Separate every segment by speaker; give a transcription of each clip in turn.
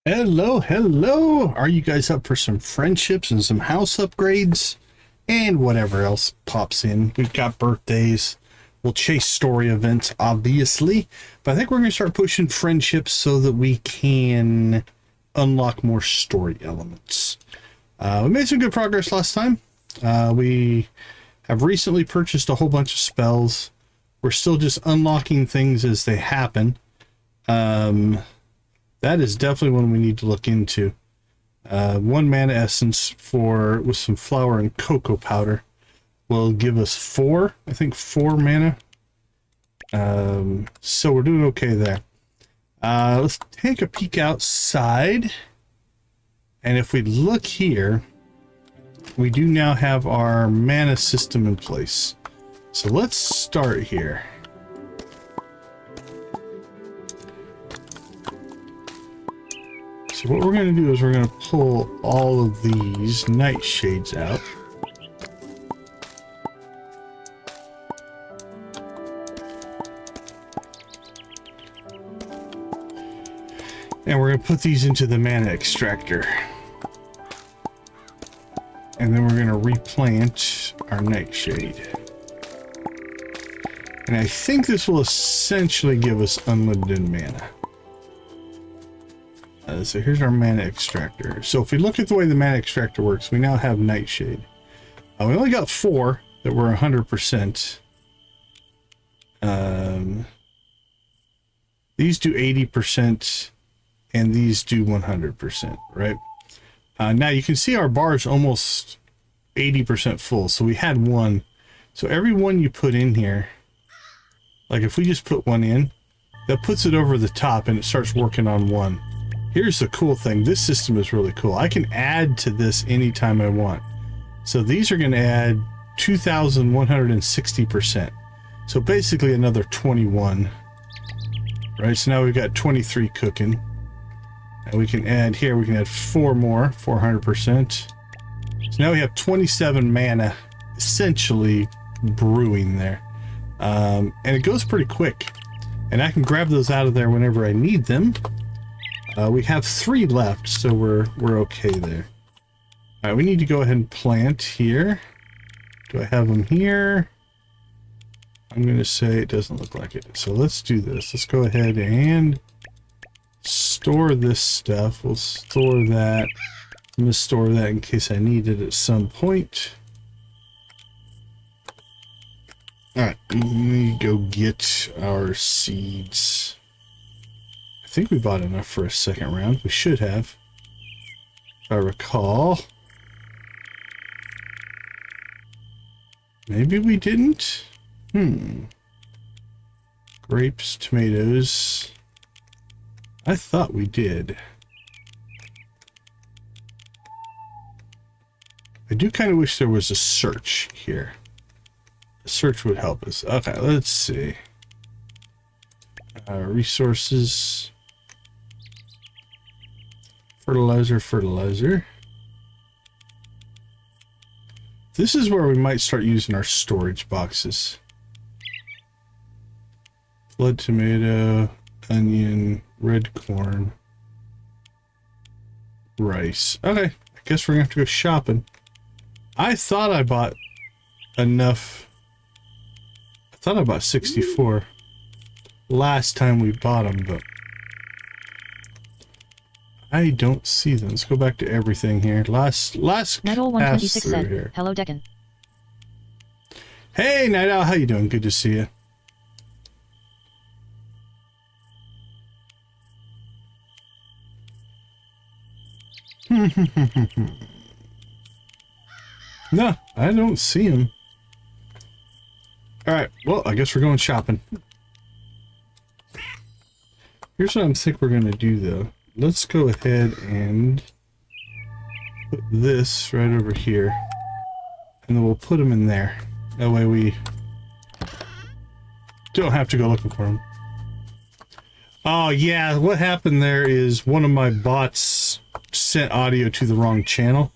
Speaker 1: Hello. Are you guys up for some friendships and some house upgrades and whatever else pops in? We've got birthdays. We'll chase story events, obviously, but I think we're going to start pushing friendships so that we can unlock more story elements. We made some good progress last time. We have recently purchased a whole bunch of spells. We're still just unlocking things as they happen. That is definitely one we need to look into. 1 mana essence with some flour and cocoa powder will give us 4 mana. So we're doing okay there. Let's take a peek outside. And if we look here, we do now have our mana system in place. So let's start here. So what we're going to do is we're going to pull all of these nightshades out. And we're going to put these into the mana extractor. And then we're going to replant our nightshade. And I think this will essentially give us unlimited mana. So here's our mana extractor. So if we look at the way the mana extractor works, we now have nightshade. We only got 4 that were 100%. These do 80% and these do 100%, right? Now you can see our bar is almost 80% full. So we had 1. So every one you put in here, like if we just put 1 in, that puts it over the top and it starts working on 1. Here's the cool thing. This system is really cool. I can add to this anytime I want. So these are going to add 2,160%. So basically another 21. Right, so now we've got 23 cooking. And we can add here, we can add 4 more, 400%. So now we have 27 mana essentially brewing there. And it goes pretty quick. And I can grab those out of there whenever I need them. We have 3 left, so we're okay there. All right, we need to go ahead and plant here. Do I have them here? I'm going to say it doesn't look like it. So let's do this. Let's go ahead and store this stuff. We'll store that. I'm going to store that in case I need it at some point. All right, let me go get our seeds. I think we bought enough for a second round. We should have, if I recall. Maybe we didn't. Grapes, tomatoes. I thought we did. I do kind of wish there was a search here. A search would help us. Okay, let's see. Resources. Fertilizer. This is where we might start using our storage boxes. Blood tomato, onion, red corn, rice. Okay, I guess we're gonna have to go shopping. I thought I bought enough. I thought I bought 64 last time we bought them, but I don't see them. Let's go back to everything here. Last
Speaker 2: Metal 126 said,
Speaker 1: here.
Speaker 2: "Hello, Deccan."
Speaker 1: Hey, Night Owl, how you doing? Good to see you. No, I don't see him. All right, well, I guess we're going shopping. Here's what I think we're going to do, though. Let's go ahead and put this right over here. And then we'll put them in there. That way we don't have to go looking for them. Oh, yeah, what happened there is one of my bots sent audio to the wrong channel.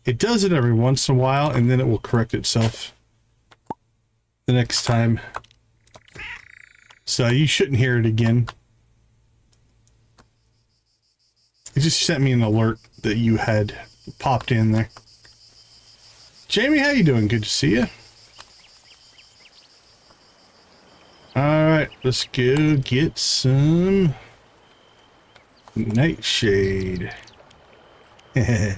Speaker 1: It does it every once in a while, and then it will correct itself the next time. So you shouldn't hear it again. It just sent me an alert that you had popped in there. Jamie, how you doing? Good to see you. Alright, let's go get some nightshade. Yeah,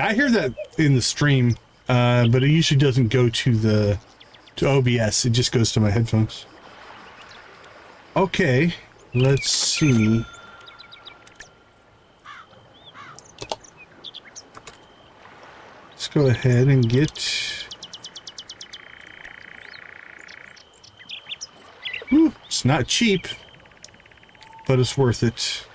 Speaker 1: I hear that in the stream, but it usually doesn't go to OBS. It just goes to my headphones. Okay, let's see. Let's go ahead and get... Ooh, it's not cheap, but it's worth it.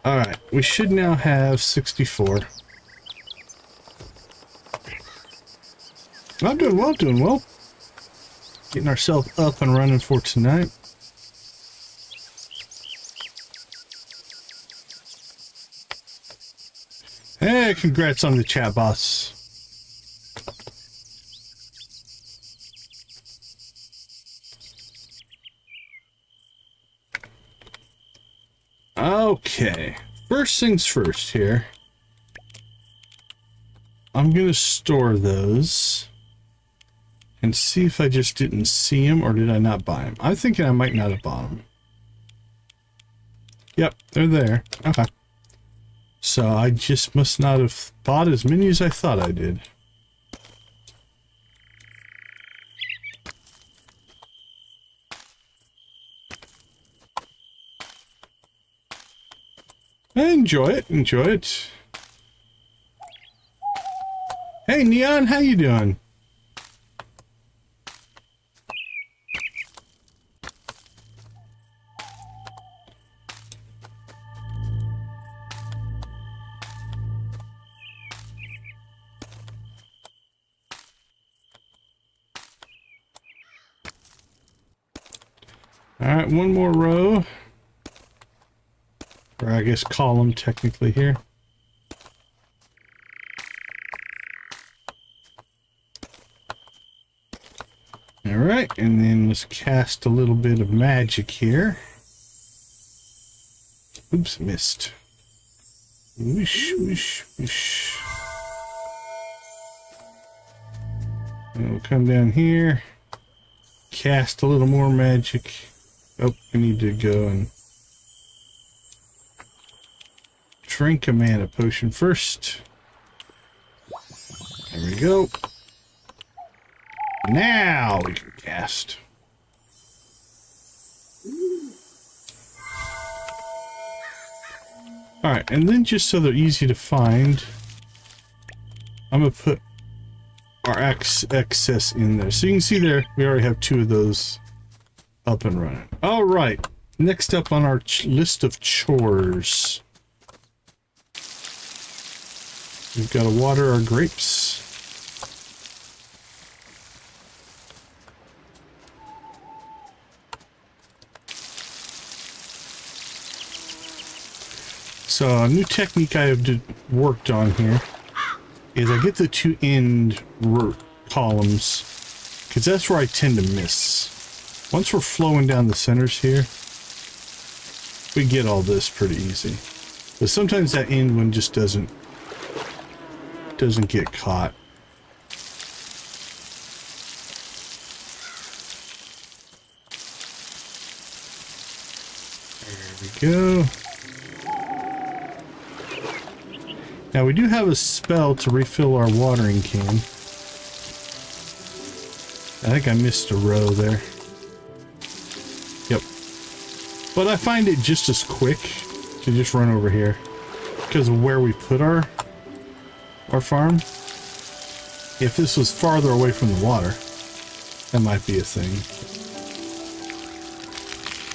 Speaker 1: Alright, we should now have 64. I'm doing well, doing well. Getting ourselves up and running for tonight. Hey, congrats on the chat, boss. Okay, first things first here. I'm gonna store those and see if I just didn't see them or did I not buy them. I'm thinking I might not have bought them. Yep, they're there. Okay. So I just must not have bought as many as I thought I did. Enjoy it, enjoy it. Hey Neon, how you doing? All right, one more row. Or I guess column technically here. All right, and then let's cast a little bit of magic here. Oops, missed. Whoosh, whoosh, whoosh. And we'll come down here, cast a little more magic. Oh, we need to go and drink a mana potion first. There we go. Now we can cast. Alright, and then just so they're easy to find, I'm going to put our excess in there. So you can see there, we already have 2 of those up and running. Alright, next up on our list of chores. We've got to water our grapes. So a new technique I have worked on here is I get the 2 end columns because that's where I tend to miss. Once we're flowing down the centers here, we get all this pretty easy. But sometimes that end one just doesn't get caught. There we go. Now we do have a spell to refill our watering can. I think I missed a row there. Yep. But I find it just as quick to just run over here because of where we put our farm. If this was farther away from the water, that might be a thing.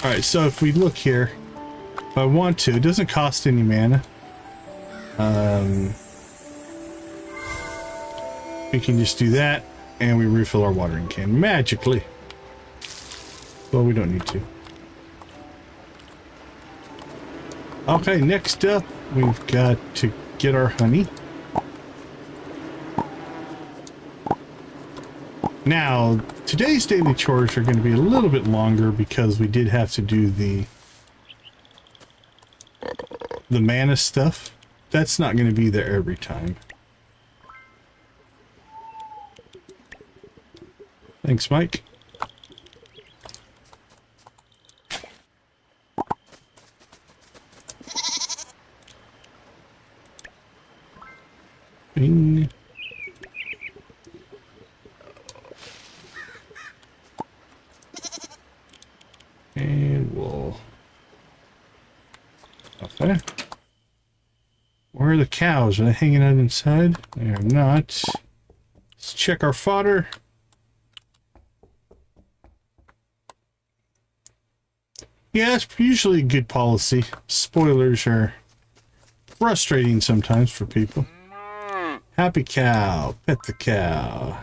Speaker 1: Alright, so if we look here, if I want to, it doesn't cost any mana. We can just do that and we refill our watering can magically. Well, we don't need to. Okay, next up we've got to get our honey. Now, today's daily chores are going to be a little bit longer because we did have to do the the mana stuff, that's not going to be there every time. Thanks, Mike. Bing. And we'll... Okay. Where are the cows? Are they hanging out inside? They are not. Let's check our fodder. Yeah, it's usually a good policy. Spoilers are frustrating sometimes for people. Happy cow. Pet the cow.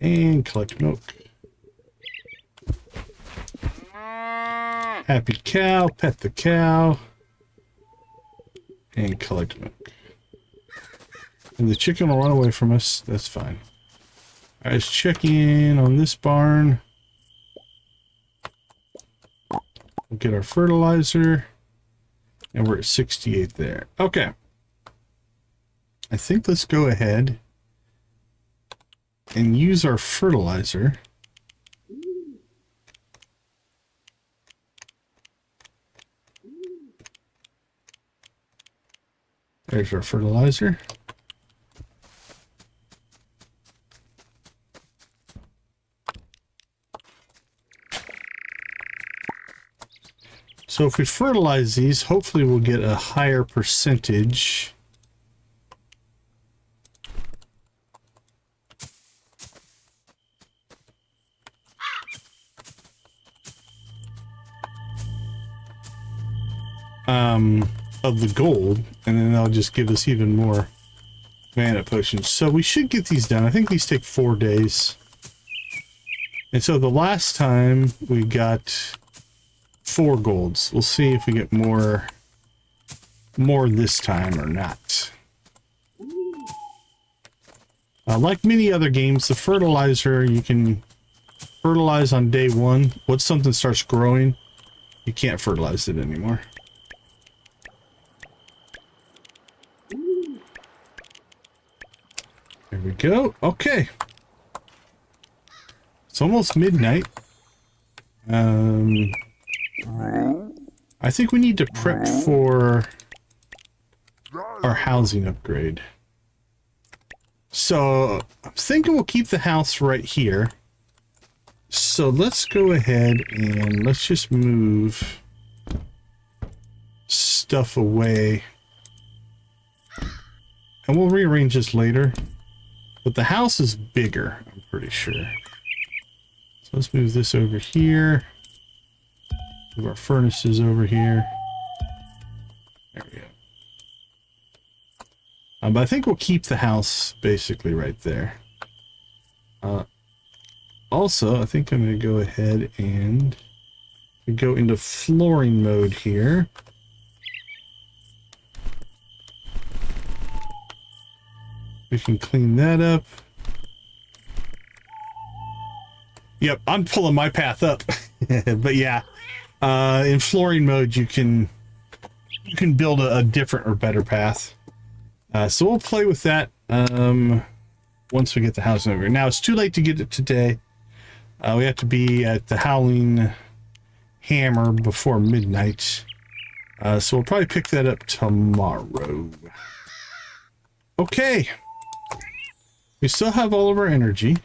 Speaker 1: And collect milk. Happy cow. Pet the cow. And collect milk. And the chicken will run away from us. That's fine. Alright, let's check in on this barn. We'll get our fertilizer. And we're at 68 there. Okay. I think let's go ahead and use our fertilizer. There's our fertilizer. So if we fertilize these, hopefully we'll get a higher percentage. Of the gold, and then they'll just give us even more mana potions. So we should get these done. I think these take 4 days. And so the last time we got 4 golds. We'll see if we get more this time or not. Like many other games, the fertilizer, you can fertilize on day 1. Once something starts growing, you can't fertilize it anymore. There we go. Okay. It's almost midnight. I think we need to prep for our housing upgrade. So I'm thinking we'll keep the house right here. So let's go ahead and let's just move stuff away. And we'll rearrange this later. But the house is bigger, I'm pretty sure. So let's move this over here. Move our furnaces over here. There we go. But I think we'll keep the house basically right there. Also, I think I'm going to go ahead and go into flooring mode here. We can clean that up. Yep, I'm pulling my path up. But yeah, in flooring mode, you can build a different or better path. So we'll play with that once we get the house over. Now, it's too late to get it today. We have to be at the Howling Hammer before midnight. So we'll probably pick that up tomorrow. Okay. We still have all of our energy.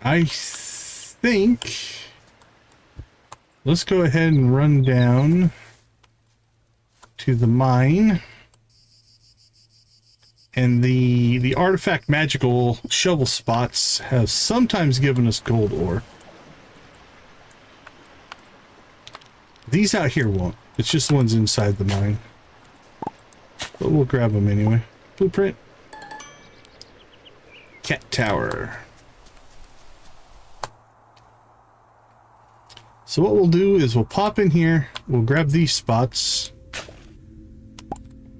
Speaker 1: I think... Let's go ahead and run down to the mine. And the artifact magical shovel spots have sometimes given us gold ore. These out here won't. It's just the ones inside the mine. But we'll grab them anyway. Blueprint. Cat tower. So what we'll do is we'll pop in here. We'll grab these spots.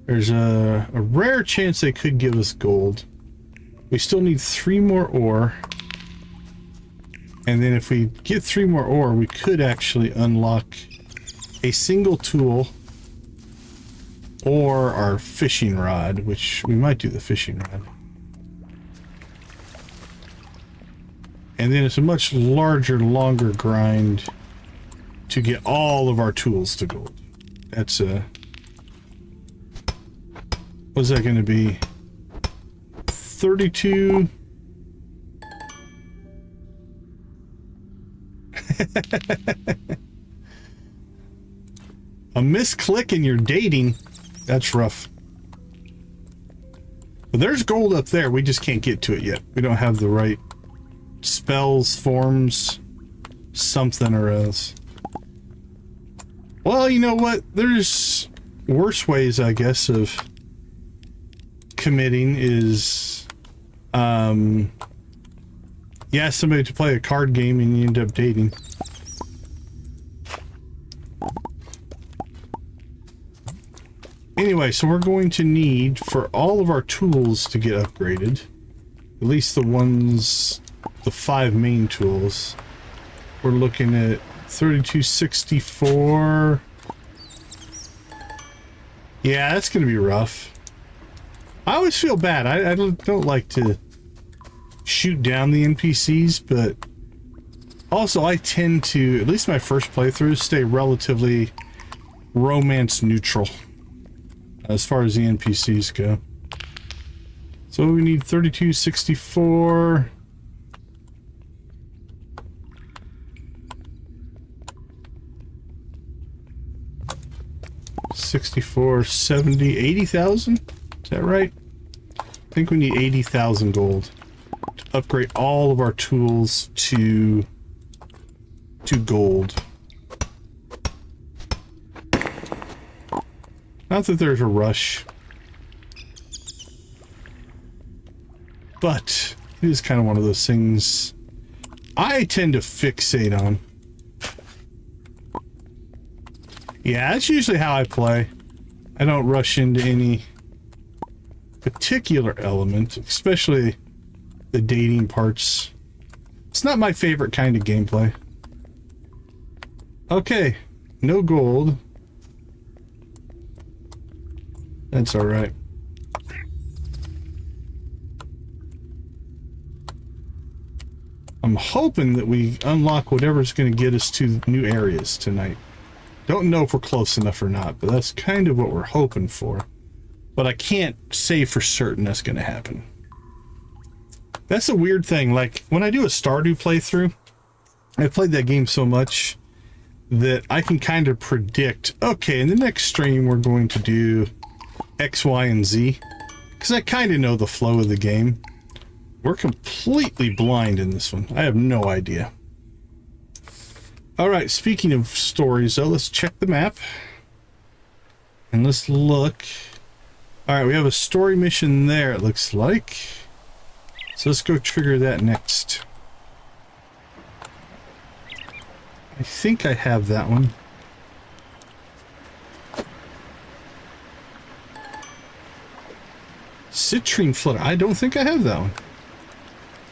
Speaker 1: There's a rare chance they could give us gold. We still need 3 more ore. And then if we get 3 more ore, we could actually unlock a single tool or our fishing rod, which we might do the fishing rod. And then it's a much larger, longer grind to get all of our tools to gold. That's what's that going to be? 32. A misclick and you're dating. That's rough. But there's gold up there. We just can't get to it yet. We don't have the right spells, forms, something or else. Well, you know what? There's worse ways, I guess, of committing is, you ask somebody to play a card game and you end up dating. Anyway, so we're going to need, for all of our tools to get upgraded, at least the ones, the 5 main tools, we're looking at 3264. Yeah, that's going to be rough. I always feel bad. I don't like to shoot down the NPCs, but also I tend to, at least my first playthrough, stay relatively romance neutral as far as the NPCs go. So we need 3264. $64, $70, $80,000? Is that right? I think we need 80,000 gold to upgrade all of our tools to gold. Not that there's a rush, but it is kind of one of those things I tend to fixate on. Yeah, that's usually how I play. I don't rush into any particular element, especially the dating parts. It's not my favorite kind of gameplay. Okay, no gold. That's all right. I'm hoping that we unlock whatever's going to get us to new areas tonight. Don't know if we're close enough or not, but that's kind of what we're hoping for. But I can't say for certain that's going to happen. That's a weird thing. Like, when I do a Stardew playthrough, I've played that game so much that I can kind of predict, okay, in the next stream we're going to do X, Y, and Z. Because I kind of know the flow of the game. We're completely blind in this one. I have no idea. Alright, speaking of stories though, let's check the map. And let's look. Alright, we have a story mission there, it looks like. So let's go trigger that next. I think I have that one. Citrine Flutter. I don't think I have that one.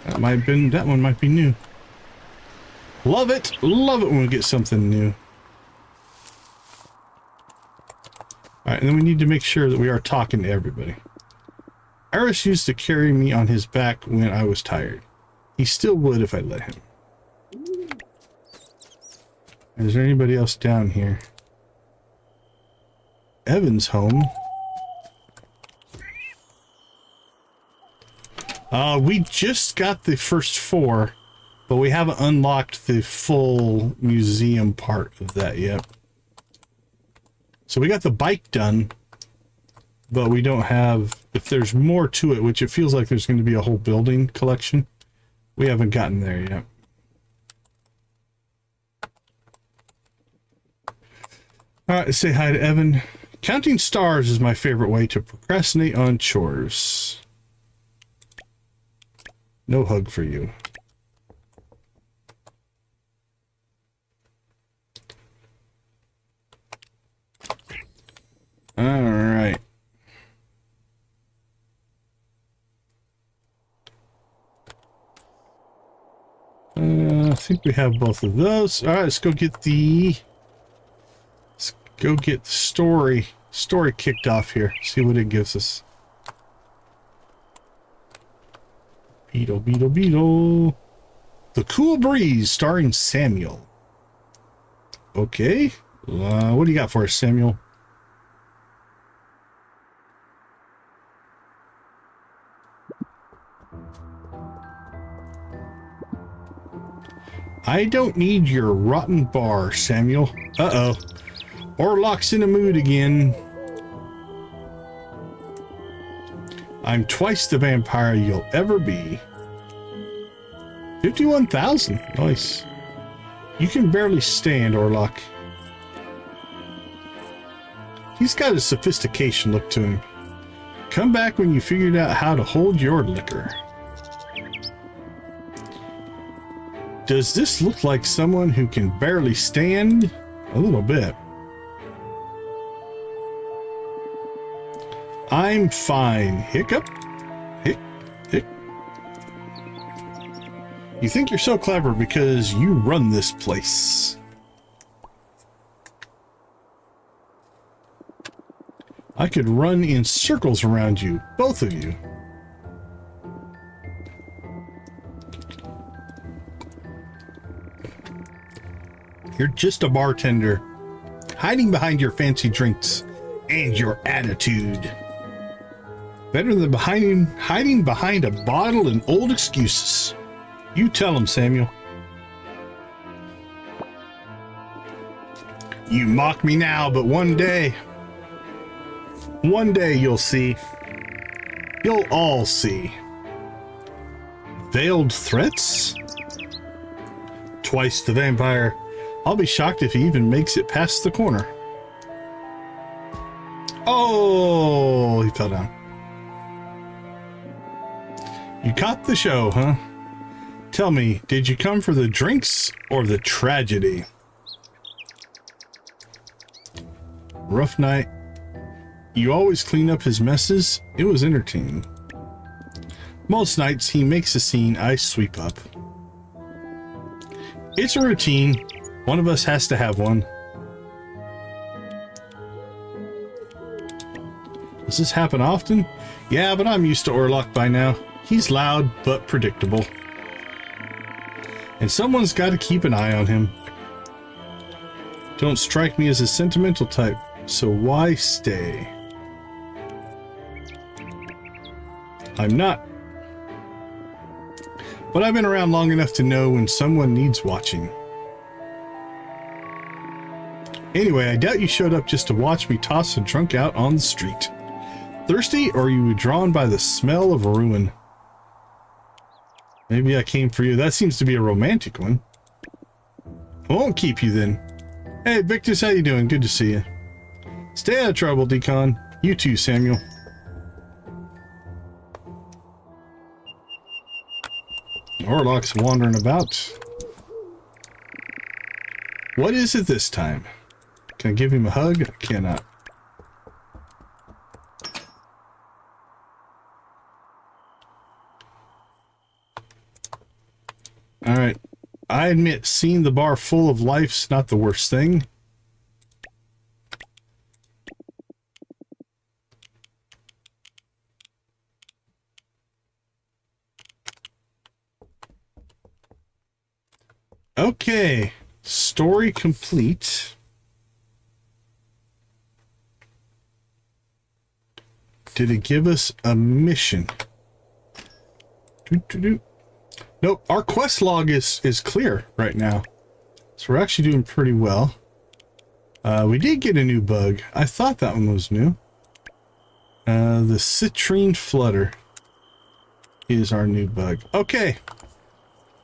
Speaker 1: That might have been, that one might be new. Love it when we get something new. Alright, and then we need to make sure that we are talking to everybody. Iris used to carry me on his back when I was tired. He still would if I let him. Is there anybody else down here? Evan's home. We just got the first 4, but we haven't unlocked the full museum part of that yet. So we got the bike done, but we don't have, if there's more to it, which it feels like there's going to be a whole building collection, we haven't gotten there yet. Alright, say hi to Evan. Counting stars is my favorite way to procrastinate on chores. No hug for you. Alright. I think we have both of those. Alright, let's go go get the story kicked off here. See what it gives us. Beetle, beetle, beetle. The Cool Breeze, starring Samuel. Okay. What do you got for us, Samuel? I don't need your rotten bar, Samuel. Uh-oh. Orlok's in a mood again. I'm twice the vampire you'll ever be. 51,000. Nice. You can barely stand, Orlok. He's got a sophistication look to him. Come back when you figured out how to hold your liquor. Does this look like someone who can barely stand? A little bit. I'm fine. Hiccup. Hic. Hic. You think you're so clever because you run this place. I could run in circles around you, both of you. You're just a bartender, hiding behind your fancy drinks and your attitude. Better than hiding behind a bottle and old excuses. You tell him, Samuel. You mock me now, but one day you'll see. You'll all see. Veiled threats? Twice the vampire. I'll be shocked if he even makes it past the corner. Oh, he fell down. You caught the show, huh? Tell me, did you come for the drinks or the tragedy? Rough night. You always clean up his messes. It was entertaining. Most nights he makes a scene, I sweep up. It's a routine. One of us has to have one. Does this happen often? Yeah, but I'm used to Orlok by now. He's loud but predictable. And someone's got to keep an eye on him. Don't strike me as a sentimental type, so why stay? I'm not. But I've been around long enough to know when someone needs watching. Anyway, I doubt you showed up just to watch me toss a drunk out on the street. Thirsty, or you were drawn by the smell of ruin? Maybe I came for you. That seems to be a romantic one. I won't keep you then. Hey, Victus, how you doing? Good to see you. Stay out of trouble, Decon. You too, Samuel. Orlok's wandering about. What is it this time? Can I give him a hug? I cannot. Alright. I admit, seeing the bar full of life's not the worst thing. Okay. Story complete. Did it give us a mission? Nope, our quest log is clear right now. So we're actually doing pretty well. We did get a new bug. I thought that one was new. The citrine flutter is our new bug. Okay.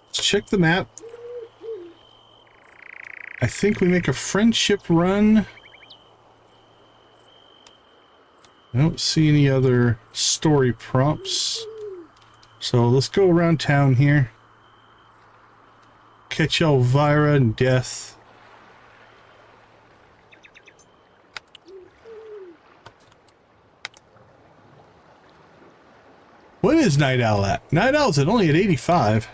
Speaker 1: Let's check the map. I think we make a friendship run. I don't see any other story prompts. So let's go around town here. Catch Elvira and Death. What is Night Owl at? Night Owl's only at 85.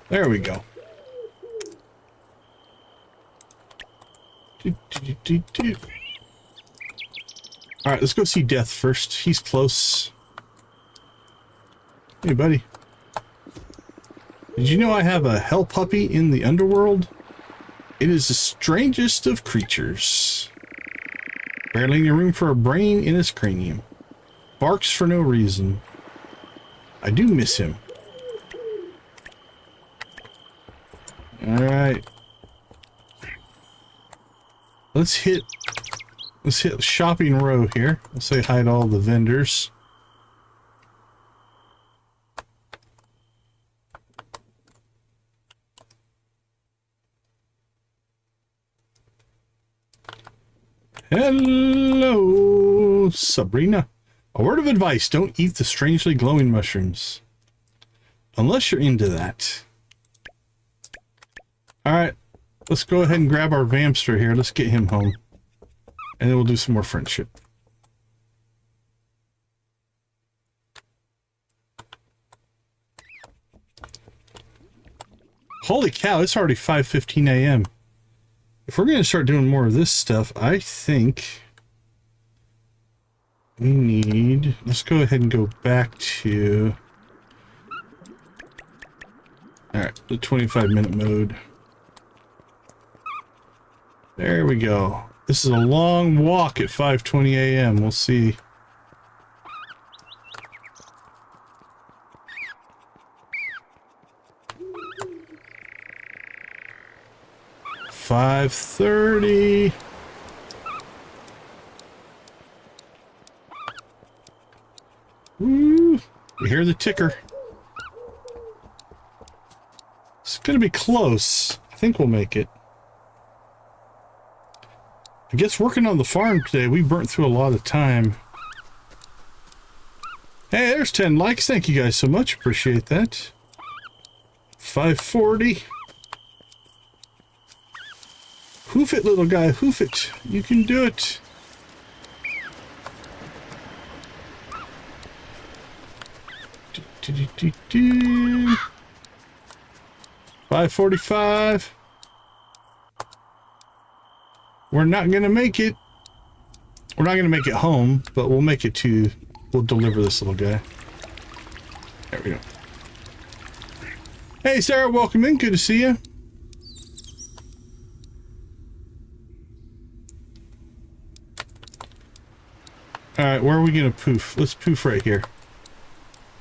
Speaker 1: There we go. Alright, let's go see Death first. He's close. Hey, buddy. Did you know I have a hell puppy in the underworld? It is the strangest of creatures. Barely any room for a brain in his cranium. Barks for no reason. I do miss him. Alright. Let's hit shopping row here. Let's say hi to all the vendors. Hello, Sabrina. A word of advice, don't eat the strangely glowing mushrooms. Unless you're into that. Alright, let's go ahead and grab our Vamster here. Let's get him home. And then we'll do some more friendship. Holy cow, it's already 5:15 a.m. If we're going to start doing more of this stuff, I think we need... Let's go ahead and go back to... Alright, the 25-minute mode. There we go. This is a long walk at 5:20 a.m. We'll see. $5:30. Woo! You hear the ticker. It's gonna be close. I think we'll make it. I guess working on the farm today, we burnt through a lot of time. Hey, there's 10 likes. Thank you guys so much. Appreciate that. 540. Hoof it, little guy. Hoof it. You can do it. Do. 545. We're not gonna make it. We're not gonna make it home, but we'll make it to... We'll deliver this little guy. There we go. Hey, Sarah, welcome in. Good to see you. Alright, where are we gonna poof? Let's poof right here.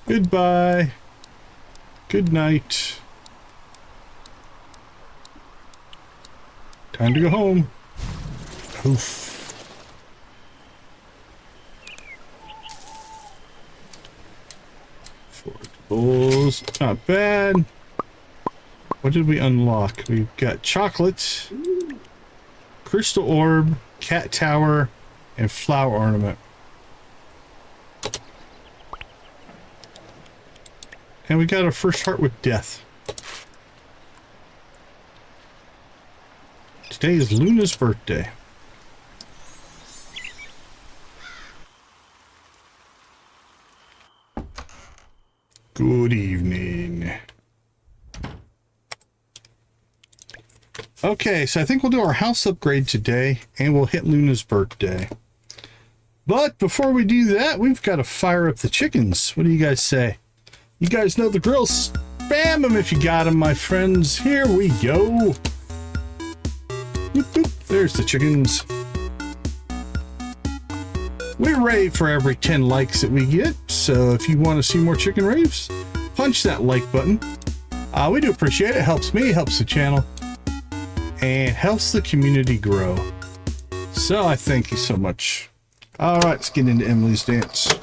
Speaker 1: Goodbye. Good night. Time to go home. Poof. Forageables. Not bad. What did we unlock? We've got chocolate, crystal orb, cat tower, and flower ornament. And we got our first heart with death. Today is Luna's birthday. Good evening. Okay, so I think we'll do our house upgrade today, and we'll hit Luna's birthday. But before we do that, we've got to fire up the chickens. What do you guys say? You guys know the drill. Spam them if you got them, my friends. Here we go. Boop, boop. There's the chickens. We rave for every 10 likes that we get. So if you want to see more chicken raves, punch that like button. We do appreciate it. It helps me, helps the channel, and helps the community grow. So I thank you so much. All right, let's get into Emily's dance.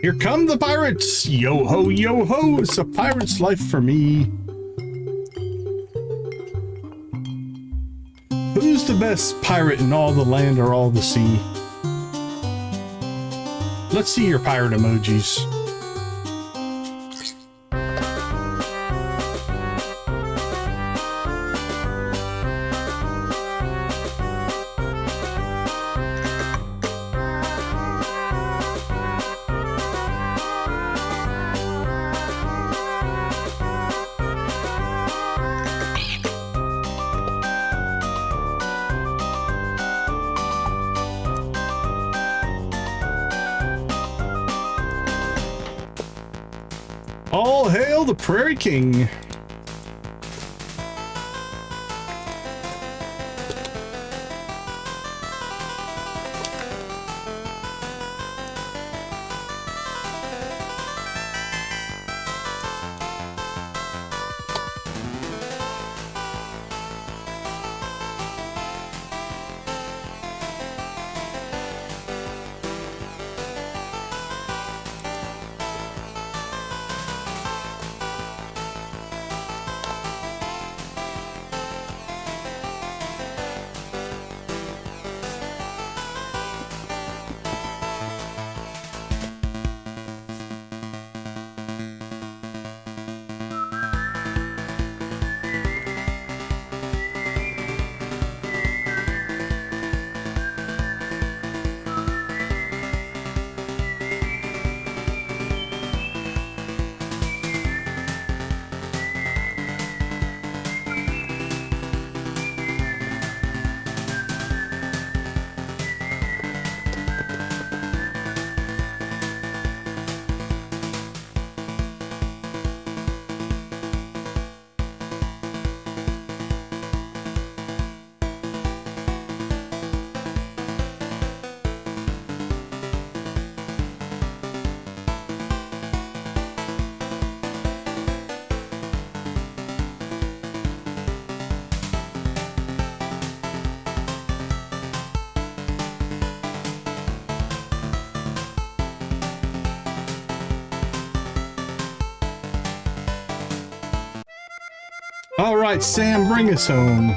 Speaker 1: Here come the pirates! Yo ho, yo ho! It's a pirate's life for me. Who's the best pirate in all the land or all the sea? Let's see your pirate emojis. All hail the Prairie King. All right, Sam, bring us home.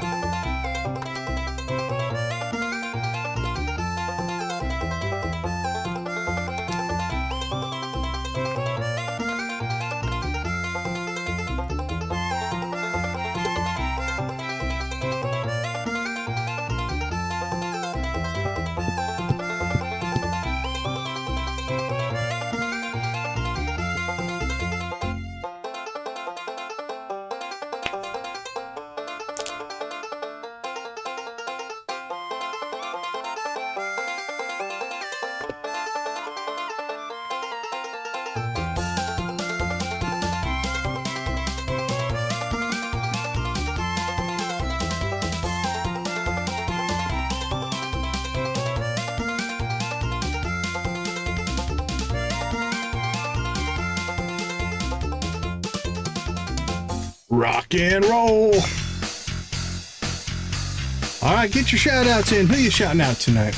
Speaker 1: Rock and roll. All right, get your shout outs in. Who you shouting out tonight?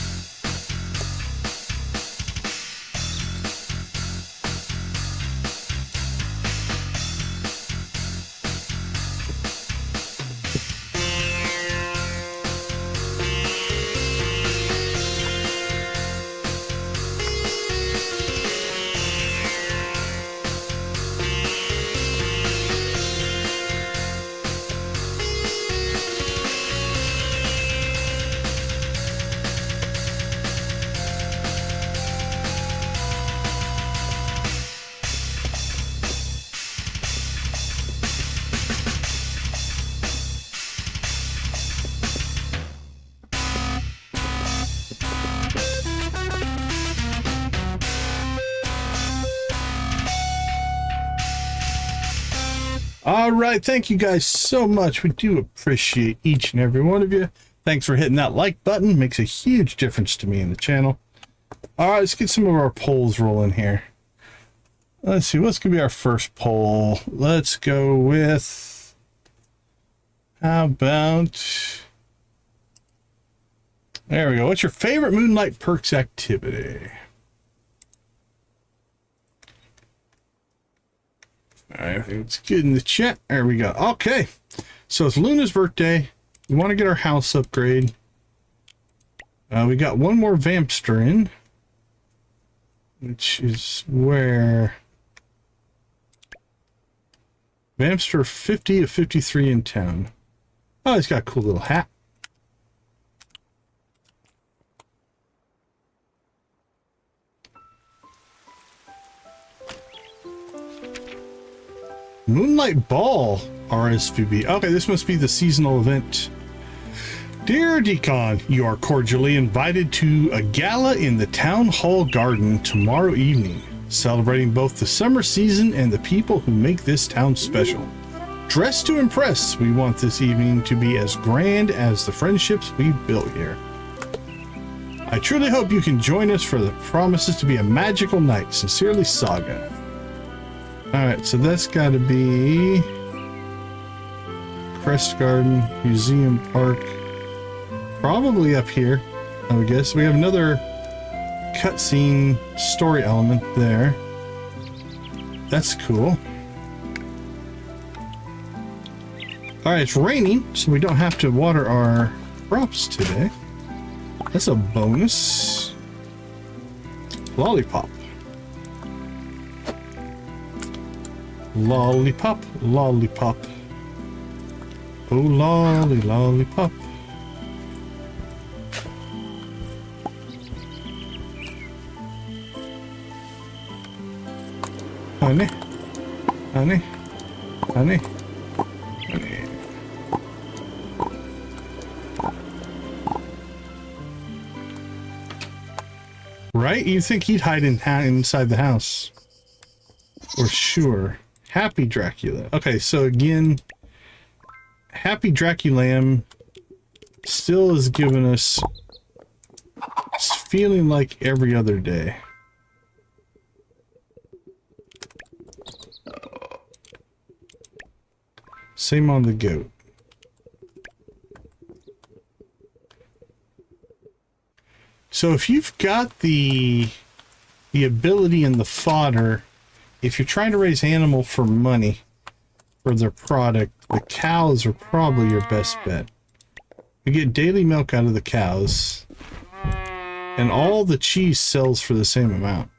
Speaker 1: All right, thank you guys so much. We do appreciate each and every one of you. Thanks for hitting that like button. Makes a huge difference to me in the channel. All right, let's get some of our polls rolling here. Let's see, what's going to be our first poll? Let's go with, how about, there we go. What's your favorite Moonlight Perks activity? All right, it's good in the chat. There we go. Okay, so it's Luna's birthday. We want to get our house upgrade. We got one more vampster in, which is where vampster 50 of 53 in town. Oh, he's got a cool little hat. Moonlight Ball RSVP. Okay, this must be the seasonal event. Dear Decon, you are cordially invited to a gala in the Town Hall Garden tomorrow evening, celebrating both the summer season and the people who make this town special. Dress to impress. We want this evening to be as grand as the friendships we've built here. I truly hope you can join us for the promises to be a magical night. Sincerely, Saga. Alright, so that's got to be Crest Garden, Museum Park. Probably up here, I would guess. We have another cutscene story element there. That's cool. Alright, it's raining, so we don't have to water our crops today. That's a bonus. Lollipop. Lollipop, lollipop. Oh, lolly, lollipop. Honey, honey, honey, honey. Right? You think he'd hide inside the house? For sure. Happy Dracula. Okay, so again, Happy Draculam still is giving us. It's feeling like every other day. Same on the goat. So if you've got the ability and the fodder, if you're trying to raise animal for money for their product, the cows are probably your best bet. You get daily milk out of the cows, and all the cheese sells for the same amount.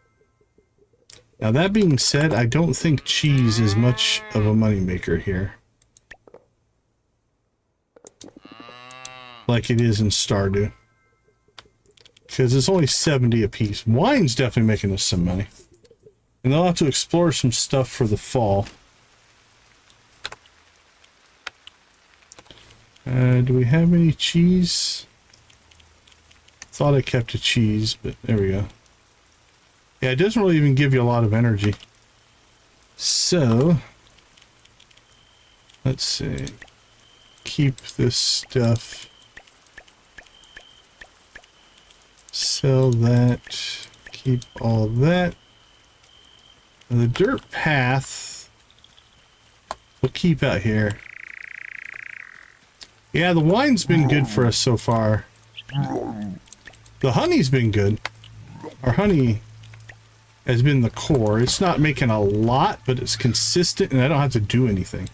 Speaker 1: Now that being said, I don't think cheese is much of a moneymaker here, like it is in Stardew, because it's only 70 a piece. Wine's definitely making us some money, and they'll have to explore some stuff for the fall. Do we have any cheese? Thought I kept a cheese, but there we go. Yeah, it doesn't really even give you a lot of energy. So, let's see. Keep this stuff. Sell that. Keep all that. And the dirt path we'll keep out here. Yeah, the wine's been good for us so far. The honey's been good. Our honey has been the core. It's not making a lot, but it's consistent, and I don't have to do anything.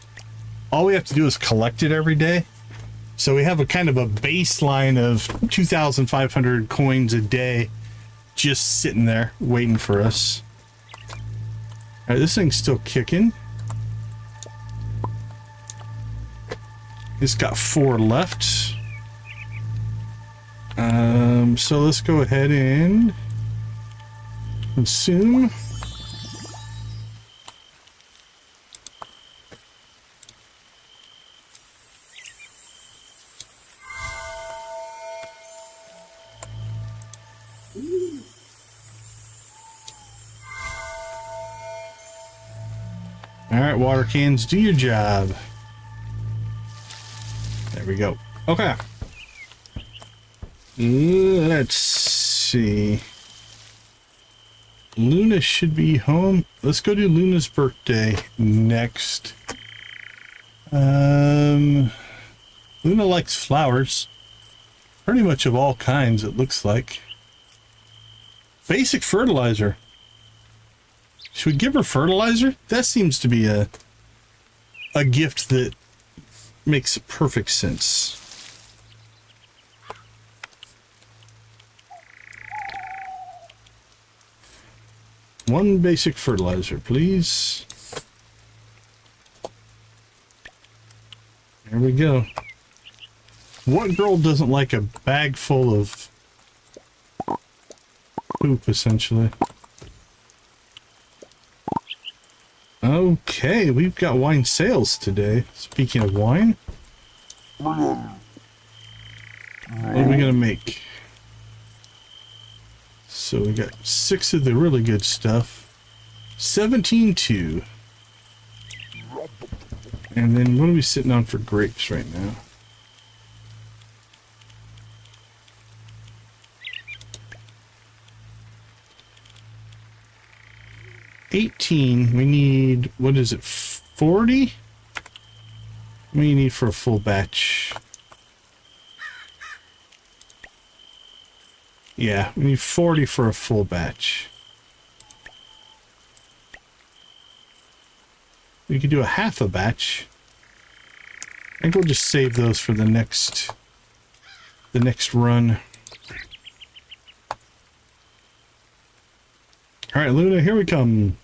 Speaker 1: All we have to do is collect it every day. So we have a kind of a baseline of 2,500 coins a day just sitting there waiting for us. All right, this thing's still kicking. It's got 4 left. So let's go ahead and consume. All right, water cans, do your job. There we go. Okay. Let's see. Luna should be home. Let's go do Luna's birthday next. Luna likes flowers. Pretty much of all kinds, it looks like. Basic fertilizer. Should we give her fertilizer? That seems to be a gift that makes perfect sense. One basic fertilizer, please. There we go. What girl doesn't like a bag full of poop, essentially? Okay, we've got wine sales today. Speaking of wine, what are we gonna make? So we got 6 of the really good stuff. 17.2. And then what are we sitting on for grapes right now? $18. We need, what is it, 40? What do you need for a full batch? Yeah, we need 40 for a full batch. We could do a half a batch. I think we'll just save those for the next run. All right, Luna, here we come.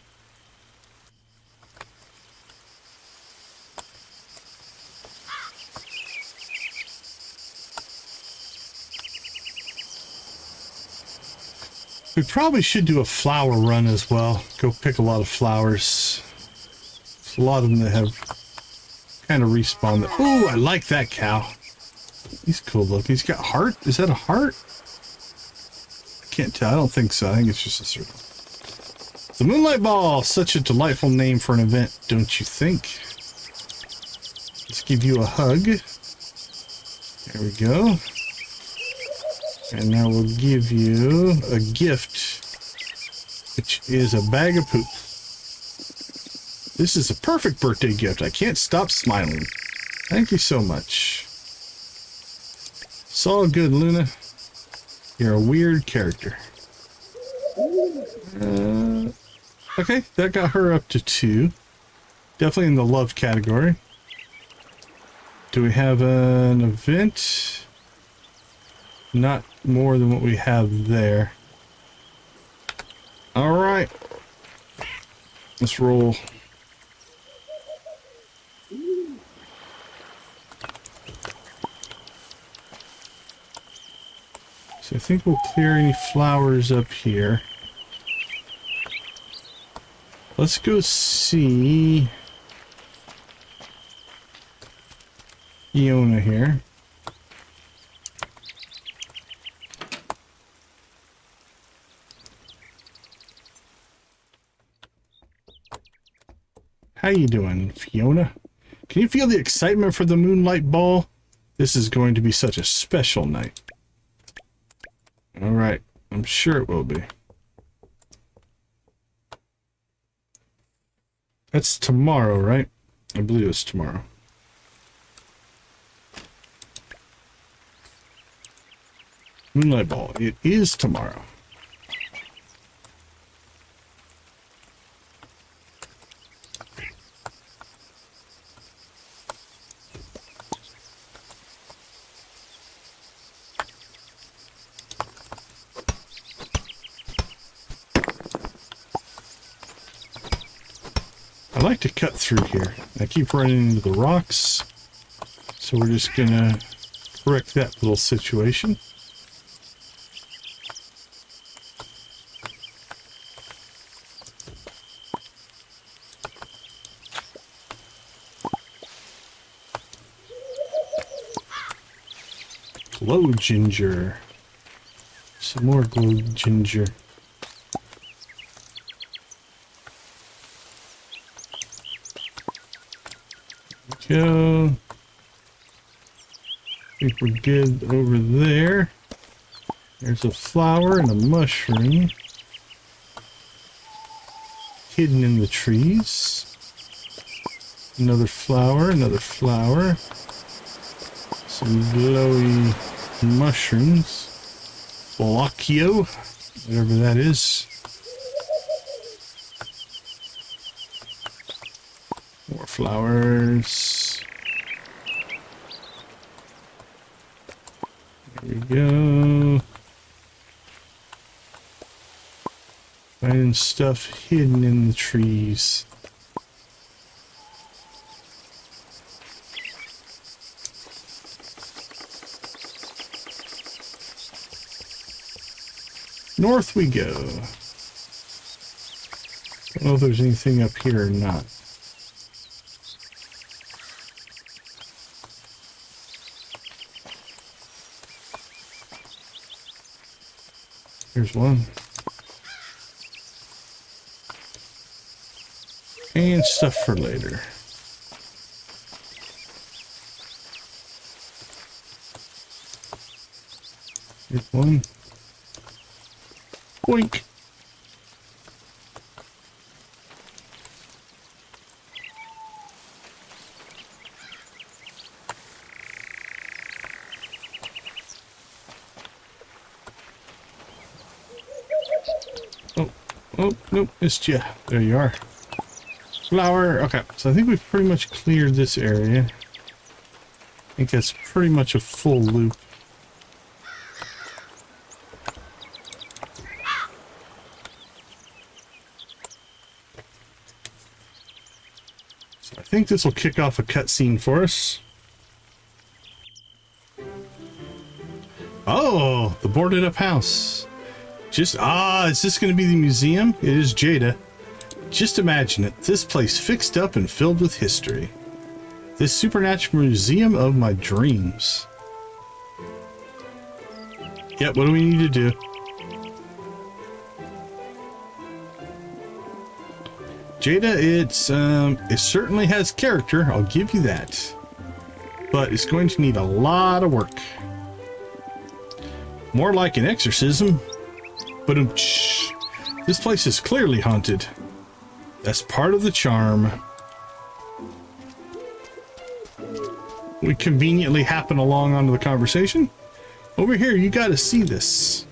Speaker 1: We probably should do a flower run as well. Go pick a lot of flowers. There's a lot of them that have kind of respawned. Oh, I like that cow. He's cool looking. He's got heart. Is that a heart? I can't tell. I don't think so. I think it's just a circle. The Moonlight Ball. Such a delightful name for an event, don't you think? Let's give you a hug. There we go. And now we'll give you a gift, which is a bag of poop. This is a perfect birthday gift. I can't stop smiling. Thank you so much. It's all good, Luna. You're a weird character. Okay, that got her up to 2. Definitely in the love category. Do we have an event? Not more than what we have there. All right. Let's roll. So I think we'll clear any flowers up here. Let's go see Fiona here. How you doing, Fiona? Can you feel the excitement for the Moonlight Ball? This is going to be such a special night. All right, I'm sure it will be. That's tomorrow, right? I believe it's tomorrow. Moonlight Ball. It is tomorrow. I like to cut through here. I keep running into the rocks, so we're just gonna correct that little situation. Glow ginger. Some more glow ginger. Go. I think we're good over there. There's a flower and a mushroom hidden in the trees. Another flower, some glowy mushrooms. Bellocchio, whatever that is. flowers. There we go. Finding stuff hidden in the trees. North we go. Don't know if there's anything up here or not. Here's one. And stuff for later. Here's one. Boink. Oh, nope, missed you. There you are. Flower. Okay, so I think we've pretty much cleared this area. I think that's pretty much a full loop. So I think this will kick off a cutscene for us. Oh, the boarded up house. Just, is this going to be the museum? It is Jada. Just imagine it. This place fixed up and filled with history. This supernatural museum of my dreams. Yep, what do we need to do? Jada, it certainly has character, I'll give you that. But it's going to need a lot of work. More like an exorcism. But this place is clearly haunted. That's part of the charm. We conveniently happen along onto the conversation. Over here, you gotta see this.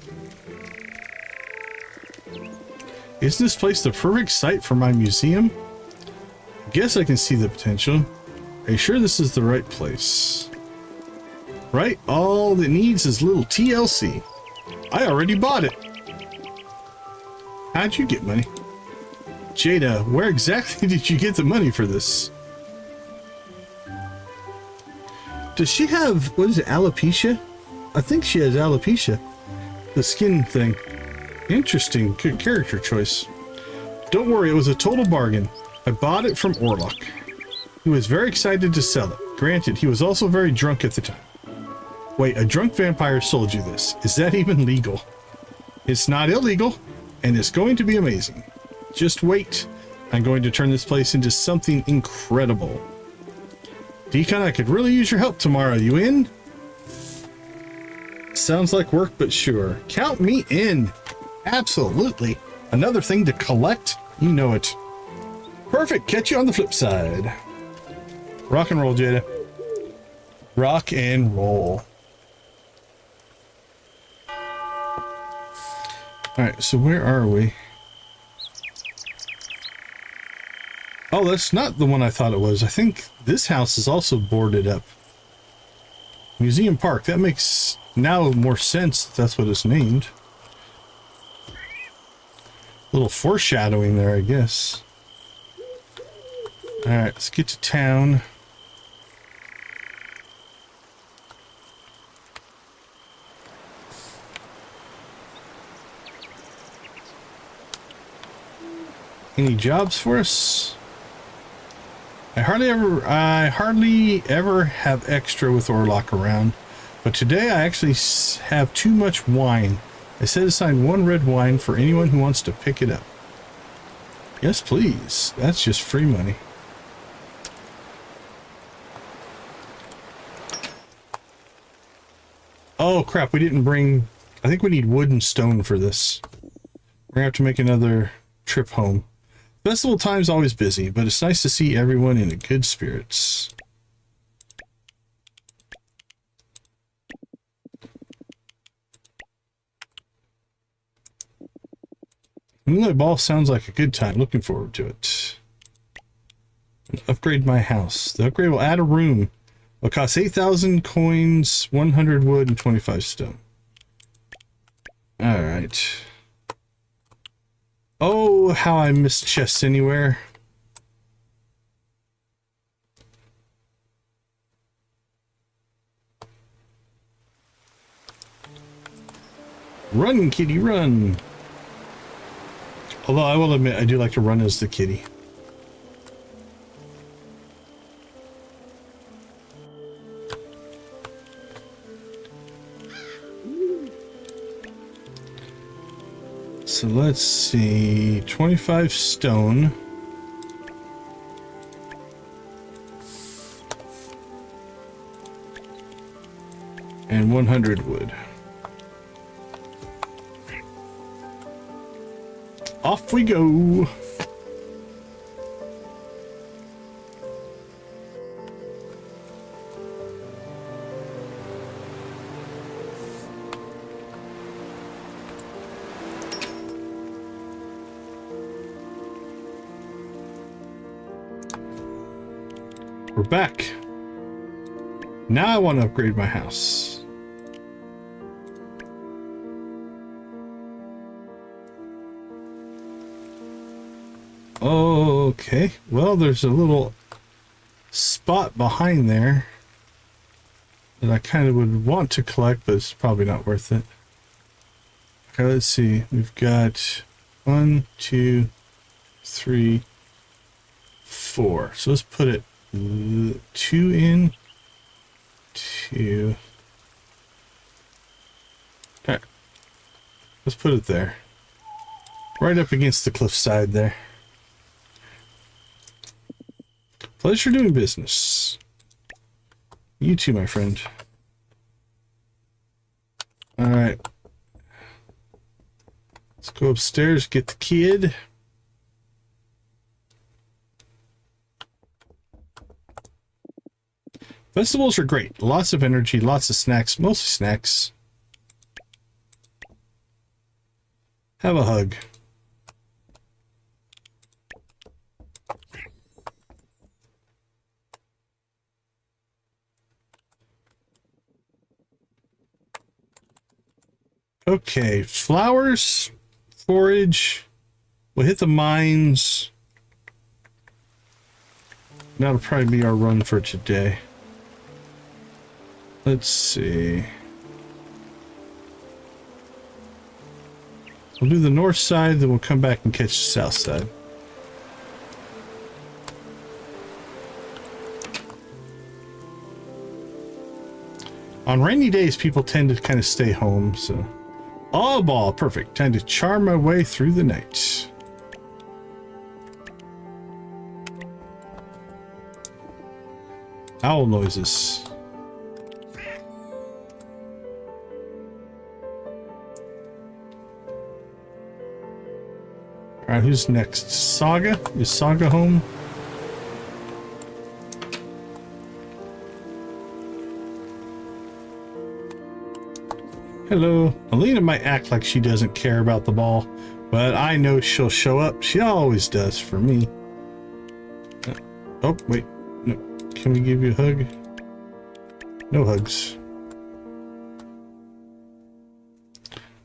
Speaker 1: Isn't this place the perfect site for my museum? I guess I can see the potential. Are you sure this is the right place? Right? All it needs is a little TLC. I already bought it. How'd you get money? Jada, where exactly did you get the money for this? Does she have, what is it, alopecia? I think she has alopecia. The skin thing. Interesting. Good character choice. Don't worry, it was a total bargain. I bought it from Orlok. He was very excited to sell it. Granted, he was also very drunk at the time. Wait, a drunk vampire sold you this. Is that even legal? It's not illegal, and it's going to be amazing. Just wait. I'm going to turn this place into something incredible. Decon, I could really use your help tomorrow. You in? Sounds like work, but sure. Count me in. Absolutely. Another thing to collect? You know it. Perfect. Catch you on the flip side. Rock and roll, Jada. Rock and roll. Alright, so where are we? Oh, that's not the one I thought it was. I think this house is also boarded up. Museum Park. That makes now more sense if that's what it's named. A little foreshadowing there, I guess. Alright, let's get to town. Any jobs for us? I hardly ever have extra with Orlok around, but today I actually have too much wine. I set aside 1 red wine for anyone who wants to pick it up. Yes, please. That's just free money. Oh crap, we didn't bring... I think we need wood and stone for this. We're gonna have to make another trip home. Festival time's always busy, but it's nice to see everyone in good spirits. Moonlight Ball sounds like a good time. Looking forward to it. Upgrade my house. The upgrade will add a room. It'll cost 8,000 coins, 100 wood, and 25 stone. Alright. Oh, how I missed chests anywhere. Run, kitty, run. Although I will admit, I do like to run as the kitty. So let's see, 25 stone. And 100 wood. Off we go. We're back. Now I want to upgrade my house. Okay, well, there's a little spot behind there that I kind of would want to collect, but it's probably not worth it. Okay, let's see. We've got 1, 2, 3, 4. So let's put it 2 in, 2. Okay, let's put it there. Right up against the cliffside there. Pleasure doing business. You too, my friend. Alright. Let's go upstairs, get the kid. Festivals are great. Lots of energy, lots of snacks, mostly snacks. Have a hug. Okay, flowers, forage, we'll hit the mines. That'll probably be our run for today. Let's see. We'll do the north side, then we'll come back and catch the south side. On rainy days, people tend to kind of stay home, so... Oh, ball, perfect. Time to charm my way through the night. Owl noises. Alright, who's next? Saga? Is Saga home? Hello. Alina might act like she doesn't care about the ball, but I know she'll show up. She always does for me. Oh, wait. No. Can we give you a hug? No hugs.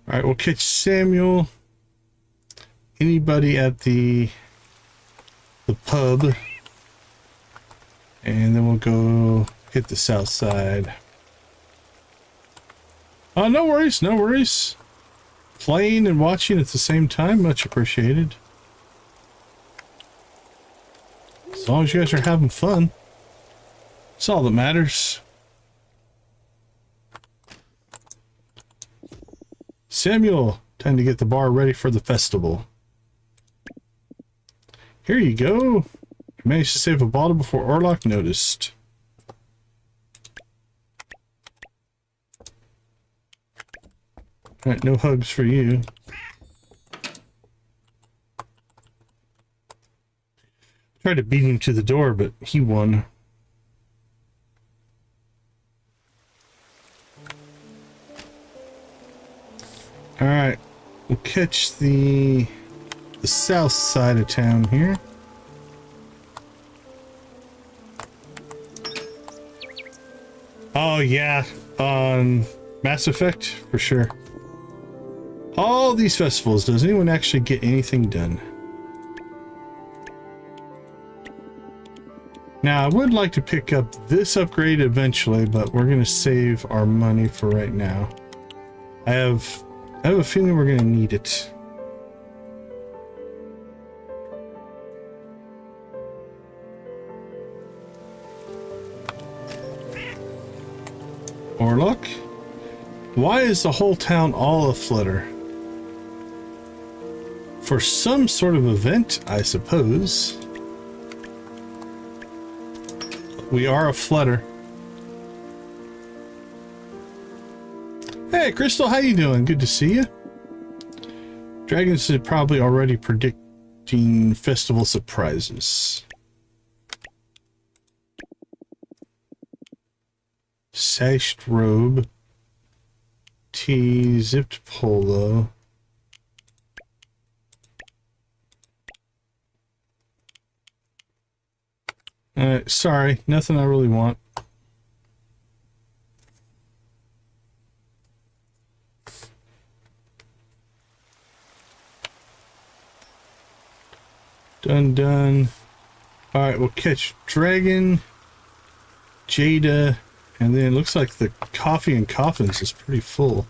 Speaker 1: Alright, we'll catch Samuel. Anybody at the pub. And then we'll go hit the south side. No worries, no worries. Playing and watching at the same time, much appreciated. As long as you guys are having fun, that's all that matters. Samuel, time to get the bar ready for the festival. Here you go. Managed to save a bottle before Orlok noticed. Alright, no hugs for you. Tried to beat him to the door, but he won. Alright, we'll catch the south side of town here. Oh yeah, on Mass Effect for sure. All these festivals, does anyone actually get anything done? Now I would like to pick up this upgrade eventually, but we're gonna save our money for right now. I have a feeling we're gonna need it. Orlok? Why is the whole town all aflutter? For some sort of event, I suppose. We are a flutter. Hey, Crystal, how you doing? Good to see you. Dragons is probably already predicting festival surprises. Sashed robe. Tee, zipped polo. Sorry, nothing I really want. Done. Alright, we'll catch Dragon, Jada, and then it looks like the coffee and coffins is pretty full.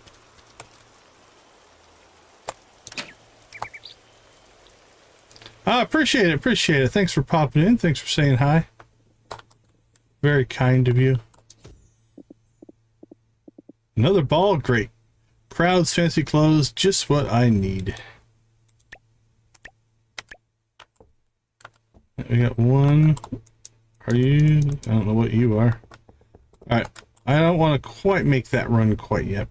Speaker 1: Ah, appreciate it. Thanks for popping in. Thanks for saying hi. Very kind of you. Another ball, great. Crowds, fancy clothes, just what I need. We got one. Are you? I don't know what you are. Alright. I don't want to quite make that run quite yet.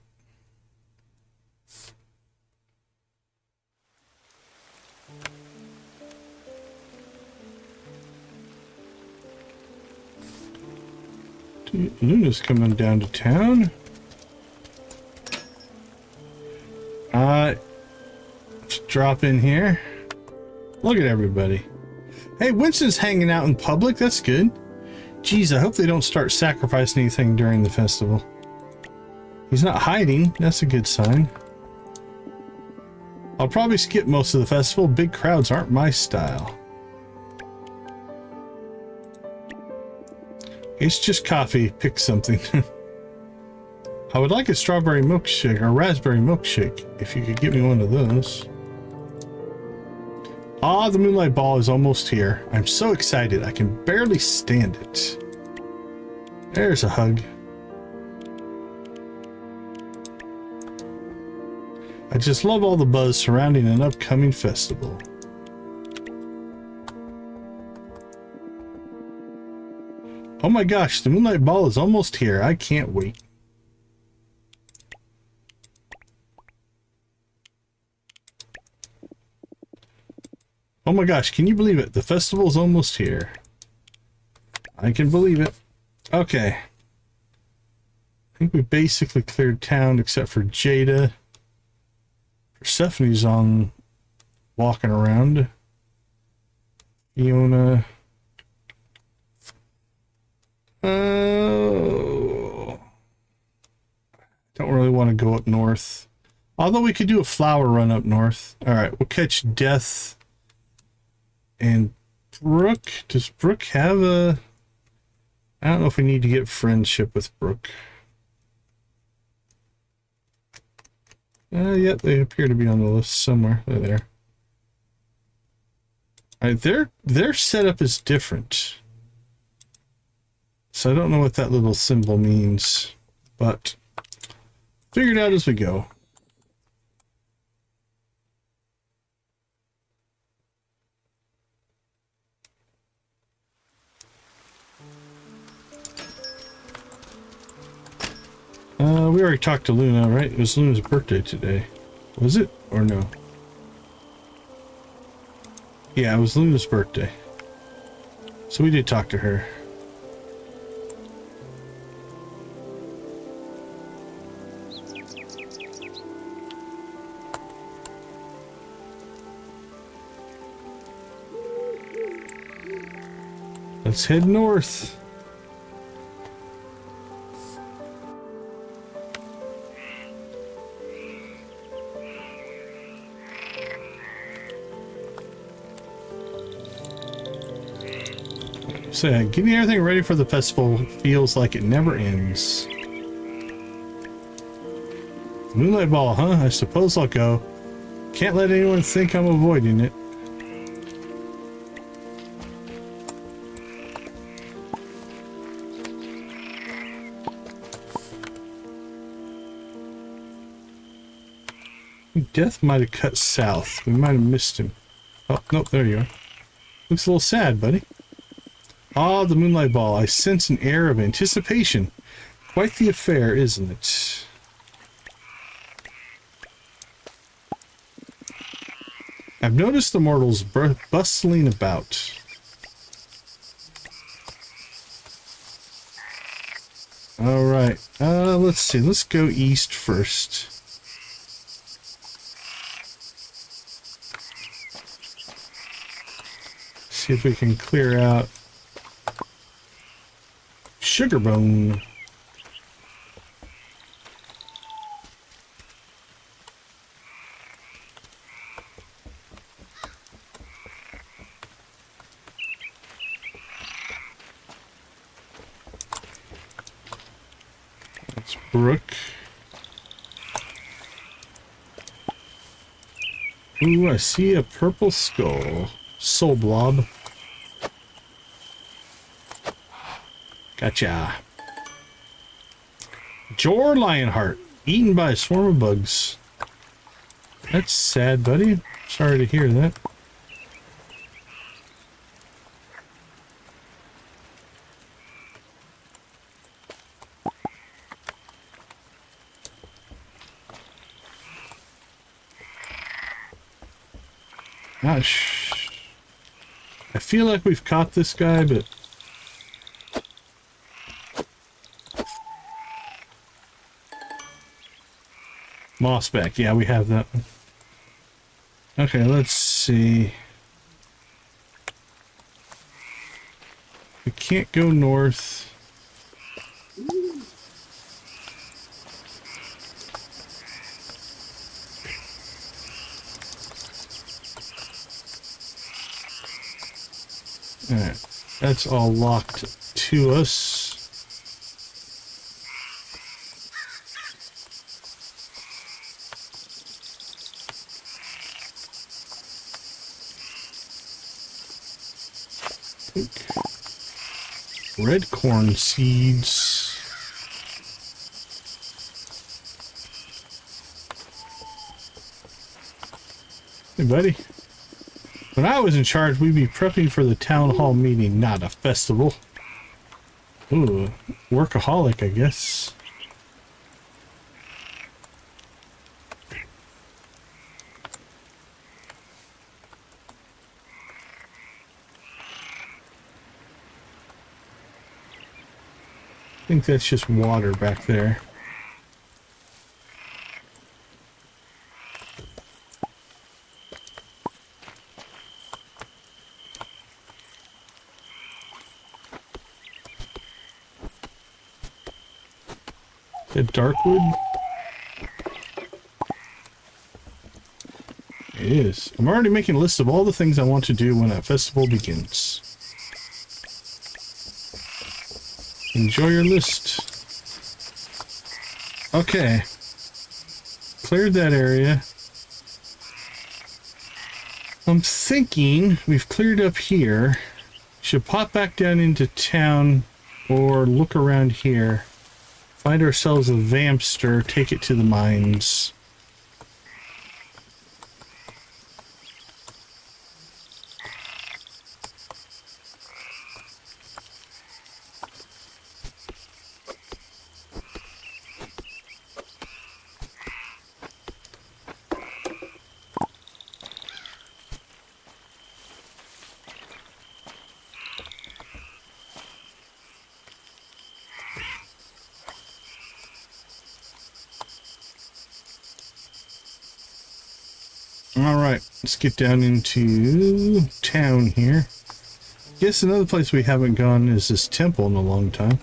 Speaker 1: Luna's coming down to town. Let's drop in here. Look at everybody. Hey, Winston's hanging out in public. That's good. Geez, I hope they don't start sacrificing anything during the festival. He's not hiding. That's a good sign. I'll probably skip most of the festival. Big crowds aren't my style. It's just coffee. Pick something. I would like a strawberry milkshake or raspberry milkshake if you could get me one of those. Ah, the Moonlight Ball is almost here. I'm so excited. I can barely stand it. There's a hug. I just love all the buzz surrounding an upcoming festival. Oh my gosh, the Moonlight Ball is almost here. I can't wait. Oh my gosh, can you believe it? The festival's almost here. I can believe it. Okay. I think we basically cleared town except for Jada. Persephone's on walking around. Fiona. Oh. Don't really want to go up north. Although we could do a flower run up north. Alright, we'll catch Death. And Brooke, does Brooke have a... I don't know if we need to get friendship with Brooke. Yep, they appear to be on the list somewhere. They're there. Alright, their setup is different. So I don't know what that little symbol means, but figure it out as we go. We already talked to Luna, right? It was Luna's birthday today. Was it? Or no? Yeah, it was Luna's birthday. So we did talk to her. Let's head north. So yeah, getting everything ready for the festival feels like it never ends. Moonlight Ball, huh? I suppose I'll go. Can't let anyone think I'm avoiding it. Death might have cut south. We might have missed him. Oh, nope, there you are. Looks a little sad, buddy. Ah, the Moonlight Ball. I sense an air of anticipation. Quite the affair, isn't it? I've noticed the mortals bustling about. Alright, let's see. Let's go east first. See if we can clear out Sugarbone. That's Brook. Ooh, I see a purple skull. Soul blob. Gotcha. Jor Lionheart, eaten by a swarm of bugs. That's sad, buddy. Sorry to hear that. Gosh. I feel like we've caught this guy, but Mossback, yeah, we have that one. Okay, let's see. We can't go north. Alright, that's all locked to us. Red corn seeds. Hey, buddy. When I was in charge, we'd be prepping for the town hall meeting, not a festival. Ooh, workaholic, I guess. I think that's just water back there. Is it darkwood? It is. I'm already making a list of all the things I want to do when a festival begins. Enjoy your list. Okay. Cleared that area. I'm thinking we've cleared up here. Should pop back down into town or look around here. Find ourselves a vampster, take it to the mines. Alright, let's get down into town here. Guess another place we haven't gone is this temple in a long time.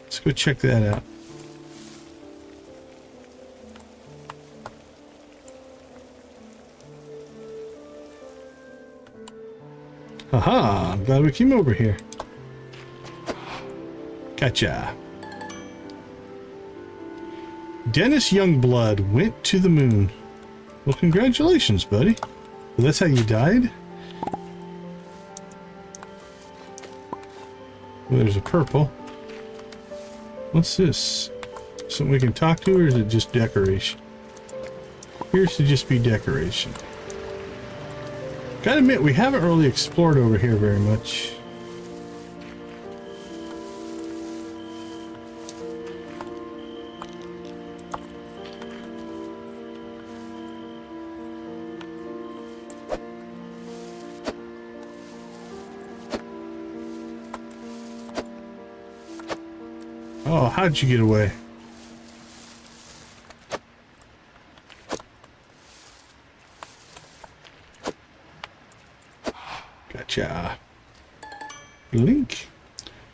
Speaker 1: Let's go check that out. Haha, I'm glad we came over here. Gotcha. Dennis Youngblood went to the moon. Well, congratulations, buddy. Well, that's how you died? Well, there's a purple. What's this? Something we can talk to, or is it just decoration? Appears to just be decoration. Gotta admit, we haven't really explored over here very much. Oh, how'd you get away? Gotcha. Link.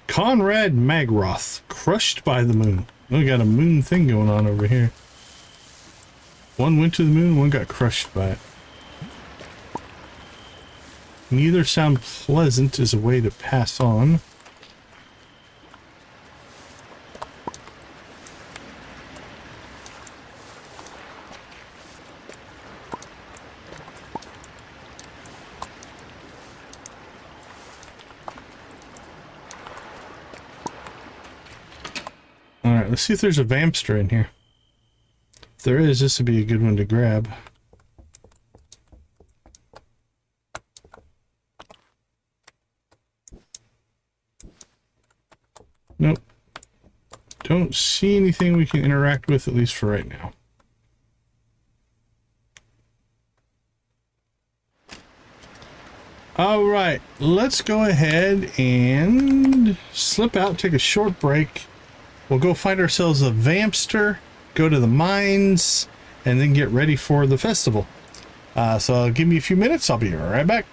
Speaker 1: Conrad Magroth, crushed by the moon. We got a moon thing going on over here. One went to the moon, one got crushed by it. Neither sound pleasant as a way to pass on. Alright, let's see if there's a Vampster in here. If there is, this would be a good one to grab. Nope. Don't see anything we can interact with, at least for right now. Alright, let's go ahead and slip out, take a short break. We'll go find ourselves a Vampster, go to the mines, and then get ready for the festival. So give me a few minutes, I'll be right back.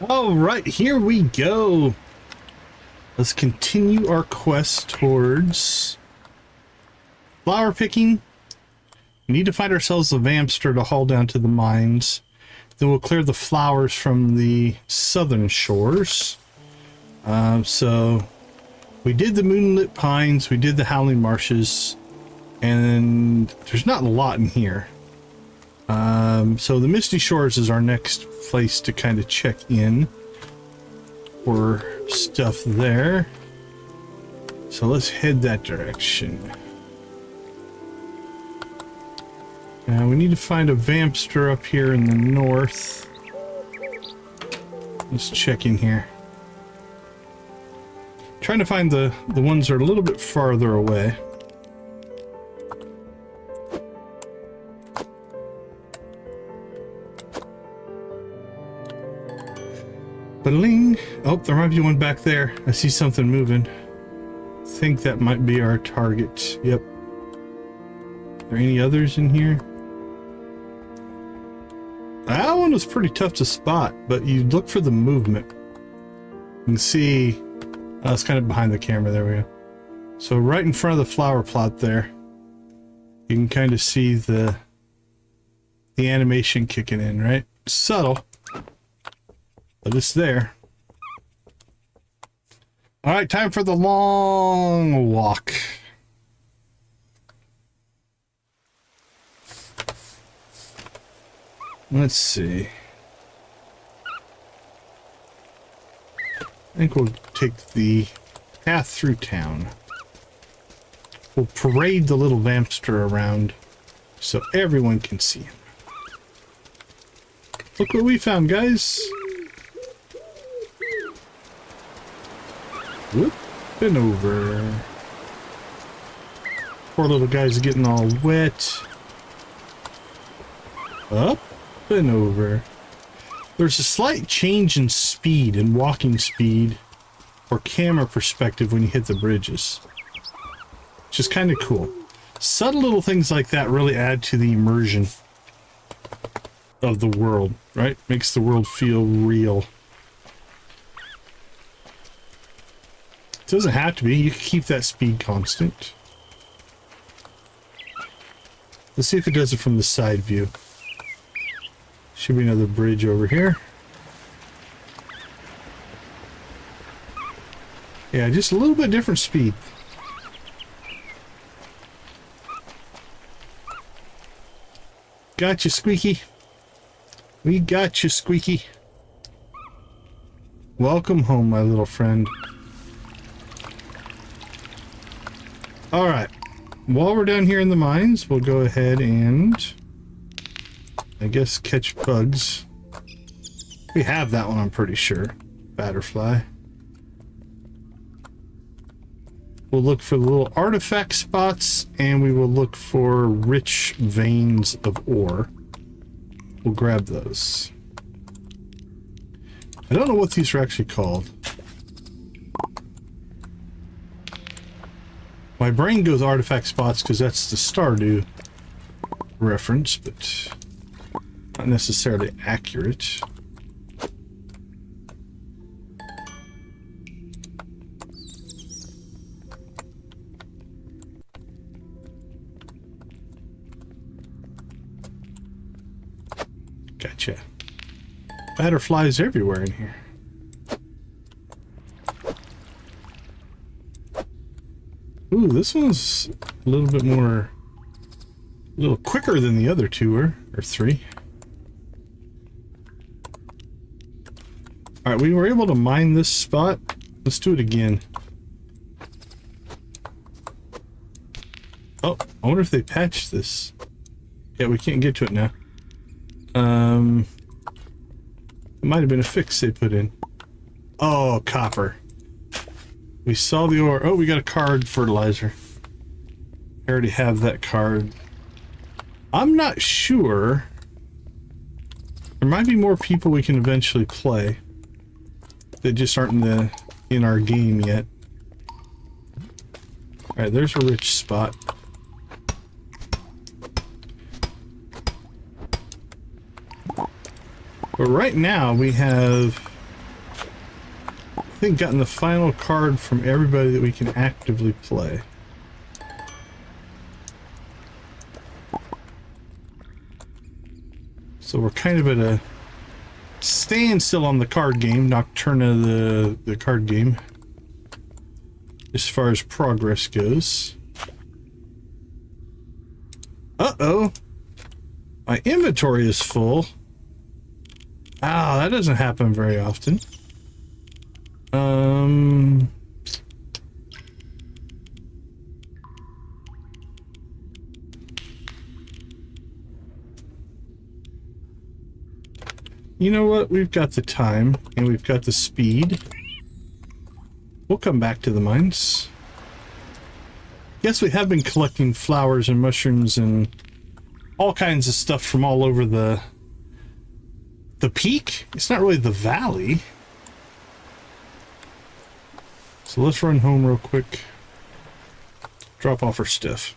Speaker 1: All right, here we go. Let's continue our quest towards flower picking. We need to find ourselves a vampster to haul down to the mines. Then we'll clear the flowers from the southern shores. So we did the Moonlit Pines, we did the Howling Marshes, and there's not a lot in here. So the Misty Shores is our next place to kind of check in for stuff there. So let's head that direction. Now we need to find a vampster up here in the north. Let's check in here. Trying to find the ones that are a little bit farther away. Ba-ling! Oh, there might be one back there. I see something moving. I think that might be our target. Yep. Are there any others in here? That one was pretty tough to spot, but you look for the movement. You can see... Oh, it's kind of behind the camera. There we go. So right in front of the flower plot there, you can kind of see the animation kicking in, right? Subtle. But it's there. All right, time for the long walk. Let's see. I think we'll take the path through town. We'll parade the little vampster around so everyone can see him. Look what we found, guys. Whoop, and over. Poor little guy's getting all wet. Up and over. There's a slight change in speed and walking speed or camera perspective when you hit the bridges. Which is kind of cool. Subtle little things like that really add to the immersion of the world, right? Makes the world feel real. Doesn't have to be. You can keep that speed constant. Let's see if it does it from the side view. Should be another bridge over here. Yeah, just a little bit different speed. Gotcha, Squeaky. We got you, Squeaky. Welcome home, my little friend. Alright. While we're down here in the mines, we'll go ahead and... I guess catch bugs. We have that one, I'm pretty sure. Batterfly. We'll look for the little artifact spots, and we will look for rich veins of ore. We'll grab those. I don't know what these are actually called. My brain goes artifact spots because that's the Stardew reference, but not necessarily accurate. Gotcha. Butterflies everywhere in here. Ooh, this one's a little bit more... a little quicker than the other two were, or three. Alright, we were able to mine this spot. Let's do it again. Oh, I wonder if they patched this. Yeah, we can't get to it now. It might have been a fix they put in. Oh, copper. We saw the ore. Oh, we got a card fertilizer. I already have that card. I'm not sure. There might be more people we can eventually play. They just aren't in our game yet. Alright, there's a rich spot. But right now we have, I think, gotten the final card from everybody that we can actively play. So we're kind of at a standstill on the card game, Nocturna the card game, as far as progress goes. Uh-oh! My inventory is full. Ah, that doesn't happen very often. You know what? We've got the time and we've got the speed. We'll come back to the mines. Yes, we have been collecting flowers and mushrooms and all kinds of stuff from all over the peak. It's not really the valley. So let's run home real quick. Drop off our stuff.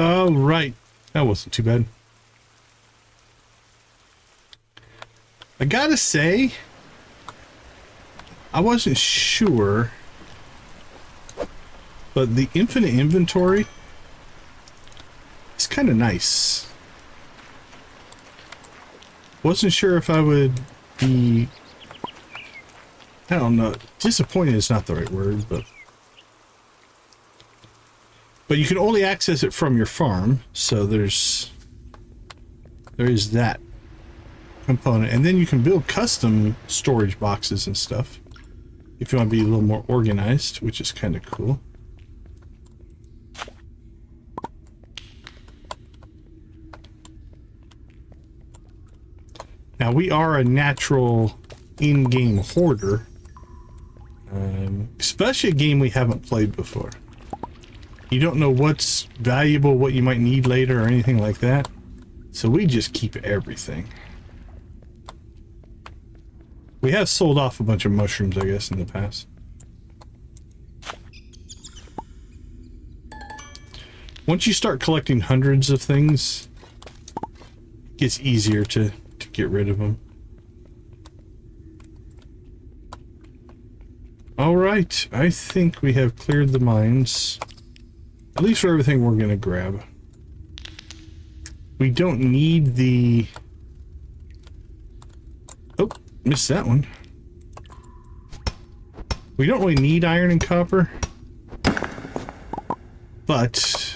Speaker 1: Oh, right. That wasn't too bad. I gotta say, I wasn't sure, but the infinite inventory is kind of nice. Wasn't sure if I would be, I don't know, disappointed is not the right word, but you can only access it from your farm, so there is that component. And then you can build custom storage boxes and stuff if you want to be a little more organized, which is kind of cool. Now, we are a natural in-game hoarder, especially a game we haven't played before. You don't know what's valuable, what you might need later, or anything like that. So we just keep everything. We have sold off a bunch of mushrooms, I guess, in the past. Once you start collecting hundreds of things, it gets easier to get rid of them. All right, I think we have cleared the mines. At least for everything we're gonna grab. We don't need the... Oh, missed that one. We don't really need iron and copper. But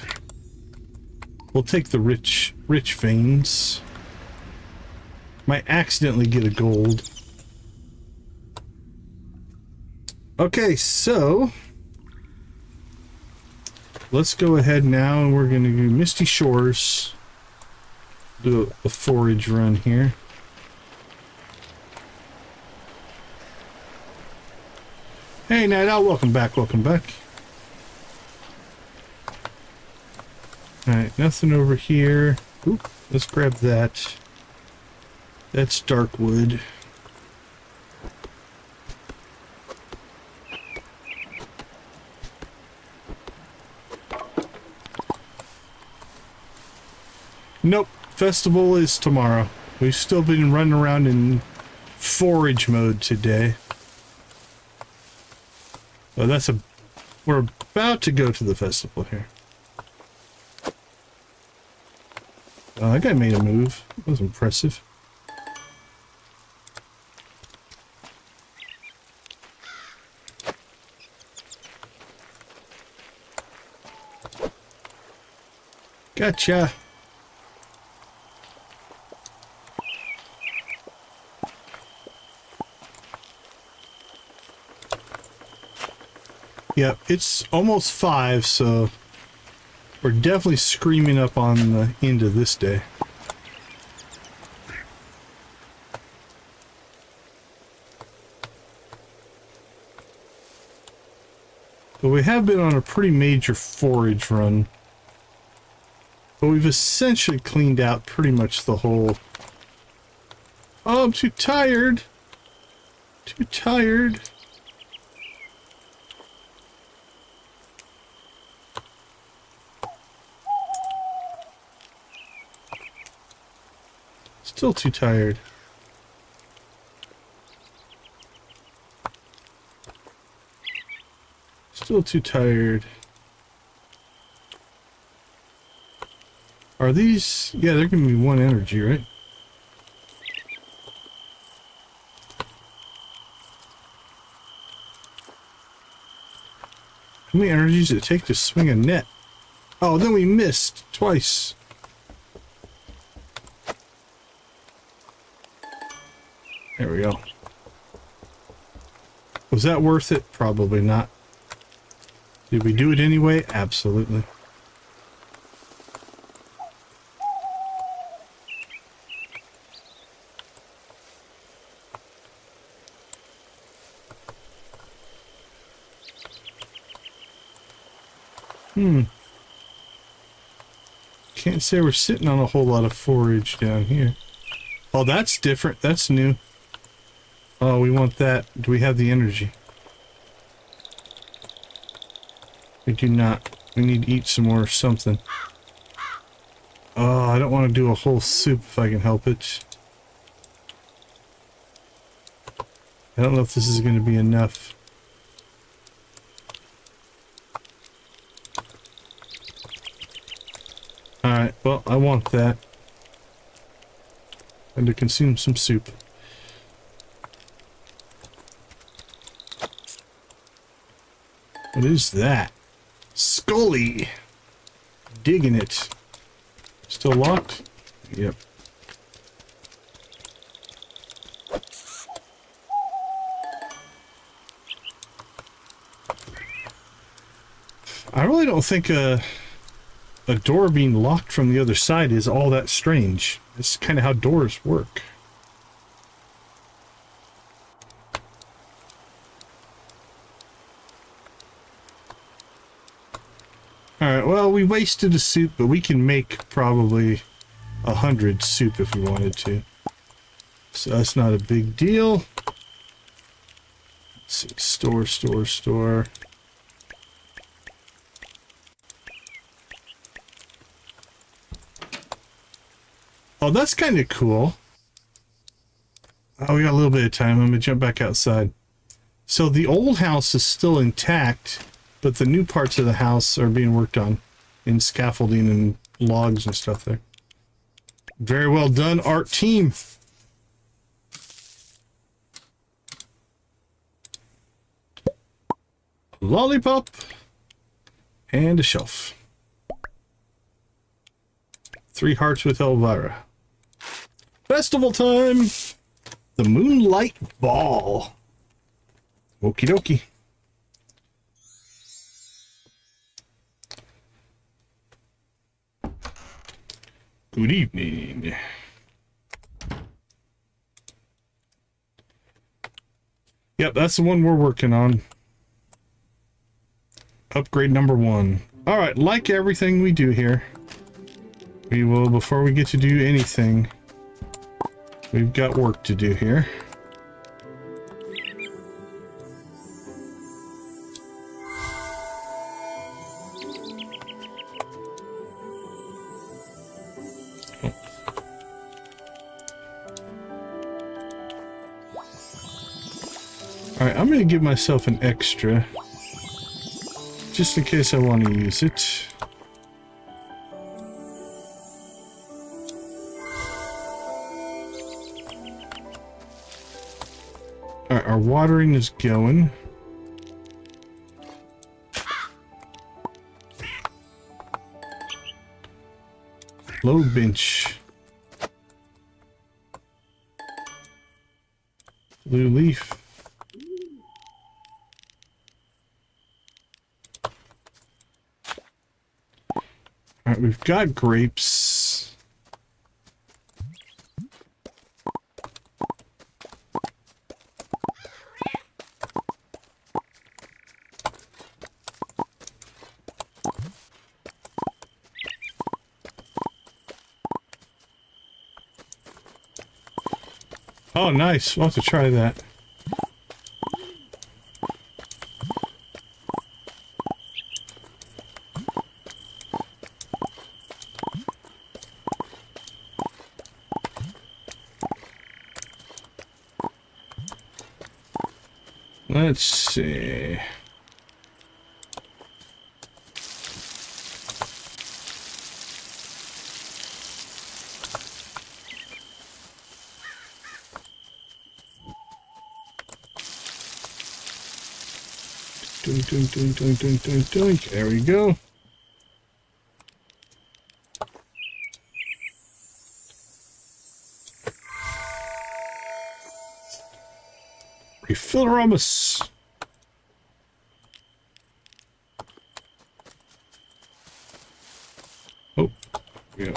Speaker 1: we'll take the rich veins. Might accidentally get a gold. Okay, so let's go ahead now and we're going to do Misty Shores. Do a forage run here. Hey, Night Owl, welcome back, welcome back. Alright, nothing over here. Oop, let's grab that. That's dark wood. Nope, festival is tomorrow. We've still been running around in forage mode today. Oh, we're about to go to the festival here. Oh, that guy made a move. That was impressive. Gotcha. Yeah, it's almost 5, so we're definitely screaming up on the end of this day. But we have been on a pretty major forage run. But we've essentially cleaned out pretty much the whole... Oh, I'm too tired. Too tired. Still too tired. Still too tired. Are these... Yeah, they're giving me 1 energy, right? How many energies does it take to swing a net? Oh, then we missed twice. There we go. Was that worth it? Probably not. Did we do it anyway? Absolutely. Can't say we're sitting on a whole lot of forage down here. Oh, that's different. That's new. Oh, we want that. Do we have the energy? We do not. We need to eat some more something. Oh, I don't want to do a whole soup if I can help it. I don't know if this is going to be enough. Alright, well, I want that. And to consume some soup. What is that? Scully! Digging it. Still locked? Yep. I really don't think a door being locked from the other side is all that strange. It's kind of how doors work. Alright, well, we wasted a soup, but we can make probably 100 soup if we wanted to. So that's not a big deal. Let's see, store. Oh, that's kind of cool. Oh, we got a little bit of time. I'm going to jump back outside. So the old house is still intact, but the new parts of the house are being worked on in scaffolding and logs and stuff there. Very well done, art team. A lollipop and a shelf. 3 hearts with Elvira. Festival time! The Moonlight Ball. Okie dokie. Good evening. Yep, that's the one we're working on. Upgrade number 1. Alright, like everything we do here, we will, before we get to do anything, we've got work to do here. Alright, I'm going to give myself an extra, just in case I want to use it. Alright, our watering is going. Low bench. Blue leaf. Alright, we've got grapes. Oh, nice. We'll have to try that. Let's see. Doink, doink, doink, doink, doink, doink, doink. There we go. Refill Ramos. Oh, yeah.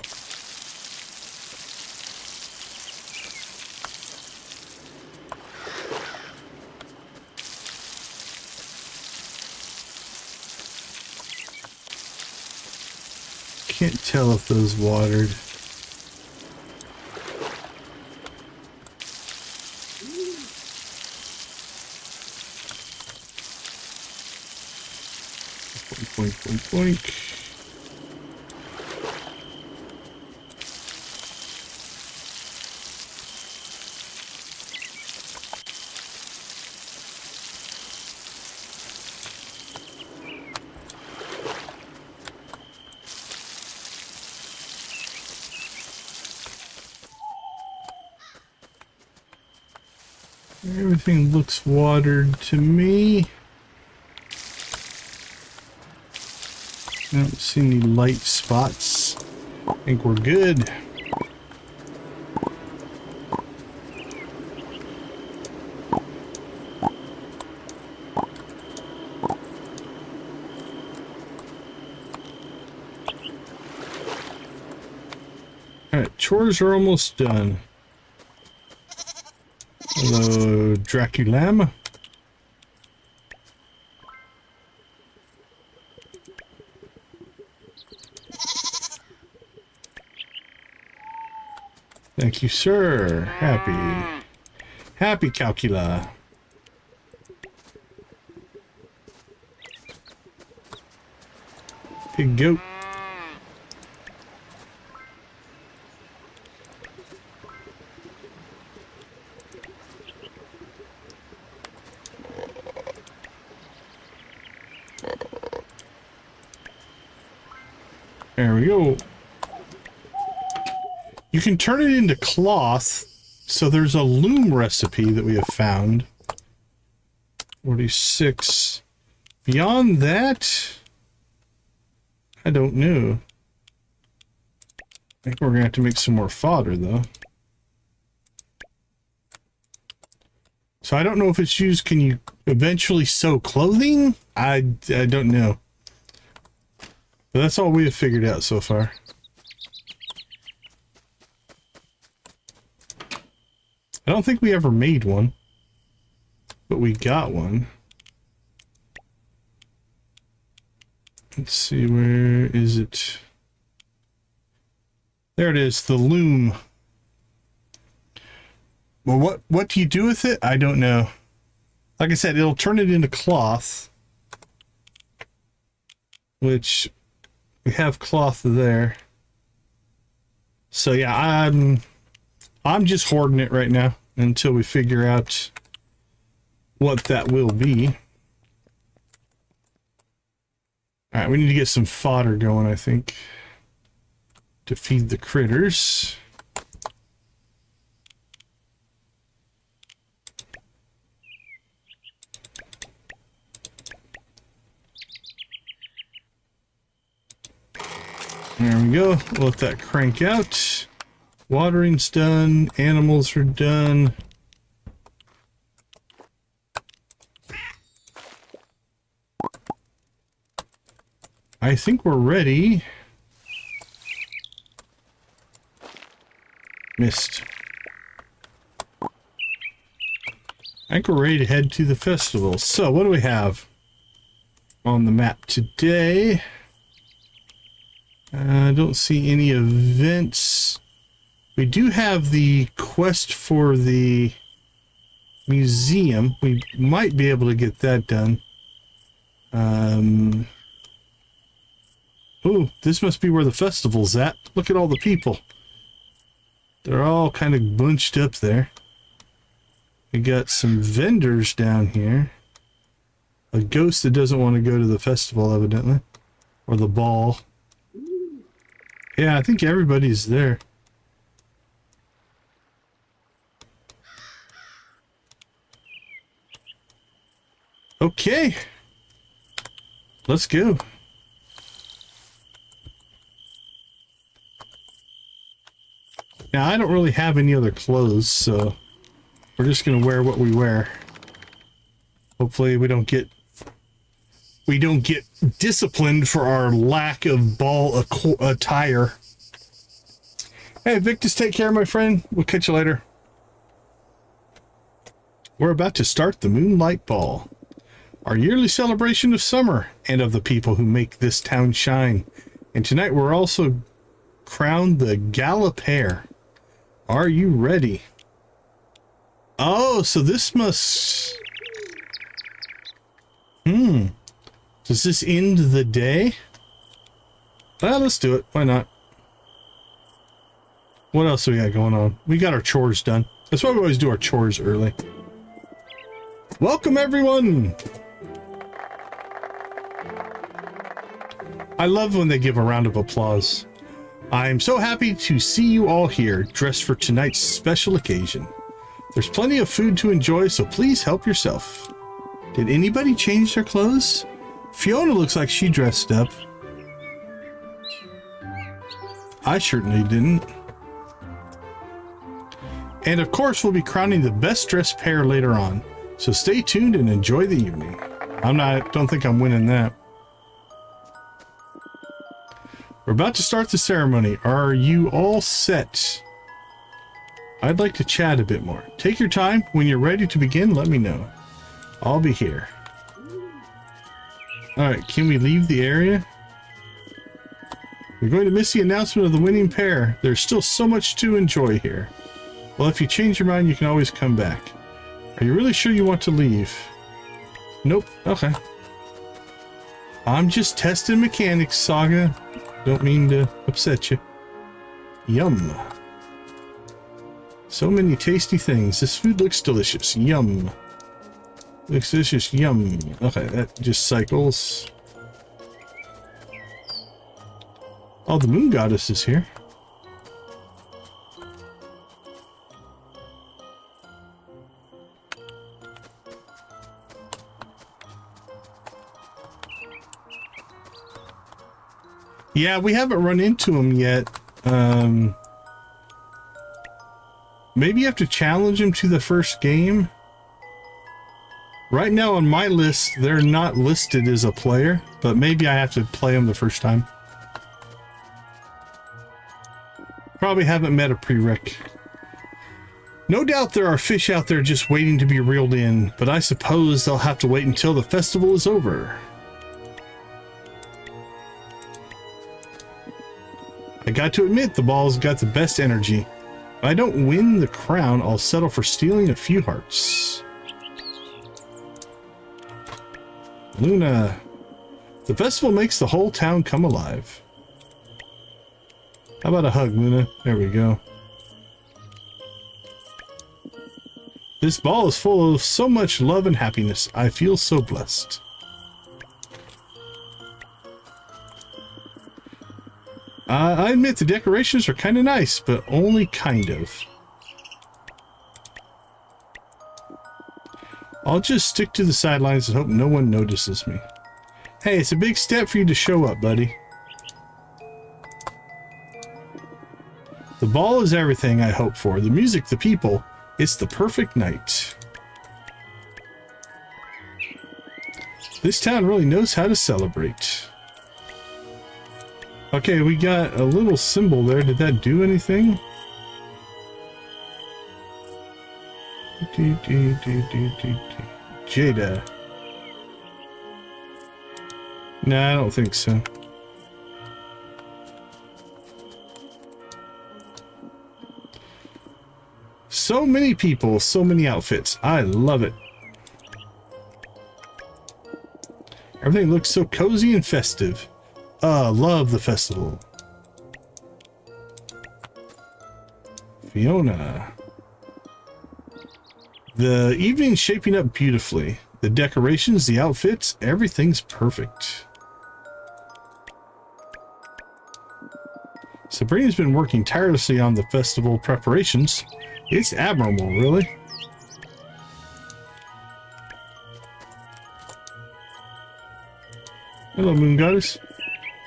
Speaker 1: Can't tell if those watered. Boink, boink, boink. Everything looks watered to me. I don't see any light spots. I think we're good. Alright, chores are almost done. Hello, Draculam. Thank you, sir. Happy Calcula. Pig goat. There we go. You can turn it into cloth. So there's a loom recipe that we have found. 46. Beyond that, I don't know. I think we're going to have to make some more fodder, though. So I don't know if it's used. Can you eventually sew clothing? I don't know. But that's all we have figured out so far. I don't think we ever made one, but we got one. Let's see, where is it? There it is, the loom. Well, what do you do with it? I don't know. Like I said, it'll turn it into cloth, which we have cloth there. So yeah, I'm just hoarding it right now until we figure out what that will be. All right, we need to get some fodder going, I think, to feed the critters. There we go. Let that crank out. Watering's done. Animals are done. I think we're ready. Missed. I think we're ready to head to the festival. So what do we have on the map today? I don't see any events. We do have the quest for the museum. We might be able to get that done. Oh, this must be where the festival's at. Look at all the people. They're all kind of bunched up there. We got some vendors down here. A ghost that doesn't want to go to the festival, evidently. Or the ball. Yeah, I think everybody's there. Okay. Let's go. Now, I don't really have any other clothes, so we're just going to wear what we wear. Hopefully we don't get disciplined for our lack of ball attire. Hey, Victus, take care, my friend. We'll catch you later. We're about to start the Moonlight Ball, our yearly celebration of summer and of the people who make this town shine. And tonight we're also crowned the Gala Pair. Are you ready? Oh, so this must... Does this end the day? Well, let's do it. Why not? What else do we got going on? We got our chores done. That's why we always do our chores early. Welcome, everyone! I love when they give a round of applause. I'm so happy to see you all here, dressed for tonight's special occasion. There's plenty of food to enjoy, so please help yourself. Did anybody change their clothes? Fiona looks like she dressed up. I certainly didn't. And of course, we'll be crowning the best dressed pair later on. So stay tuned and enjoy the evening. Don't think I'm winning that. We're about to start the ceremony. Are you all set? I'd like to chat a bit more. Take your time. When you're ready to begin, let me know. I'll be here. Alright, can we leave the area? We're going to miss the announcement of the winning pair. There's still so much to enjoy here. Well, if you change your mind, you can always come back. Are you really sure you want to leave? Nope. Okay. I'm just testing mechanics, Saga. Don't mean to upset you. Yum. So many tasty things. This food looks delicious. Yum. Looks delicious. Yum. Okay, that just cycles. Oh, the moon goddess is here. Yeah, we haven't run into him yet. Maybe you have to challenge him to the first game. Right now on my list, they're not listed as a player, but maybe I have to play them the first time. Probably haven't met a prereq. No doubt there are fish out there just waiting to be reeled in, but I suppose they'll have to wait until the festival is over. I got to admit, the ball's got the best energy. If I don't win the crown, I'll settle for stealing a few hearts. Luna. The festival makes the whole town come alive. How about a hug, Luna? There we go. This ball is full of so much love and happiness. I feel so blessed. I admit the decorations are kind of nice, but only kind of. I'll just stick to the sidelines and hope no one notices me. Hey, it's a big step for you to show up, buddy. The ball is everything I hope for. The music, the people. It's the perfect night. This town really knows how to celebrate. Okay, we got a little symbol there. Did that do anything? Jada. Nah, I don't think so. So many people, so many outfits. I love it. Everything looks so cozy and festive. Love the festival. Fiona. The evening's shaping up beautifully. The decorations, the outfits, everything's perfect. Sabrina's been working tirelessly on the festival preparations. It's admirable, really. Hello, Moon Goddess.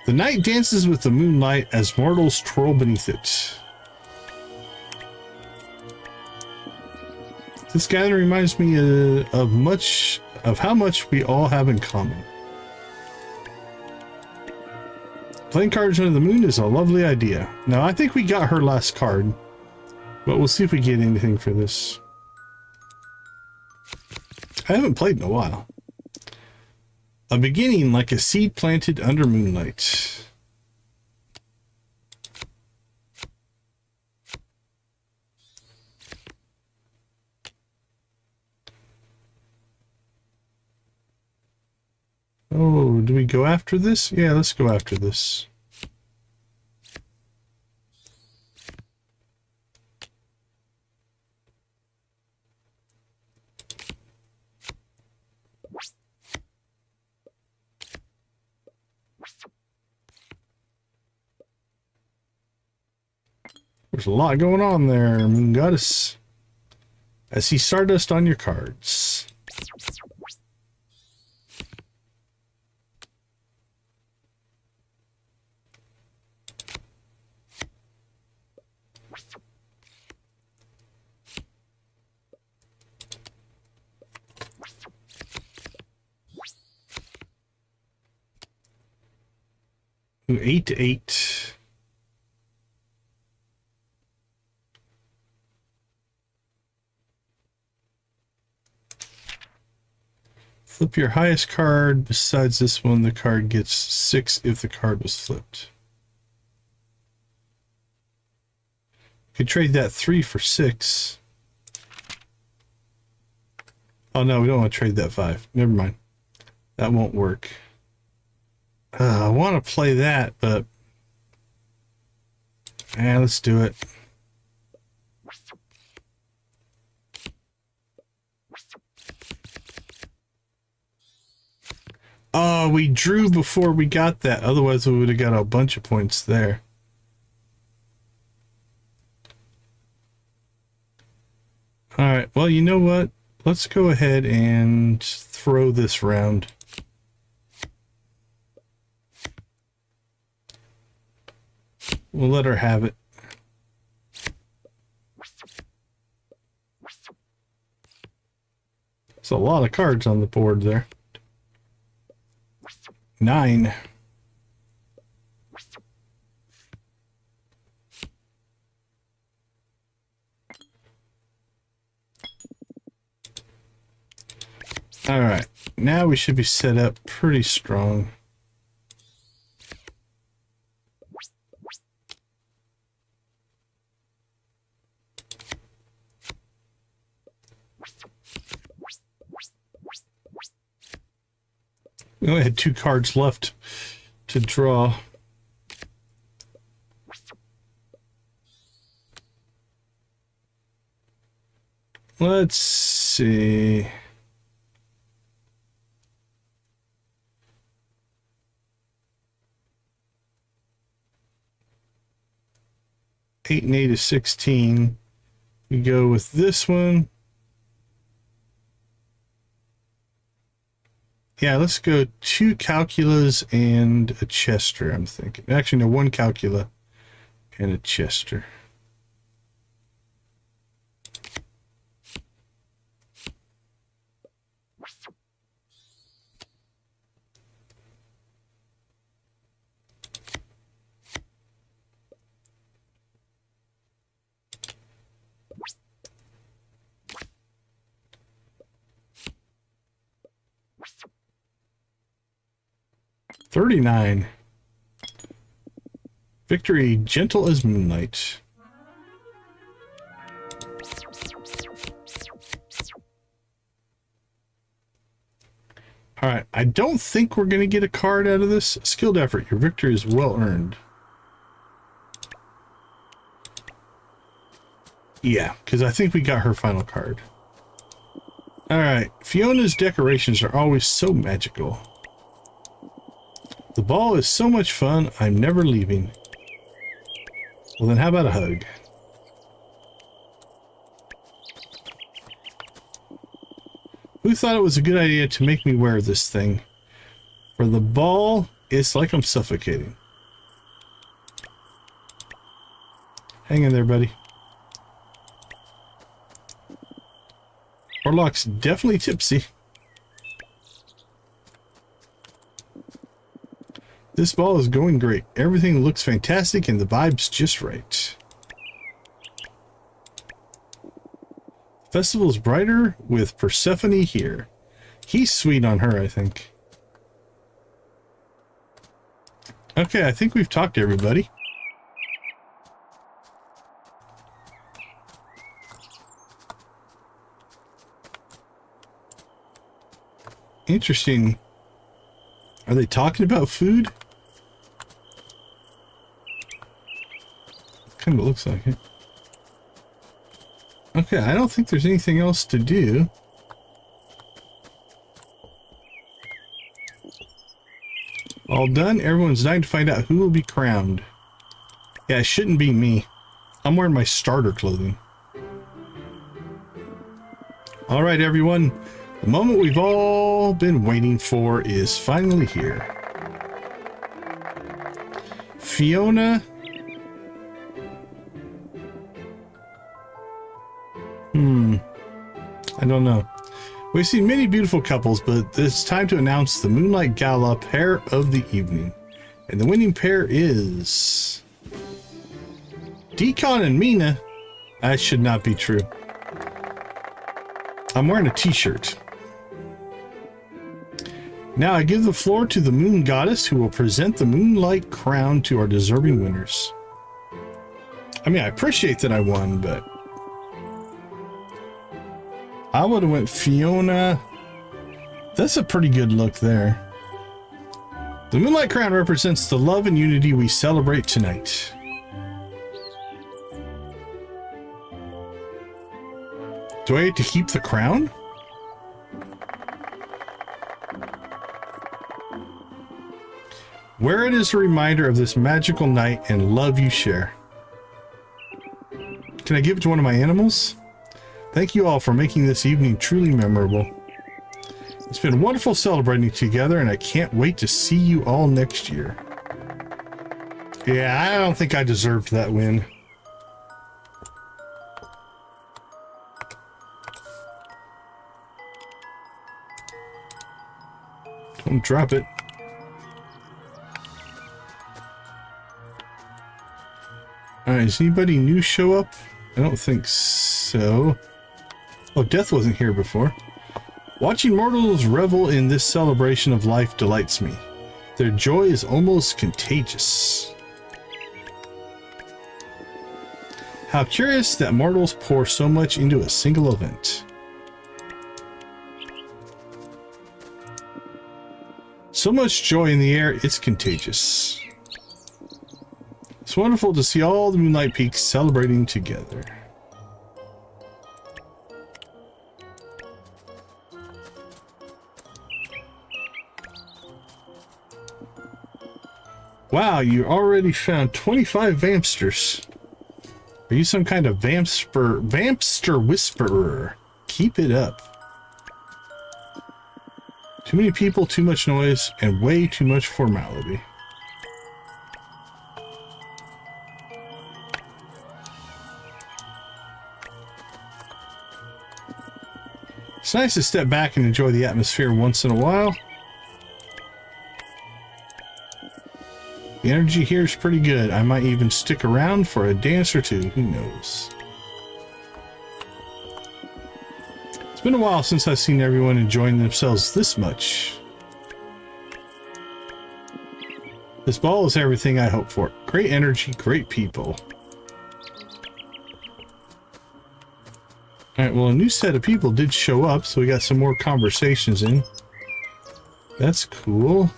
Speaker 1: The night dances with the moonlight as mortals twirl beneath it. This gathering reminds me of how much we all have in common. Playing cards under the moon is a lovely idea. Now, I think we got her last card, but we'll see if we get anything for this. I haven't played in a while. A beginning like a seed planted under moonlight. Oh, do we go after this? Yeah, let's go after this. There's a lot going on there, Moon Goddess. I see Stardust on your cards. Ooh, 8 to 8. Flip your highest card. Besides this one, the card gets 6 if the card was flipped. You could trade that 3 for 6. Oh no, we don't want to trade that 5. Never mind. That won't work. I want to play that, but let's do it. Oh, Well, we drew before we got that. Otherwise, we would have got a bunch of points there. All right. Well, you know what? Let's go ahead and throw this round. We'll let her have it. There's a lot of cards on the board there. 9. All right, now we should be set up pretty strong. We only had 2 cards left to draw. Let's see. Eight and 8 is 16. We go with this one. Yeah, let's go 2 calculas and a Chester, I'm thinking. Actually, no, 1 calcula and a Chester. $39. Victory, gentle as moonlight. All right, I don't think we're going to get a card out of this. Skilled effort, your victory is well earned. Yeah, because I think we got her final card. All right, Fiona's decorations are always so magical. The ball is so much fun, I'm never leaving. Well, then how about a hug? Who thought it was a good idea to make me wear this thing? For the ball, it's like I'm suffocating. Hang in there, buddy. Orlok's definitely tipsy. This ball is going great. Everything looks fantastic and the vibe's just right. Festival's brighter with Persephone here. He's sweet on her, I think. Okay, I think we've talked to everybody. Interesting. Are they talking about food? Kind of looks like it. Okay, I don't think there's anything else to do. All done. Everyone's dying to find out who will be crowned. Yeah, it shouldn't be me. I'm wearing my starter clothing. All right, everyone. The moment we've all been waiting for is finally here. Fiona. I don't know. We've seen many beautiful couples, but it's time to announce the Moonlight Gala pair of the evening. And the winning pair is... Decon and Mina. That should not be true. I'm wearing a t-shirt. Now I give the floor to the Moon Goddess, who will present the Moonlight Crown to our deserving winners. I mean, I appreciate that I won, but... I would have went Fiona. That's a pretty good look there. The Moonlight Crown represents the love and unity we celebrate tonight. Do I get to keep the crown? Wear it as a reminder of this magical night and love you share. Can I give it to one of my animals? Thank you all for making this evening truly memorable. It's been wonderful celebrating together, and I can't wait to see you all next year. Yeah, I don't think I deserved that win. Don't drop it. Alright, does anybody new show up? I don't think so. Oh, Death wasn't here before. Watching mortals revel in this celebration of life delights me. Their joy is almost contagious. How curious that mortals pour so much into a single event. So much joy in the air, it's contagious. It's wonderful to see all the Moonlight Peaks celebrating together. Wow, you already found 25 vampsters. Are you some kind of vampster whisperer? Keep it up. Too many people, too much noise, and way too much formality. It's nice to step back and enjoy the atmosphere once in a while. The energy here is pretty good. I might even stick around for a dance or two. Who knows? It's been a while since I've seen everyone enjoying themselves this much. This ball is everything I hope for. Great energy, great people. Alright, well, a new set of people did show up, so we got some more conversations in. That's cool.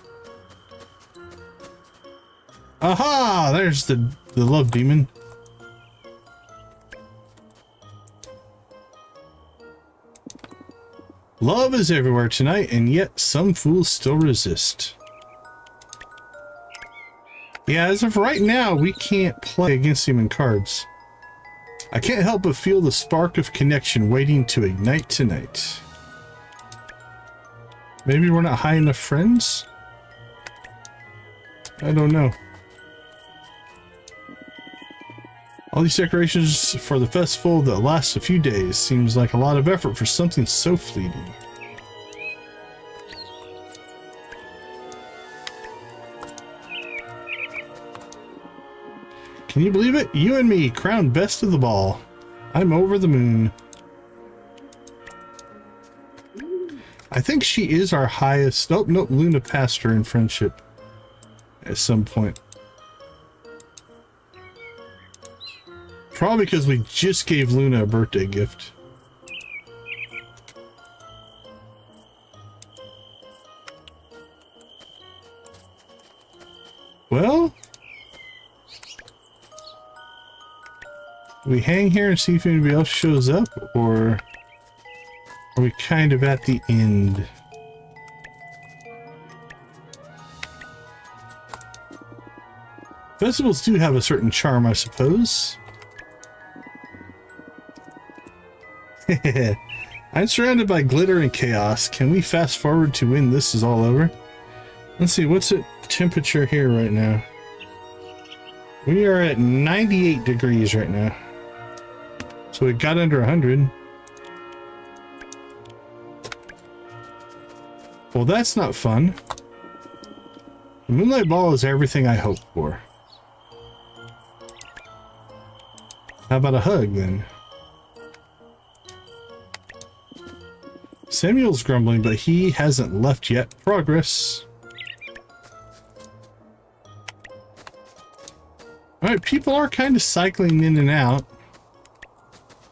Speaker 1: Aha! There's the love demon. Love is everywhere tonight, and yet some fools still resist. Yeah, as of right now, we can't play against him in cards. I can't help but feel the spark of connection waiting to ignite tonight. Maybe we're not high enough friends? I don't know. All these decorations for the festival that lasts a few days seems like a lot of effort for something so fleeting. Can you believe it? You and me crowned best of the ball. I'm over the moon. I think she is our highest. Nope, Luna passed her in friendship at some point. Probably because we just gave Luna a birthday gift. Well, we hang here and see if anybody else shows up, or are we kind of at the end? Festivals do have a certain charm, I suppose. I'm surrounded by glitter and chaos. Can we fast forward to when this is all over? Let's see, what's the temperature here right now? We are at 98 degrees right now. So it got under 100. Well, that's not fun. The Moonlight Ball is everything I hoped for. How about a hug then? Samuel's grumbling, but he hasn't left yet. Progress. Alright, people are kind of cycling in and out.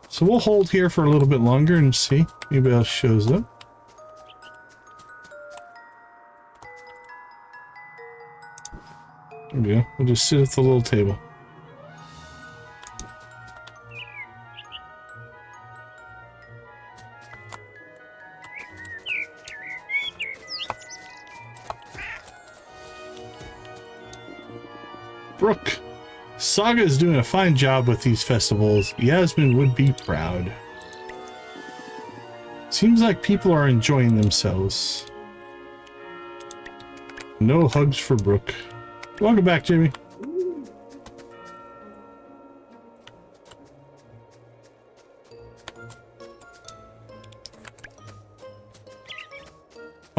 Speaker 1: So we'll hold here for a little bit longer and see if anybody else shows up. There we go. We'll just sit at the little table. Brook. Saga is doing a fine job with these festivals. Yasmin would be proud. Seems like people are enjoying themselves. No hugs for Brook. Welcome back, Jimmy.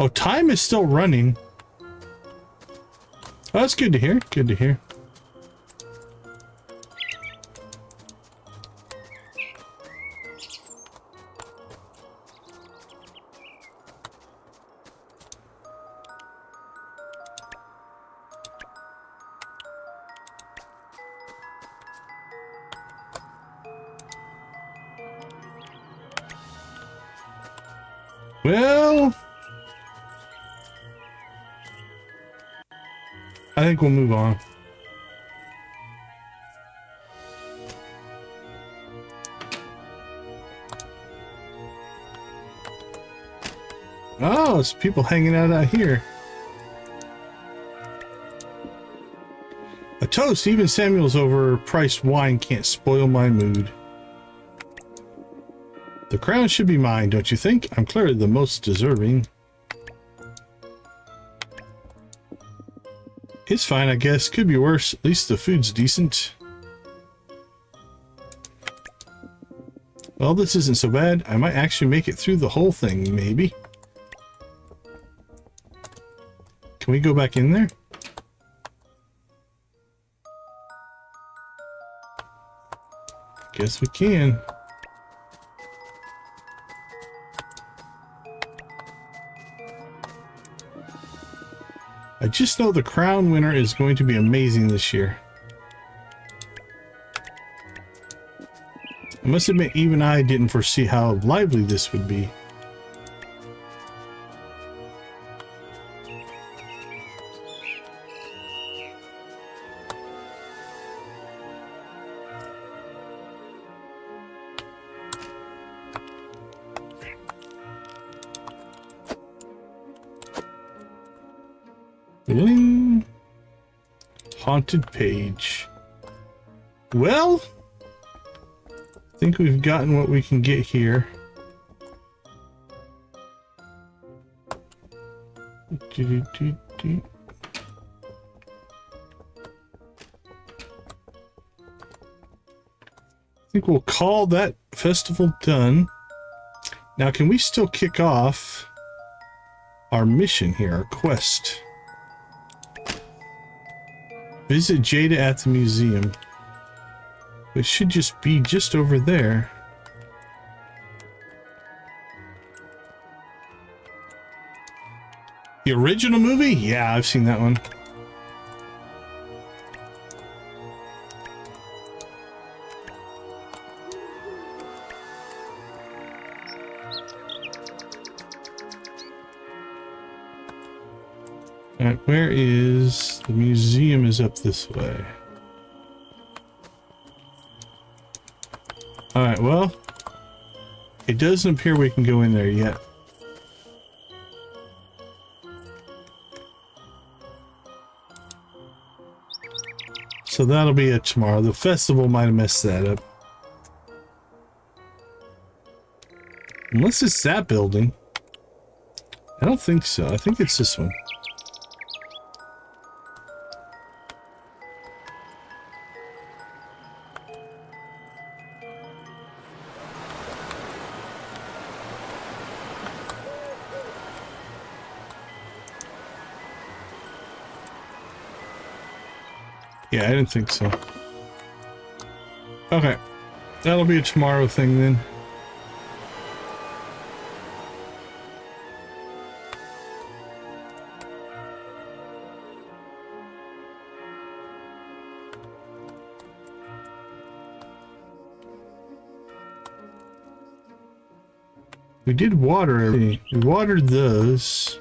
Speaker 1: Oh, time is still running. Oh, that's good to hear. Good to hear. Well, I think we'll move on. Oh, it's people hanging out here. A toast. Even Samuel's overpriced wine can't spoil my mood. The crown should be mine, don't you think? I'm clearly the most deserving. It's fine, I guess. Could be worse. At least the food's decent. Well, this isn't so bad. I might actually make it through the whole thing, maybe. Can we go back in there? Guess we can. I just know the crown winner is going to be amazing this year. I must admit, even I didn't foresee how lively this would be. Bling. Haunted page. Well, I think we've gotten what we can get here. I think we'll call that festival done. Now, can we still kick off our mission here, our quest? Visit Jada at the museum. It should just be just over there. The original movie? Yeah, I've seen that one. Alright, where is the museum? Is up this way. Alright, well, it doesn't appear we can go in there yet. So that'll be it tomorrow. The festival might have messed that up. Unless it's that building. I don't think so. I think it's this one. Yeah, I didn't think so. Okay. That'll be a tomorrow thing then. We did water everything. We watered those.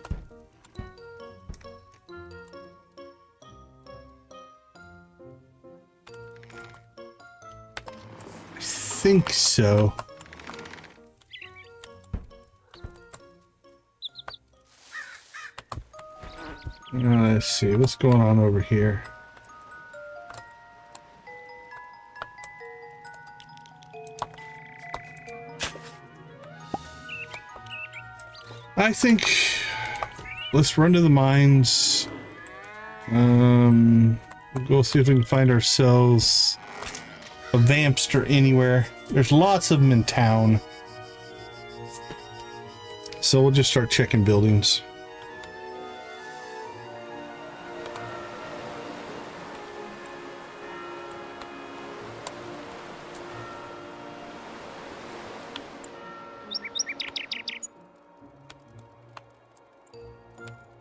Speaker 1: I think so. Let's see what's going on over here. I think let's run to the mines. We'll go see if we can find ourselves a vampster anywhere. There's lots of them in town. So we'll just start checking buildings.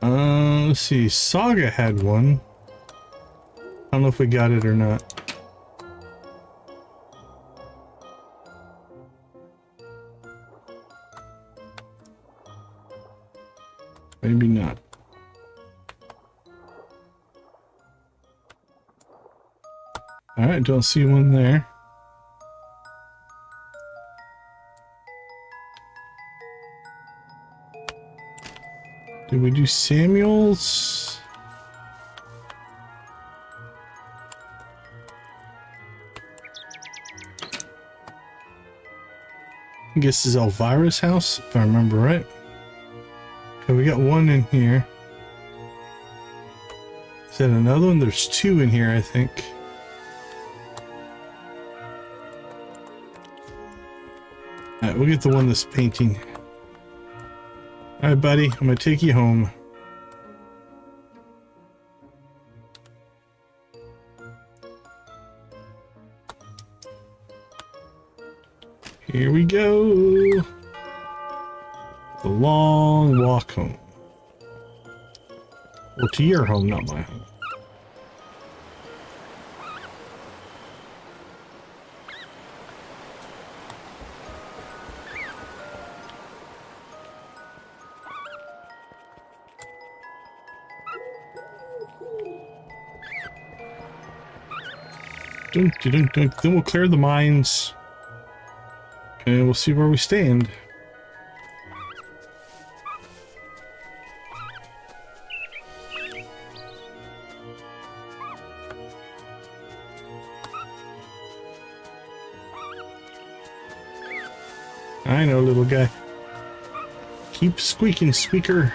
Speaker 1: Let's see. Saga had one. I don't know if we got it or not. Maybe not. All right, don't see one there. Did we do Samuel's? I guess this is Elvira's house, if I remember right. Okay, we got one in here. Is that another one? There's two in here, I think. Alright, we'll get the one that's painting. Alright, buddy, I'm gonna take you home. Here we go. The long walk home. Well, to your home, not my home. Dun, dun, dun, dun. Then we'll clear the mines. And we'll see where we stand. I know, little guy. Keep squeaking, squeaker.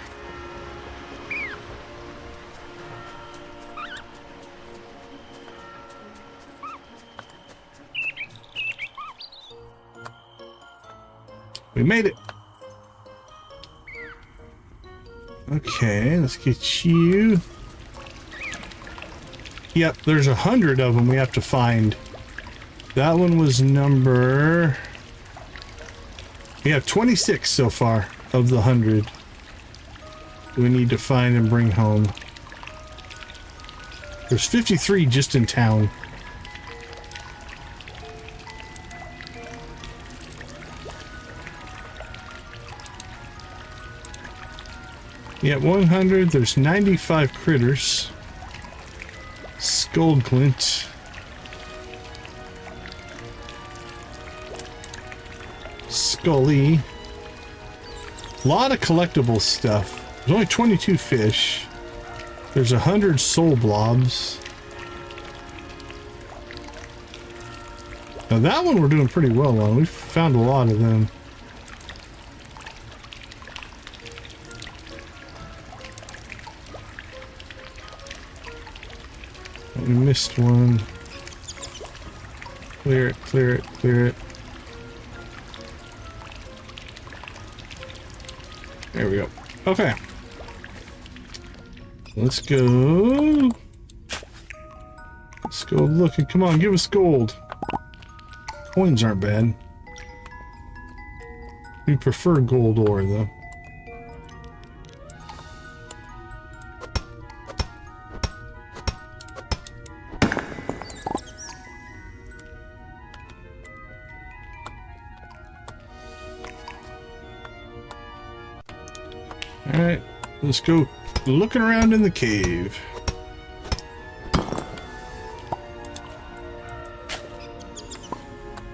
Speaker 1: We made it. Okay, let's get you. Yep, there's 100 of them we have to find. That one was number... We have 26 so far of the 100 we need to find and bring home. There's 53 just in town. Yeah, 100. There's 95 critters. Skullglint. Scully. A lot of collectible stuff. There's only 22 fish. There's 100 soul blobs. Now that one we're doing pretty well on. We've found a lot of them. We missed one. Clear it, clear it, clear it. There we go. Okay. Let's go. Let's go looking. Come on, give us gold. Coins aren't bad. We prefer gold ore, though. Alright, let's go looking around in the cave.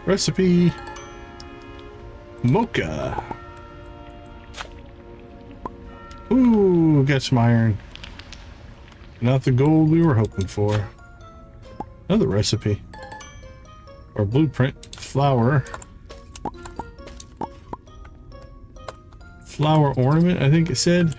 Speaker 1: Recipe mocha. Ooh, got some iron. Not the gold we were hoping for. Another recipe. Or blueprint. Flour. Flower ornament, I think it said.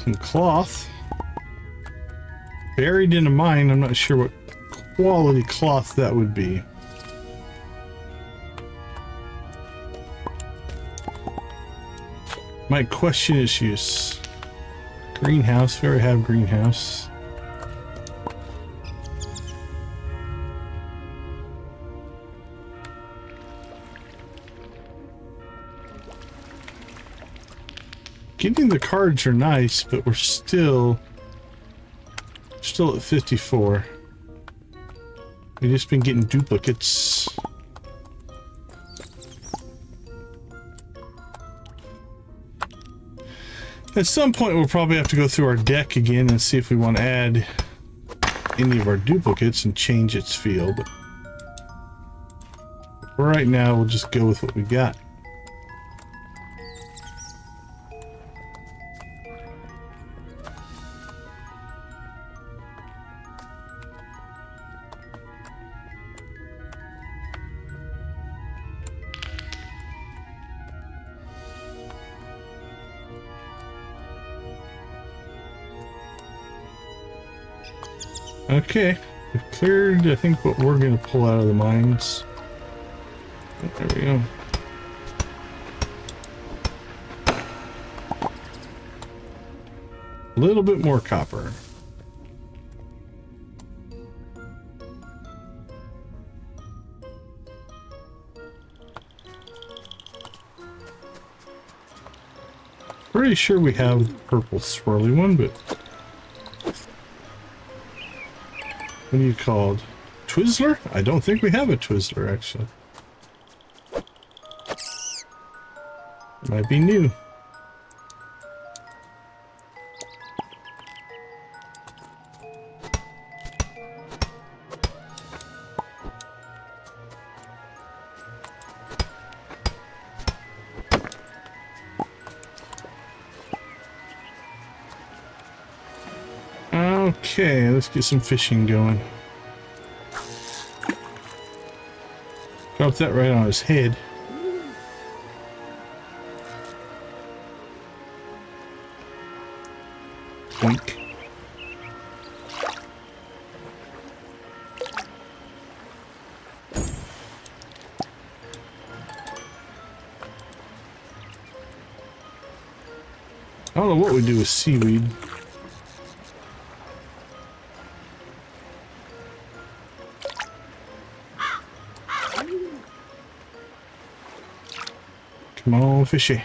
Speaker 1: Some cloth. Buried in a mine, I'm not sure what quality cloth that would be. Might question its use. Greenhouse, we already have greenhouse. Getting the cards are nice, but we're still at 54. We've just been getting duplicates. At some point we'll probably have to go through our deck again and see if we want to add any of our duplicates and change its field. For right now we'll just go with what we got. Okay, we've cleared, I think, what we're going to pull out of the mines. There we go. A little bit more copper. Pretty sure we have the purple swirly one, but... What are you called? Twizzler? I don't think we have a Twizzler, actually. It might be new. Okay, let's get some fishing going. Drop that right on his head. Boink. I don't know what we do with seaweed. Come on, fishy.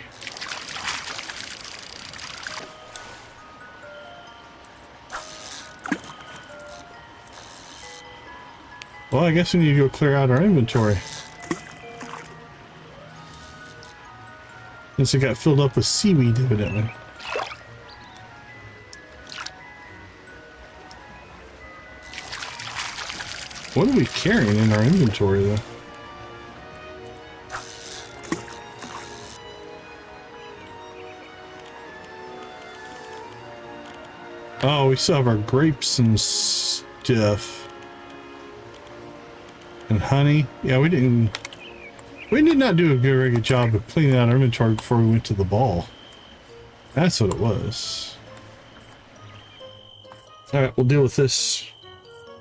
Speaker 1: Well, I guess we need to go clear out our inventory. Since it got filled up with seaweed, evidently. What are we carrying in our inventory, though? Oh, we still have our grapes and stuff. And honey. Yeah, we did not do a very good job of cleaning out our inventory before we went to the ball. That's what it was. Alright, we'll deal with this.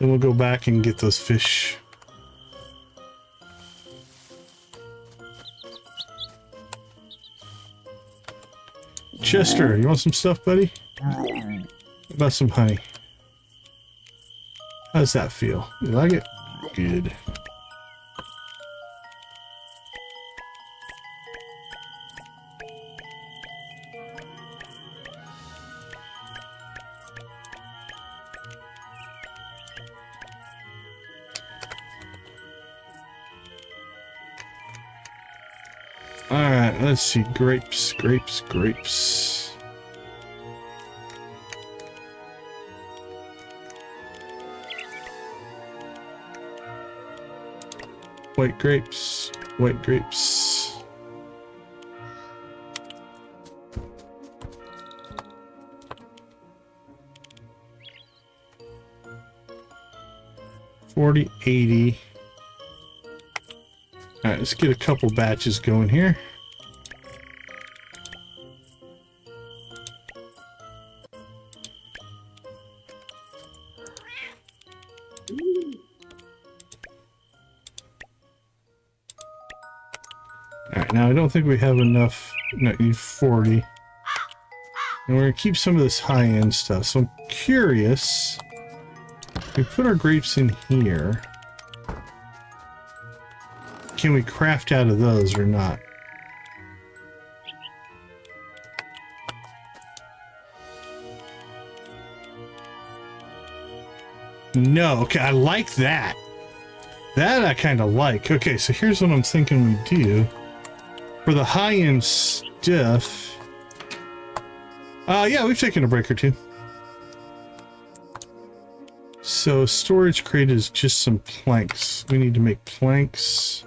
Speaker 1: Then we'll go back and get those fish. Chester, you want some stuff, buddy? What about some honey? How does that feel? You like it? Good. Alright, let's see. Grapes, grapes, grapes. White grapes. White grapes. $40, $80. All right, let's get a couple batches going here. Alright, now I don't think we have enough. No, you need 40. And we're going to keep some of this high-end stuff. So I'm curious. We put our grapes in here. Can we craft out of those or not? No. Okay, I like that. That I kind of like. Okay, so here's what I'm thinking we do. For the high-end stuff... yeah, we've taken a break or two. So storage crate is just some planks. We need to make planks.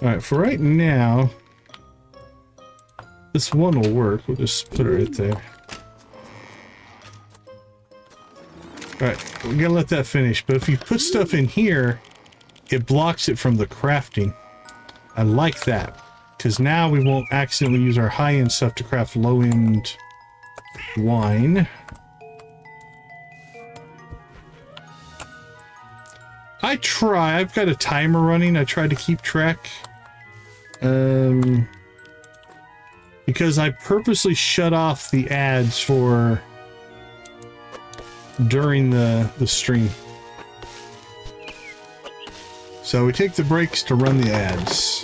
Speaker 1: Alright, for right now... This one will work. We'll just put it right there. Alright, we're gonna let that finish, but if you put stuff in here, it blocks it from the crafting. I like that, because now we won't accidentally use our high-end stuff to craft low-end wine. I've got a timer running, I try to keep track. Because I purposely shut off the ads for... during the stream. So we take the breaks to run the ads.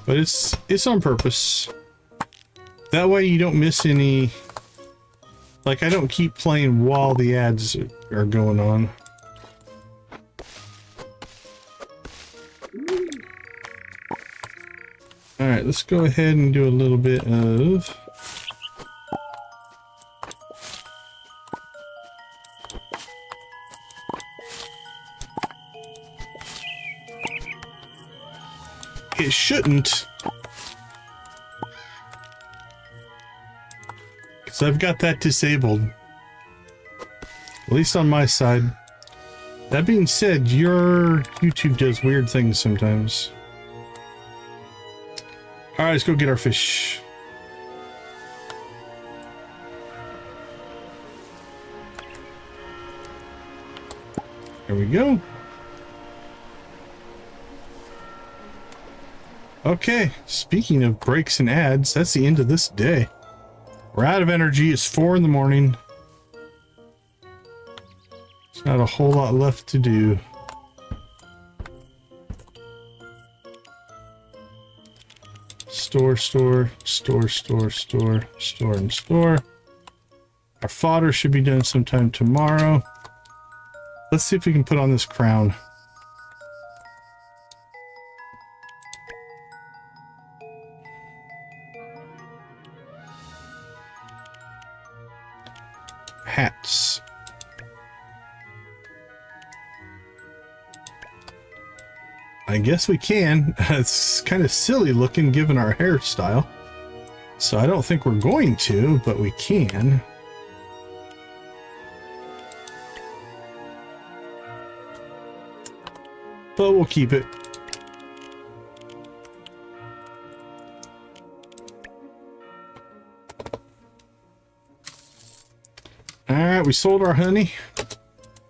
Speaker 1: But it's on purpose. That way you don't miss any. Like, I don't keep playing while the ads are going on. Alright, let's go ahead and do a little bit of... It shouldn't. So I've got that disabled. At least on my side. That being said, your YouTube does weird things sometimes. Alright, let's go get our fish. There we go. Okay, speaking of breaks and ads, that's the end of this day. We're out of energy. It's 4 in the morning. There's not a whole lot left to do. Store, store, store, store, store, store, and store. Our fodder should be done sometime tomorrow. Let's see if we can put on this crown. Hats. I guess we can. It's kind of silly looking given our hairstyle. So I don't think we're going to, but we can. But we'll keep it. Alright, we sold our honey,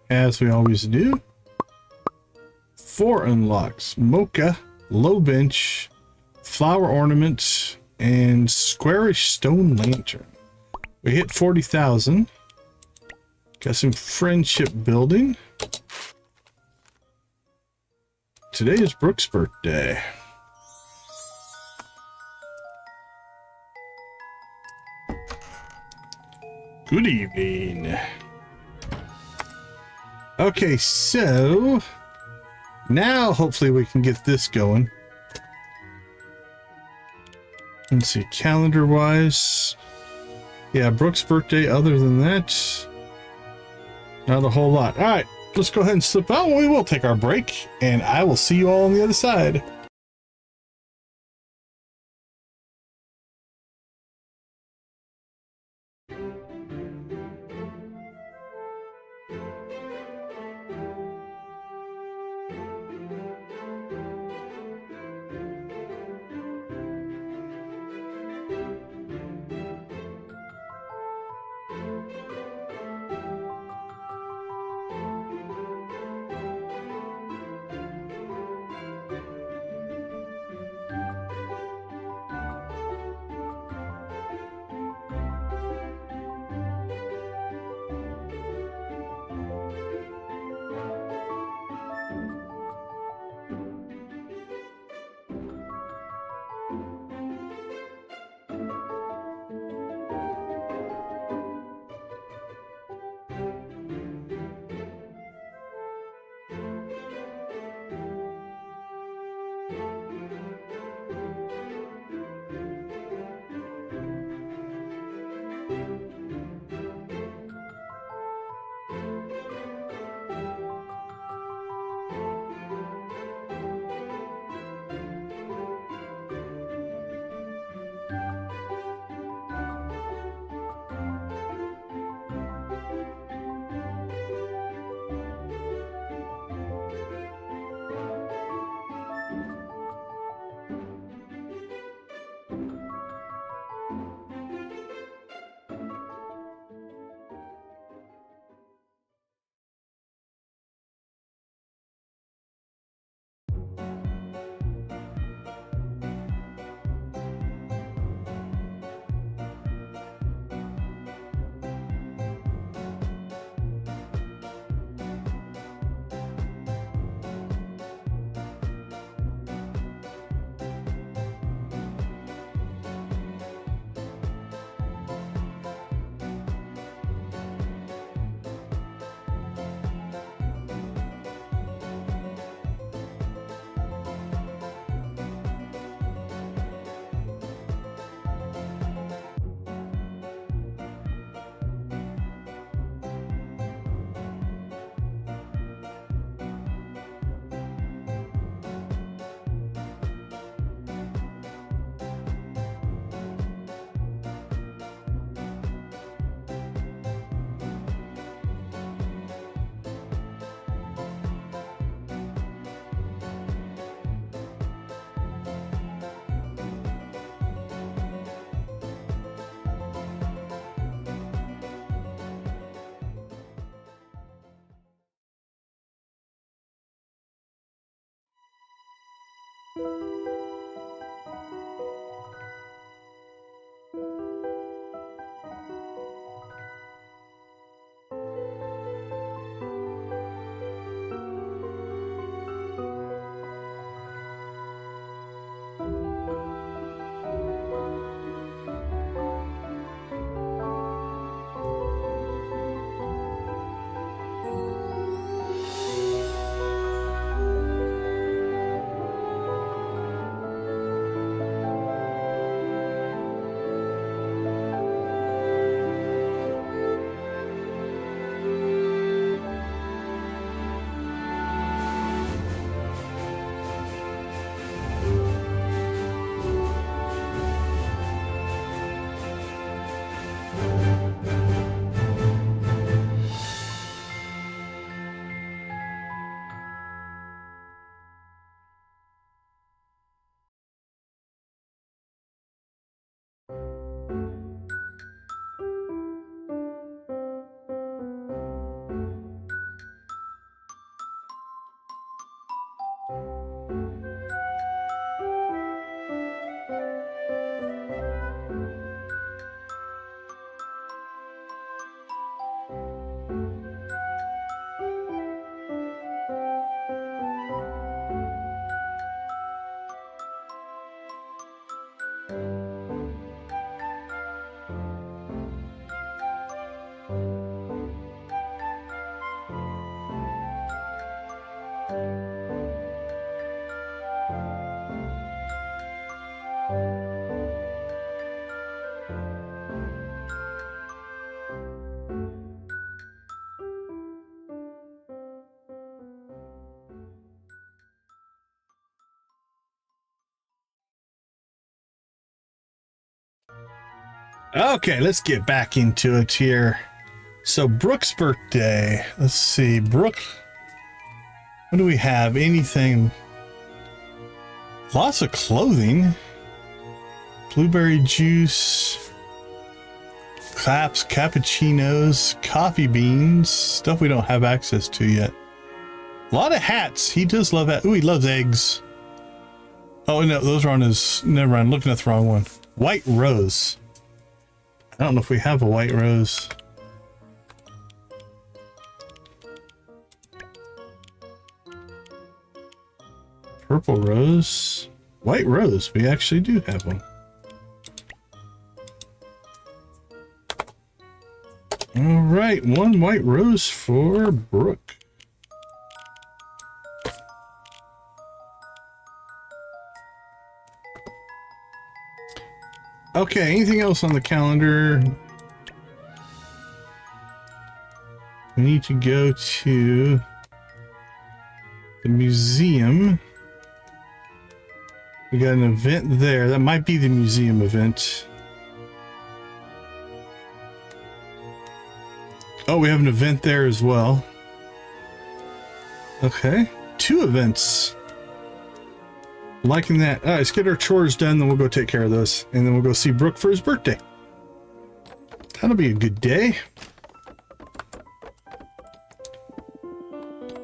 Speaker 1: as we always do. 4 unlocks: mocha, low bench, flower ornament, and squarish stone lantern. We hit 40,000. Got some friendship building. Today is Brooke's birthday. Good evening. Okay, so now hopefully we can get this going. Let's see, calendar wise. Yeah, Brooke's birthday. Other than that, not a whole lot. All right, let's go ahead and slip out. We will take our break, and I will see you all on the other side. Okay, let's get back into it here. So Brooke's birthday. Let's see, Brooke. What do we have? Anything? Lots of clothing. Blueberry juice. Claps, cappuccinos, coffee beans. Stuff we don't have access to yet. A lot of hats. He does love that. Ooh, he loves eggs. Oh, no, those are on his... Never mind, looking at the wrong one. White rose. I don't know if we have a white rose. Purple rose. White rose. We actually do have one. All right, one white rose for Brooke. Okay, anything else on the calendar? We need to go to the museum. We got an event there. That might be the museum event. Oh, we have an event there as well. Okay, 2 events. Liking that. All right, let's get our chores done, then we'll go take care of those. And then we'll go see Brooke for his birthday. That'll be a good day.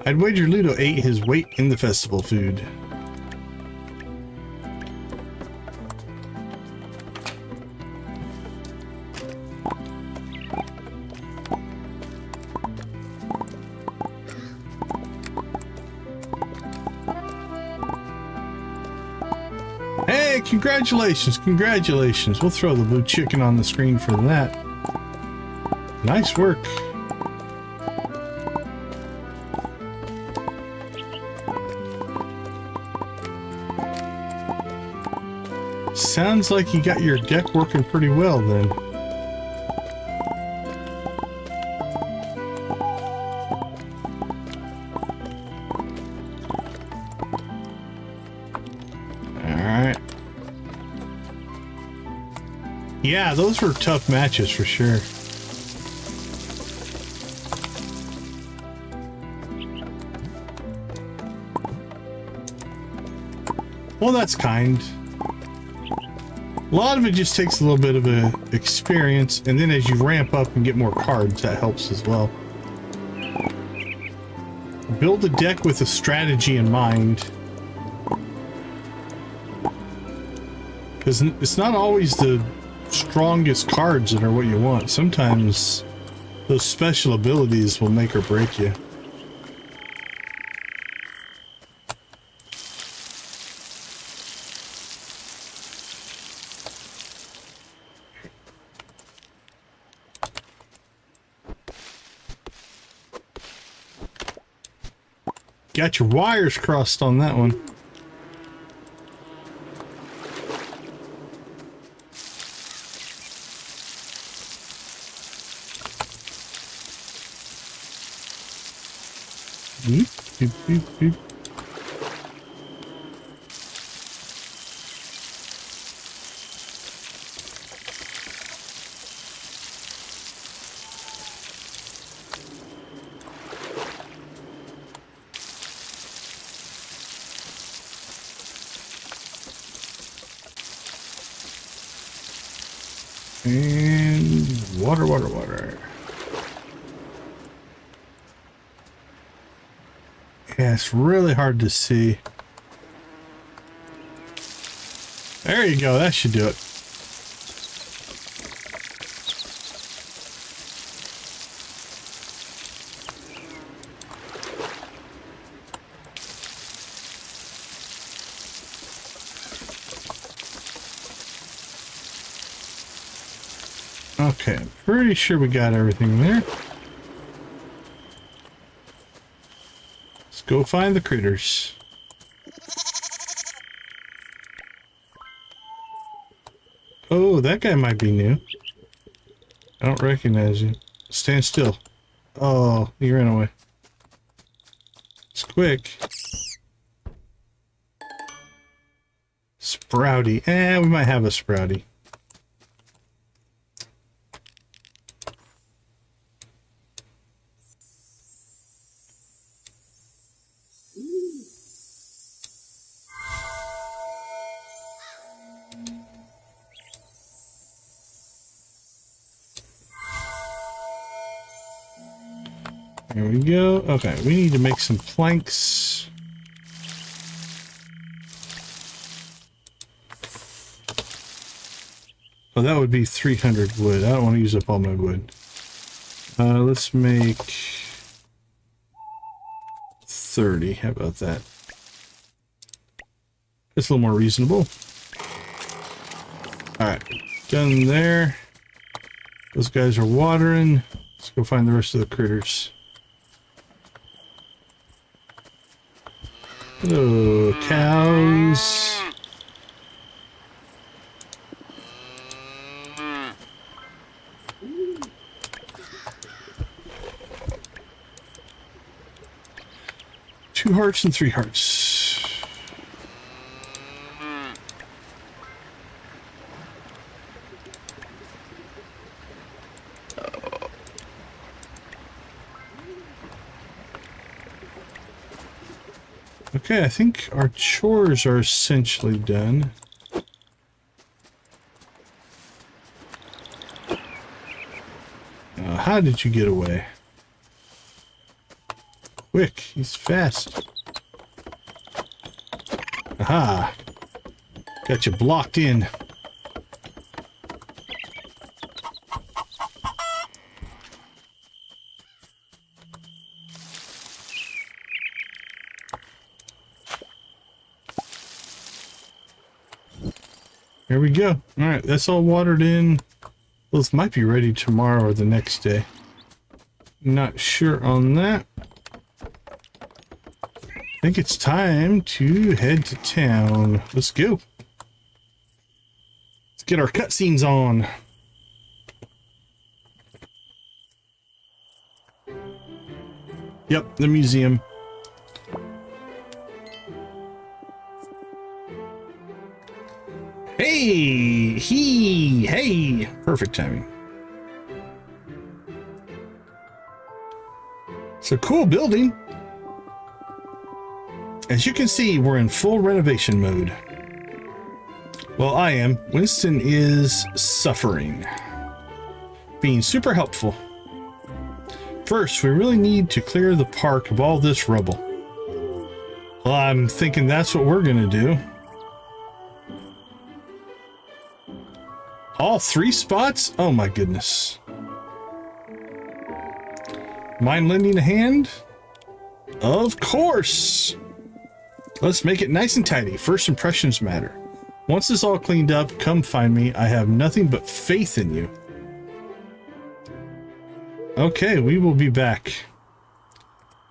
Speaker 1: I'd wager Ludo ate his weight in the festival food. Hey, congratulations, congratulations. We'll throw the blue chicken on the screen for that. Nice work. Sounds like you got your deck working pretty well then. Alright. Yeah, those were tough matches for sure. Well, that's kind. A lot of it just takes a little bit of a experience, and then as you ramp up and get more cards, that helps as well. Build a deck with a strategy in mind. Because it's not always the strongest cards that are what you want. Sometimes those special abilities will make or break you. Got your wires crossed on that one. Beep, beep, beep, beep. And water, water, water. Yeah, it's really hard to see. There you go, that should do it. Okay, I'm pretty sure we got everything there. Let's go find the critters. Oh, that guy might be new. I don't recognize you. Stand still. Oh, he ran away. It's quick. Sprouty. We might have a Sprouty. There we go. Okay, we need to make some planks. Oh, that would be 300 wood. I don't want to use up all my wood. Let's make 30. How about that? That's a little more reasonable. Alright, done there. Those guys are watering. Let's go find the rest of the critters. Hello, cows. Two hearts and 3 hearts. Okay, I think our chores are essentially done. How did you get away? Quick, he's fast. Aha! Got you blocked in. There we go. Alright, that's all watered in. Those might be ready tomorrow or the next day. Not sure on that. I think it's time to head to town. Let's go. Let's get our cutscenes on. Yep, the museum. Hey! Perfect timing. It's a cool building. As you can see, we're in full renovation mode. Well, I am. Winston is suffering. Being super helpful. First, we really need to clear the park of all this rubble. Well, I'm thinking that's what we're gonna do. All 3 spots? Oh my goodness. Mind lending a hand? Of course! Let's make it nice and tidy. First impressions matter. Once it's all cleaned up, come find me. I have nothing but faith in you. Okay, we will be back.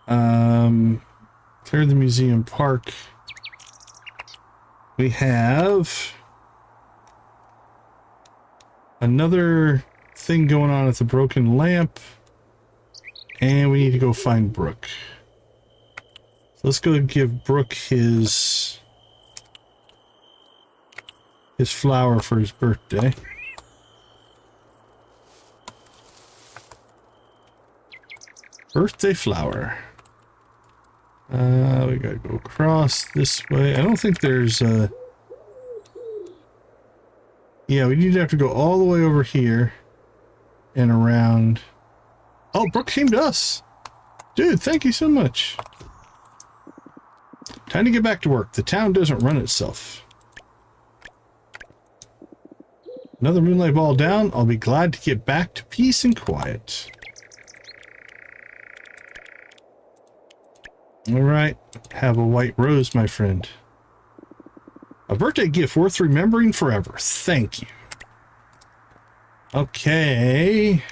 Speaker 1: Clear the museum park. We have another thing going on at the broken lamp. And we need to go find Brooke. So let's go give Brooke his flower for his birthday. Birthday flower. We gotta go across this way. I don't think there's a... Yeah, we need to have to go all the way over here and around. Oh, Brooke came to us. Dude, thank you so much. Time to get back to work. The town doesn't run itself. Another moonlight ball down. I'll be glad to get back to peace and quiet. All right. Have a white rose, my friend. A birthday gift worth remembering forever. Thank you. Okay.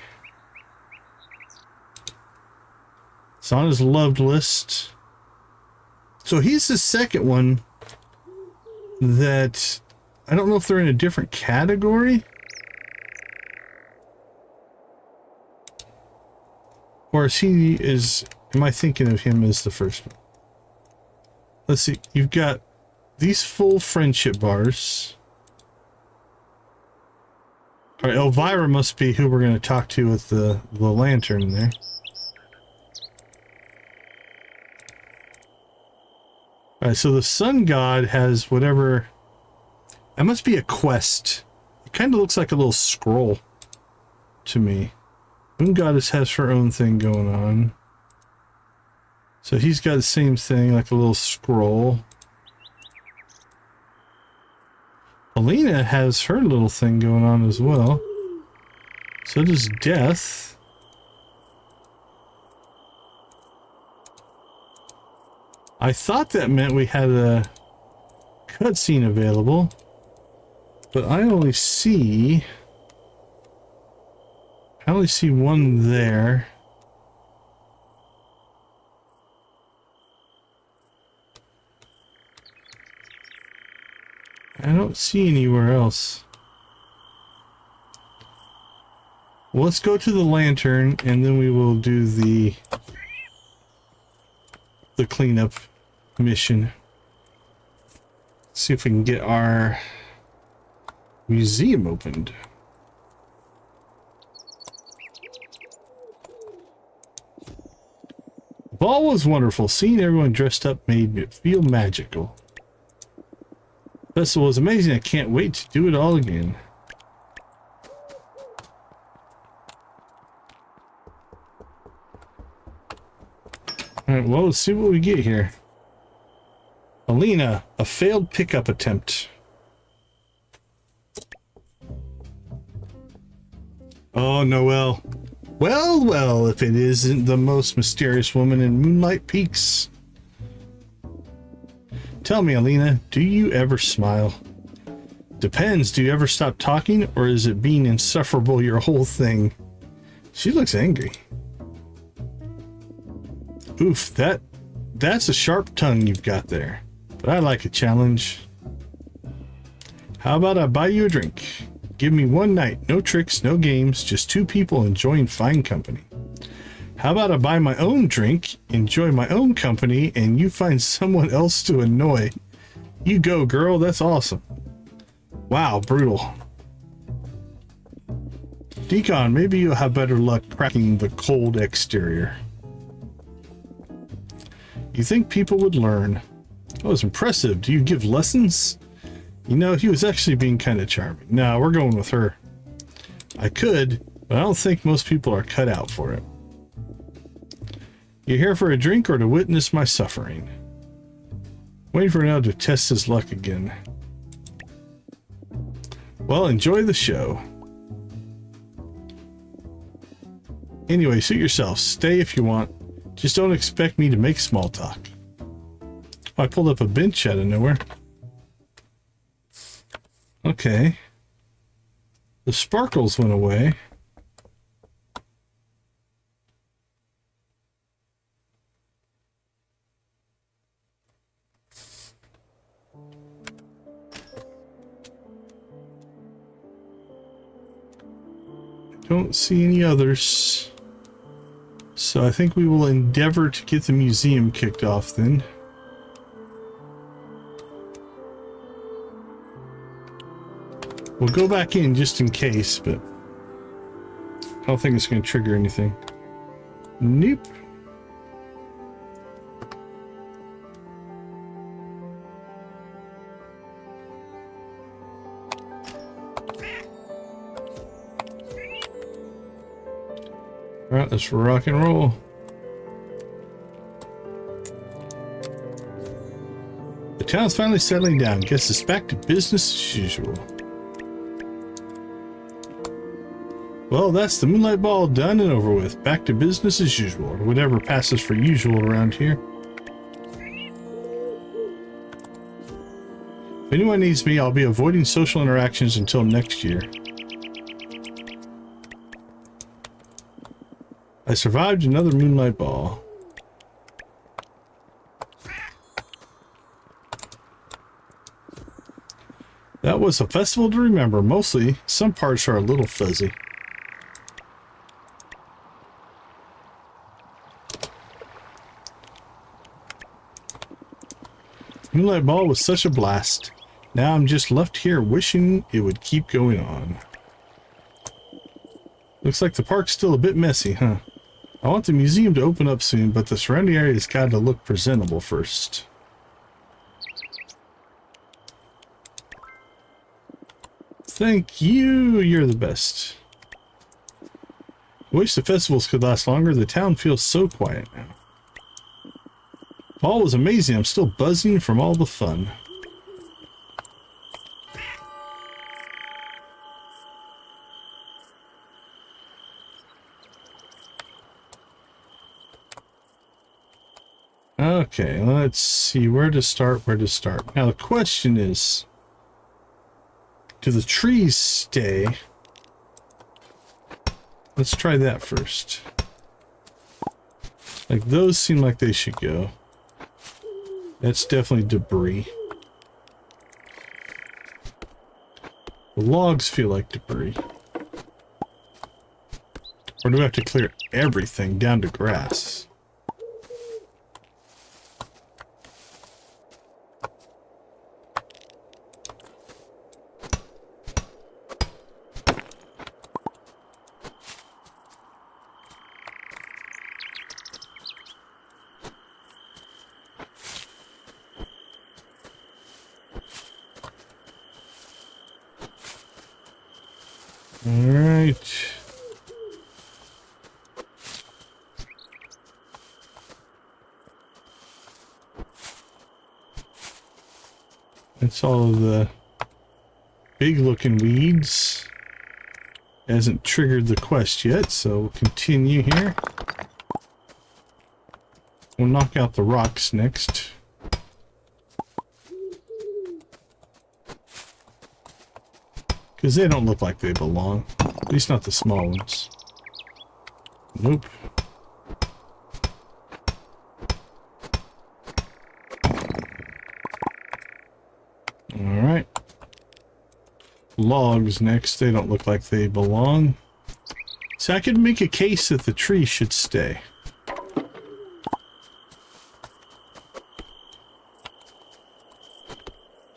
Speaker 1: It's on his loved list. So he's the second one that I don't know if they're in a different category. Or am I thinking of him as the first one? Let's see. You've got these full friendship bars. All right, Elvira must be who we're going to talk to with the lantern there. All right, so the sun god has whatever. That must be a quest. It kind of looks like a little scroll to me. Moon goddess has her own thing going on. So he's got the same thing, like a little scroll. Alina has her little thing going on as well. So does Death. I thought that meant we had a cutscene available, but I only see one there. I don't see anywhere else. Well, let's go to the lantern and then we will do the cleanup mission. See if we can get our museum opened. The ball was wonderful. Seeing everyone dressed up made me feel magical. Festival was amazing. I can't wait to do it all again. Alright, well, let's see what we get here. Alina, a failed pickup attempt. Oh, Noelle. Well, well, if it isn't the most mysterious woman in Moonlight Peaks. Tell me, Alina, do you ever smile? Depends. Do you ever stop talking, or is it being insufferable your whole thing? She looks angry. Oof, that's a sharp tongue you've got there. But I like a challenge. How about I buy you a drink? Give me one night, no tricks, no games, just two people enjoying fine company. How about I buy my own drink, enjoy my own company, and you find someone else to annoy? You go, girl, that's awesome. Wow, brutal. Decon, maybe you'll have better luck cracking the cold exterior. You think people would learn? That was impressive. Do you give lessons? You know, he was actually being kind of charming. No, we're going with her. I could, but I don't think most people are cut out for it. You here for a drink or to witness my suffering? Waiting for now to test his luck again. Well, enjoy the show. Anyway, suit yourself. Stay if you want. Just don't expect me to make small talk. Oh, I pulled up a bench out of nowhere. Okay. The sparkles went away. Don't see any others. So I think we will endeavor to get the museum kicked off then. We'll go back in just in case, but I don't think it's going to trigger anything. Nope. Alright, let's rock and roll. The town's finally settling down. Guess it's back to business as usual. Well, that's the Moonlight Ball done and over with. Back to business as usual, or whatever passes for usual around here. If anyone needs me, I'll be avoiding social interactions until next year. I survived another Moonlight Ball. That was a festival to remember. Mostly, some parts are a little fuzzy. Moonlight Ball was such a blast. Now I'm just left here wishing it would keep going on. Looks like the park's still a bit messy, huh? I want the museum to open up soon, but the surrounding area has got to look presentable first. Thank you, you're the best. I wish the festivals could last longer. The town feels so quiet now. All was amazing. I'm still buzzing from all the fun. Okay, let's see where to start, Now the question is, do the trees stay? Let's try that first. Like, those seem like they should go. That's definitely debris. The logs feel like debris. Or do we have to clear everything down to grass? Alright. That's all of the big looking weeds. Hasn't triggered the quest yet, so we'll continue here. We'll knock out the rocks next. Because they don't look like they belong. At least not the small ones. Nope. Alright. Logs next. They don't look like they belong. So I could make a case that the tree should stay.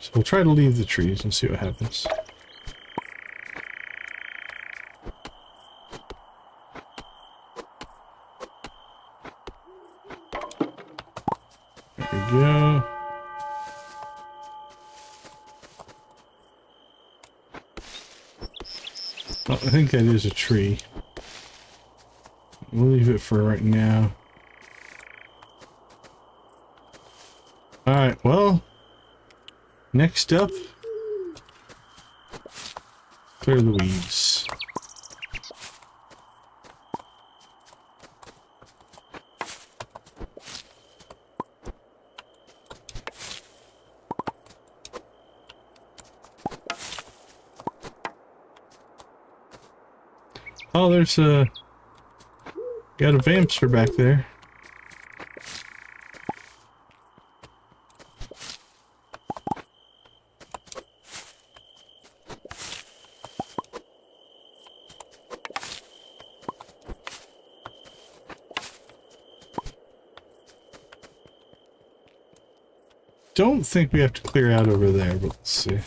Speaker 1: So we'll try to leave the trees and see what happens. Go. Oh, I think that is a tree. We'll leave it for right now. Alright, well, next up, clear the weeds. Oh, there's a... got a vampster back there. Don't think we have to clear out over there, but let's see.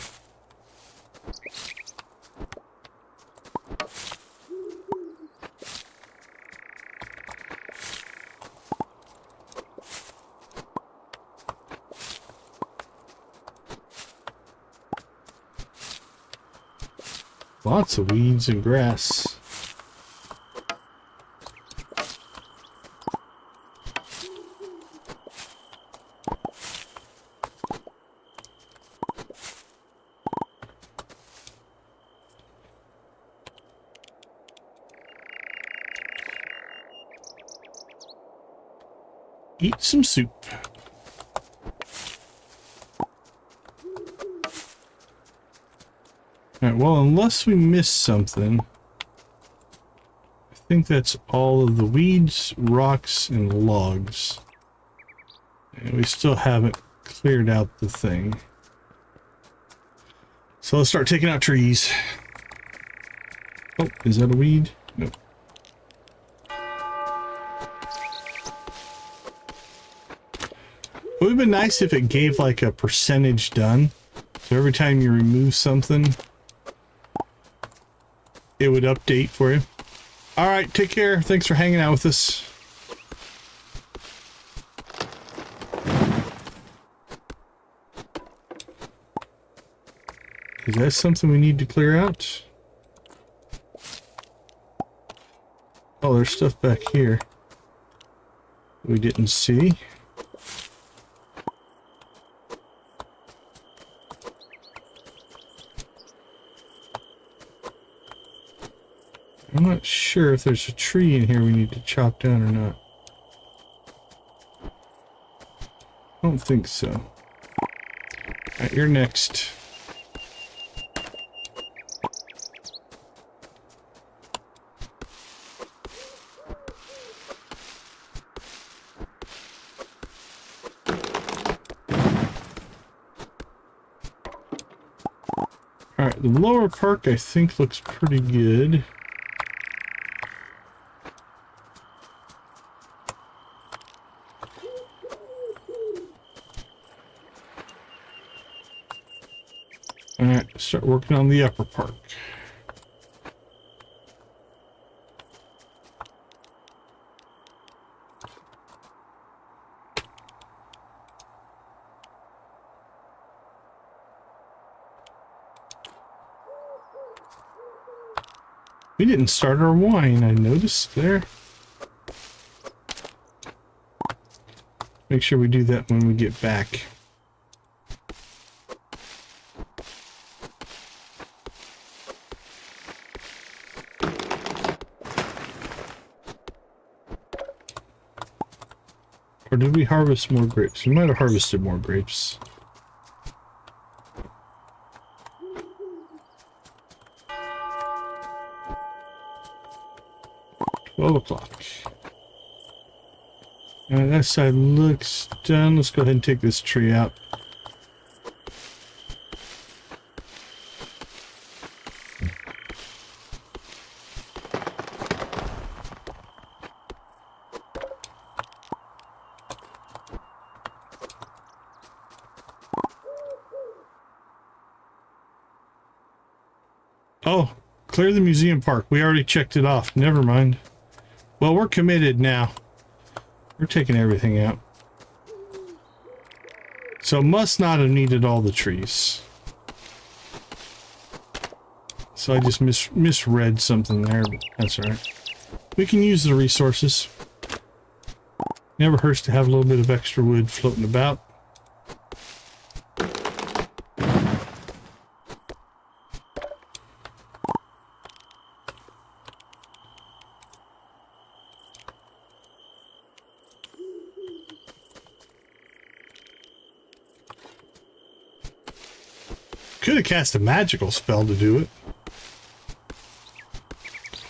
Speaker 1: Lots of weeds and grass. Eat some soup. Alright, well, unless we missed something, I think that's all of the weeds, rocks, and logs. And we still haven't cleared out the thing. So let's start taking out trees. Oh, is that a weed? Nope. It would have been nice if it gave like a percentage done. So every time you remove something, it would update for you. Alright, take care. Thanks for hanging out with us. Is that something we need to clear out? Oh, there's stuff back here we didn't see. I'm not sure if there's a tree in here we need to chop down or not. I don't think so. Alright, you're next. Alright, the lower park I think looks pretty good. Alright, start working on the upper park. We didn't start our wine, I noticed there. Make sure we do that when we get back. Or did we harvest more grapes? We might have harvested more grapes. 12 o'clock. That side looks done. Let's go ahead and take this tree out. Oh, clear the museum park. We already checked it off. Never mind. Well, we're committed now. We're taking everything out. So must not have needed all the trees. So I just misread something there, but that's all right. We can use the resources. Never hurts to have a little bit of extra wood floating about. Could have cast a magical spell to do it.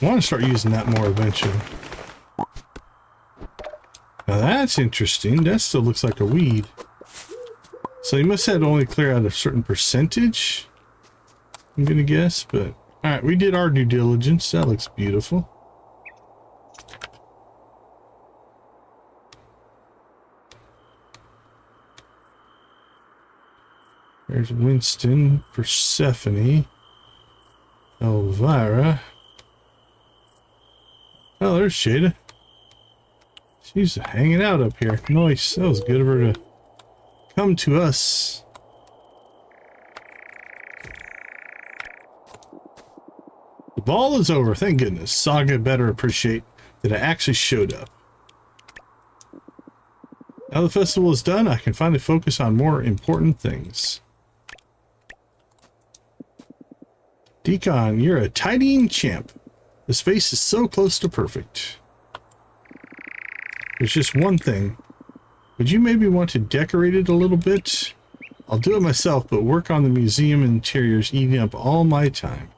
Speaker 1: I want to start using that more eventually. Now that's interesting. That still looks like a weed. So you must have to only clear out a certain percentage, I'm gonna guess, but alright, we did our due diligence. That looks beautiful. There's Winston, Persephone, Elvira. Oh, there's Shada. She's hanging out up here. Nice. That was good of her to come to us. The ball is over. Thank goodness. Saga better appreciate that I actually showed up. Now the festival is done, I can finally focus on more important things. Decon, you're a tidying champ. The space is so close to perfect. There's just one thing. Would you maybe want to decorate it a little bit? I'll do it myself, but work on the museum interiors eating up all my time.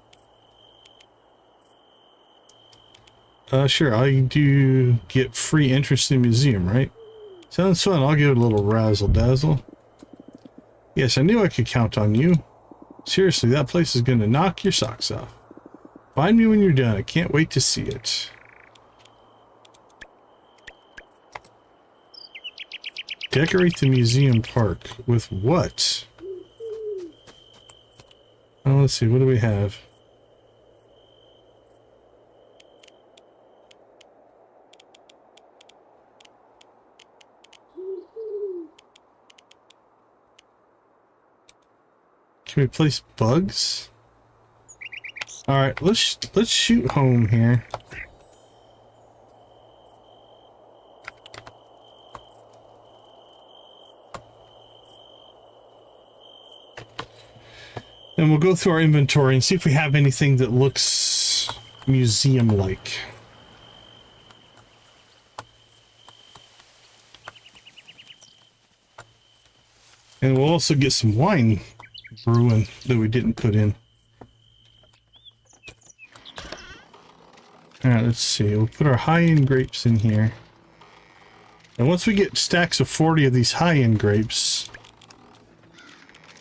Speaker 1: Sure, I do get free entrance to the museum, right? Sounds fun. I'll give it a little razzle-dazzle. Yes, I knew I could count on you. Seriously, that place is going to knock your socks off. Find me when you're done. I can't wait to see it. Decorate the museum park with what? Oh, let's see. What do we have? Can we place bugs? All right, let's shoot home here. And we'll go through our inventory and see if we have anything that looks museum-like. And we'll also get some wine brewing that we didn't put in. Alright, let's see. We'll put our high-end grapes in here. And once we get stacks of 40 of these high-end grapes,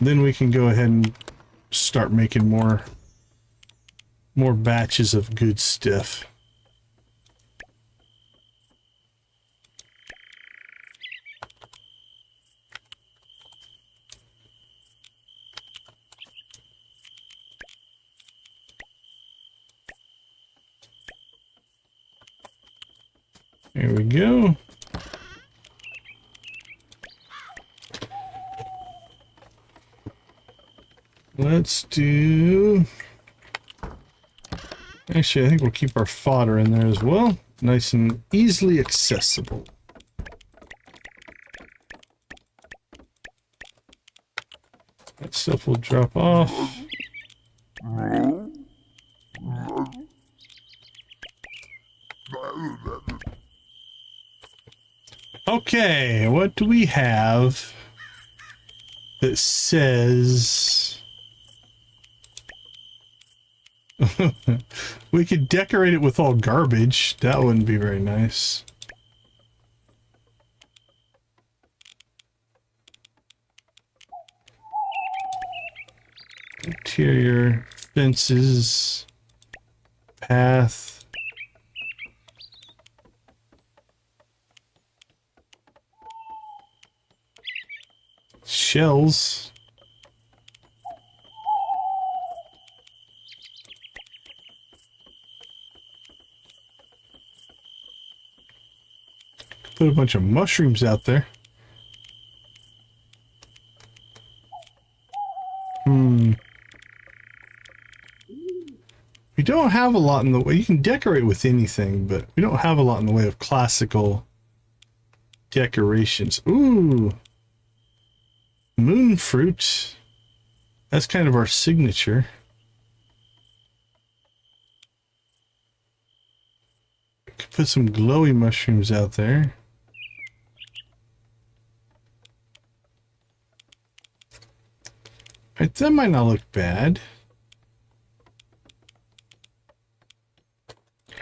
Speaker 1: then we can go ahead and start making more batches of good stuff. There we go. Let's do... Actually, I think we'll keep our fodder in there as well. Nice and easily accessible. That stuff will drop off. Okay, what do we have that says we could decorate it with all garbage? That wouldn't be very nice. Interior fences, path. Shells. Put a bunch of mushrooms out there. We don't have a lot in the way. You can decorate with anything, but we don't have a lot in the way of classical decorations. Ooh. Moon fruit. That's kind of our signature. Could put some glowy mushrooms out there. Right, that might not look bad.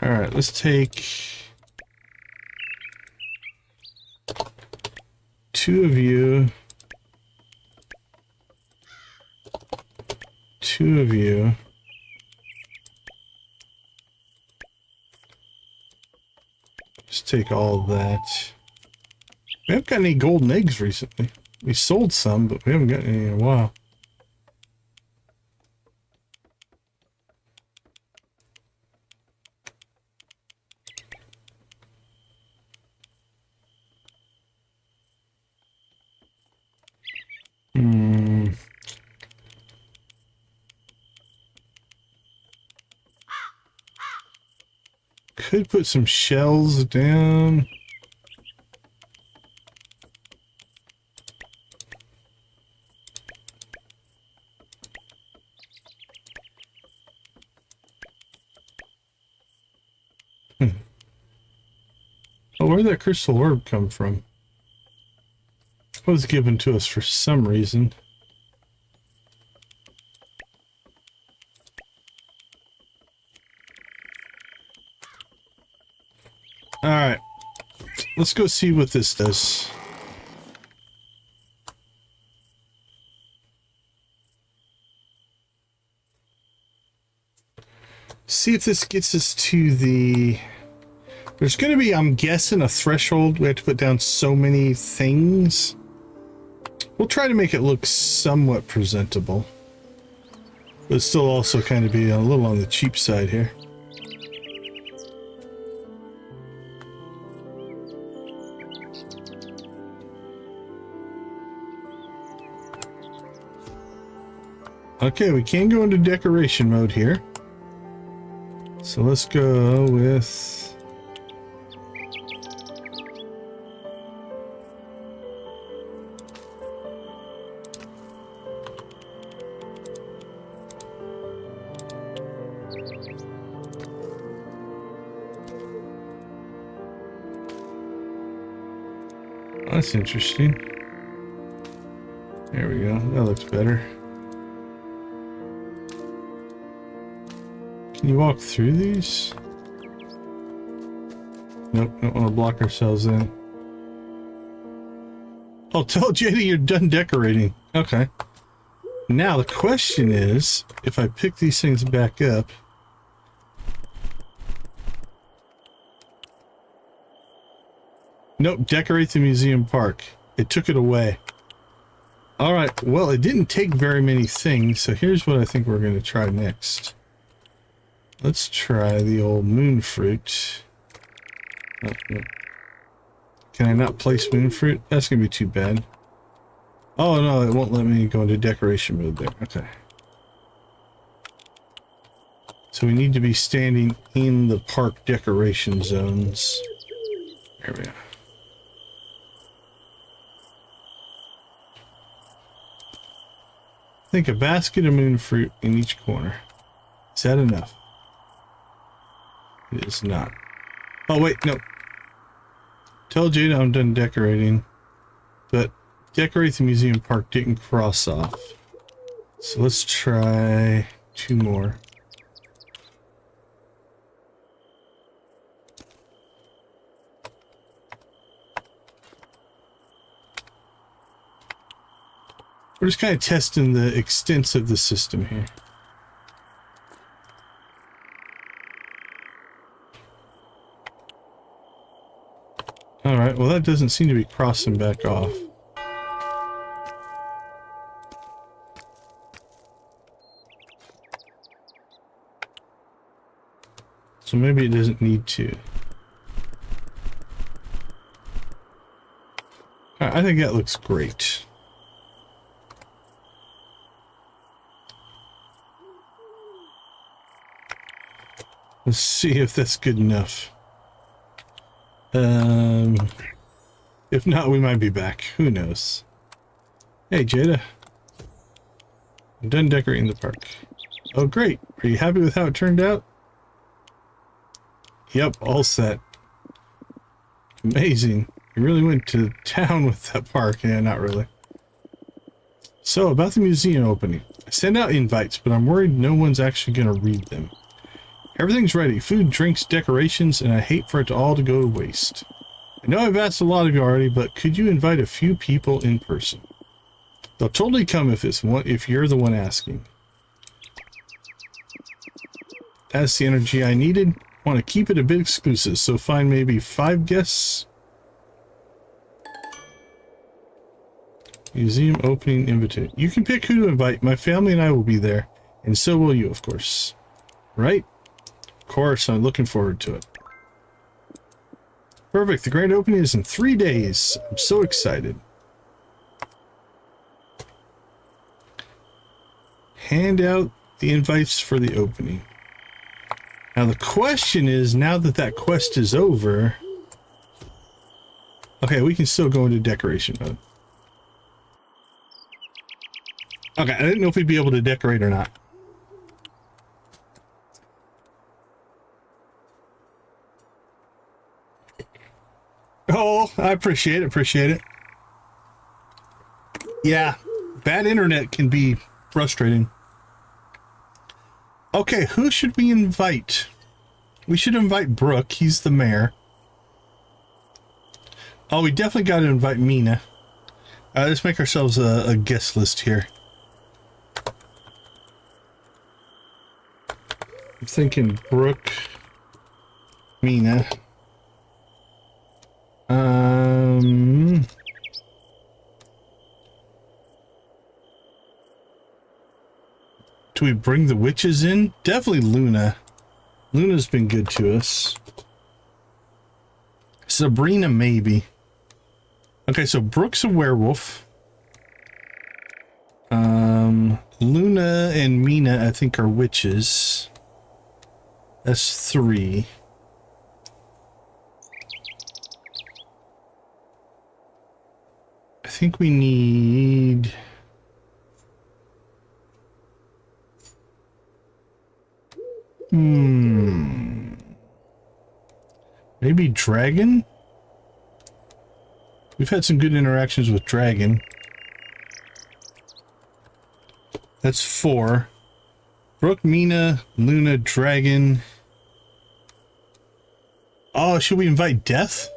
Speaker 1: Alright, let's take 2 of you. 2 of you. Just take all of that. We haven't got any golden eggs recently. We sold some, but we haven't got any in a while. Could put some shells down. Oh, where'd that crystal orb come from? It was given to us for some reason. Alright, let's go see what this does. See if this gets us to the... There's going to be, I'm guessing, a threshold. We have to put down so many things. We'll try to make it look somewhat presentable. But still also kind of be a little on the cheap side here. Okay, we can go into decoration mode here. So let's go with... That's interesting. There we go. That looks better. Can you walk through these? Nope, don't want to block ourselves in. Oh, tell JD you're done decorating. Okay. Now the question is, if I pick these things back up... Nope, decorate the museum park. It took it away. Alright, well, it didn't take very many things, so here's what I think we're going to try next. Let's try the old moon fruit. Oh, no. Can I not place moon fruit? That's going to be too bad. Oh, no, it won't let me go into decoration mode there. Okay. So we need to be standing in the park decoration zones. There we go. I think a basket of moon fruit in each corner. Is that enough? It is not. Oh, wait, no. Tell Jada I'm done decorating. But decorate the museum park didn't cross off. So let's try 2 more. We're just kind of testing the extents of the system here. Alright, well that doesn't seem to be crossing back off. So maybe it doesn't need to. I think that looks great. Let's see if that's good enough. If not, we might be back. Who knows? Hey, Jada. I'm done decorating the park. Oh, great. Are you happy with how it turned out? Yep, all set. Amazing. You really went to town with that park. Yeah, not really. So, about the museum opening. I send out invites, but I'm worried no one's actually going to read them. Everything's ready. Food, drinks, decorations, and I hate for it all to go to waste. I know I've asked a lot of you already, but could you invite a few people in person? They'll totally come if you're the one asking. That's the energy I needed. Want to keep it a bit exclusive, so find maybe 5 guests. Museum opening invitation. You can pick who to invite. My family and I will be there, and so will you, of course. Right? Of course, I'm looking forward to it. Perfect. The grand opening is in 3 days. I'm so excited. Hand out the invites for the opening. Now the question is, now that that quest is over... Okay, we can still go into decoration mode. Okay, I didn't know if we'd be able to decorate or not. Oh, I appreciate it. Yeah, bad internet can be frustrating. Okay, who should we invite? We should invite Brooke. He's the mayor. Oh, we definitely got to invite Mina. Let's make ourselves a guest list here. I'm thinking Brooke, Mina. Do we bring the witches in? Definitely Luna. Luna's been good to us. Sabrina, maybe. Okay, so Brooke's a werewolf. Luna and Mina, I think, are witches. That's 3. I think we need... Maybe dragon? We've had some good interactions with Dragon. That's 4. Brooke, Mina, Luna, Dragon. Oh, should we invite Death?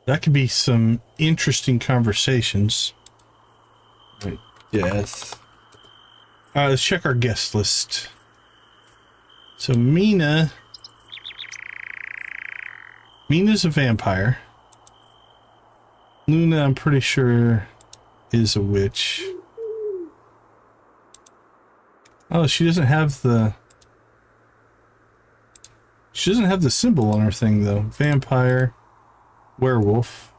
Speaker 1: That could be some interesting conversations.
Speaker 3: Right, Death.
Speaker 1: Let's check our guest list. So Mina's a vampire. Luna, I'm pretty sure, is a witch. Oh, she doesn't have the symbol on her thing though. Vampire, werewolf.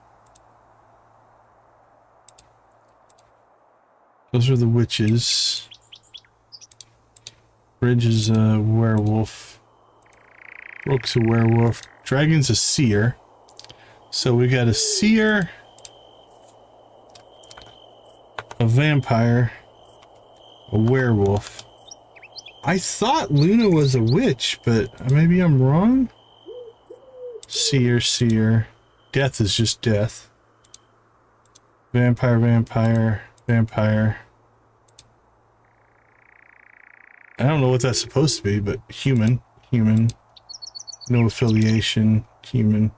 Speaker 1: Those are the witches. Bridge is a werewolf. Brooke's a werewolf. Dragon's a seer. So we got a seer, a vampire, a werewolf. I thought Luna was a witch, but maybe I'm wrong. Seer. Death is just death. Vampire. I don't know what that's supposed to be, but human. No affiliation. Human.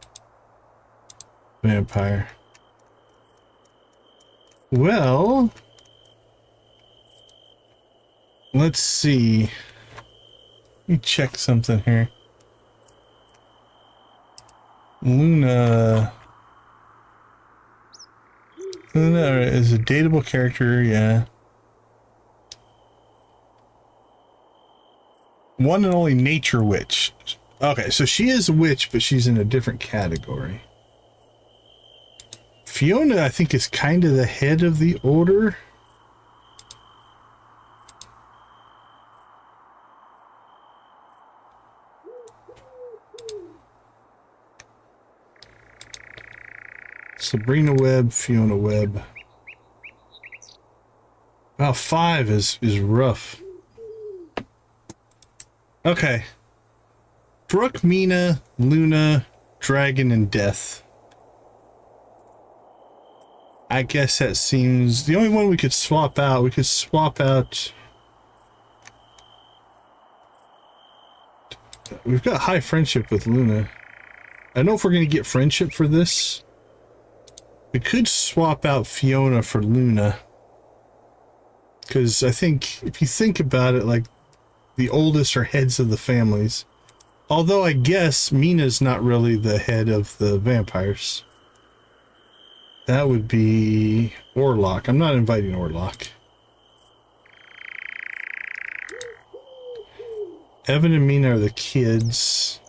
Speaker 1: Vampire. Well, let's see. Let me check something here. Luna is a dateable character, yeah. One and only nature witch. Okay, so she is a witch, but she's in a different category. Fiona, I think, is kind of the head of the order. Sabrina Webb, Fiona Webb. Wow, 5 is rough. Okay. Brooke, Mina, Luna, Dragon, and Death. I guess that seems the only one we could swap out. We could swap out. We've got high friendship with Luna. I don't know if we're going to get friendship for this. We could swap out Fiona for Luna. Because I think, if you think about it, like, the oldest are heads of the families. Although I guess Mina's not really the head of the vampires. That would be Orlok. I'm not inviting Orlok. Evan and Mina are the kids.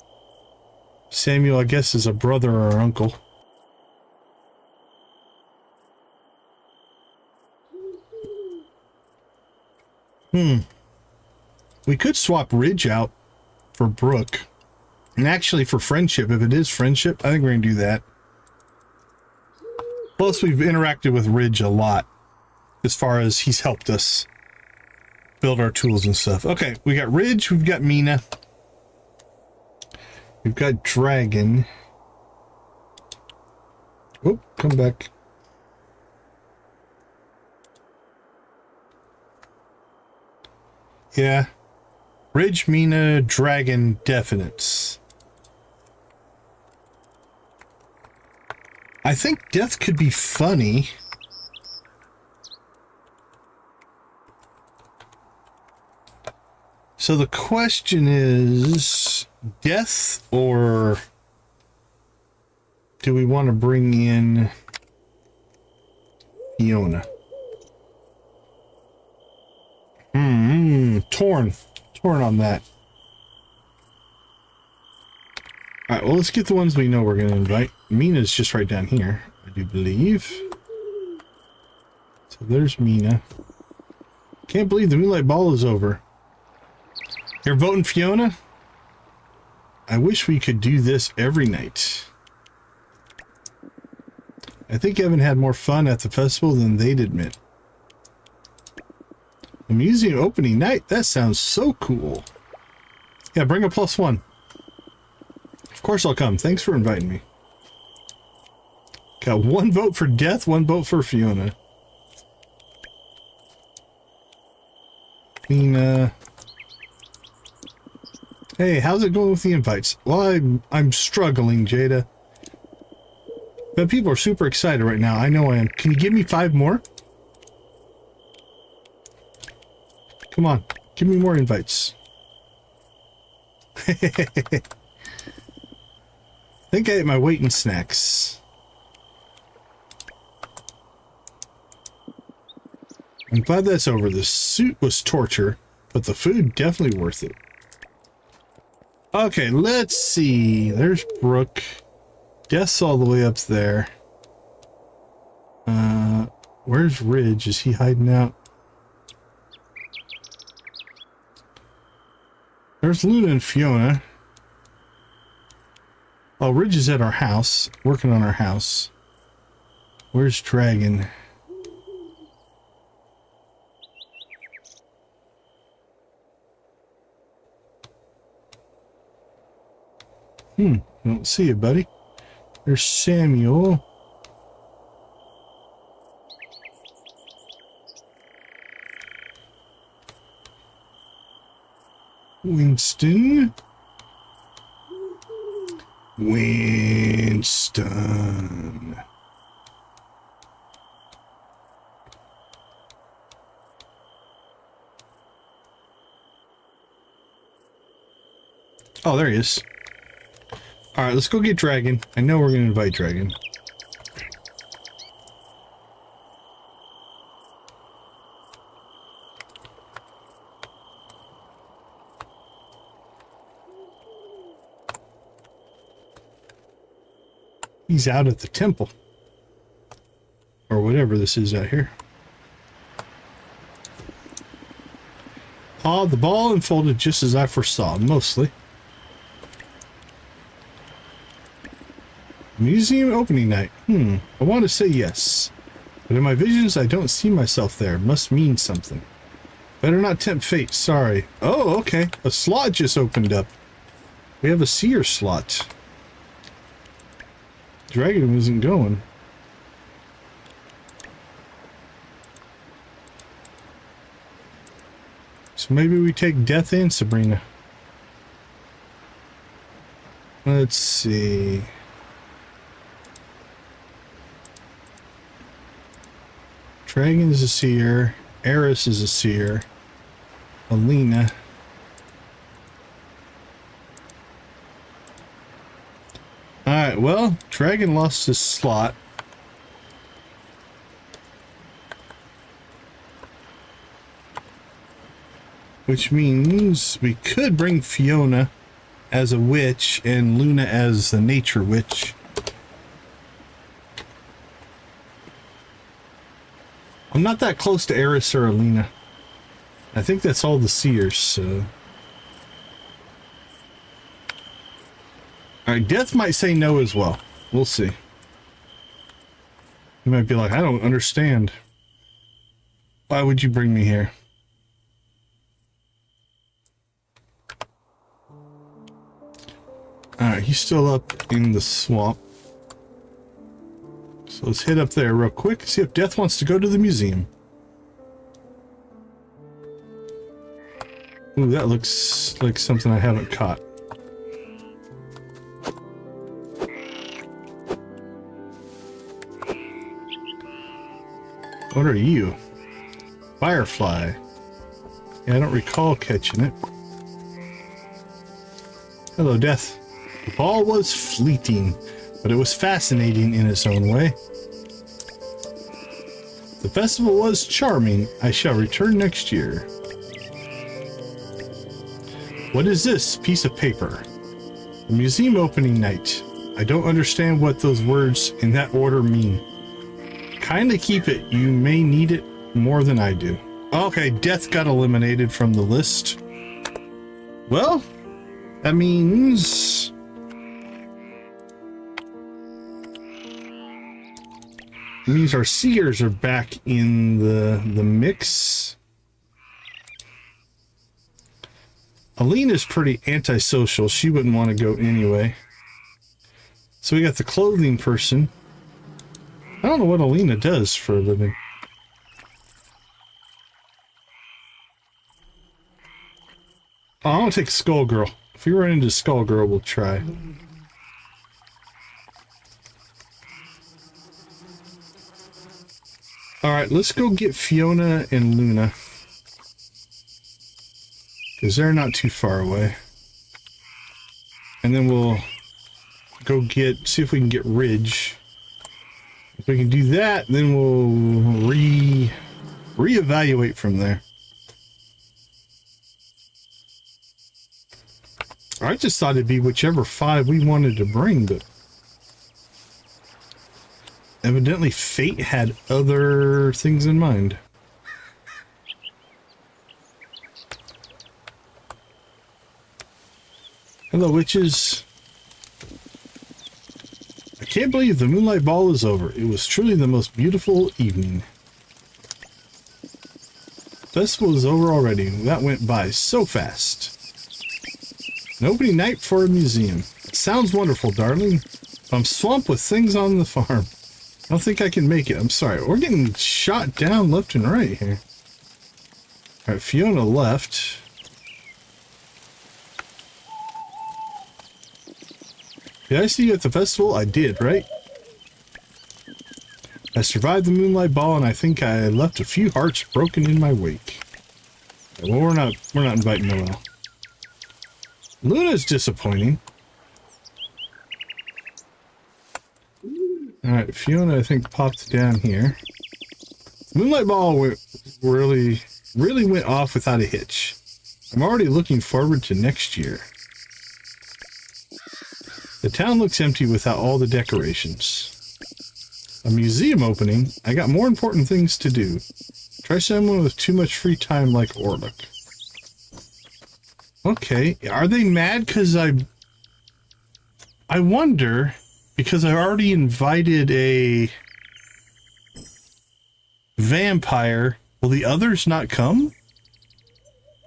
Speaker 1: Samuel, I guess, is a brother or uncle. We could swap Ridge out for Brooke. And actually for friendship, if it is friendship, I think we're going to do that. Plus, we've interacted with Ridge a lot as far as he's helped us build our tools and stuff. Okay, we got Ridge, we've got Mina. We've got Dragon. Oh, come back. Yeah. Ridge, Mina, Dragon, definites. I think Death could be funny. So the question is, Death, or do we want to bring in Fiona? Torn on that. Alright, well, let's get the ones we know we're going to invite. Mina's just right down here, I do believe. So there's Mina. Can't believe the Moonlight Ball is over. You're voting Fiona? I wish we could do this every night. I think Evan had more fun at the festival than they'd admit. A museum opening night? That sounds so cool. Yeah, bring a +1. Of course I'll come. Thanks for inviting me. Got 1 vote for Death, 1 vote for Fiona. Nina. Hey, how's it going with the invites? Well, I'm struggling, Jada. But people are super excited right now. I know I am. Can you give me 5 more? Come on. Give me more invites. I think I ate my weight in snacks. I'm glad that's over. The suit was torture, but the food definitely worth it. Okay, let's see. There's Brooke. Death's all the way up there. Where's Ridge? Is he hiding out? There's Luna and Fiona. Oh, Ridge is at our house, working on our house. Where's Dragon? I don't see you, buddy. There's Samuel. Winston. Winston. Oh, there he is. All right, let's go get Dragon. I know we're going to invite Dragon. He's out at the temple. Or whatever this is out here. Ah, the ball unfolded just as I foresaw, mostly. Museum opening night. I want to say yes. But in my visions, I don't see myself there. Must mean something. Better not tempt fate, sorry. Oh, okay. A slot just opened up. We have a seer slot. Dragon isn't going. So maybe we take Death and Sabrina. Let's see. Dragon is a seer. Eris is a seer. Alina. Alright, well, Dragon lost his slot. Which means we could bring Fiona as a witch and Luna as the nature witch. I'm not that close to Eris or Alina. I think that's all the seers, so... Alright, Death might say no as well. We'll see. He might be like, I don't understand. Why would you bring me here? Alright, he's still up in the swamp. So let's head up there real quick, see if Death wants to go to the museum. Ooh, that looks like something I haven't caught. What are you? Firefly. Yeah, I don't recall catching it. Hello, Death. The ball was fleeting, but it was fascinating in its own way. The festival was charming. I shall return next year. What is this piece of paper? The museum opening night. I don't understand what those words in that order mean. Kindly keep it. You may need it more than I do. Okay, Death got eliminated from the list. Well, that means... It means our seers are back in the mix. Alina's pretty antisocial. She wouldn't want to go anyway. So we got the clothing person. don't know what Alina does for a living. Oh, I want to take Skull Girl. If we run into Skull Girl, we'll try. Alright, let's go get Fiona and Luna. Because they're not too far away. And then we'll go see if we can get Ridge. If we can do that, then we'll reevaluate from there. I just thought it'd be whichever 5 we wanted to bring, but evidently fate had other things in mind. Hello, witches. I can't believe the Moonlight Ball is over. It was truly the most beautiful evening. Festival is over already. That went by so fast. An opening night for a museum. It sounds wonderful, darling. I'm swamped with things on the farm. I don't think I can make it. I'm sorry. We're getting shot down left and right here. Alright, Fiona left. Did I see you at the festival? I did, right? I survived the Moonlight Ball, and I think I left a few hearts broken in my wake. Well, we're not inviting Noel. Luna's disappointing. Alright, Fiona, I think, popped down here. Moonlight Ball really went off without a hitch. I'm already looking forward to next year. The town looks empty without all the decorations. A museum opening? I got more important things to do. Try someone with too much free time like Orlick. Okay, are they mad because I wonder, because I already invited a vampire, will the others not come?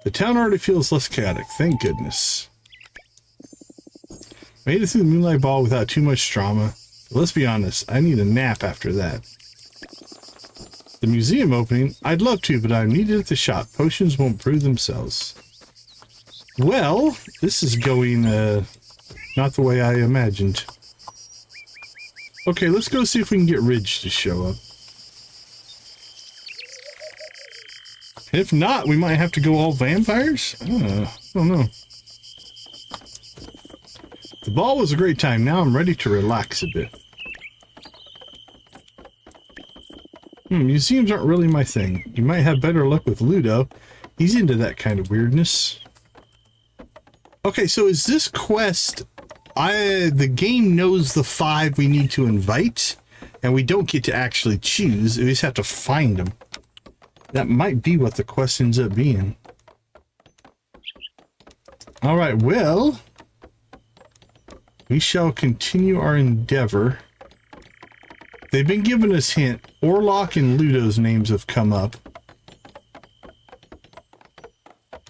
Speaker 1: The town already feels less chaotic, thank goodness. Made it through the Moonlight Ball without too much drama. But let's be honest, I need a nap after that. The museum opening? I'd love to, but I'm needed at the shop. Potions won't prove themselves. Well, this is going, not the way I imagined. Okay, let's go see if we can get Ridge to show up. If not, we might have to go all vampires? I don't know. The ball was a great time. Now I'm ready to relax a bit. Museums aren't really my thing. You might have better luck with Ludo. He's into that kind of weirdness. Okay, so is this quest... the game knows the 5 we need to invite, and we don't get to actually choose. We just have to find them. That might be what the quest ends up being. Alright, well... we shall continue our endeavor. They've been giving us hint. Orlok and Ludo's names have come up.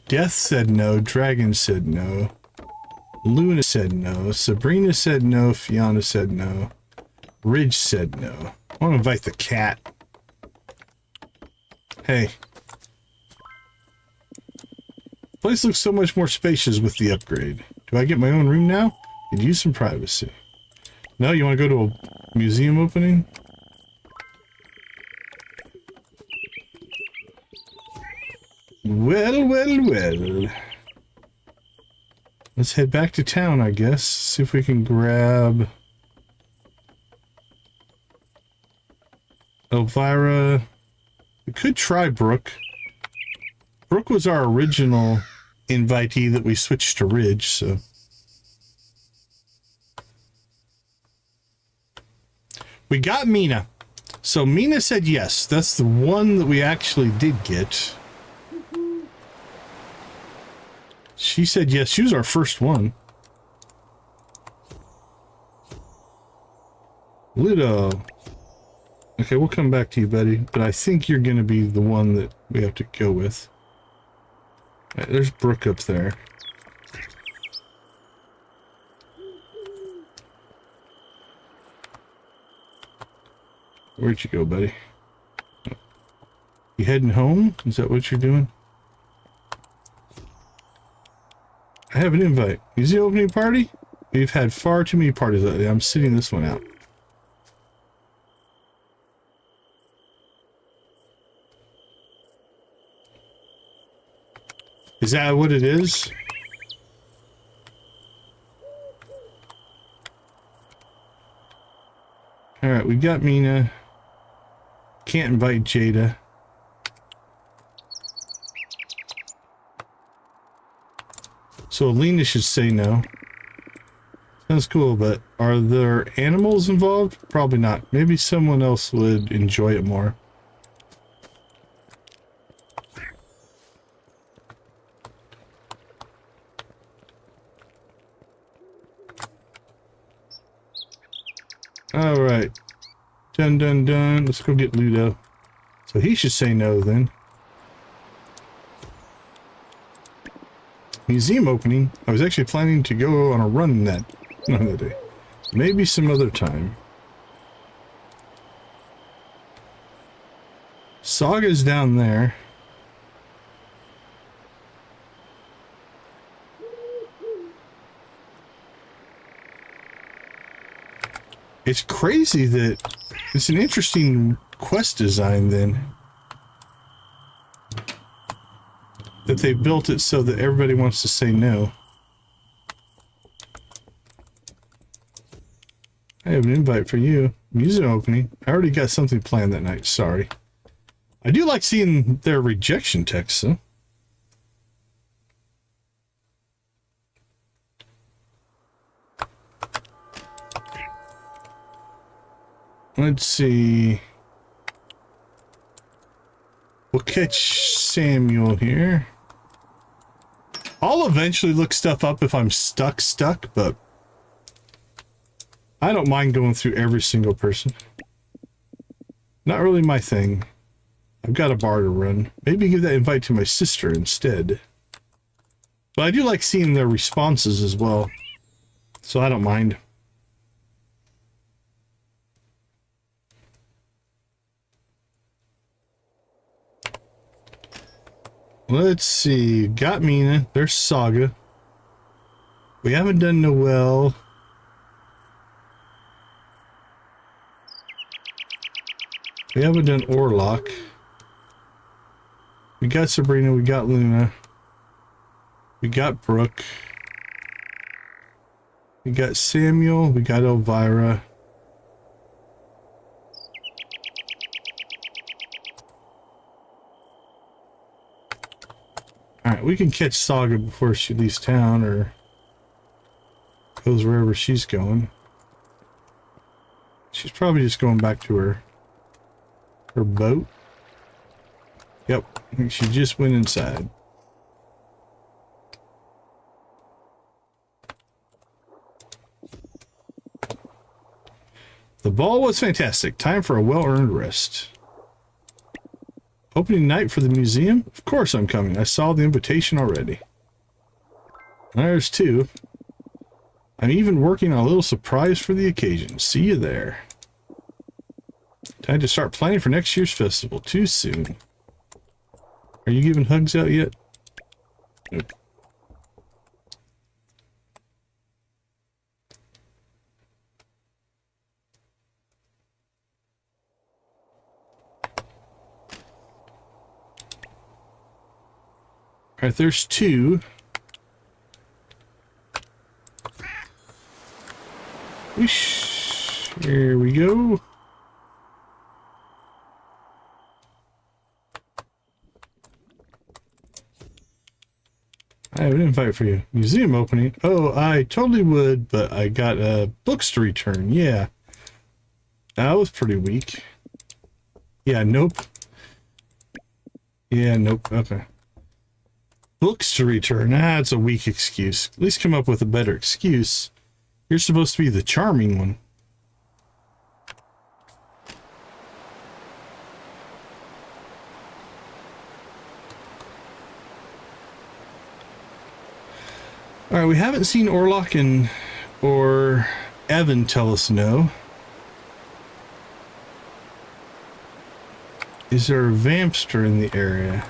Speaker 1: Death said no. Dragon said no. Luna said no. Sabrina said no. Fiona said no. Ridge said no. I want to invite the cat. Hey. Place looks so much more spacious with the upgrade. Do I get my own room now? Could use some privacy. No, you want to go to a museum opening? Well. Let's head back to town, I guess. See if we can grab Elvira. We could try Brooke. Brooke was our original invitee that we switched to Ridge, so... we got Mina. So Mina said yes. That's the one that we actually did get. She said yes. She was our first one. Ludo. Okay, we'll come back to you, buddy. But I think you're going to be the one that we have to go with. All right, there's Brooke up there. Where'd you go, buddy? You heading home? Is that what you're doing? I have an invite. Is the opening party? We've had far too many parties lately. I'm sitting this one out. Is that what it is? Alright, we got Mina. Can't invite Jada. So Alina should say no. Sounds cool, but are there animals involved? Probably not. Maybe someone else would enjoy it more. Alright. Done, done, done. Let's go get Ludo. So he should say no then. Museum opening. I was actually planning to go on a run that another day. Maybe some other time. Saga's down there. It's crazy that it's an interesting quest design then. That they built it so that everybody wants to say no. I have an invite for you. Music opening. I already got something planned that night. Sorry. I do like seeing their rejection text, though. Let's see. We'll catch Samuel here. I'll eventually look stuff up if I'm stuck, but I don't mind going through every single person. Not really my thing. I've got a bar to run. Maybe give that invite to my sister instead. But I do like seeing their responses as well. So I don't mind. Let's see. Got Mina. There's Saga. We haven't done Noelle. We haven't done Orlok. We got Sabrina. We got Luna. We got Brooke. We got Samuel. We got Elvira. Alright, we can catch Saga before she leaves town or goes wherever she's going. She's probably just going back to her boat. Yep, I think she just went inside. The ball was fantastic. Time for a well-earned rest. Opening night for the museum? Of course I'm coming. I saw the invitation already. There's two. I'm even working on a little surprise for the occasion. See you there. Time to start planning for next year's festival. Too soon. Are you giving hugs out yet? Nope. Alright, there's two. Whoosh. Here we go. I have an invite for you. Museum opening. Oh, I totally would, but I got books to return. Yeah. That was pretty weak. Yeah, nope. Yeah, nope. Okay. Books to return. That's a weak excuse. At least come up with a better excuse. You're supposed to be the charming one. Alright, we haven't seen Orlok or Evan tell us no. Is there a vampster in the area?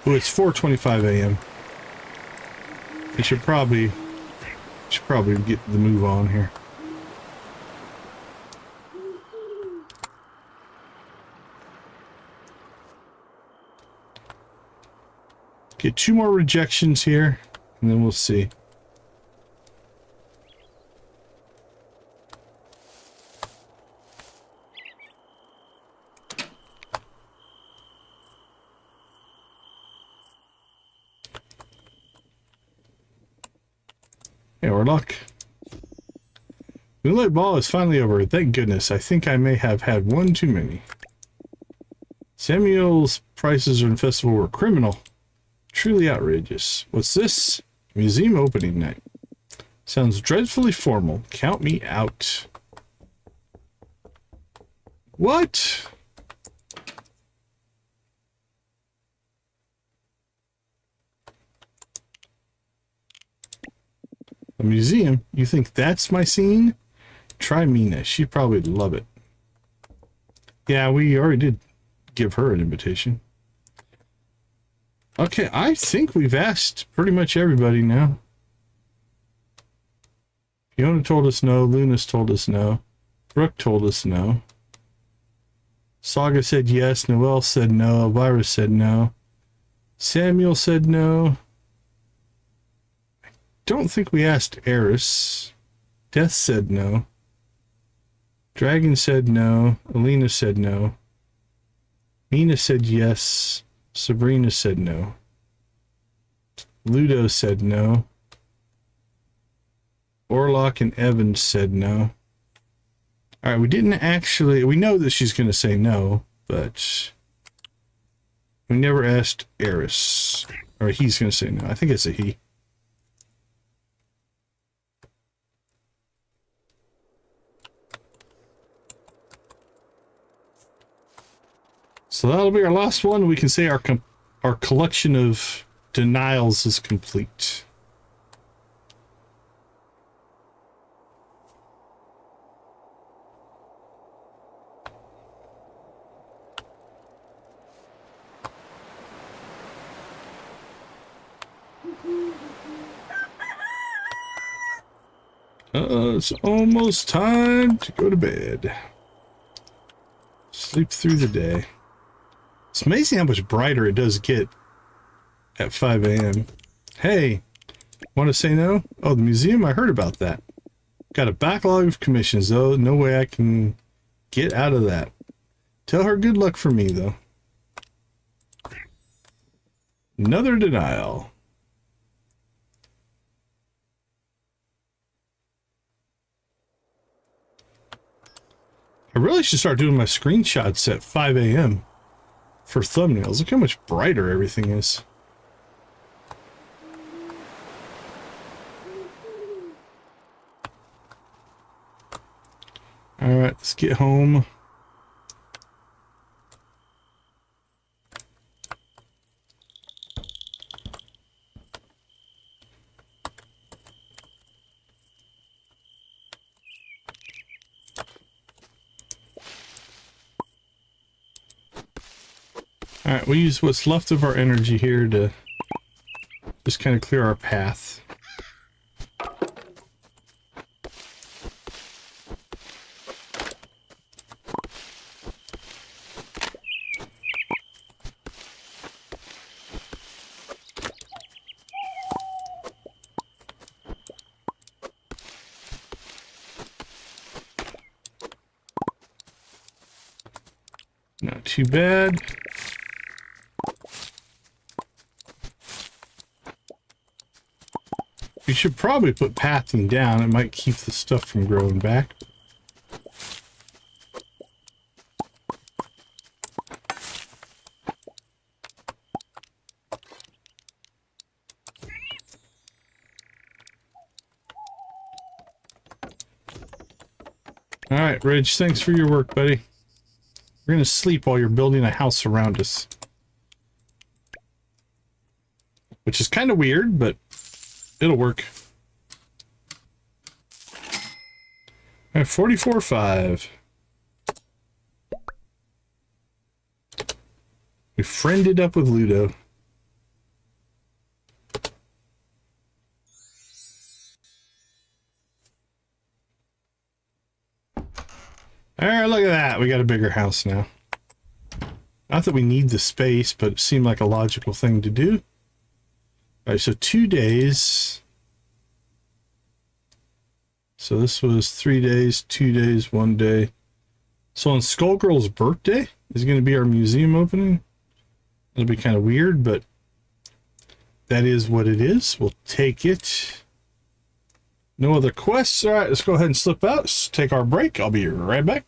Speaker 1: Oh, it's 4:25 a.m. I should probably get the move on here. Get 2 more rejections here, and then we'll see. Hey, Orlock. Moonlight Ball is finally over. Thank goodness. I think I may have had one too many. Samuel's prices on festival were criminal. Truly outrageous. What's this? Museum opening night. Sounds dreadfully formal. Count me out. What? A museum? You think that's my scene? Try Mina. She'd probably love it. Yeah, we already did give her an invitation. Okay, I think we've asked pretty much everybody now. Fiona told us no. Luna's told us no. Brooke told us no. Saga said yes. Noelle said no. Elvira said no. Samuel said no. I don't think we asked Eris. Death said no. Dragon said no. Alina said no. Mina said yes. Sabrina said no. Ludo said no. Orlock and Evans said no. Alright, we didn't actually... We know that she's going to say no, but... We never asked Eris. Or he's going to say no. I think it's a he. So that'll be our last one. We can say our collection of denials is complete. It's almost time to go to bed. Sleep through the day. It's amazing how much brighter it does get at 5 a.m. Hey, want to say no? Oh, the museum? I heard about that. Got a backlog of commissions, though. No way I can get out of that. Tell her good luck for me, though. Another denial. I really should start doing my screenshots at 5 a.m. for thumbnails. Look how much brighter everything is. Alright, let's get home. Alright, we'll use what's left of our energy here to just kind of clear our path. Not too bad. We should probably put pathing down. It might keep the stuff from growing back. Alright, Ridge, thanks for your work, buddy. We're gonna sleep while you're building a house around us. Which is kind of weird, but it'll work. Alright, 44.5. We friended up with Ludo. Alright, look at that. We got a bigger house now. Not that we need the space, but it seemed like a logical thing to do. Alright, so 2 days. So this was 3 days, 2 days, 1 day. So on Skullgirl's birthday is going to be our museum opening. It'll be kind of weird, but that is what it is. We'll take it. No other quests. All right, let's go ahead and slip out. Let's take our break. I'll be right back.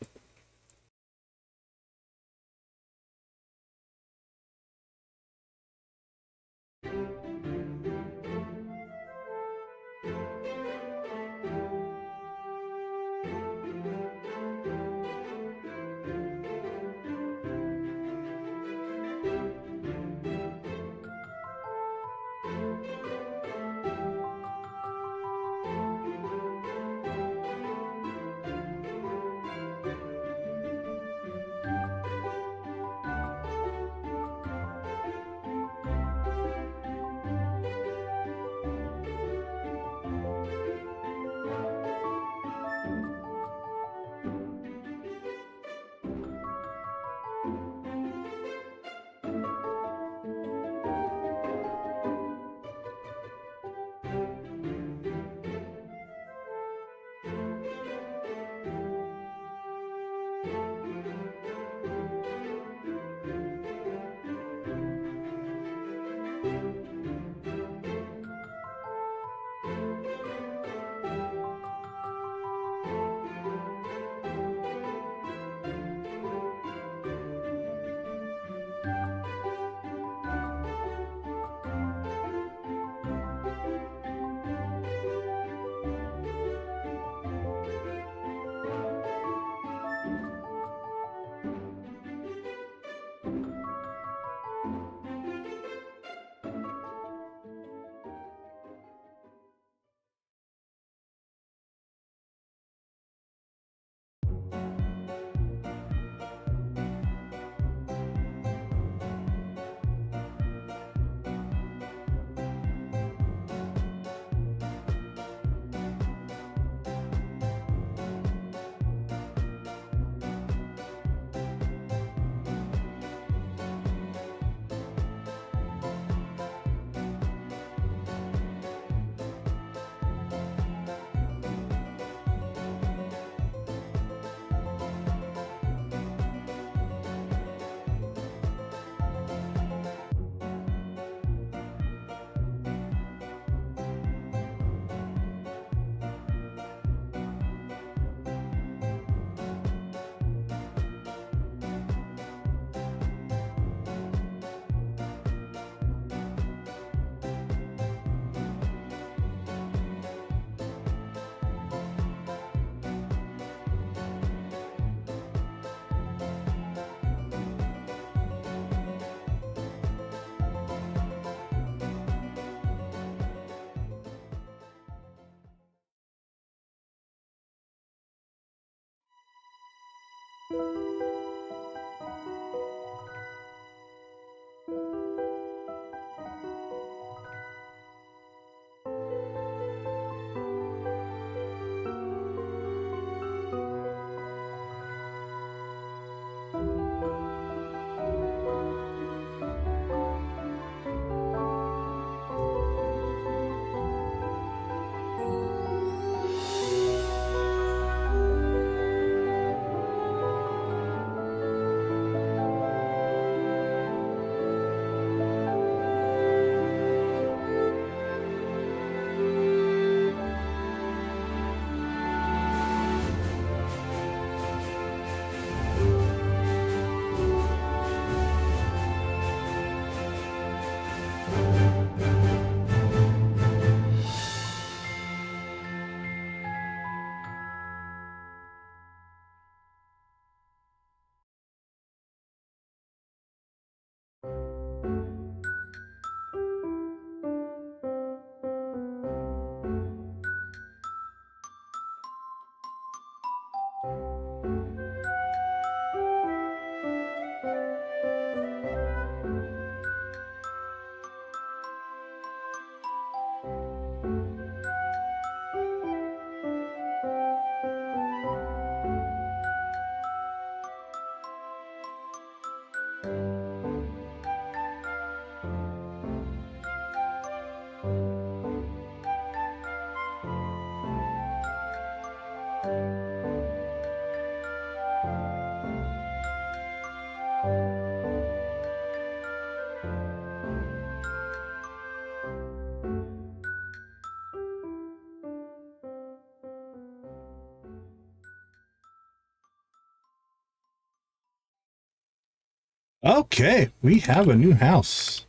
Speaker 1: Okay, we have a new house.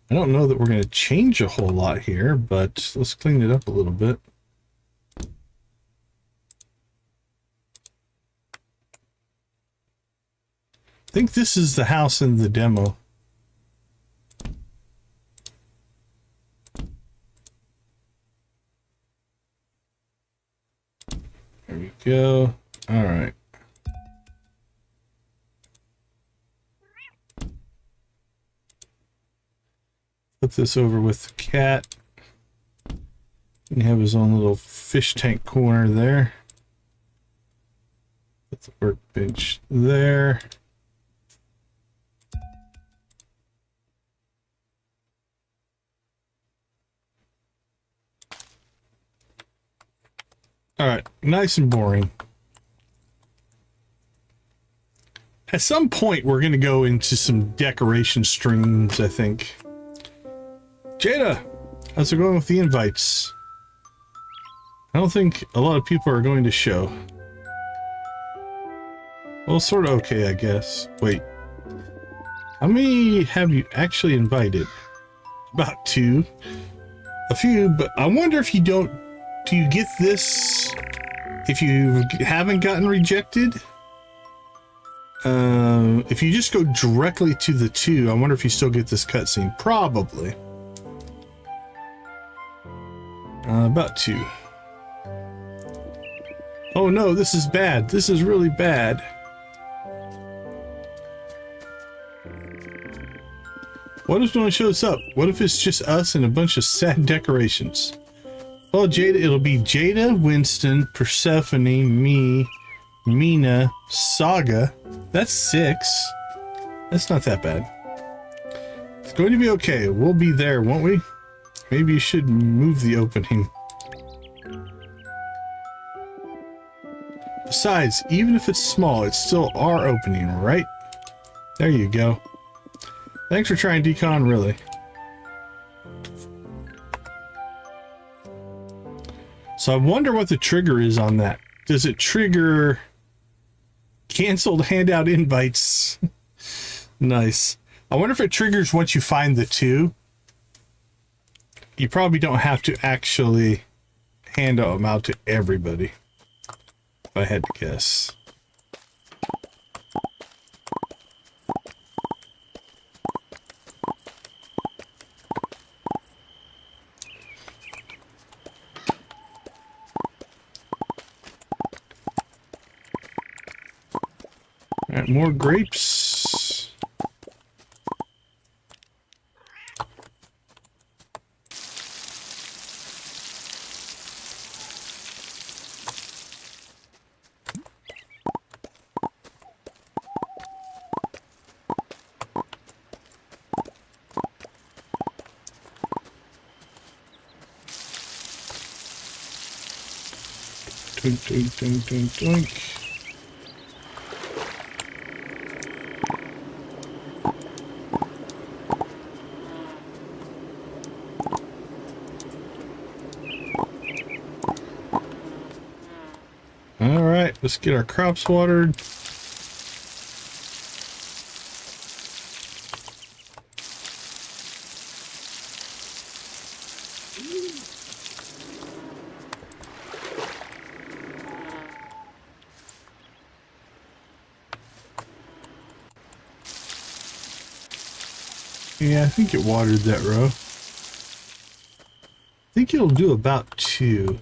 Speaker 1: I don't know that we're going to change a whole lot here, but let's clean it up a little bit. I think this is the house in the demo. There we go. All right. Put this over with the cat. And have his own little fish tank corner there. Put the workbench there. All right, nice and boring. At some point, we're going to go into some decoration streams, I think. Jada, how's it going with the invites? I don't think a lot of people are going to show. Well, sort of okay, I guess. Wait. How many have you actually invited? About 2. A few, but I wonder if you don't... Do you get this if you haven't gotten rejected? If you just go directly to the 2, I wonder if you still get this cutscene. Probably. About 2. Oh no, this is bad. This is really bad. What if no one shows up? What if it's just us and a bunch of sad decorations? Well, Jada, it'll be Jada, Winston, Persephone, me, Mina, Saga. That's 6. That's not that bad. It's going to be okay. We'll be there, won't we? Maybe you should move the opening. Besides, even if it's small, it's still our opening, right? There you go. Thanks for trying, Decon, really. So I wonder what the trigger is on that. Does it trigger canceled handout invites? Nice. I wonder if it triggers once you find the 2. You probably don't have to actually hand them out to everybody, if I had to guess. All right, more grapes. Doink, doink, doink, doink, doink. All right, let's get our crops watered. Yeah, I think it watered that row. I think it'll do about 2.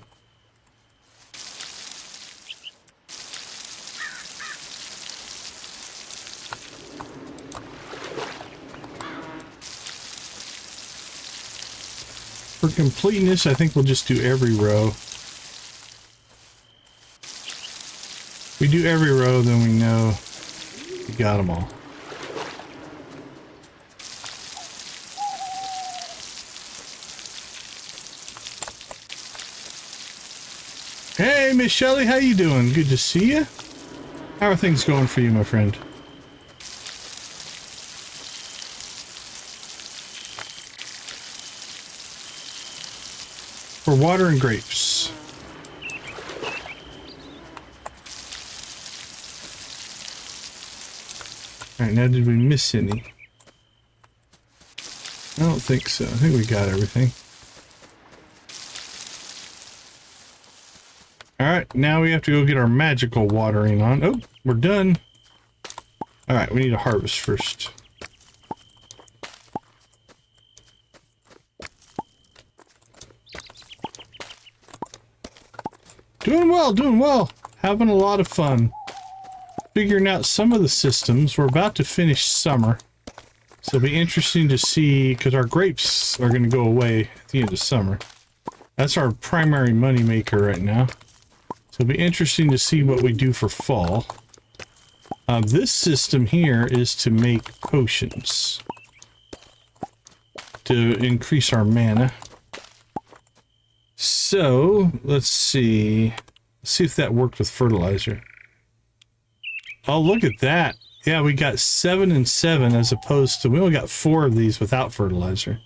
Speaker 1: For completeness, I think we'll just do every row. If we do every row, then we know we got them all. Hey, Miss Shelley, how you doing? Good to see you. How are things going for you, my friend? For water and grapes. Alright, now did we miss any? I don't think so. I think we got everything. Alright, now we have to go get our magical watering on. Oh, we're done. Alright, we need to harvest first. Doing well, doing well. Having a lot of fun. Figuring out some of the systems. We're about to finish summer. So it'll be interesting to see, because our grapes are going to go away at the end of summer. That's our primary money maker right now. So it'll be interesting to see what we do for fall. This system here is to make potions. To increase our mana. So, let's see. Let's see if that worked with fertilizer. Oh, look at that. Yeah, we got 7 and 7 as opposed to... We only got 4 of these without fertilizer.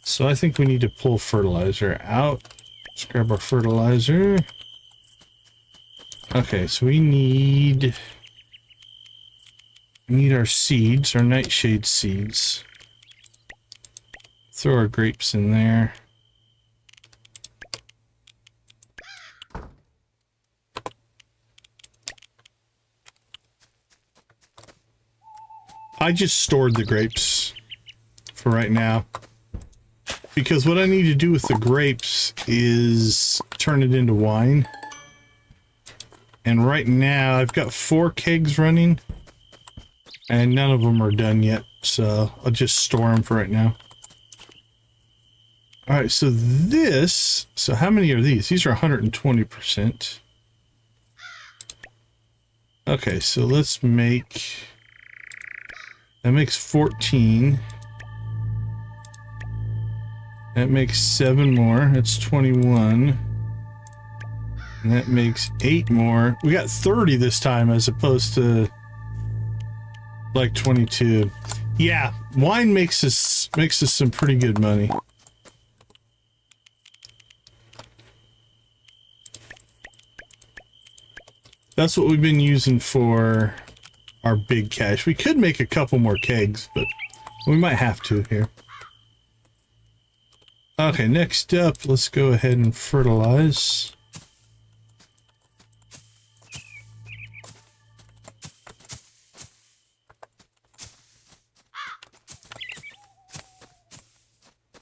Speaker 1: So I think we need to pull fertilizer out. Let's grab our fertilizer. Okay, so we need our seeds, our nightshade seeds. Throw our grapes in there. I just stored the grapes for right now. Because what I need to do with the grapes is turn it into wine. And right now I've got 4 kegs running. And none of them are done yet. So I'll just store them for right now. Alright, so this... So how many are these? These are 120%. Okay, so let's make... That makes 14. That makes 7 more. That's 21. And that makes 8 more. We got 30 this time as opposed to like 22. Yeah, wine makes us some pretty good money. That's what we've been using for our big cache. We could make a couple more kegs, but we might have to here. Okay, next up, let's go ahead and fertilize.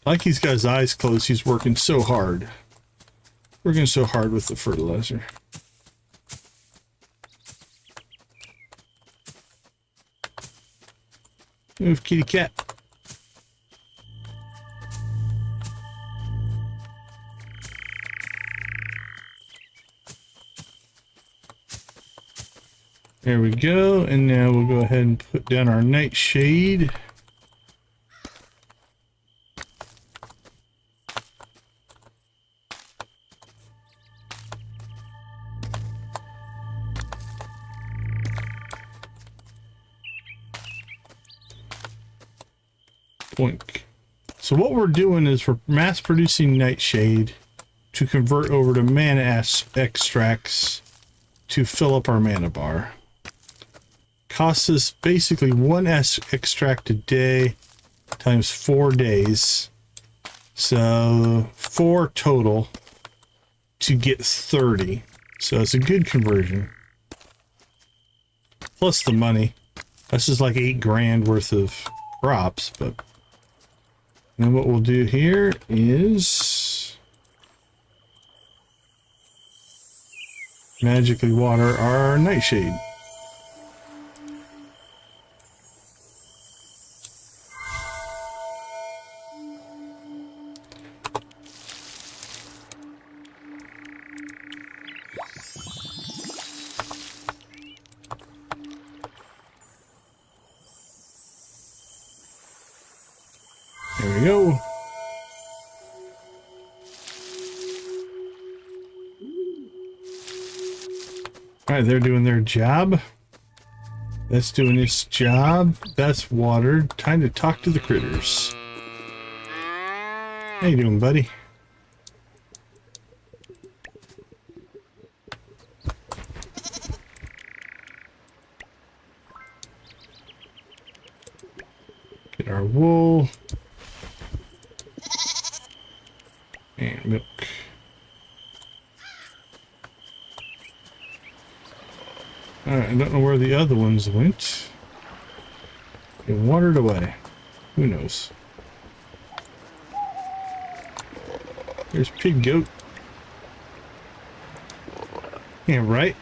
Speaker 1: Like he's got his eyes closed, he's working so hard. Working so hard with the fertilizer. Move, kitty cat. There we go, and now we'll go ahead and put down our nightshade. Boink. So what we're doing is we're mass producing nightshade to convert over to mana extracts to fill up our mana bar. Costs us basically 1 extract a day times 4 days. So 4 total to get 30. So it's a good conversion. Plus the money. That's just like 8 grand worth of crops, but then what we'll do here is magically water our nightshade. There we go. Alright, they're doing their job. That's doing its job. That's watered. Time to talk to the critters. How you doing, buddy? And milk. Alright, I don't know where the other ones went. They wandered away. Who knows? There's pig goat. Yeah, right?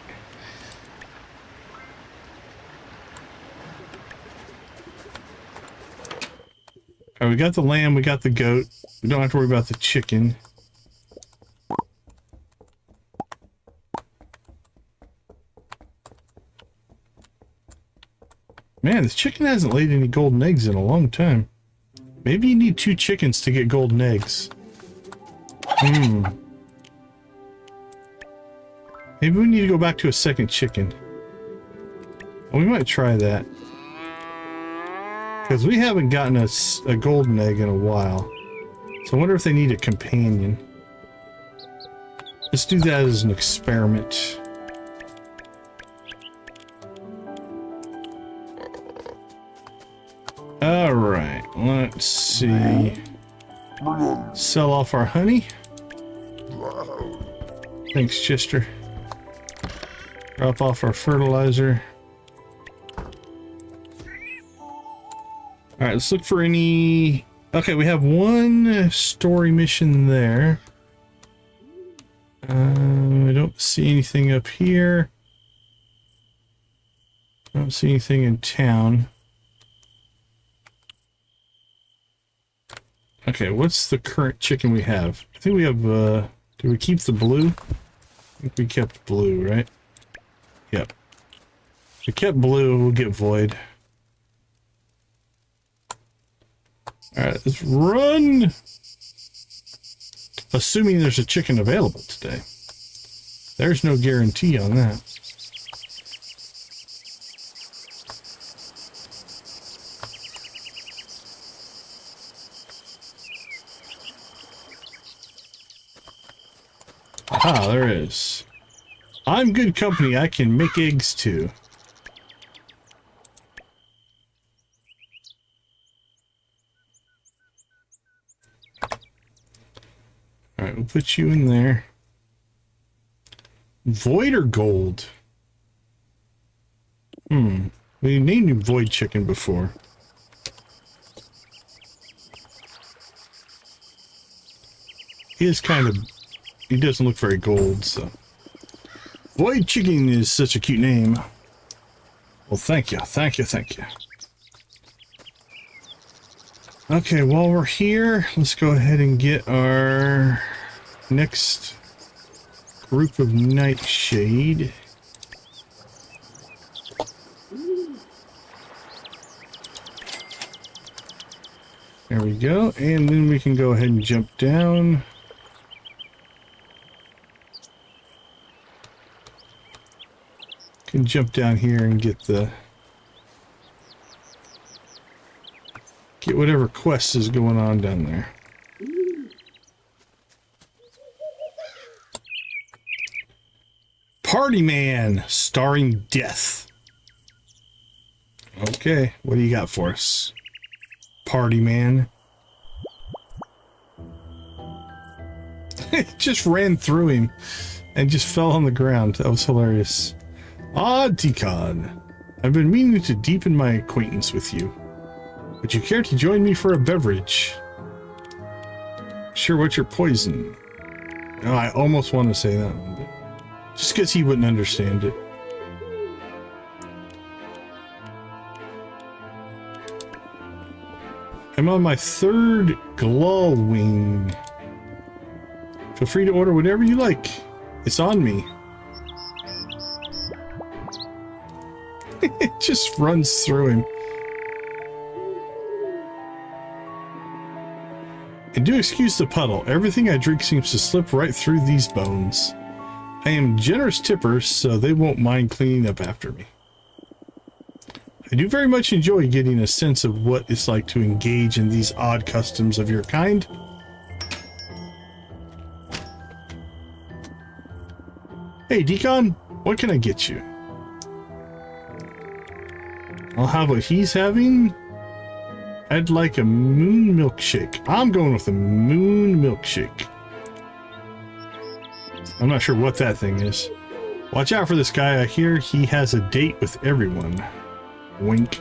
Speaker 1: Alright, we got the lamb, we got the goat. We don't have to worry about the chicken. Man, this chicken hasn't laid any golden eggs in a long time. Maybe you need 2 chickens to get golden eggs. Maybe we need to go back to a second chicken. We might try that. Because we haven't gotten a golden egg in a while. So I wonder if they need a companion. Let's do that as an experiment. Alright, let's see. Sell off our honey. Thanks, Chester. Drop off our fertilizer. Alright, let's look for any... Okay, we have one story mission there. I don't see anything up here. I don't see anything in town. Okay, what's the current chicken we have? I think we have, do we keep the blue? I think we kept blue, right? Yep. If we kept blue, we'll get void. Alright, let's run! Assuming there's a chicken available today. There's no guarantee on that. Aha, there is. I'm good company, I can make eggs too. Alright, we'll put you in there. Void or gold? We named him Void Chicken before. He is kind of... He doesn't look very gold, so... Void Chicken is such a cute name. Well, thank you, thank you, thank you. Okay, while we're here, let's go ahead and get our next group of nightshade. There we go, and then we can go ahead and jump down. Can jump down here and get whatever quest is going on down there. Party Man, starring Death. Okay, what do you got for us? Party Man. It just ran through him and just fell on the ground. That was hilarious. Ah, Decon. I've been meaning to deepen my acquaintance with you. Would you care to join me for a beverage? Sure, what's your poison? Oh, I almost want to say that one, but just because he wouldn't understand it. I'm on my 3rd Glull Wing. Feel free to order whatever you like. It's on me. It just runs through him. And do excuse the puddle. Everything I drink seems to slip right through these bones. I am generous tipper, so they won't mind cleaning up after me. I do very much enjoy getting a sense of what it's like to engage in these odd customs of your kind. Hey, Decon, what can I get you? I'll have what he's having. I'd like a moon milkshake. I'm going with a moon milkshake. I'm not sure what that thing is. Watch out for this guy. I hear he has a date with everyone. Wink.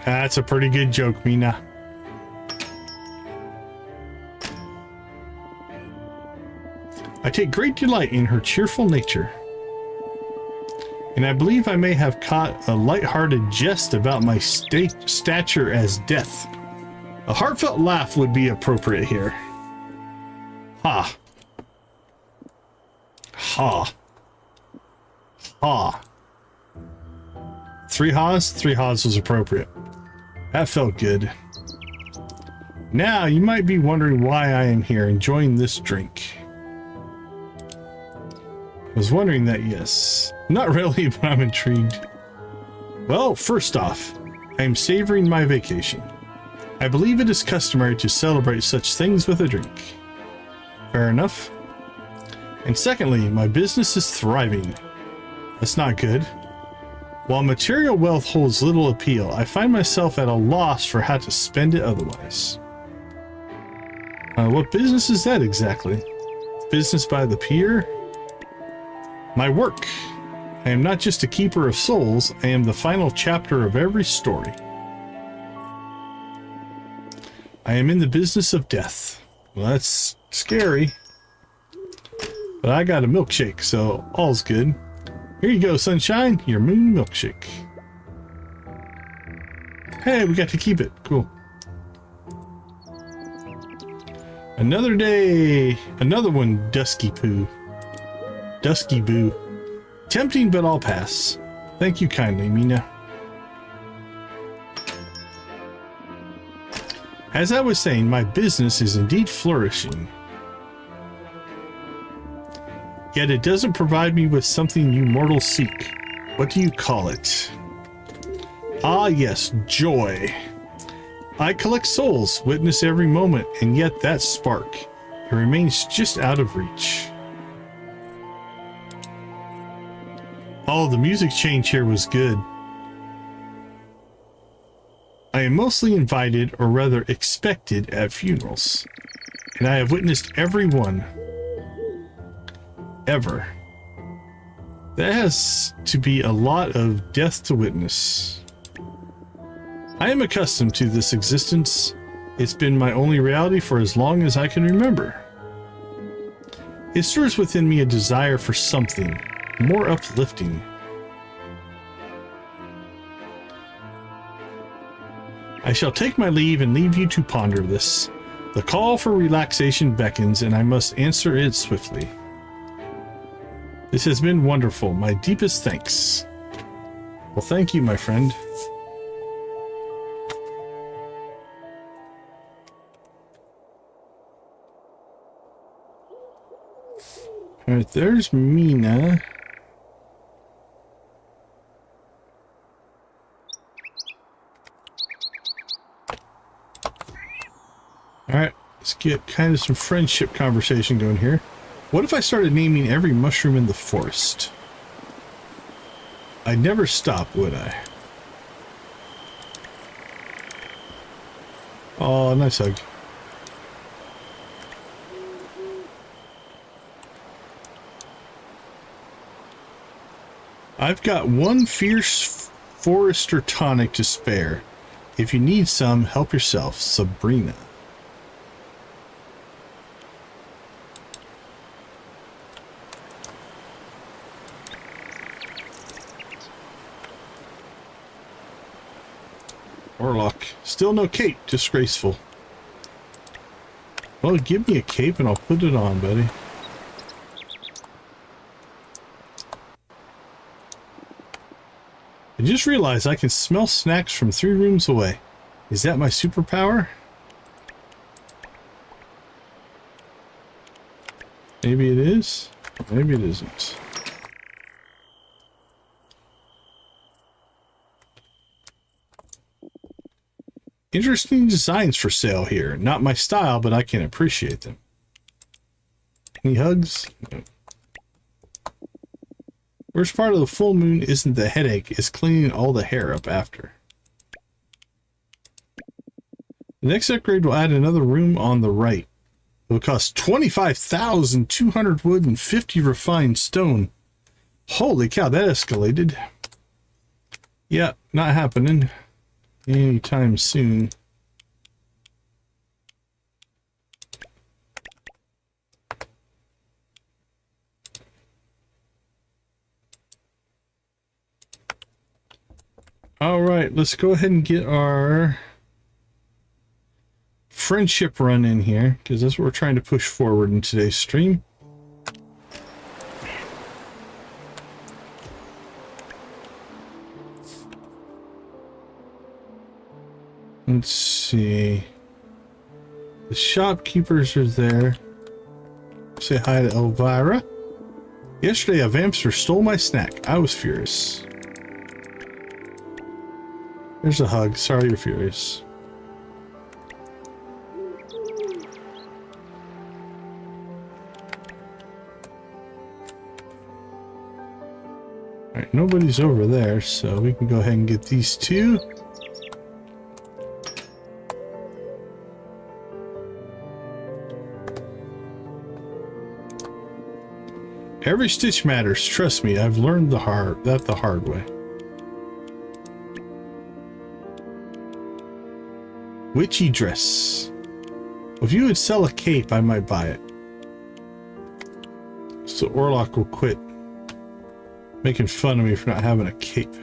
Speaker 1: That's a pretty good joke, Mina. I take great delight in her cheerful nature. And I believe I may have caught a light-hearted jest about my stature as death. A heartfelt laugh would be appropriate here. Ha. Ha. Ha. 3 haws? 3 haws was appropriate. That felt good. Now, you might be wondering why I am here enjoying this drink. I was wondering that, yes. Not really, but I'm intrigued. Well, first off, I am savoring my vacation. I believe it is customary to celebrate such things with a drink. Fair enough. And secondly, my business is thriving. That's not good. While material wealth holds little appeal, I find myself at a loss for how to spend it otherwise. What business is that exactly? Business by the pier? My work. I am not just a keeper of souls, I am the final chapter of every story. I am in the business of death. Well, that's scary. But I got a milkshake, so all's good. Here you go, sunshine, your moon milkshake. Hey, we got to keep it. Cool. Another day. Another one, Dusky Poo. Dusky Boo. Tempting, but I'll pass. Thank you kindly, Mina. As I was saying, my business is indeed flourishing. Yet it doesn't provide me with something you mortals seek. What do you call it? Ah, yes, joy. I collect souls, witness every moment, and yet that spark, it remains just out of reach. Oh, the music change here was good. I am mostly invited, or rather expected, at funerals, and I have witnessed every one. Ever. That has to be a lot of death to witness. I am accustomed to this existence. It's been my only reality for as long as I can remember. It stirs within me a desire for something more uplifting. I shall take my leave and leave you to ponder this. The call for relaxation beckons, and I must answer it swiftly. This has been wonderful. My deepest thanks. Well, thank you, my friend. All right, there's Mina. All right, let's get kind of some friendship conversation going here. What if I started naming every mushroom in the forest? I'd never stop, would I? Oh, nice hug. I've got one fierce forester tonic to spare. If you need some, help yourself, Sabrina. Warlock. Still no cape. Disgraceful. Well, give me a cape and I'll put it on, buddy. I just realized I can smell snacks from 3 rooms away. Is that my superpower? Maybe it is. Maybe it isn't. Interesting designs for sale here. Not my style, but I can appreciate them. Any hugs? No. Worst part of the full moon isn't the headache, it's cleaning all the hair up after. The next upgrade will add another room on the right. It'll cost 25,200 wood and 50 refined stone. Holy cow, that escalated. Yeah, not happening anytime soon. All right, let's go ahead and get our friendship run in here, because that's what we're trying to push forward in today's stream. Let's see. The shopkeepers are there. Say hi to Elvira. Yesterday, a vampster stole my snack. I was furious. There's a hug. Sorry you're furious. Alright, nobody's over there, so we can go ahead and get these two. Every stitch matters. Trust me, I've learned the hard way. Witchy dress. If you would sell a cape, I might buy it. So Orlok will quit making fun of me for not having a cape.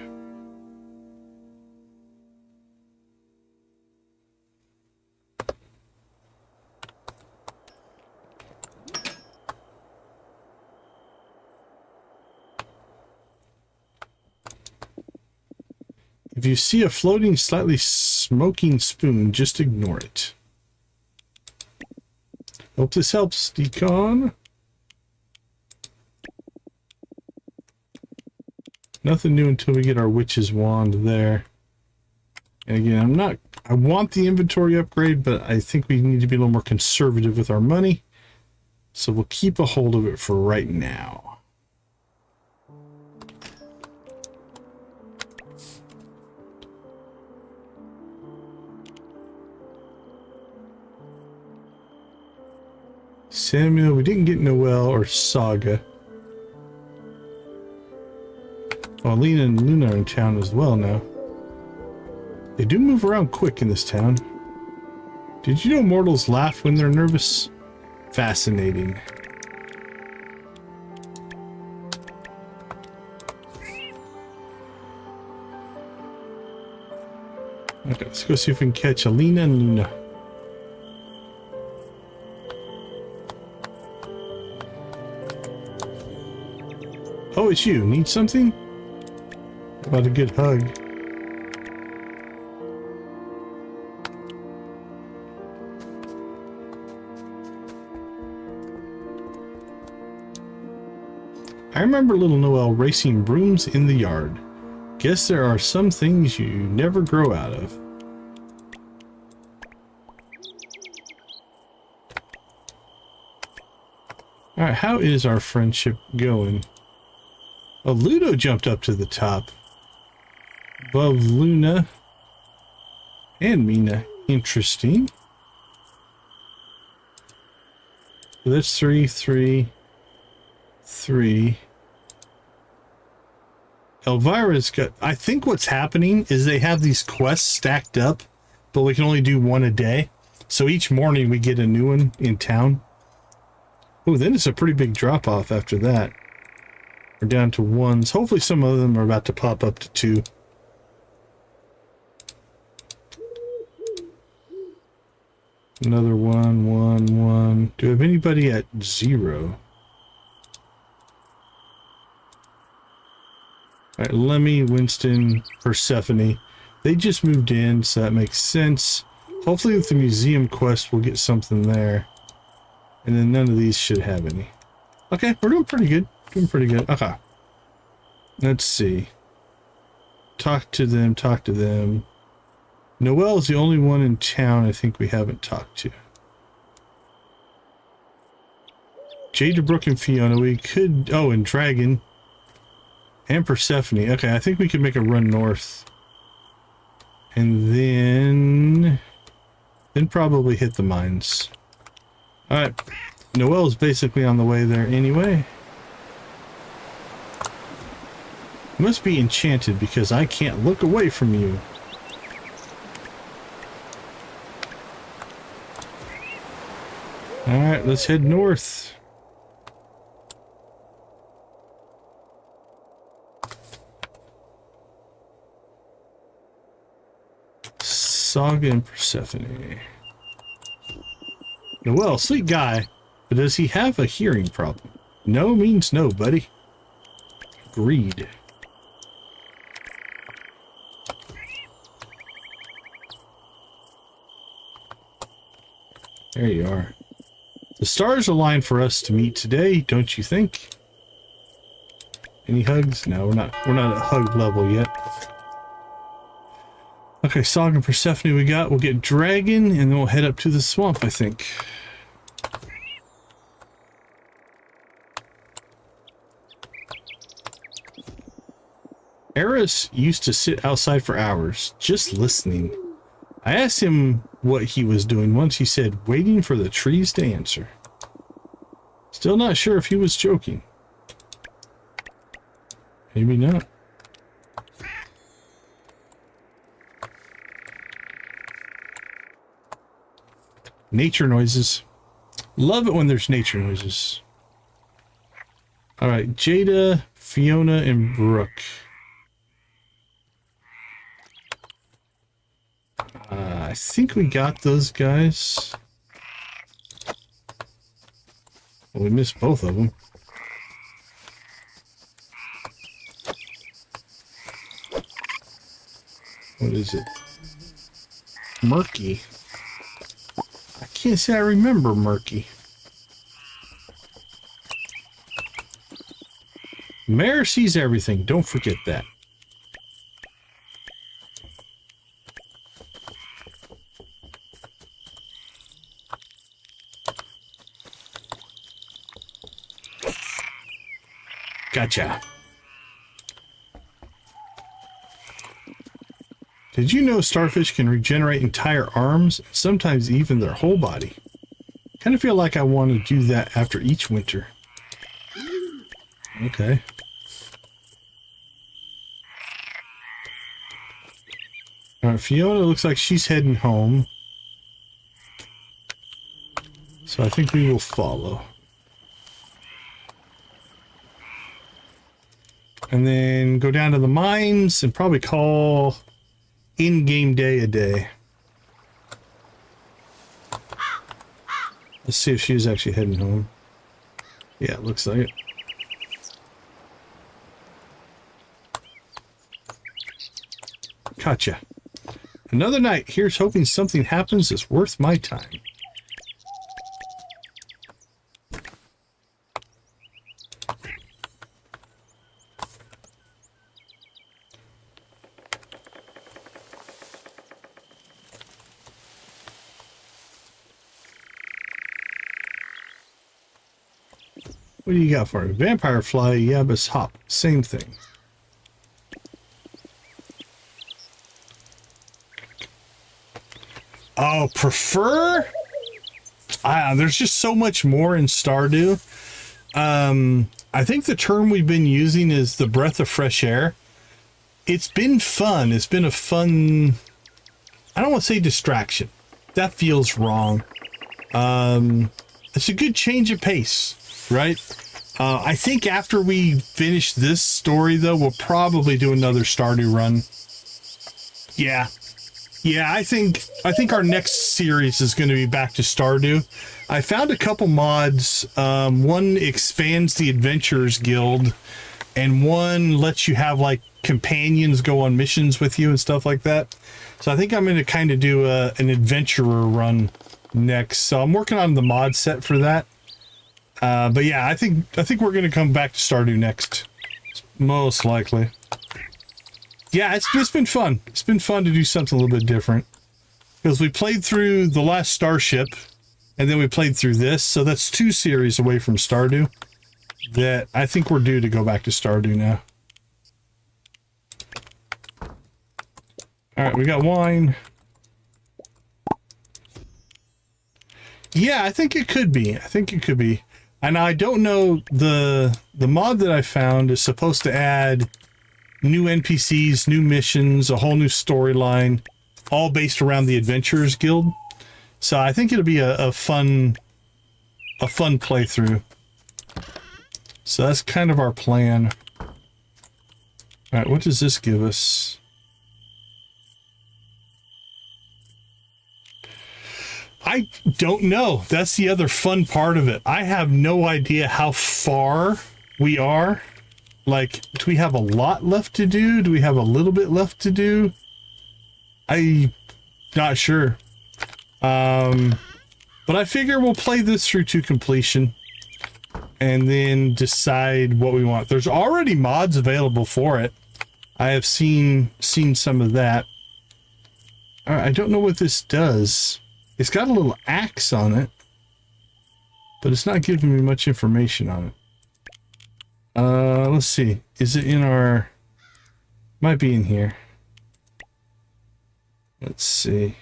Speaker 1: If you see a floating, slightly smoking spoon, just ignore it. Hope this helps, Decon. Nothing new until we get our witch's wand there. And again, I want the inventory upgrade, but I think we need to be a little more conservative with our money. So we'll keep a hold of it for right now. Samuel, we didn't get Noel or Saga. Oh, Lena and Luna are in town as well now. They do move around quick in this town. Did you know mortals laugh when they're nervous? Fascinating. Okay, let's go see if we can catch Alina and Luna. Oh, it's you. Need something? How about a good hug? I remember little Noel racing brooms in the yard. Guess there are some things you never grow out of. Alright, how is our friendship going? Oh, Ludo jumped up to the top. Above Luna and Mina. Interesting. So that's 3, 3, 3. Elvira's got... I think what's happening is they have these quests stacked up, but we can only do one a day. So each morning we get a new one in town. Oh, then it's a pretty big drop-off after that. We're down to 1s. Hopefully some of them are about to pop up to 2. Another 1, 1, 1. Do we have anybody at 0? Alright, Lemmy, Winston, Persephone. They just moved in, so that makes sense. Hopefully with the museum quest we'll get something there. And then none of these should have any. Okay, we're doing pretty good. Doing pretty good. Okay. Let's see. Talk to them, talk to them. Noelle is the only one in town I think we haven't talked to. Jade, Brooke, and Fiona, we could... Oh, and Dragon. And Persephone. Okay, I think we could make a run north. And then probably hit the mines. Alright. Noelle's basically on the way there anyway. You must be enchanted because I can't look away from you. Alright, let's head north. Saga and Persephone. Noelle, sweet guy, but does he have a hearing problem? No means no, buddy. Agreed. There you are. The stars align for us to meet today, don't you think? Any hugs? No, we're not at hug level yet. Okay, Saga and Persephone we got. We'll get Dragon, and then we'll head up to the swamp, I think. Eris used to sit outside for hours, just listening. I asked him what he was doing once. He said, waiting for the trees to answer. Still not sure if he was joking. Maybe not. Nature noises. Love it when there's nature noises. Alright, Jada, Fiona, and Brooke. I think we got those guys. Well, we missed both of them. What is it? Murky. I can't say I remember Murky. Mare sees everything. Don't forget that. Gotcha. Did you know starfish can regenerate entire arms, sometimes even their whole body? Kind of feel like I want to do that after each winter. Okay. Alright, Fiona looks like she's heading home. So I think we will follow. And then go down to the mines and probably call in-game day a day. Let's see if she's actually heading home. Yeah, it looks like it. Gotcha. Another night. Here's hoping something happens that's worth my time. What do you got for me? Vampire fly, Yabus hop. Same thing. Oh, prefer? There's just so much more in Stardew. I think the term we've been using is the breath of fresh air. It's been fun. It's been a fun... I don't want to say distraction. That feels wrong. It's a good change of pace. Right? I think after we finish this story, though, we'll probably do another Stardew run. Yeah. Yeah, I think our next series is going to be back to Stardew. I found a couple mods. One expands the Adventurers Guild, and one lets you have, like, companions go on missions with you and stuff like that. So I think I'm going to kind of do an adventurer run next. So I'm working on the mod set for that. But yeah, I think we're gonna come back to Stardew next, most likely. Yeah, it's been fun. It's been fun to do something a little bit different because we played through the last Starship, and then we played through this. So that's 2 series away from Stardew. That I think we're due to go back to Stardew now. All right, we got wine. Yeah, I think it could be. I think it could be. And I don't know, the mod that I found is supposed to add new NPCs, new missions, a whole new storyline, all based around the Adventurers Guild. So I think it'll be a fun playthrough. So that's kind of our plan. All right, what does this give us? I don't know. That's the other fun part of it. I have no idea how far we are. Like, do we have a lot left to do? Do we have a little bit left to do? I'm not sure. But I figure we'll play this through to completion and then decide what we want. There's already mods available for it. I have seen some of that. All right, I don't know what this does. It's got a little axe on it, but it's not giving me much information on it. Let's see. Is it in our... Might be in here. Let's see.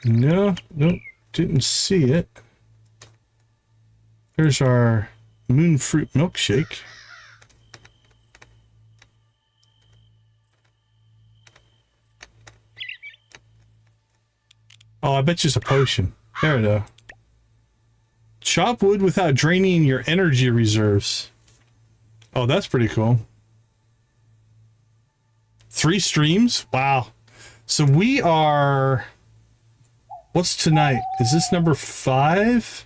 Speaker 1: No, nope, didn't see it. There's our moon fruit milkshake. Oh, I bet you it's a potion. There we go. Chop wood without draining your energy reserves. Oh, that's pretty cool. 3 streams? Wow. So we are... What's tonight? Is this number 5?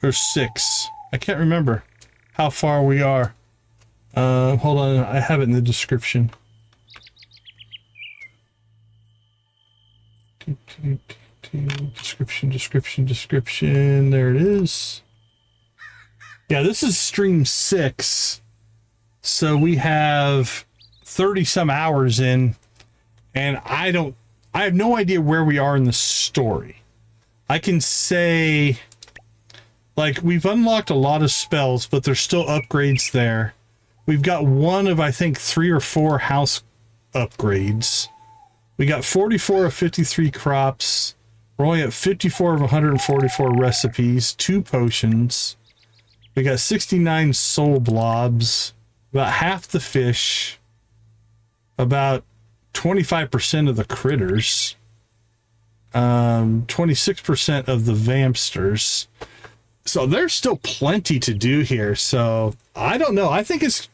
Speaker 1: Or 6? I can't remember how far we are. Hold on, I have it in the description. Description. There it is. Yeah, this is stream 6. So we have 30 some hours in, and I have no idea where we are in the story. I can say, like, we've unlocked a lot of spells, but there's still upgrades there. We've got one of, I think, 3 or 4 house upgrades. We got 44 of 53 crops. We're only at 54 of 144 recipes, 2 potions. We got 69 soul blobs, about half the fish, about 25% of the critters, 26% of the vampsters. So there's still plenty to do here. So I don't know. I think it's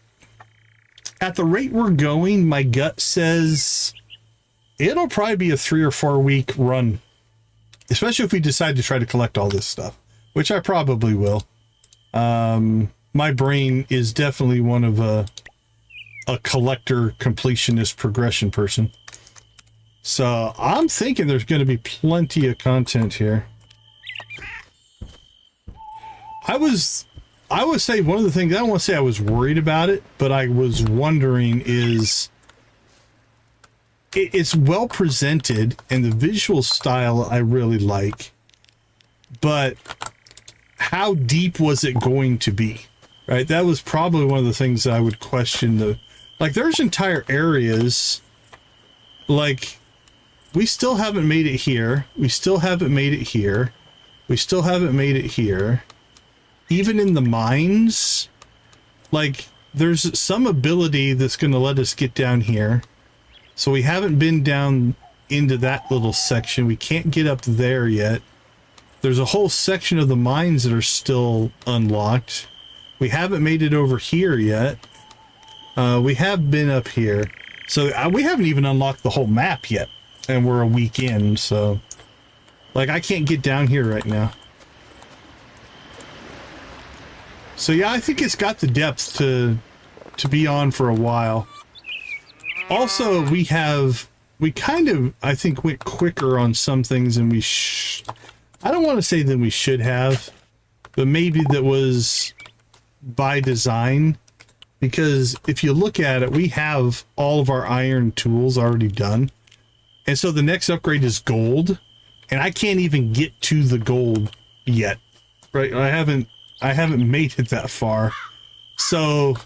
Speaker 1: at the rate we're going, my gut says it'll probably be a 3 or 4 week run, especially if we decide to try to collect all this stuff, which I probably will. My brain is definitely one of a collector, completionist, progression person. So I'm thinking there's going to be plenty of content here. I would say one of the things, I don't want to say I was worried about it, but I was wondering is it's well presented and the visual style I really like, but how deep was it going to be? Right? That was probably one of the things that I would question. Like, there's entire areas, like, we still haven't made it here. We still haven't made it here. We still haven't made it here. Even in the mines, like, there's some ability that's going to let us get down here. So we haven't been down into that little section. We can't get up there yet. There's a whole section of the mines that are still unlocked. We haven't made it over here yet. We have been up here. So we haven't even unlocked the whole map yet. And we're a week in, so... Like, I can't get down here right now. So yeah, I think it's got the depth to be on for a while. Also, we kind of, I think, went quicker on some things than we I don't want to say that we should have, but maybe that was by design, because if you look at it, we have all of our iron tools already done. And so the next upgrade is gold, and I can't even get to the gold yet, right? I haven't made it that far. So,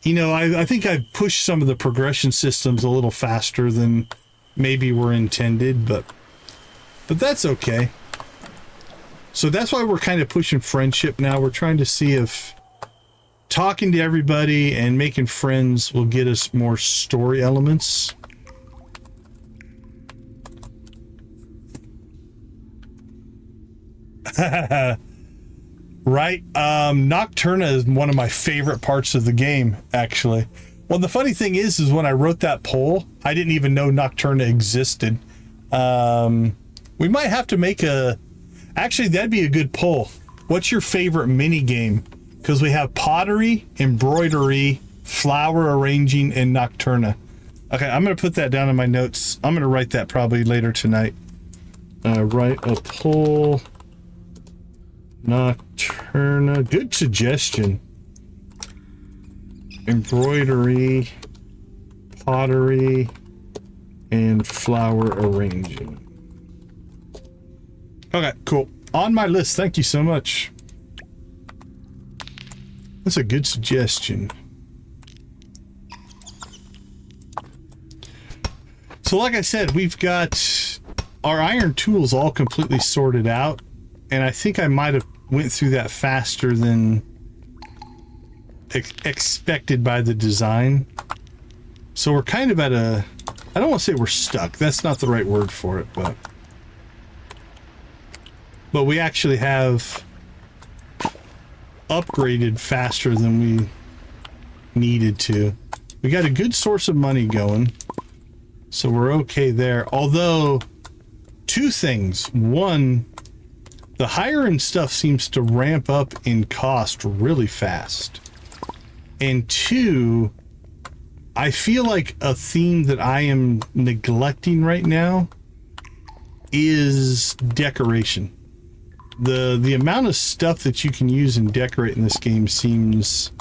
Speaker 1: you know, I think I've pushed some of the progression systems a little faster than maybe were intended, but that's okay. So that's why we're kind of pushing friendship now. We're trying to see if talking to everybody and making friends will get us more story elements. Right? Nocturna is one of my favorite parts of the game, actually. Well, the funny thing is when I wrote that poll, I didn't even know Nocturna existed. We might have to make actually, that'd be a good poll. What's your favorite mini game? Because we have pottery, embroidery, flower arranging, and Nocturna. Okay, I'm going to put that down in my notes. I'm going to write that probably later tonight. Write a poll. Nocturna. Good suggestion. Embroidery, pottery, and flower arranging. Okay, cool. On my list. Thank you so much. That's a good suggestion. So like I said, we've got our iron tools all completely sorted out, and I think I might have went through that faster than expected by the design. So we're kind of at a, I don't want to say we're stuck. That's not the right word for it, but we actually have upgraded faster than we needed to. We got a good source of money going, so we're okay there. Although, two things. One, the higher end stuff seems to ramp up in cost really fast. And two, I feel like a theme that I am neglecting right now is decoration. The amount of stuff that you can use and decorate in this game seems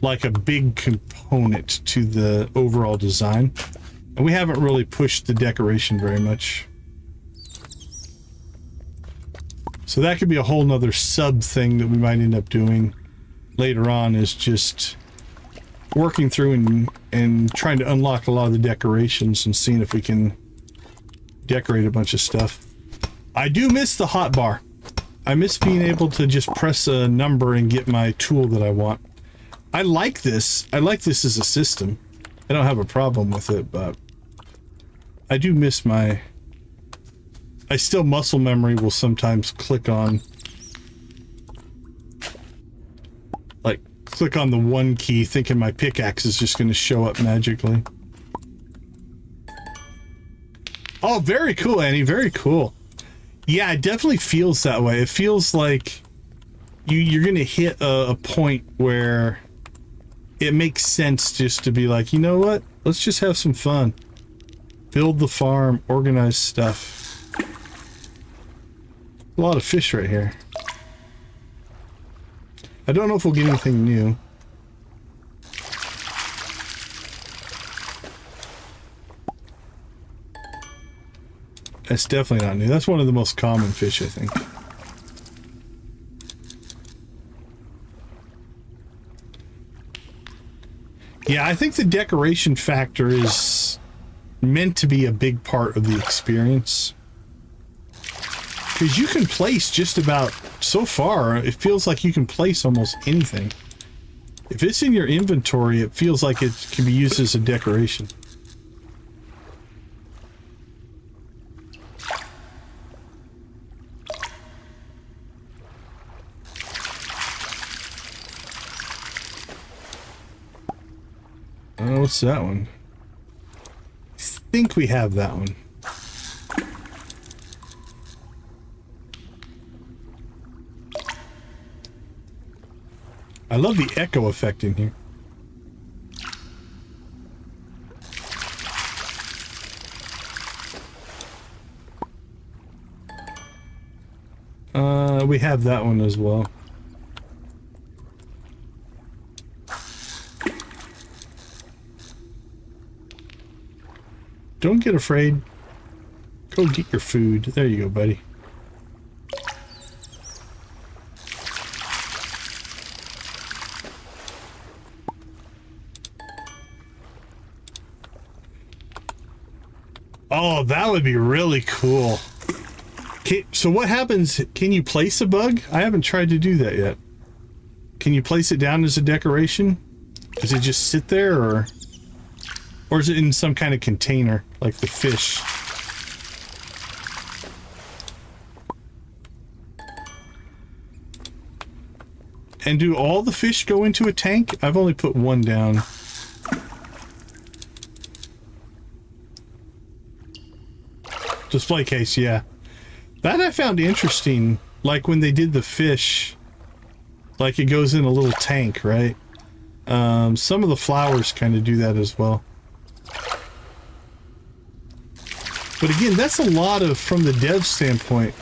Speaker 1: like a big component to the overall design. And we haven't really pushed the decoration very much. So that could be a whole nother sub thing that we might end up doing later on, is just working through and trying to unlock a lot of the decorations and seeing if we can decorate a bunch of stuff. I do miss the hotbar. I miss being able to just press a number and get my tool that I want. I like this. I like this as a system. I don't have a problem with it, but I do miss my... I still muscle memory will sometimes click on... like, click on the one key thinking my pickaxe is just going to show up magically. Oh, very cool, Annie. Very cool. Yeah, it definitely feels that way. It feels like you're going to hit a point where it makes sense just to be like, you know what? Let's just have some fun. Build the farm, organize stuff. A lot of fish right here. I don't know if we'll get anything new. That's definitely not new. That's one of the most common fish, I think. Yeah, I think the decoration factor is meant to be a big part of the experience. Because you can place just about, so far, it feels like you can place almost anything. If it's in your inventory, it feels like it can be used as a decoration. Oh, what's that one? I think we have that one. I love the echo effect in here. We have that one as well. Don't get afraid. Go get your food. There you go, buddy. Oh, that would be really cool. So what happens? Can you place a bug? I haven't tried to do that yet. Can you place it down as a decoration? Does it just sit there, or is it in some kind of container, like the fish? And do all the fish go into a tank? I've only put one down. Display case, yeah. That I found interesting, like when they did the fish, like it goes in a little tank, right? Some of the flowers kind of do that as well. But again, that's a lot of, from the dev standpoint,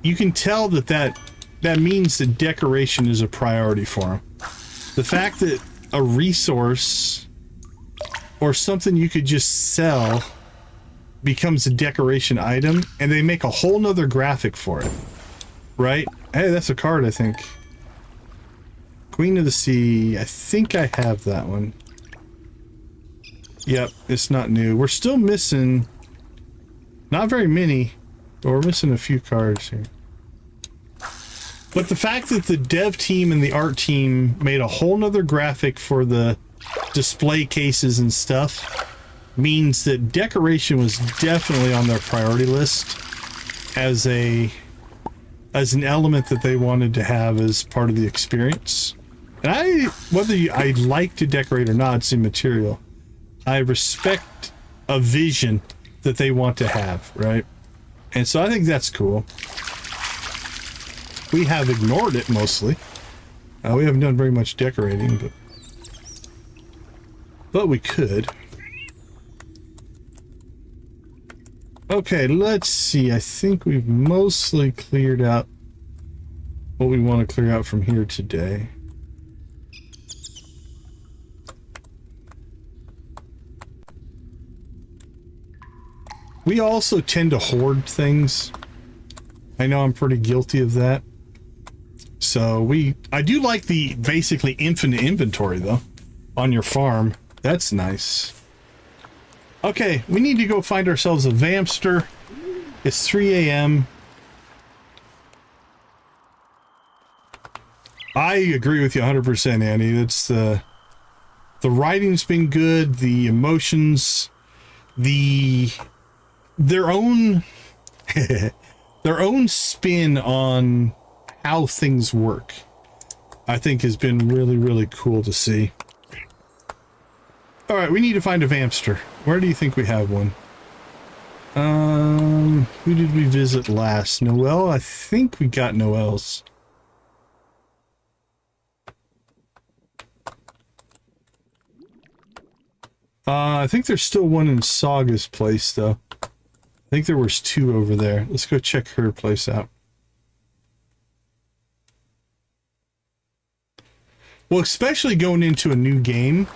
Speaker 1: you can tell that means that decoration is a priority for them. The fact that a resource or something you could just sell becomes a decoration item, and they make a whole nother graphic for it, right? Hey, that's a card, I think. Queen of the Sea. I think I have that one. Yep, it's not new. We're still missing, not very many, but we're missing a few cards here. But the fact that the dev team and the art team made a whole nother graphic for the display cases and stuff means that decoration was definitely on their priority list as an element that they wanted to have as part of the experience. And whether I like to decorate or not, it's immaterial. I respect a vision that they want to have, right? And so I think that's cool. We have ignored it mostly. We haven't done very much decorating, but we could. Okay, let's see. I think we've mostly cleared out what we want to clear out from here today. We also tend to hoard things. I know I'm pretty guilty of that. So I do like the basically infinite inventory though on your farm. That's nice. Okay, we need to go find ourselves a Vampster. It's 3 a.m. I agree with you 100%, Andy. It's the writing's been good, the emotions, their own spin on how things work, I think has been really, really cool to see. All right, we need to find a Vampster. Where do you think we have one? Who did we visit last? Noelle? I think we got Noelle's. I think there's still one in Saga's place, though. I think there was two over there. Let's go check her place out. Well, especially going into a new game,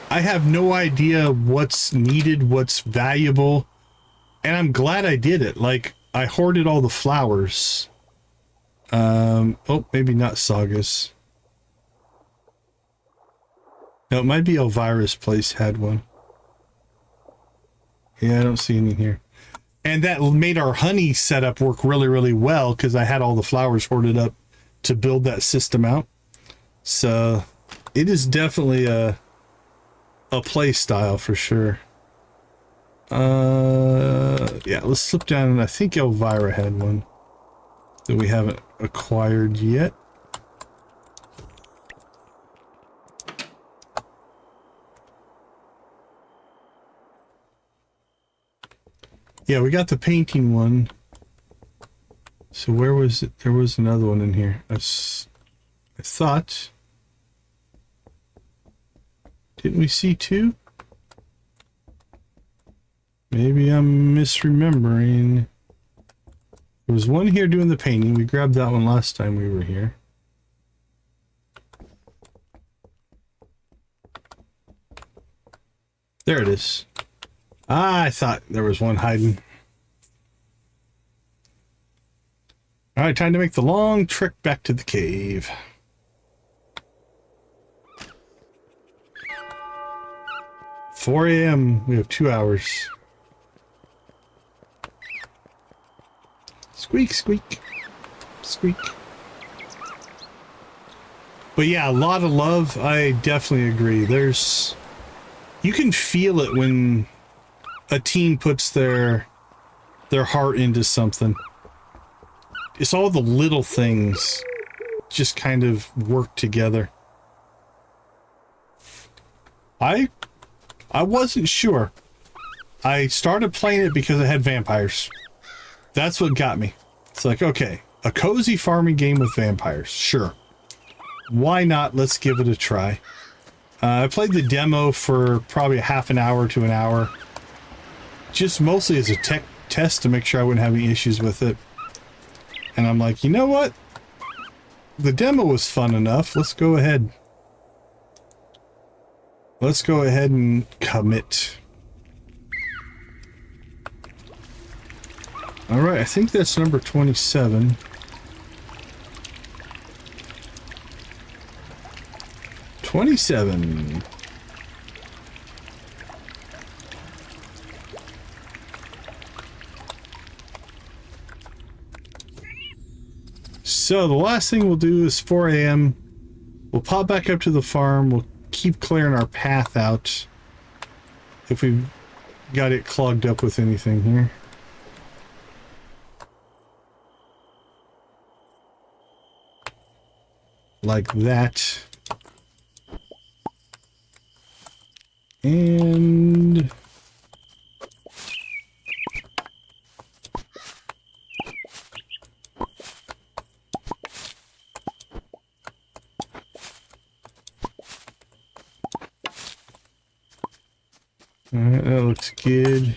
Speaker 1: I have no idea what's needed, what's valuable, and I'm glad I did it. Like, I hoarded all the flowers. Oh, maybe not Saga's. No, it might be Elvira's place had one. Yeah, I don't see any here. And that made our honey setup work really, really well because I had all the flowers hoarded up to build that system out. So it is definitely a play style for sure. Yeah, let's slip down, and I think Elvira had one that we haven't acquired yet. Yeah, we got the painting one. So where was it? There was another one in here. I thought. Didn't we see two? Maybe I'm misremembering. There was one here doing the painting. We grabbed that one last time we were here. There it is. Ah, I thought there was one hiding. All right, time to make the long trek back to the cave. "4 a.m. We have 2 hours. Squeak, squeak, squeak. But yeah, a lot of love. I definitely agree. You can feel it when a team puts their heart into something. It's all the little things just kind of work together. I wasn't sure. I started playing it because it had vampires. That's what got me. It's like, okay, a cozy farming game with vampires. Sure. Why not? Let's give it a try. I played the demo for probably a half an hour to an hour. Just mostly as a tech test to make sure I wouldn't have any issues with it. And I'm like, you know what? The demo was fun enough. Let's go ahead. Let's go ahead and commit. All right, I think that's number 27. 27. So the last thing we'll do is 4 a.m. We'll pop back up to the farm. We'll keep clearing our path out if we've got it clogged up with anything here. Like that. And all right, that looks good.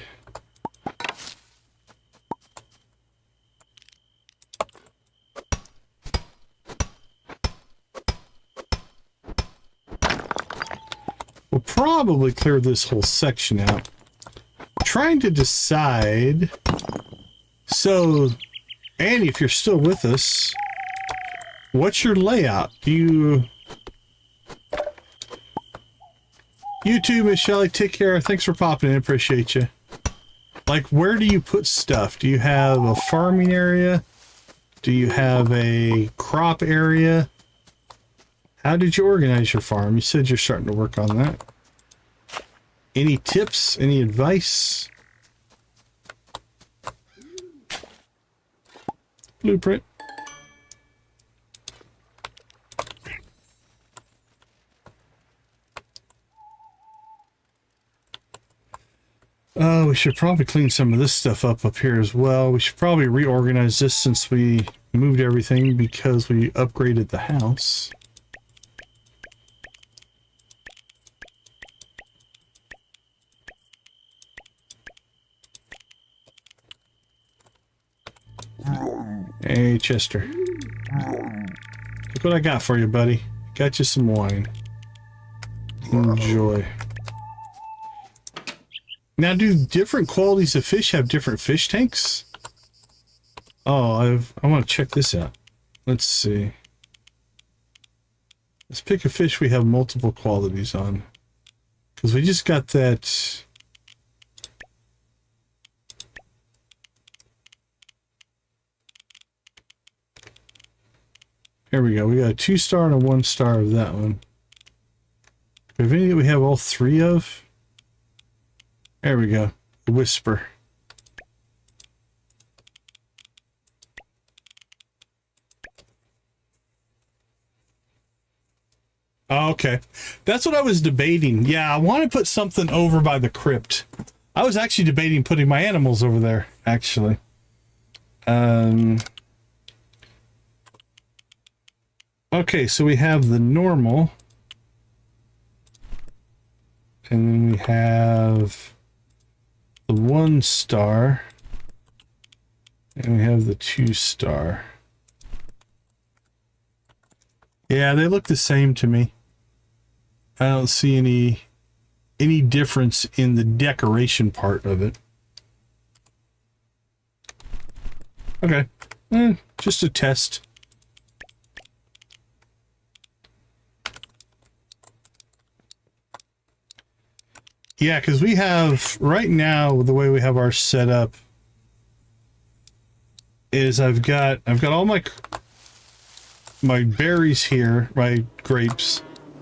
Speaker 1: We'll probably clear this whole section out. Trying to decide. So, Annie, if you're still with us, what's your layout? You too, Miss Shelley. Take care. Thanks for popping in. Appreciate you. Like, where do you put stuff? Do you have a farming area? Do you have a crop area? How did you organize your farm? You said you're starting to work on that. Any tips? Any advice? Blueprint. We should probably clean some of this stuff up here as well. We should probably reorganize this since we moved everything because we upgraded the house. Hey, Chester. Look what I got for you, buddy. Got you some wine. Enjoy. Now, do different qualities of fish have different fish tanks? Oh, I want to check this out. Let's see. Let's pick a fish we have multiple qualities on. Because we just got that... Here we go. We got a 2-star and a 1-star of that one. Do we have any that we have all 3 of? There we go. The Whisper. Oh, okay. That's what I was debating. Yeah, I want to put something over by the crypt. I was actually debating putting my animals over there, actually. Okay, so we have the normal. And then we have the 1-star. And we have the 2-star. Yeah, they look the same to me. I don't see any difference in the decoration part of it. Okay. Just a test. Yeah, because we have, right now, the way we have our set up, is I've got all my berries here, my grapes.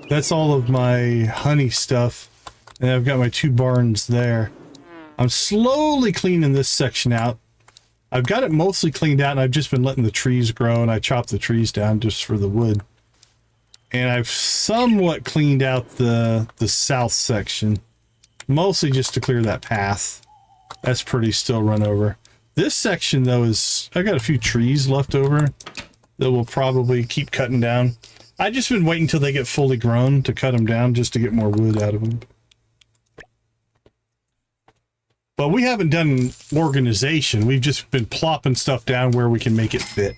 Speaker 1: That's all of my honey stuff. And I've got my 2 barns there. I'm slowly cleaning this section out. I've got it mostly cleaned out, and I've just been letting the trees grow, and I chopped the trees down just for the wood. And I've somewhat cleaned out the south section, mostly just to clear that path. That's pretty still run over. This section, though, is... I got a few trees left over that we'll probably keep cutting down. I've just been waiting until they get fully grown to cut them down, just to get more wood out of them. But we haven't done organization. We've just been plopping stuff down where we can make it fit.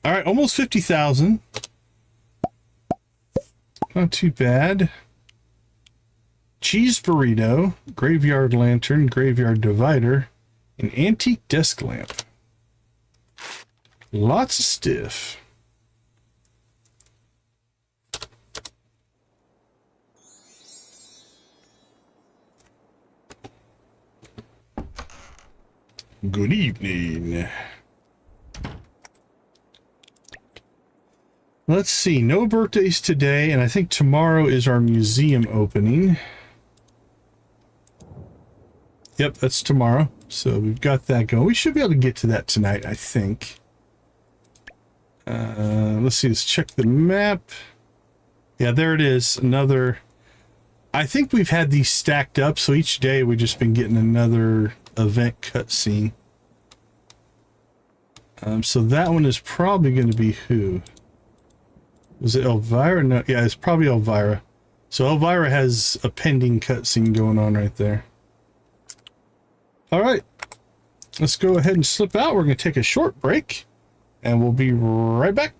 Speaker 1: All right, almost 50,000. Not too bad. Cheese burrito, graveyard lantern, graveyard divider, an antique desk lamp. Lots of stiff. Good evening. Let's see, no birthdays today, and I think tomorrow is our museum opening. Yep, that's tomorrow. So we've got that going. We should be able to get to that tonight, I think. Let's see, let's check the map. Yeah, there it is. Another... I think we've had these stacked up, so each day we've just been getting another event cutscene. So that one is probably going to be who? Was it Elvira? No, yeah, it's probably Elvira. So Elvira has a pending cutscene going on right there. All right, let's go ahead and slip out. We're going to take a short break, and we'll be right back.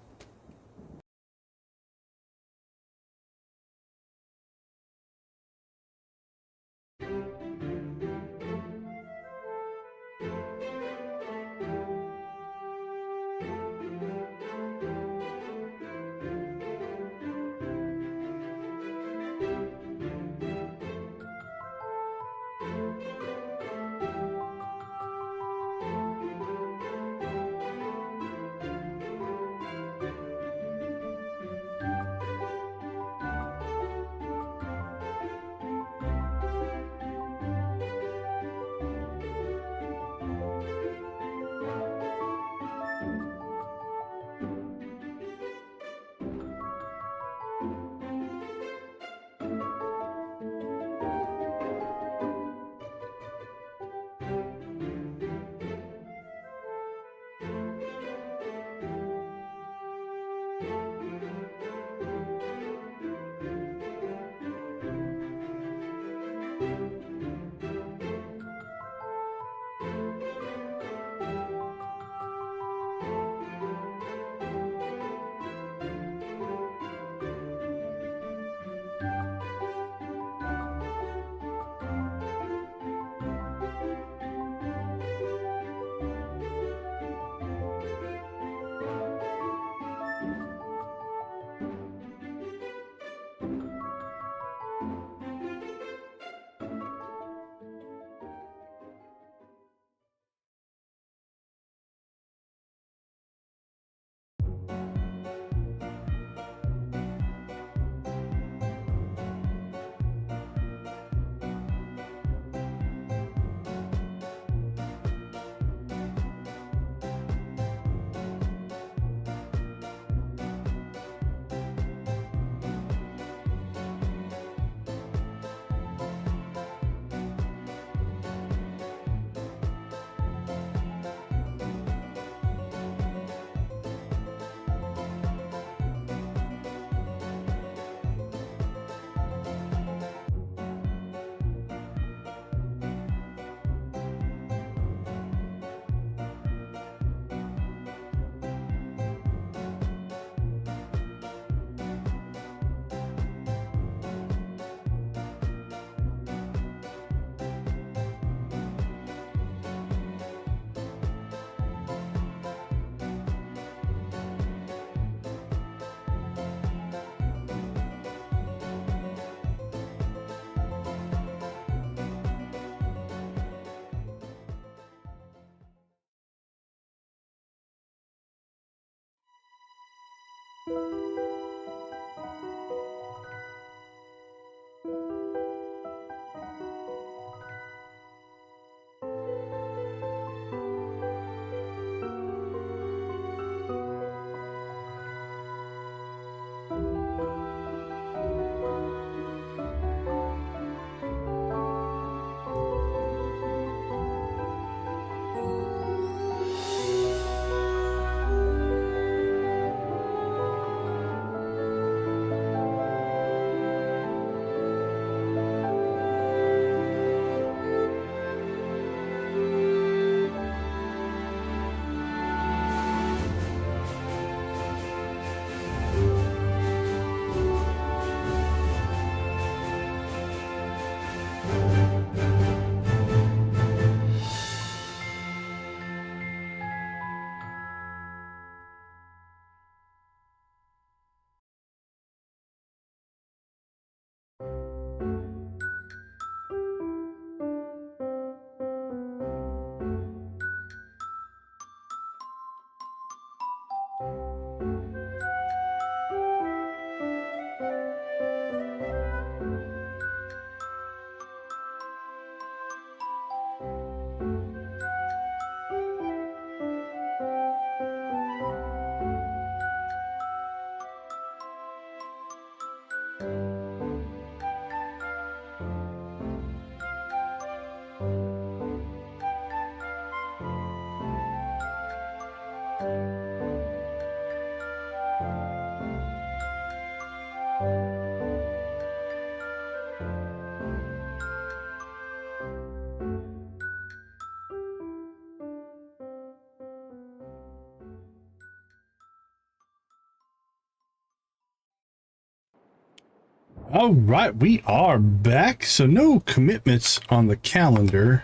Speaker 1: All right, we are back. So no commitments on the calendar.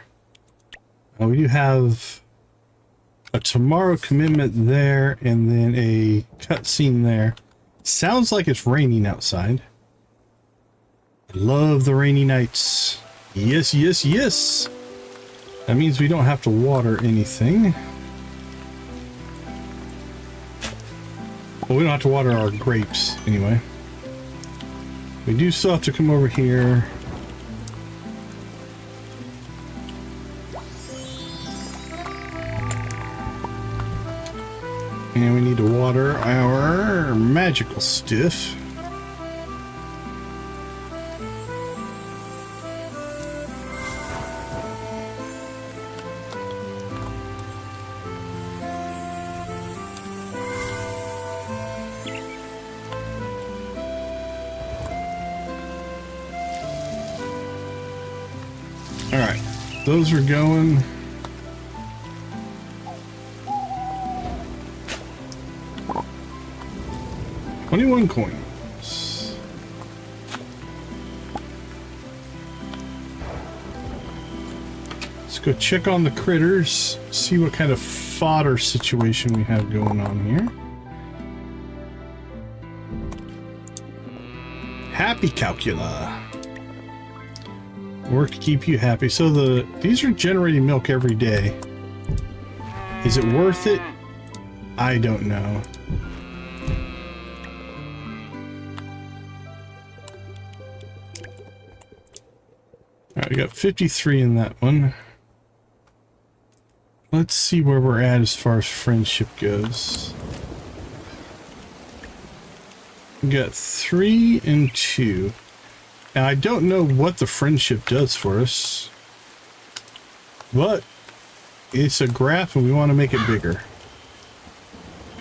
Speaker 1: We do have a tomorrow commitment there and then a cutscene there. Sounds like it's raining outside. I love the rainy nights. Yes, yes, yes. That means we don't have to water anything. Well, we don't have to water our grapes anyway. We do still have to come over here. And we need to water our magical stuff. Alright, those are going. $21 coins. Let's go check on the critters, see what kind of fodder situation we have going on here. Happy Calcula. Work to keep you happy. So these are generating milk every day. Is it worth it? I don't know. Alright, we got 53 in that one. Let's see where we're at as far as friendship goes. We got 3 and 2. Now, I don't know what the friendship does for us, but it's a graph and we want to make it bigger.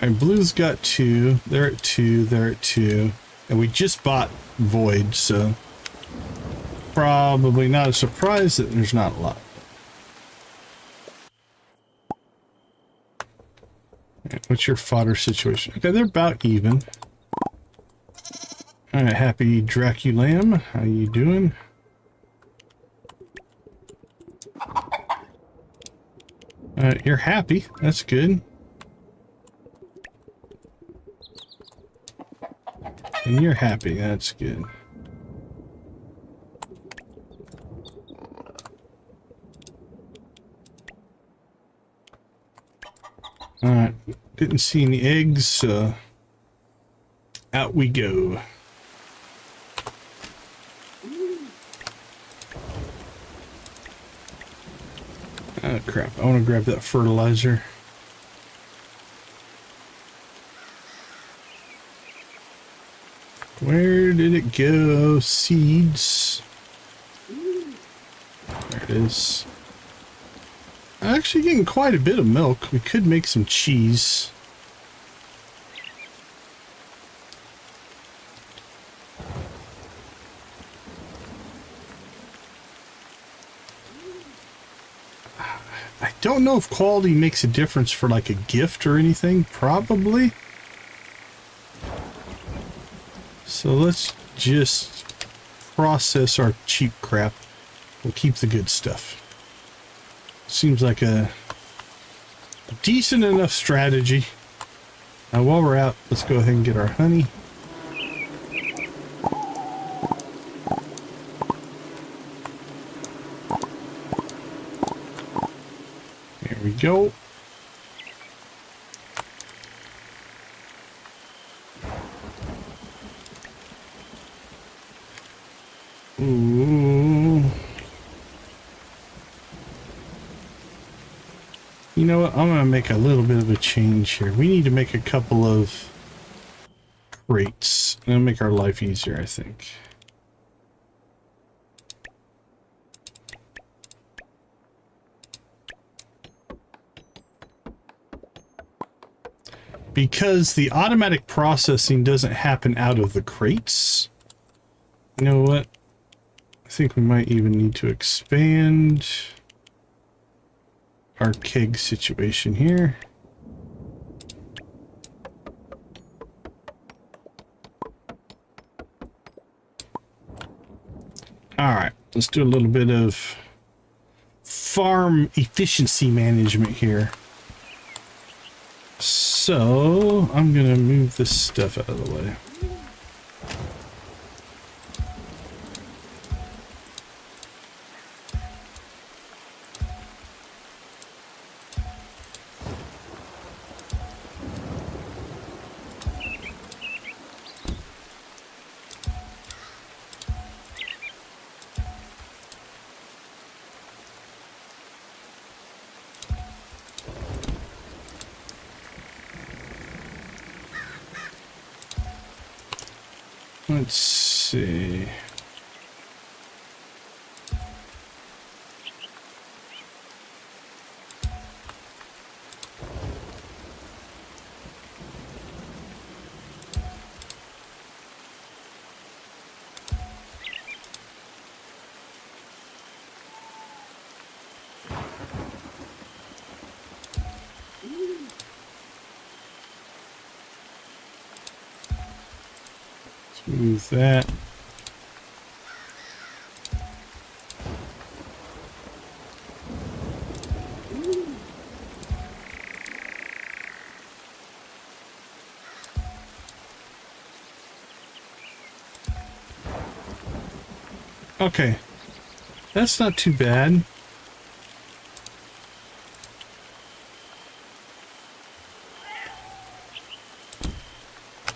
Speaker 1: And blue's got 2, they're at 2, they're at 2, and we just bought void, so probably not a surprise that there's not a lot. What's your fodder situation? Okay, they're about even. Alright, happy Draculam. How you doing? You're happy. That's good. And you're happy. That's good. Alright. Didn't see any eggs, Out we go. Oh crap, I want to grab that fertilizer. Where did it go? Seeds. There it is. Actually getting quite a bit of milk. We could make some cheese. I don't know if quality makes a difference for like a gift or anything. Probably. So let's just process our cheap crap. We'll keep the good stuff. Seems like a decent enough strategy. Now while we're out, let's go ahead and get our honey. There we go. Ooh. You know what? I'm going to make a little bit of a change here. We need to make a couple of crates. It'll make our life easier, I think. Because the automatic processing doesn't happen out of the crates. You know what? I think we might even need to expand our keg situation here. All right, let's do a little bit of farm efficiency management here. So I'm gonna move this stuff out of the way. Let's see. Move that. Okay, that's not too bad.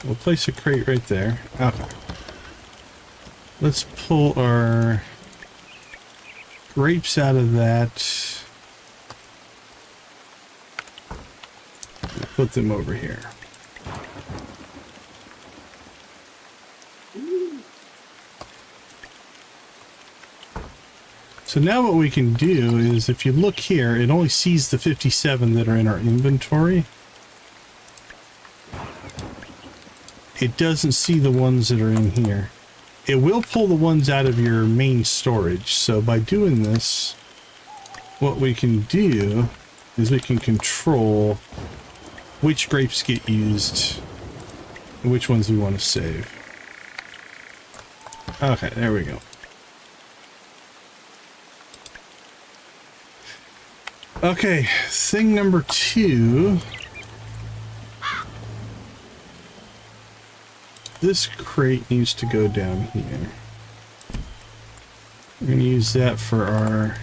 Speaker 1: We'll place a crate right there. Okay. Let's pull our grapes out of that. Put them over here. So now what we can do is, if you look here, it only sees the 57 that are in our inventory. It doesn't see the ones that are in here. It will pull the ones out of your main storage. So by doing this, what we can do is we can control which grapes get used and which ones we want to save. Okay, there we go. Okay, thing number 2. This crate needs to go down here. We're going to use that for our...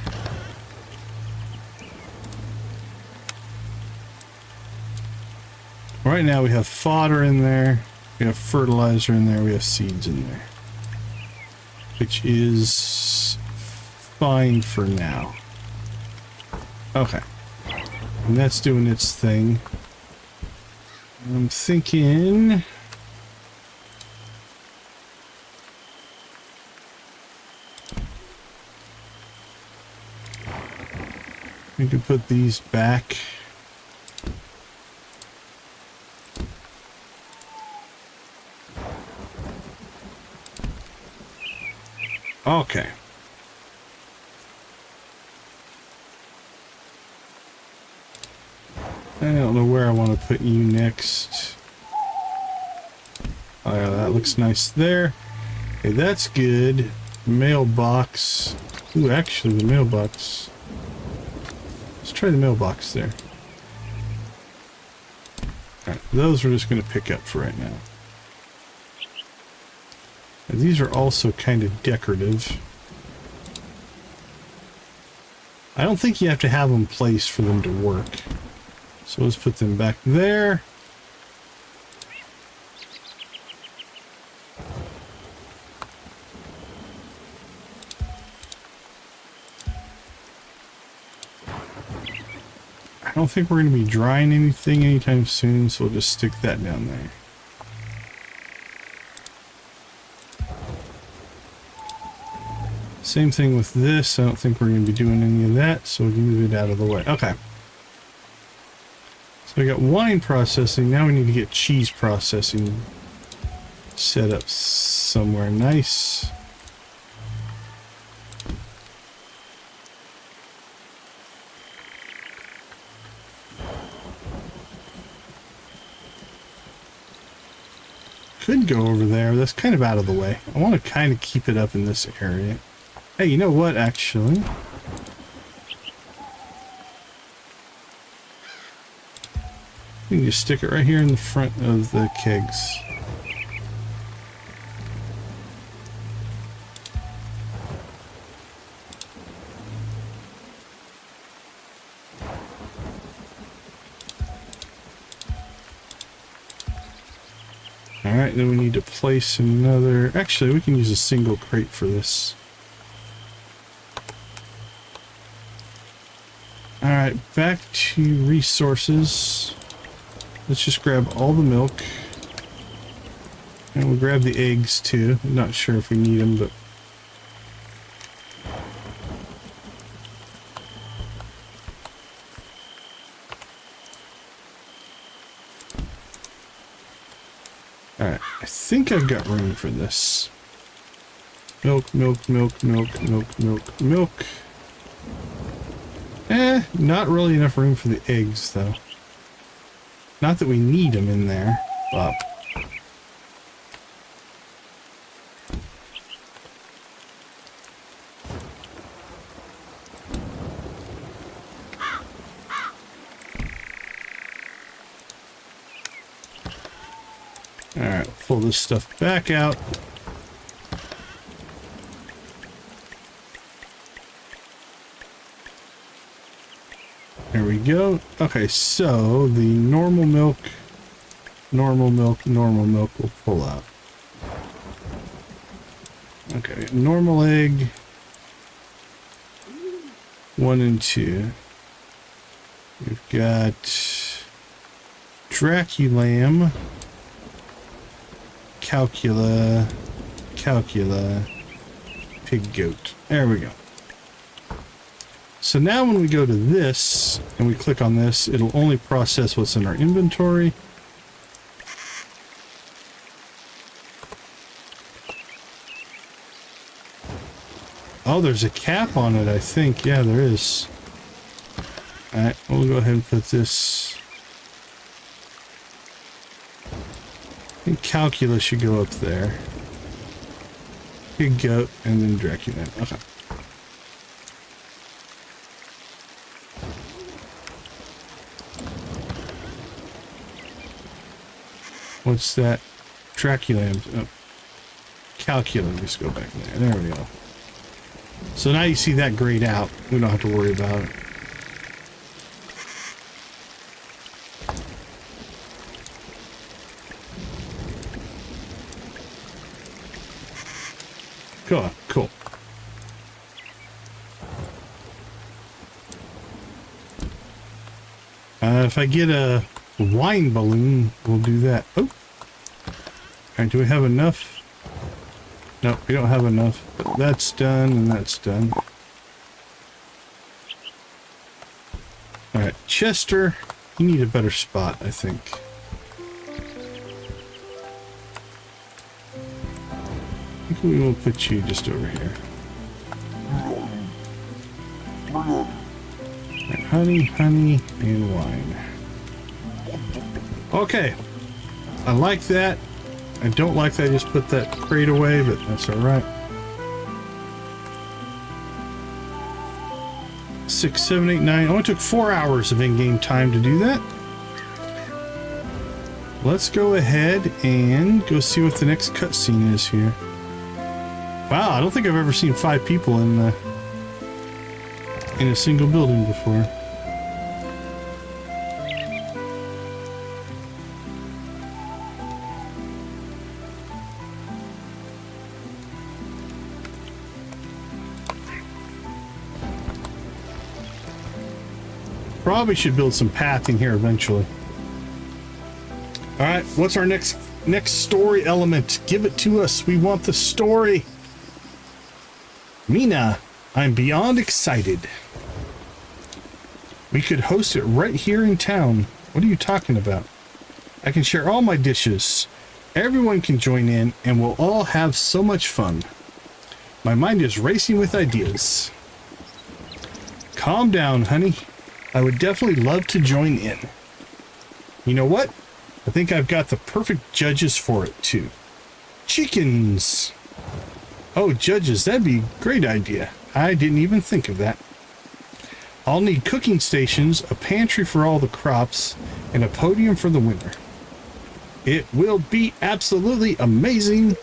Speaker 1: Right now we have fodder in there. We have fertilizer in there. We have seeds in there. Which is fine for now. Okay. And that's doing its thing. I'm thinking... we could put these back. Okay. I don't know where I want to put you next. Oh, yeah, that looks nice there. Okay, that's good. Mailbox. Ooh, actually, the mailbox. Let's try the mailbox there. Alright, those we're just going to pick up for right now. And these are also kind of decorative. I don't think you have to have them placed for them to work. So let's put them back there. I don't think we're going to be drying anything anytime soon, so we'll just stick that down there. Same thing with this. I don't think we're going to be doing any of that, so we can move it out of the way. Okay. So we got wine processing. Now we need to get cheese processing set up somewhere nice. Could go over there. That's kind of out of the way. I want to kind of keep it up in this area. Hey, you know what, actually? We can just stick it right here in the front of the kegs. Alright, then we need to place another... Actually, we can use a single crate for this. Alright, back to resources. Let's just grab all the milk. And we'll grab the eggs too. I'm not sure if we need them, but... Alright, I think I've got room for this. Milk, milk, milk, milk, milk, milk, milk. Not really enough room for the eggs, though. Not that we need them in there, but... Alright, pull this stuff back out. There we go. Okay, so the normal milk will pull out. Okay, normal egg. 1 and 2. We've got Draculam, Calcula, Pig Goat. There we go. So now when we go to this, and we click on this, it'll only process what's in our inventory. Oh, there's a cap on it, I think. Yeah, there is. Alright, we'll go ahead and put this... I think Calcula should go up there. Pig Goat, and then Dracula. Okay. What's that? Dracula. Oh. Calcula. Just go back there. There we go. So now you see that grayed out. We don't have to worry about it. Go on. Cool. If I get a wine balloon, we'll do that. Oh. Alright, do we have enough? No, we don't have enough. But that's done, and that's done. Alright, Chester, you need a better spot, I think. I think we will put you just over here. Right, honey, honey, and wine. Okay. I like that. I don't like that I just put that crate away, but that's alright. 6, 7, 8, 9. It only took 4 hours of in-game time to do that. Let's go ahead and go see what the next cutscene is here. Wow, I don't think I've ever seen 5 people in a single building before. Probably should build some pathing here eventually. All right, what's our next story element? Give it to us. We want the story. Mina, I'm beyond excited. We could host it right here in town. What are you talking about? I can share all my dishes. Everyone can join in and we'll all have so much fun. My mind is racing with ideas. Calm down, honey. I would definitely love to join in. You know what? I think I've got the perfect judges for it too. Chickens! Oh, judges, that'd be a great idea. I didn't even think of that. I'll need cooking stations, a pantry for all the crops, and a podium for the winner. It will be absolutely amazing.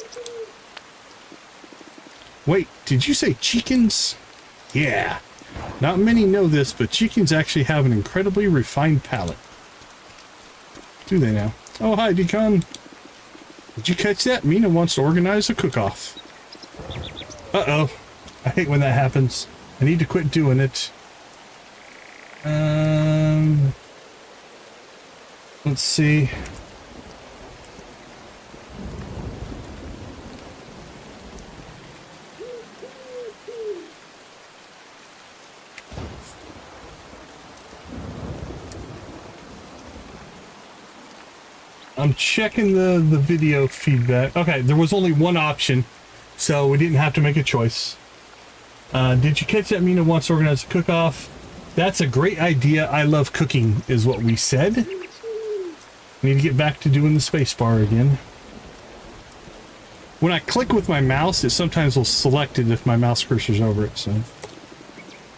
Speaker 1: Wait, did you say chickens? Yeah. Not many know this, but chickens actually have an incredibly refined palate. Do they now? Oh, hi, Decon. Did you catch that? Mina wants to organize a cook-off. Uh-oh. I hate when that happens. I need to quit doing it. Let's see. I'm checking the video feedback. Okay, there was only one option, so we didn't have to make a choice. Did you catch that? Mina wants to organize a cook-off. That's a great idea. I love cooking, is what we said. Need to get back to doing the space bar again. When I click with my mouse, it sometimes will select it if my mouse cursor's over it, so...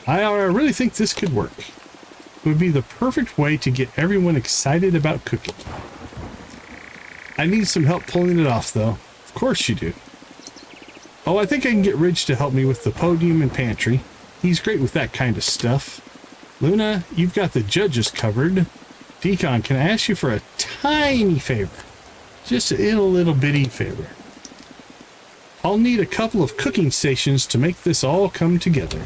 Speaker 1: I really think this could work. It would be the perfect way to get everyone excited about cooking. I need some help pulling it off, though. Of course you do. Oh, I think I can get Ridge to help me with the podium and pantry. He's great with that kind of stuff. Luna, you've got the judges covered. Decon, can I ask you for a tiny favor? Just a little bitty favor. I'll need a couple of cooking stations to make this all come together.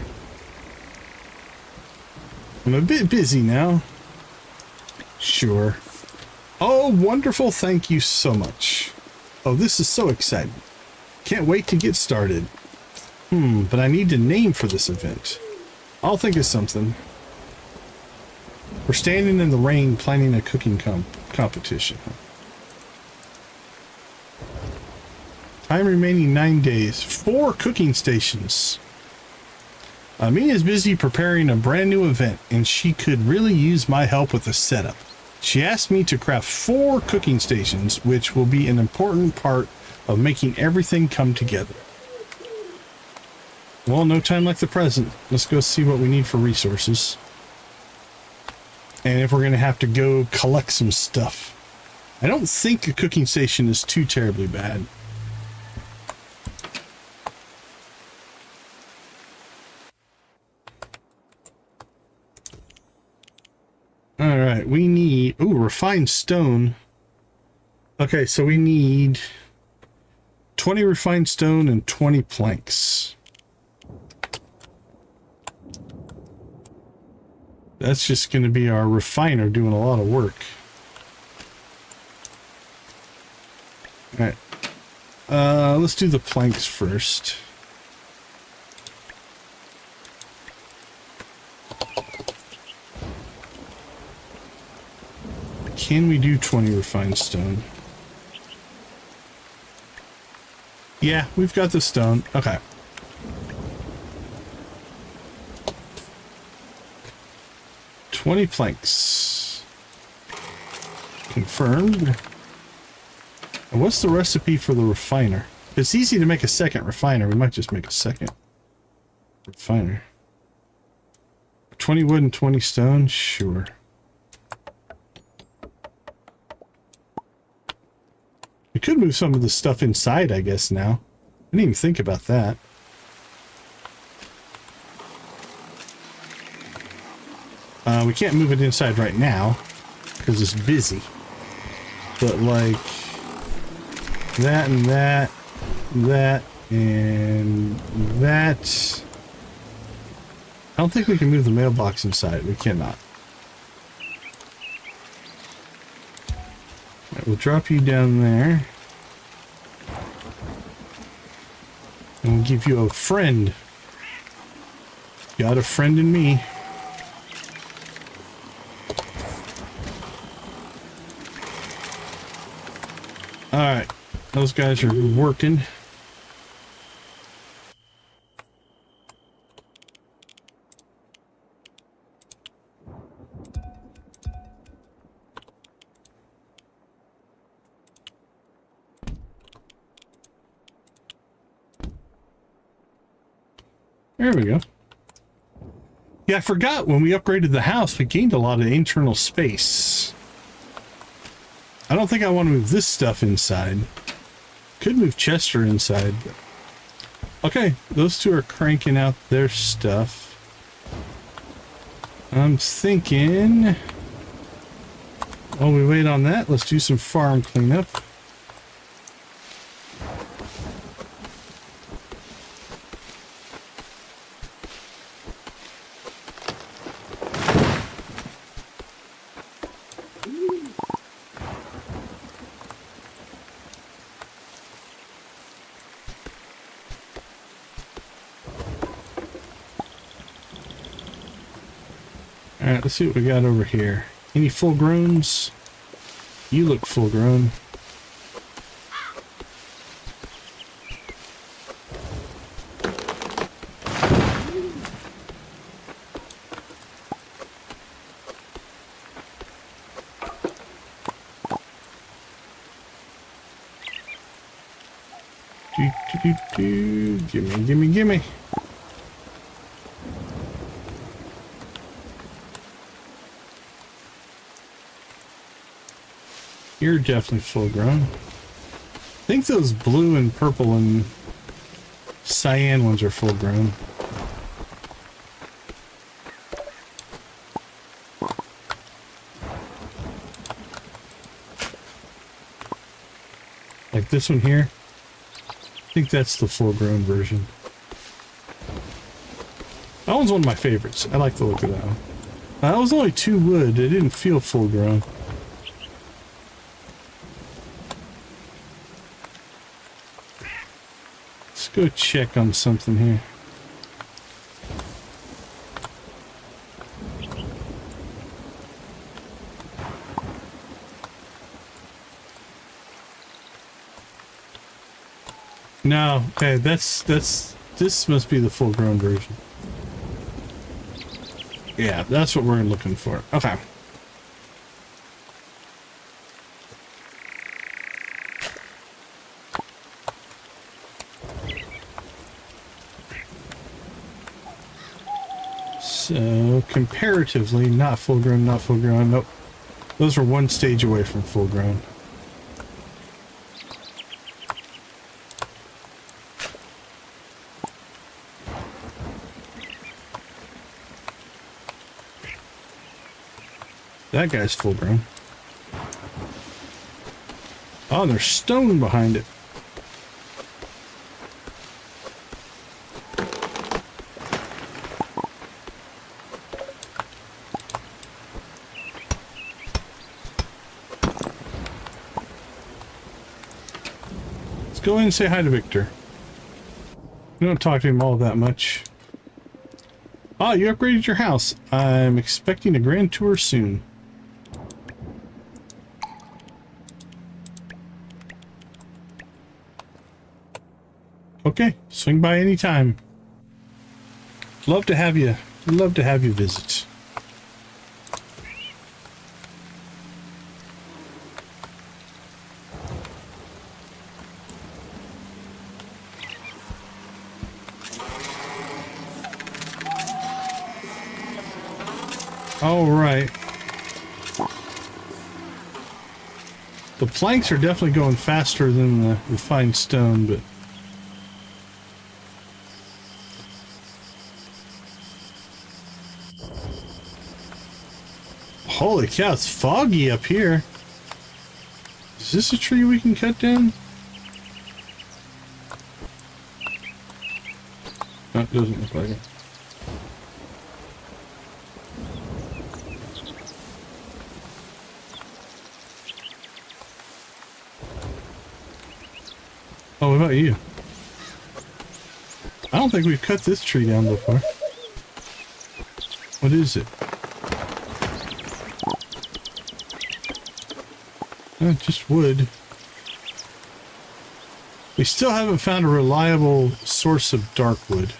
Speaker 1: I'm a bit busy now. Sure. Oh, wonderful. Thank you so much. Oh, this is so exciting. Can't wait to get started. But I need a name for this event. I'll think of something. We're standing in the rain planning a cooking competition. Time remaining 9 days. 4 cooking stations. Mina's busy preparing a brand new event, and she could really use my help with the setup. She asked me to craft 4 cooking stations, which will be an important part of making everything come together. Well, no time like the present. Let's go see what we need for resources. And if we're going to have to go collect some stuff. I don't think a cooking station is too terribly bad. Alright, we need... Ooh, refined stone. Okay, so we need 20 refined stone and 20 planks. That's just going to be our refiner doing a lot of work. Alright. Let's do the planks first. Can we do 20 refined stone? Yeah, we've got the stone. Okay. $20 planks. Confirmed. And what's the recipe for the refiner? It's easy to make a second refiner. We might just make a second refiner. 20 wood and 20 stone? Sure. We could move some of the stuff inside, I guess, now. I didn't even think about that. We can't move it inside right now because it's busy. But like that and that, that and that. I don't think we can move the mailbox inside. We cannot. Right, we'll drop you down there. And we'll give you a friend. Got a friend in me. Alright, those guys are working. There we go. Yeah, I forgot when we upgraded the house, we gained a lot of internal space. I don't think I want to move this stuff inside. Could move Chester inside. But... Okay, those two are cranking out their stuff. I'm thinking... while we wait on that, let's do some farm cleanup. Alright, let's see what we got over here. Any full growns? You look full grown. Gimme, gimme, gimme. You're definitely full grown. I think those blue and purple and cyan ones are full grown. Like this one here. I think that's the full grown version. That one's one of my favorites. I like the look of that one. That was only 2 wood. It didn't feel full grown. Go check on something here. No, okay, this must be the full grown version. Yeah, that's what we're looking for. Okay. So, comparatively, not full grown, not full grown. Nope. Those are one stage away from full grown. That guy's full grown. Oh, there's stone behind it. go in and say hi to Victor. We don't talk to him all that much. Ah, you upgraded your house. I'm expecting a grand tour soon. Okay, swing by anytime. Love to have you. Love to have you visit. All right. The planks are definitely going faster than the refined stone, but holy cow, it's foggy up here. Is this a tree we can cut down? No, it doesn't look like it. Oh, what about you? I don't think we've cut this tree down before. What is it? Just wood. We still haven't found a reliable source of dark wood.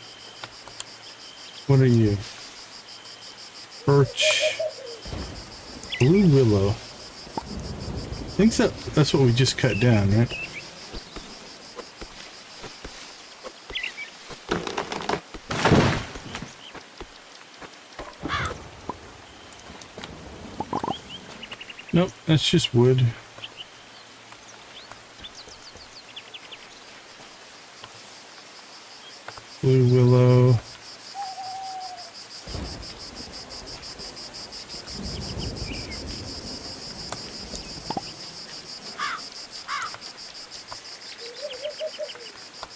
Speaker 1: What are you? Birch. Blue willow. I think that's what we just cut down, right? Nope, that's just wood. Blue willow.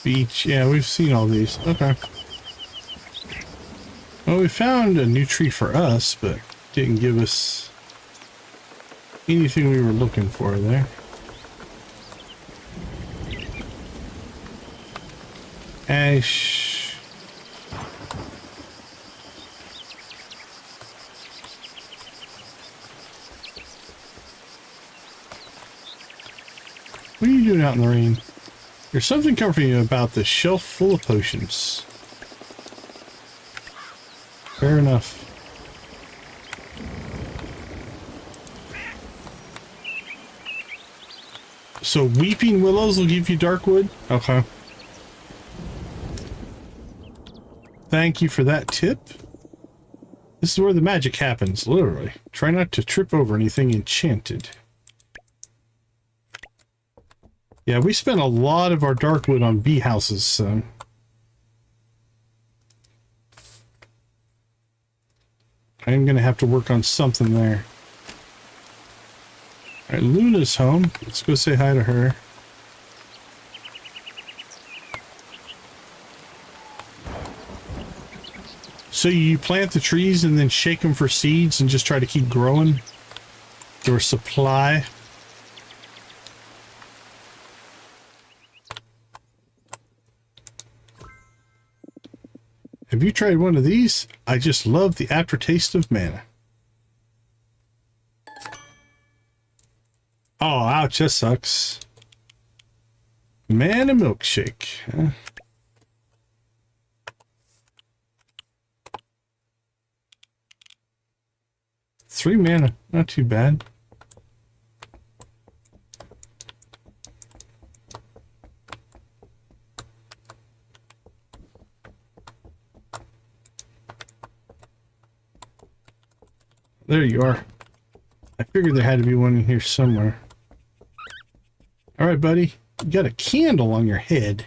Speaker 1: Beech, yeah, we've seen all these. Okay. Well, we found a new tree for us, but didn't give us anything we were looking for there. Ash. What are you doing out in the rain? There's something comforting about the shelf full of potions. Fair enough. So weeping willows will give you dark wood? Okay. Thank you for that tip. This is where the magic happens, literally. Try not to trip over anything enchanted. Yeah, we spent a lot of our dark wood on bee houses, so... I'm gonna have to work on something there. Alright, Luna's home. Let's go say hi to her. So you plant the trees and then shake them for seeds and just try to keep growing? Your supply? Have you tried one of these? I just love the aftertaste of mana. Oh, ouch, that sucks. Mana milkshake. Huh? Three mana, not too bad. There you are. I figured there had to be one in here somewhere. All right, buddy. You got a candle on your head.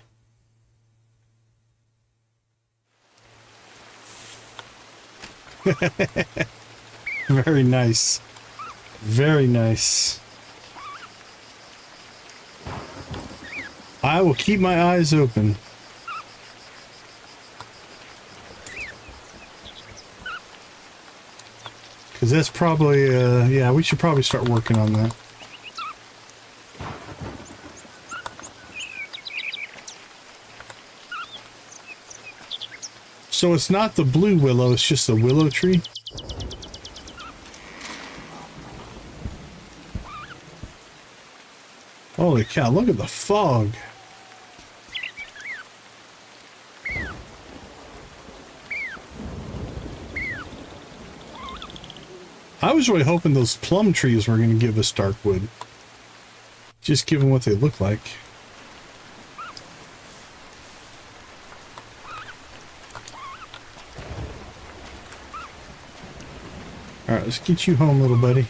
Speaker 1: Very nice. Very nice. I will keep my eyes open. Because that's probably, yeah, we should probably start working on that. So it's not the blue willow, it's just the willow tree. Holy cow, look at the fog. I was really hoping those plum trees were going to give us dark wood. Just given what they look like. Alright, let's get you home, little buddy.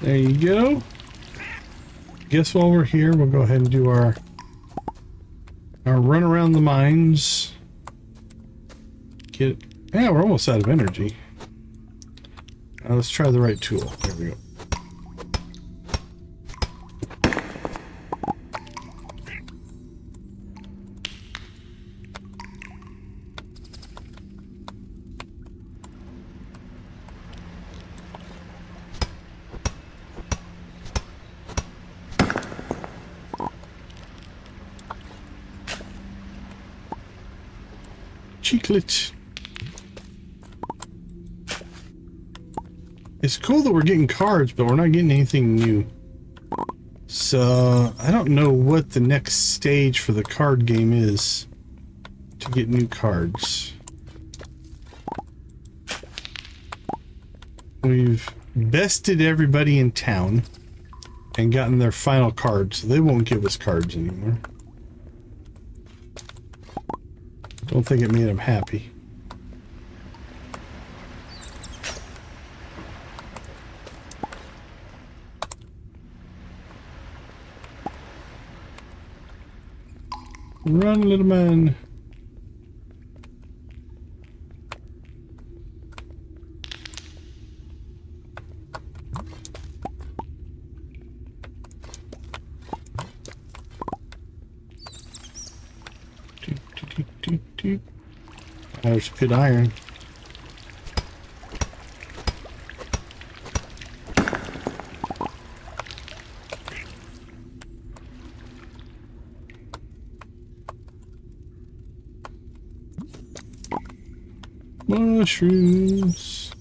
Speaker 1: There you go. Guess while we're here, we'll go ahead and do our run around the mines. Yeah, we're almost out of energy. Let's try the right tool. There we go. Cheeklet. It's cool that we're getting cards, but we're not getting anything new. So, I don't know what the next stage for the card game is to get new cards. We've bested everybody in town and gotten their final cards, so they won't give us cards anymore. Don't think it made him happy. Run, little man. There's good iron. Mushrooms.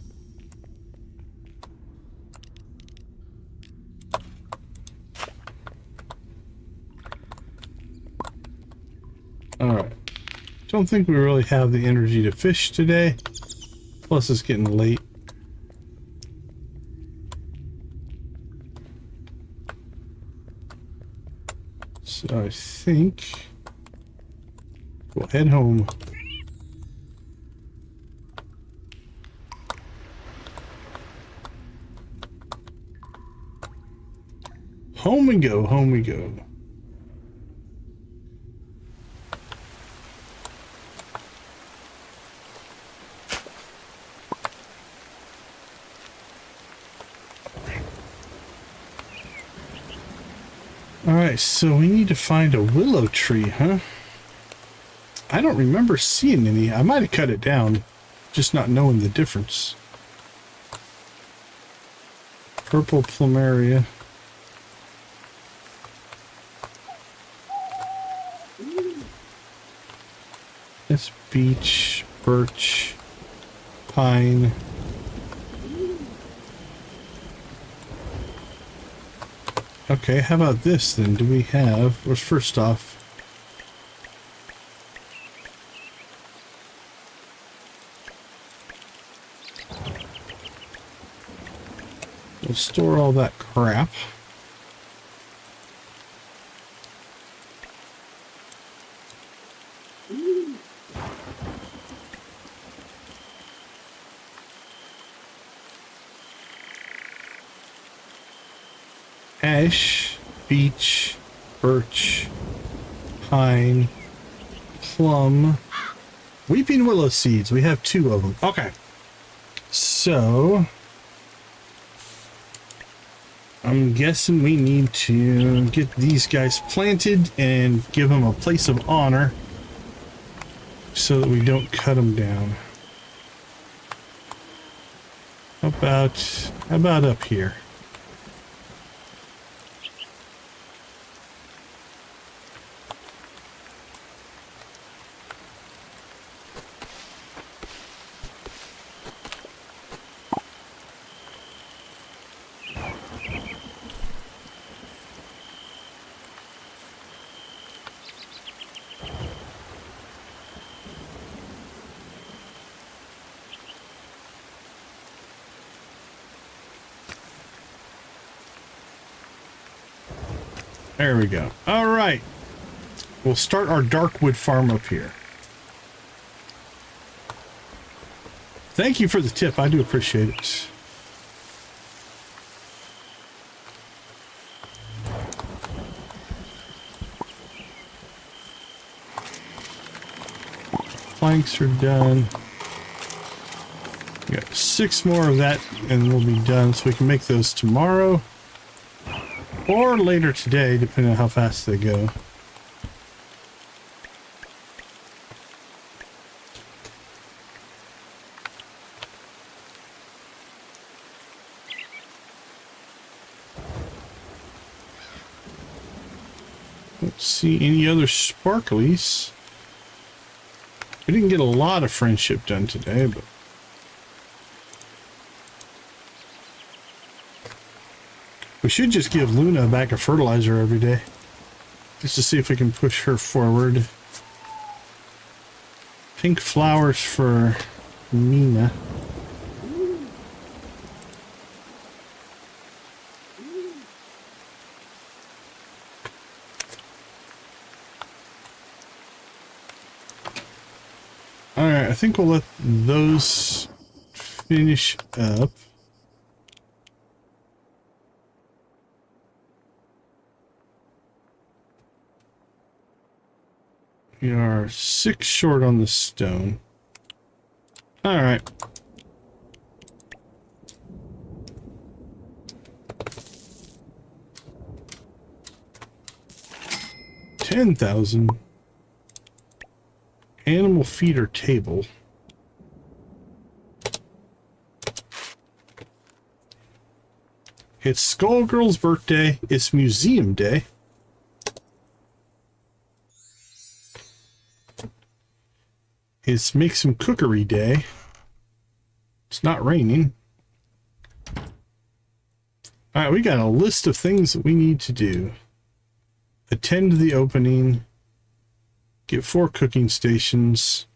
Speaker 1: All right. Don't think we really have the energy to fish today. Plus it's getting late. So I think we'll head home. Home we go, home we go. Alright, so we need to find a willow tree, huh? I don't remember seeing any. I might have cut it down, just not knowing the difference. Purple plumeria. It's beech, birch, pine. Okay, how about this then? Do we have, well, first off, we'll store all that crap. Ash, beech, birch, pine, plum, weeping willow seeds. We have 2 of them. Okay. So, I'm guessing we need to get these guys planted and give them a place of honor so that we don't cut them down. How about up here? There we go. All right. We'll start our darkwood farm up here. Thank you for the tip. I do appreciate it. Planks are done. We got 6 more of that and we'll be done, so we can make those tomorrow. Or later today, depending on how fast they go. Don't see any other sparklies. We didn't get a lot of friendship done today, but... we should just give Luna a bag of fertilizer every day. Just to see if we can push her forward. Pink flowers for Mina. Alright, I think we'll let those finish up. We are 6 short on the stone. Alright. $10,000. Animal feeder table. It's Skullgirl's birthday. It's museum day. It's make some cookery day. It's not raining. Alright, we got a list of things that we need to do. Attend to the opening. Get 4 cooking stations.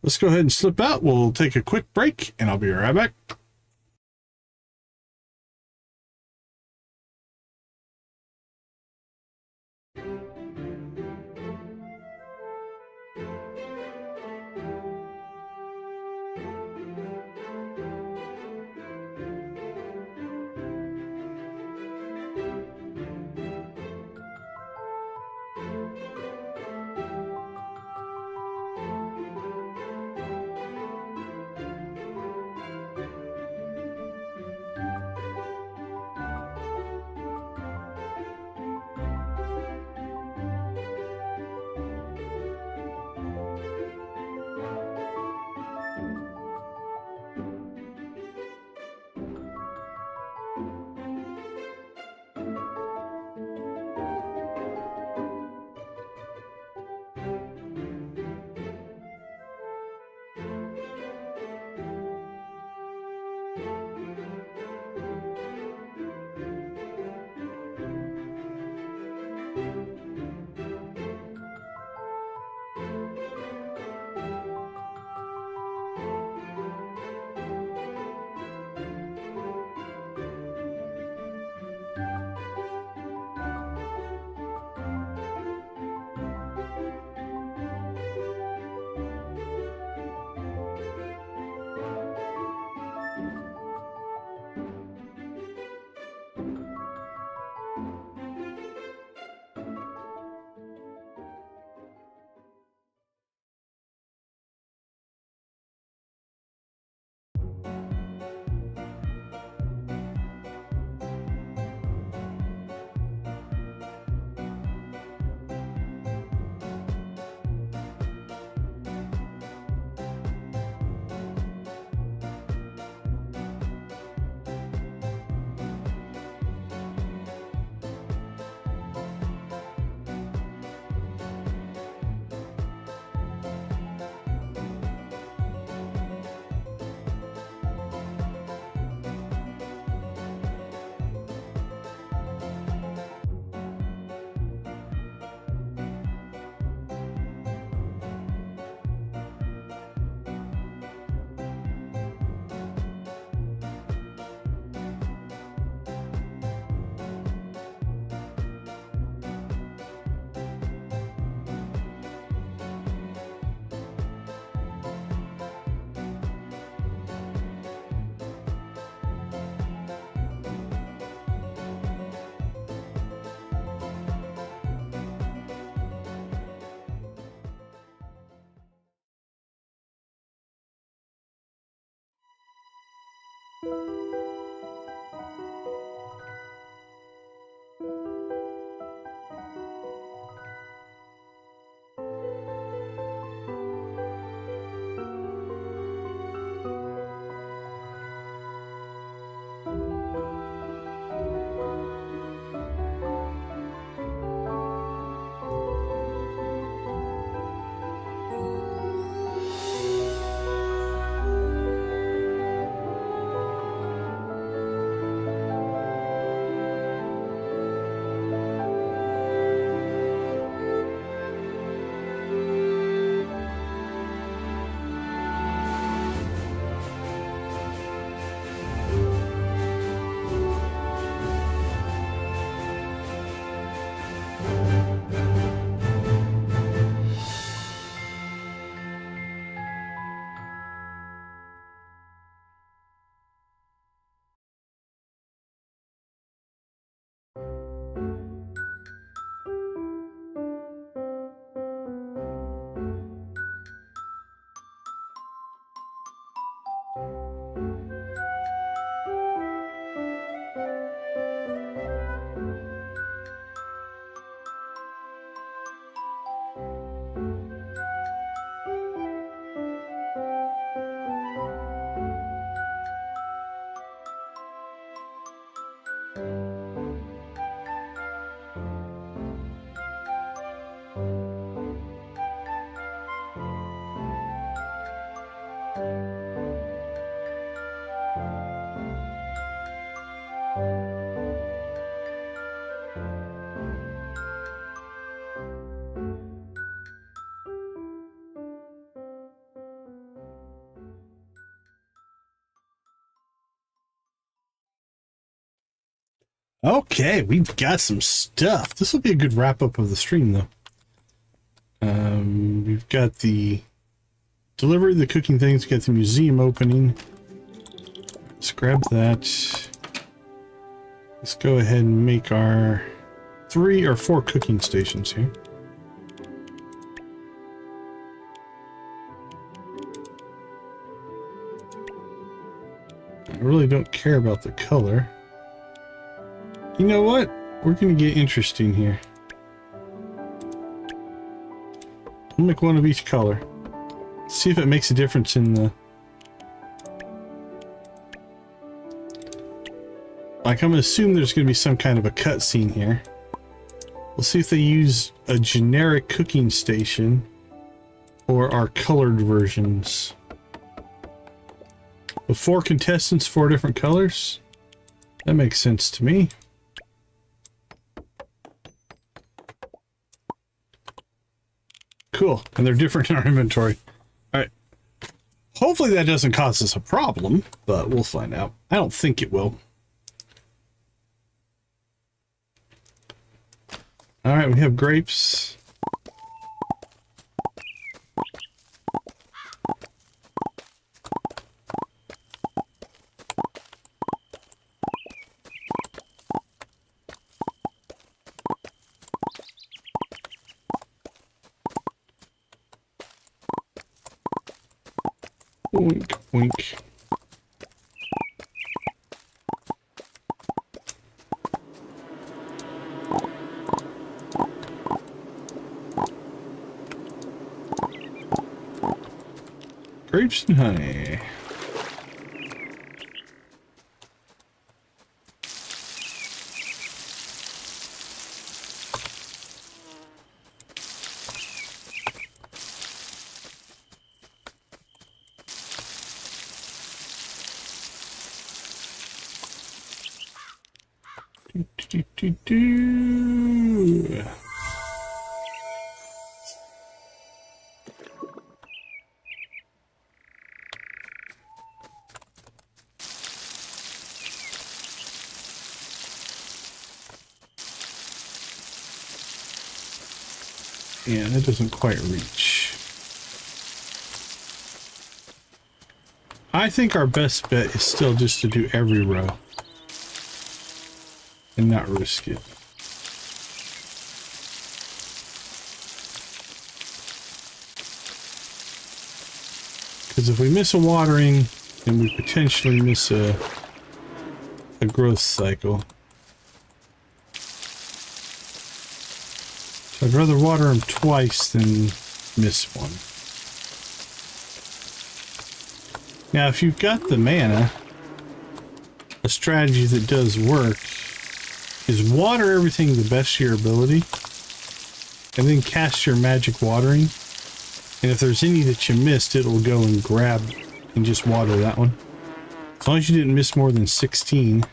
Speaker 1: Let's go ahead and slip out. We'll take a quick break and I'll be right back. Okay, we've got some stuff. This will be a good wrap up of the stream, though. We've got the delivery of the cooking things, got the museum opening. Let's grab that. Let's go ahead and make our 3 or 4 cooking stations here. I really don't care about the color. You know what? We're gonna get interesting here. I'll make one of each color. See if it makes a difference in the... Like, I'm gonna assume there's gonna be some kind of a cutscene here. We'll see if they use a generic cooking station or our colored versions. With 4 contestants, 4 different colors? That makes sense to me. Cool, and they're different in our inventory. Alright. Hopefully that doesn't cause us a problem, but we'll find out. I don't think it will. Alright, we have grapes. Wink, wink. Grapes and honey. Do. Yeah, that doesn't quite reach. I think our best bet is still just to do every row and not risk it. Because if we miss a watering, and we potentially miss a growth cycle. So I'd rather water them twice than miss one. Now, if you've got the mana, a strategy that does work is water everything the best of your ability, and then cast your magic watering. And if there's any that you missed, it'll go and grab and just water that one. As long as you didn't miss more than 16,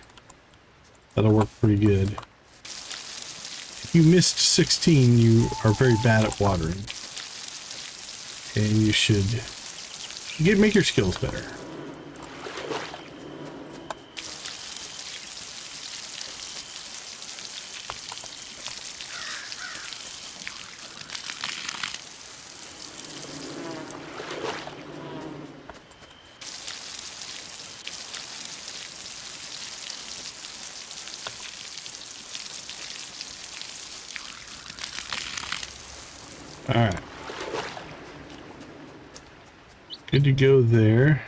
Speaker 1: that'll work pretty good. If you missed 16, you are very bad at watering. And you should make your skills better. Alright. Good to go there.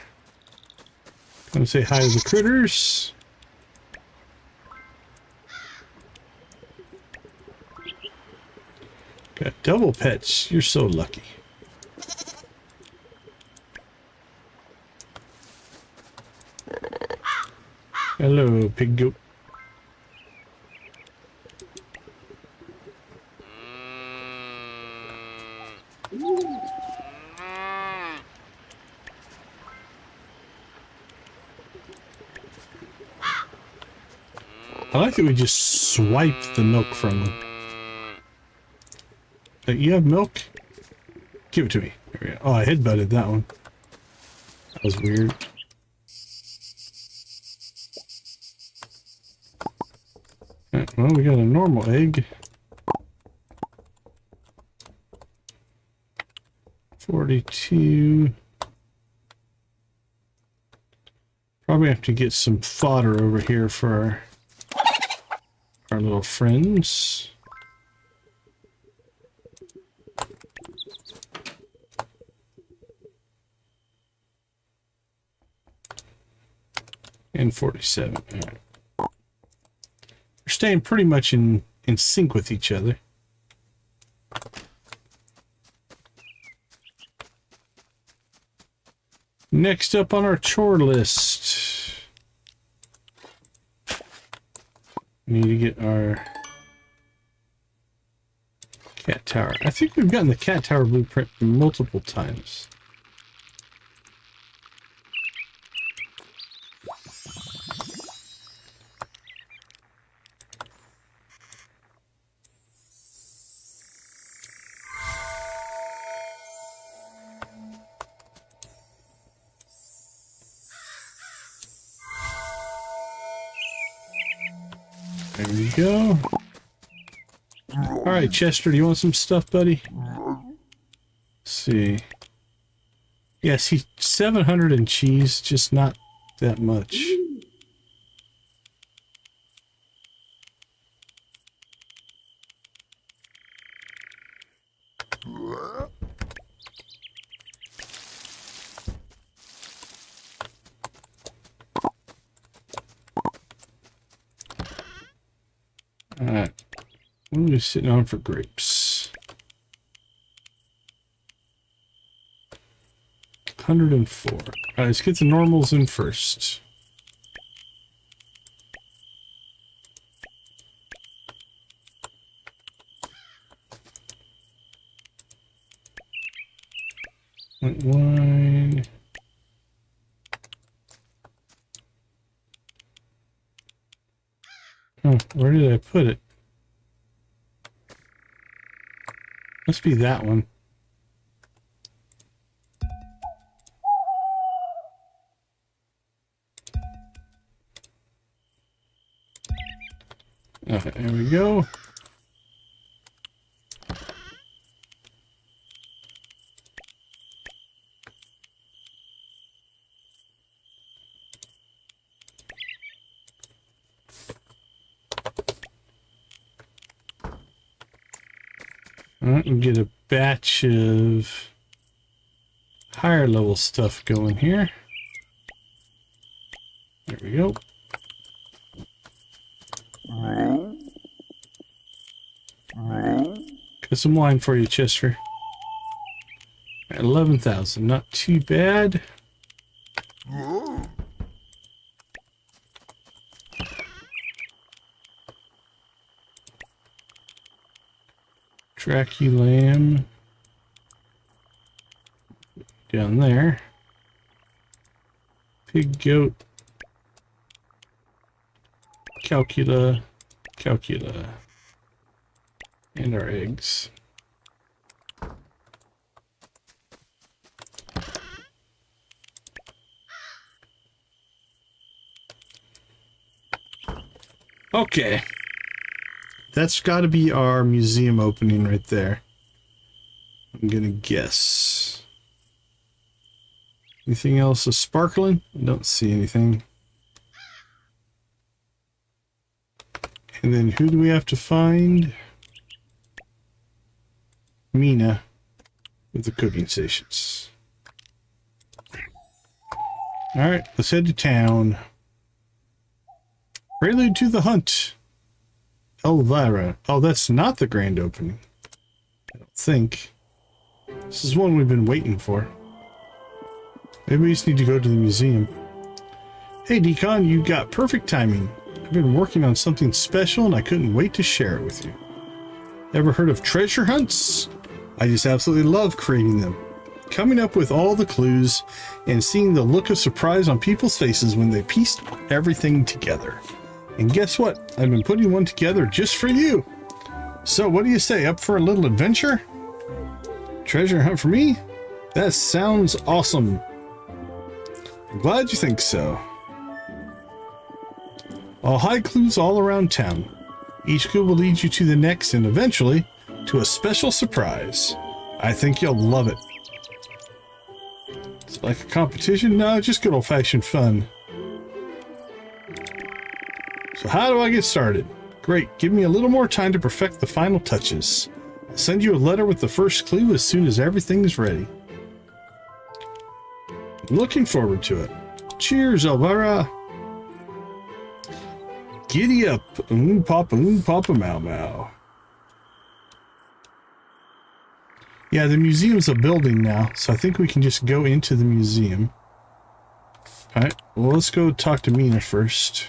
Speaker 1: Gonna say hi to the critters. Got double pets. You're so lucky. Hello, pig goat. I like that we just swipe the milk from them. You have milk? Give it to me. There we go. Oh, I headbutted that one. That was weird. Right, well, we got a normal egg. 42. Probably have to get some fodder over here for our little friends. And 47. All right. We're staying pretty much in sync with each other. Next up on our chore list, we need to get our cat tower. I think we've gotten the cat tower blueprint multiple times. There we go. Alright, Chester, do you want some stuff, buddy? Let's see. Yeah, see, 700 in cheese, just not that much. Alright. What are we sitting on for grapes? 104. Alright, let's get the normals in first. Wine. Oh, where did I put it? Must be that one. Okay, there we go. Alright, and get a batch of higher level stuff going here. There we go. Got some wine for you, Chester. At 11,000, not too bad. Tracky lamb. Down there. Pig, goat. Calcula. And our eggs. Okay. That's got to be our museum opening right there. I'm gonna guess. Anything else is sparkling? I don't see anything. And then who do we have to find? Mina with the cooking stations. Alright, let's head to town. Prelude to the hunt. Elvira. Oh, that's not the grand opening. I don't think. This is one we've been waiting for. Maybe we just need to go to the museum. Hey, Decon, you got perfect timing. I've been working on something special and I couldn't wait to share it with you. Ever heard of treasure hunts? I just absolutely love creating them. Coming up with all the clues and seeing the look of surprise on people's faces when they pieced everything together. And guess what? I've been putting one together just for you. So what do you say? Up for a little adventure? Treasure hunt for me? That sounds awesome. I'm glad you think so. I'll hide clues all around town. Each clue will lead you to the next and eventually to a special surprise. I think you'll love it. It's like a competition? No, just good old-fashioned fun. So how do I get started? Great, give me a little more time to perfect the final touches. I'll send you a letter with the first clue as soon as everything is ready. Looking forward to it. Cheers, Elvira. Giddy up. Papa, mau mau. Yeah, the museum's a building now, so I think we can just go into the museum. Alright, well, let's go talk to Mina first.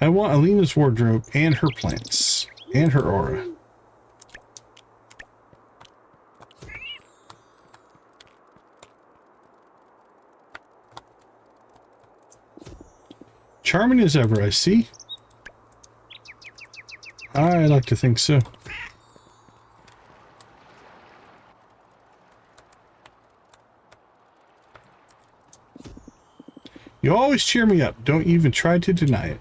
Speaker 1: I want Alina's wardrobe and her plants and her aura. Charming as ever, I see. I like to think so. You always cheer me up. Don't even try to deny it.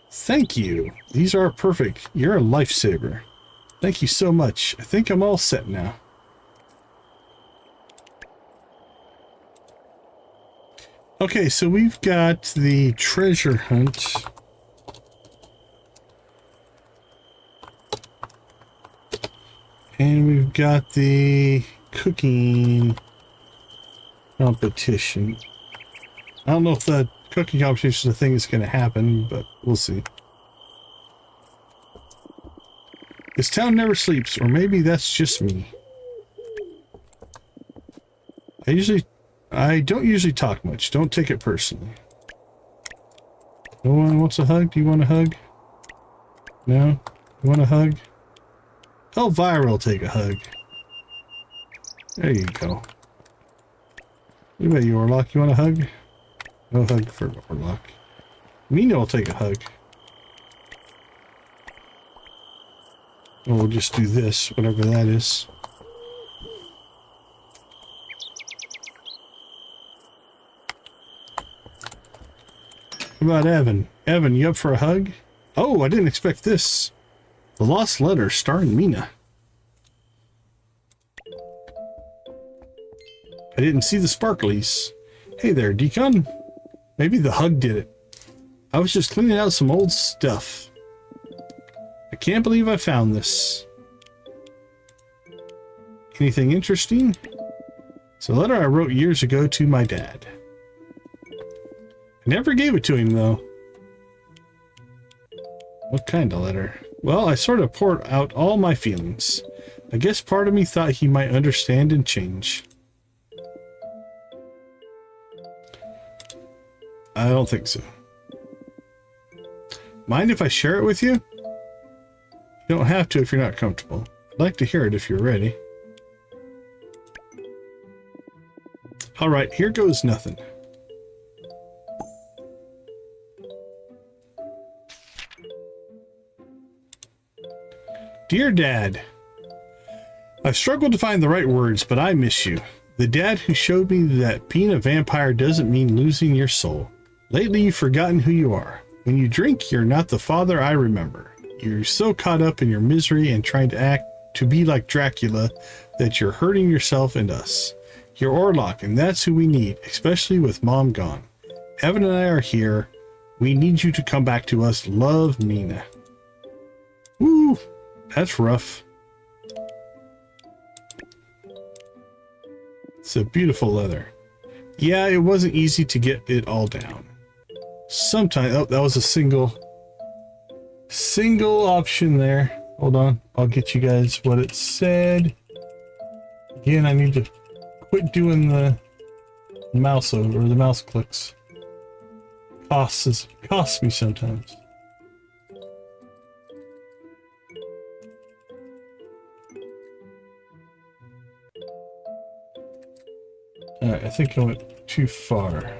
Speaker 1: Thank you. These are perfect. You're a lifesaver. Thank you so much. I think I'm all set now. Okay, so we've got the treasure hunt. And we've got the cooking competition. I don't know if that cooking competition is a thing that's going to happen, but we'll see. This town never sleeps, or maybe that's just me. I don't usually talk much. Don't take it personally. No one wants a hug? Do you want a hug? No? You want a hug? Elvira will take a hug. There you go. What about you, Orlock? You want a hug? No hug for Orlock. Mina will take a hug. Or we'll just do this, whatever that is. What about Evan? Evan, you up for a hug? Oh, I didn't expect this. The Lost Letter starring Mina. I didn't see the sparklies. Hey there, Decon. Maybe the hug did it. I was just cleaning out some old stuff. I can't believe I found this. Anything interesting? It's a letter I wrote years ago to my dad. I never gave it to him, though. What kind of letter? Well, I sort of poured out all my feelings. I guess part of me thought he might understand and change. I don't think so. Mind if I share it with you? You don't have to if you're not comfortable. I'd like to hear it if you're ready. Alright, here goes nothing. Dear Dad, I've struggled to find the right words, but I miss you. The dad who showed me that being a vampire doesn't mean losing your soul. Lately, you've forgotten who you are. When you drink, you're not the father I remember. You're so caught up in your misery and trying to act to be like Dracula that you're hurting yourself and us. You're Orlok, and that's who we need, especially with Mom gone. Evan and I are here. We need you to come back to us. Love, Nina. Woo, that's rough. It's a beautiful letter. Yeah, it wasn't easy to get it all down. Sometimes, oh, that was a single option there. Hold on, I'll get you guys what it said. Again, I need to quit doing the mouse over, the mouse clicks. Costs me sometimes. Alright, I think I went too far.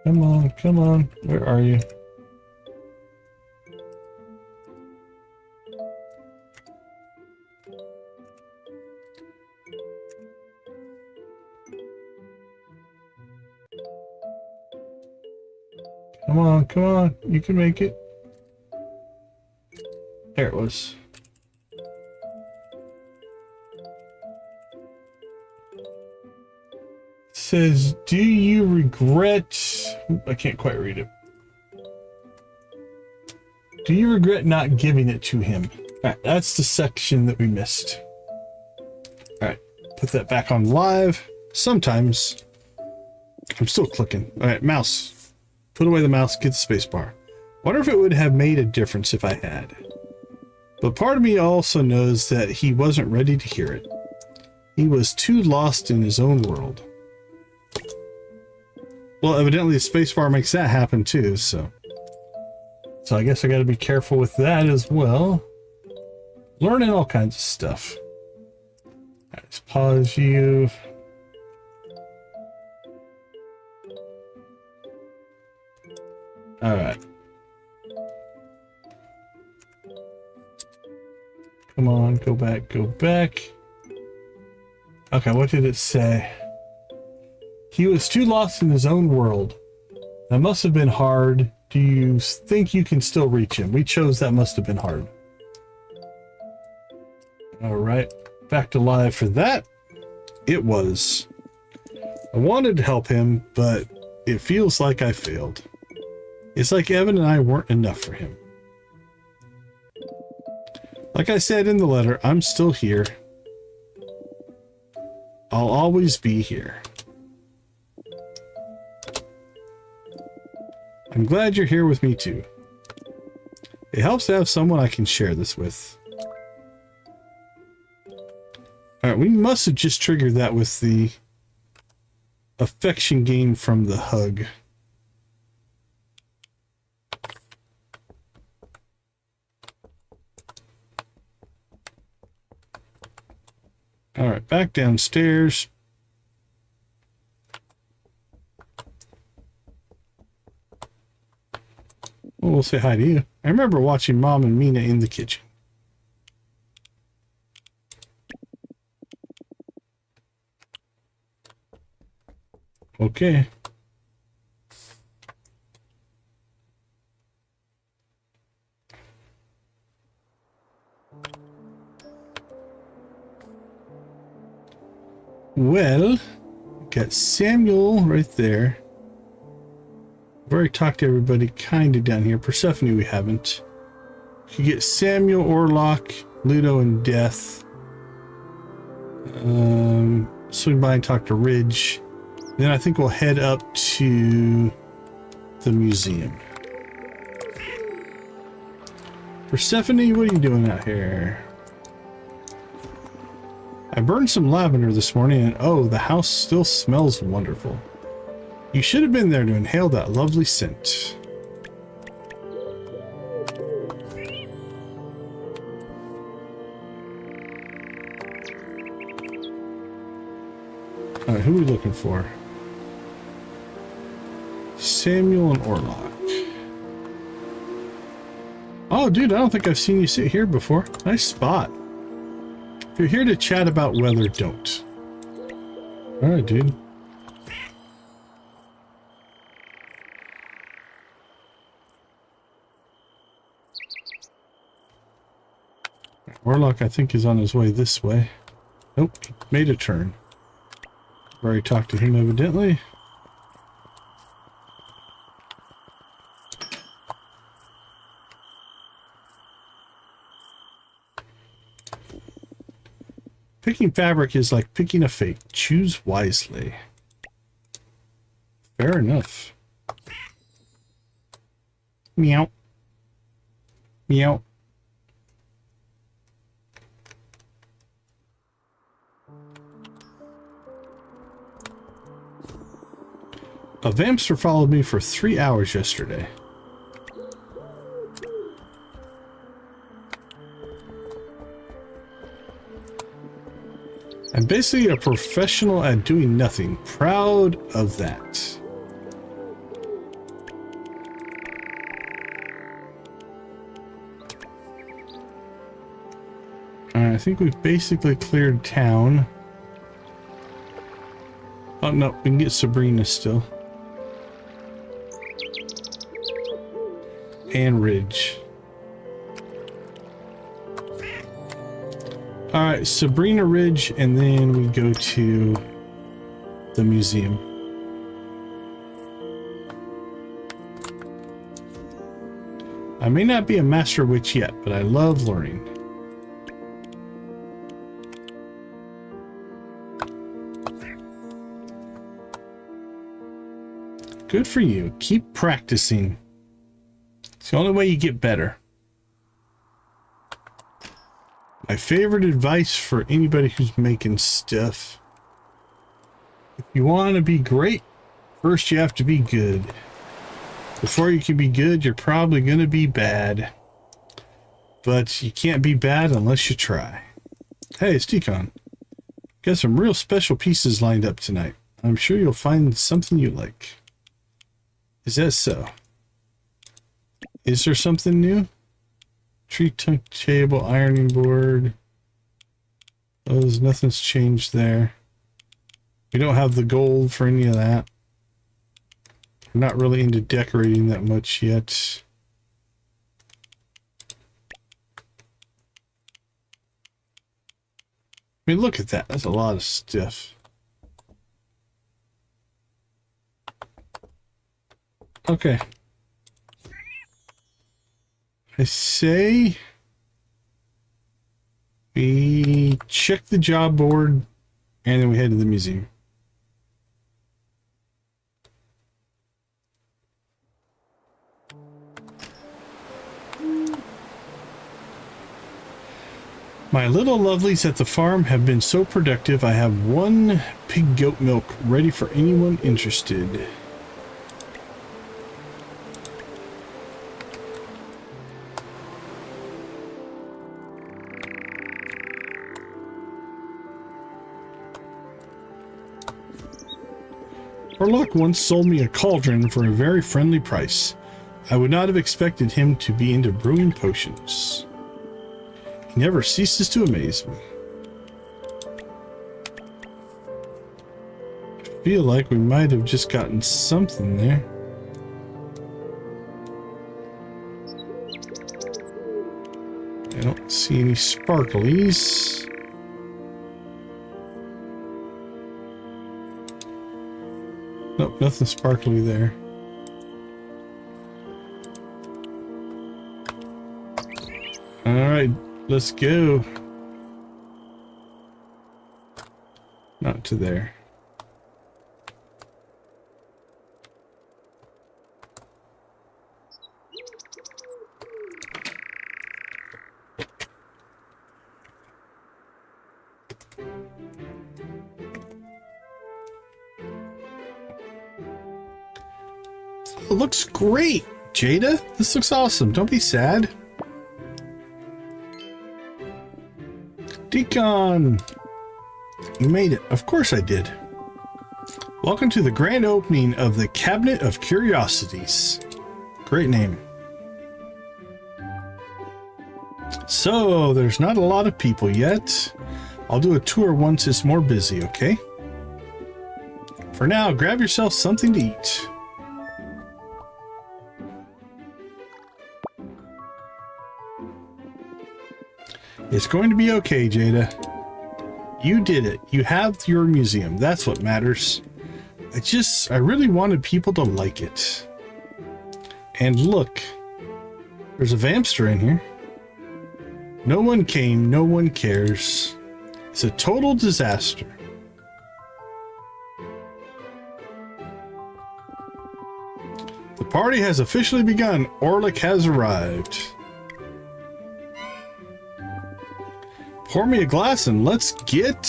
Speaker 1: Come on, come on. Where are you? Come on, come on. You can make it. There it was. Says, do you regret... I can't quite read it. Do you regret not giving it to him? Alright, that's the section that we missed. Alright, put that back on live. Sometimes I'm still clicking. Alright, mouse. Put away the mouse, get the space bar. Wonder if it would have made a difference if I had. But part of me also knows that he wasn't ready to hear it. He was too lost in his own world. Well, evidently the spacebar makes that happen too, so I guess I gotta be careful with that as well. Learning all kinds of stuff. Let's pause you. Alright. Come on, go back, go back. Okay, what did it say? He was too lost in his own world. That must have been hard. Do you think you can still reach him? We chose that must have been hard. Alright, back to live for that. It was. I wanted to help him, but it feels like I failed. It's like Evan and I weren't enough for him. Like I said in the letter, I'm still here. I'll always be here. I'm glad you're here with me too. It helps to have someone I can share this with. Alright, we must have just triggered that with the affection gained from the hug. Alright, back downstairs. Well, we'll say hi to you. I remember watching Mom and Mina in the kitchen. Okay. Well, got Samuel right there. I've already talked to everybody kind of down here. Persephone we haven't. You get Samuel, Orlock, Ludo, and Death. Swing by and talk to Ridge. Then I think we'll head up to the museum. Persephone, what are you doing out here? I burned some lavender this morning, and oh, the house still smells wonderful. You should have been there to inhale that lovely scent. Alright, who are we looking for? Samuel and Orlock. Oh, dude, I don't think I've seen you sit here before. Nice spot. If you're here to chat about weather, don't. Alright, dude. Orlock, I think, is on his way this way. Nope, he made a turn. I've already talked to him, evidently. Picking fabric is like picking a fate. Choose wisely. Fair enough. Meow. Meow. A vampster followed me for 3 hours yesterday. I'm basically a professional at doing nothing. Proud of that. Alright, I think we've basically cleared town. Oh no, we can get Sabrina still. And Ridge. Alright, Sabrina, Ridge, and then we go to the museum. I may not be a master witch yet, but I love learning. Good for you. Keep practicing. It's the only way you get better. My favorite advice for anybody who's making stuff. If you want to be great, first you have to be good. Before you can be good, you're probably going to be bad. But you can't be bad unless you try. Hey, it's Decon. Got some real special pieces lined up tonight. I'm sure you'll find something you like. Is that so? Is there something new? Tree trunk table, ironing board. Oh, nothing's changed there. We don't have the gold for any of that. We're not really into decorating that much yet. I mean, look at that. That's a lot of stuff. Okay. I say we check the job board and then we head to the museum. My little lovelies at the farm have been so productive. I have 1 pig goat milk ready for anyone interested. Orlock once sold me a cauldron for a very friendly price. I would not have expected him to be into brewing potions. He never ceases to amaze me. I feel like we might have just gotten something there. I don't see any sparklies. Nope, nothing sparkly there. All right, let's go. Not to there. It looks great, Jada. This looks awesome. Don't be sad. Decon! You made it. Of course I did. Welcome to the grand opening of the Cabinet of Curiosities. Great name. So, there's not a lot of people yet. I'll do a tour once it's more busy, okay? For now, grab yourself something to eat. It's going to be okay, Jada. You did it. You have your museum. That's what matters. I really wanted people to like it. And look, there's a Vampster in here. No one came, no one cares. It's a total disaster. The party has officially begun. Orlick has arrived. Pour me a glass and let's get...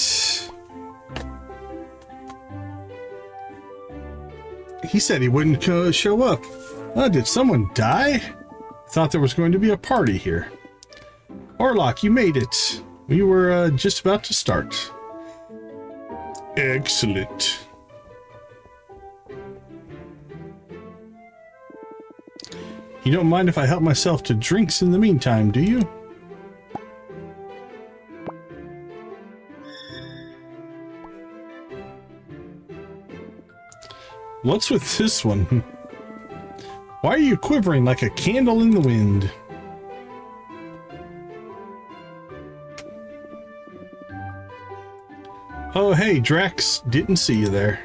Speaker 1: He said he wouldn't show up. Did someone die? Thought there was going to be a party here. Orlock, you made it. We were just about to start. Excellent. You don't mind if I help myself to drinks in the meantime, do you? What's with this one? Why are you quivering like a candle in the wind? Oh, hey, Drax. Didn't see you there.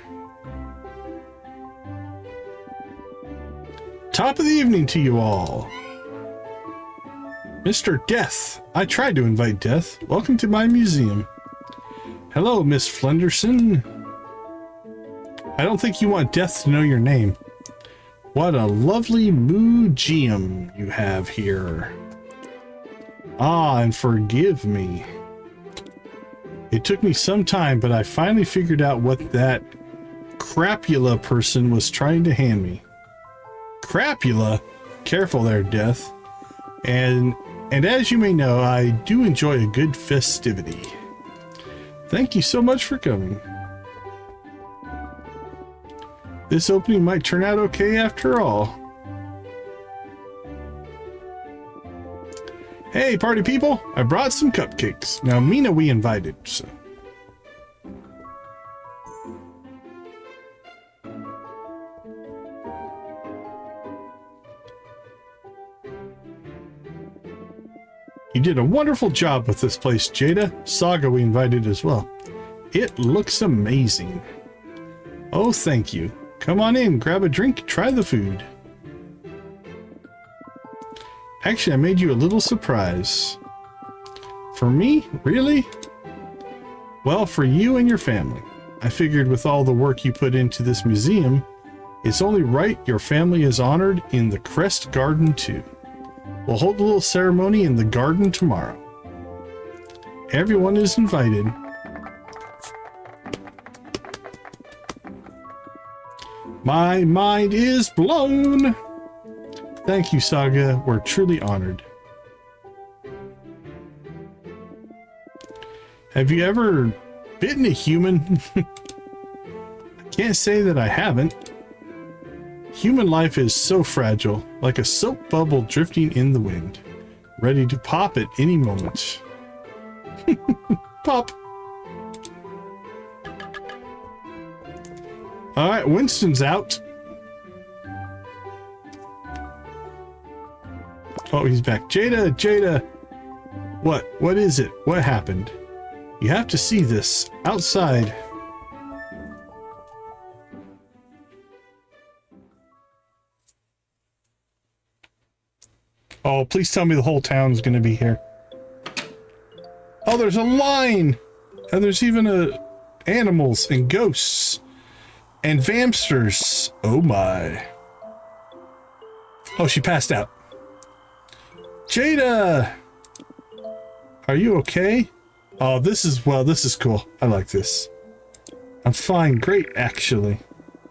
Speaker 1: Top of the evening to you all. Mr. Death. I tried to invite Death. Welcome to my museum. Hello, Miss Flenderson. I don't think you want Death to know your name. What a lovely museum you have here. Ah, and forgive me. It took me some time, but I finally figured out what that crapula person was trying to hand me. Crapula? Careful there, Death. And as you may know, I do enjoy a good festivity. Thank you so much for coming. This opening might turn out okay after all. Hey, party people! I brought some cupcakes. Now, Mina we invited, so... You did a wonderful job with this place, Jada. Saga we invited as well. It looks amazing. Oh, thank you. Come on in, grab a drink, try the food. Actually, I made you a little surprise. For me? Really? Well, for you and your family. I figured with all the work you put into this museum, it's only right your family is honored in the Crest Garden too. We'll hold a little ceremony in the garden tomorrow. Everyone is invited. My mind is blown! Thank you, Saga. We're truly honored. Have you ever bitten a human? I can't say that I haven't. Human life is so fragile, like a soap bubble drifting in the wind, ready to pop at any moment. Pop! Alright, Winston's out. Oh, he's back. Jada, Jada! What? What is it? What happened? You have to see this. Outside. Oh, please tell me the whole town's gonna be here. Oh, there's a line! And there's even animals and ghosts and vampsters. Oh my. Oh, she passed out. Jada! Are you okay? Oh, this is cool. I like this. I'm fine. Great, actually.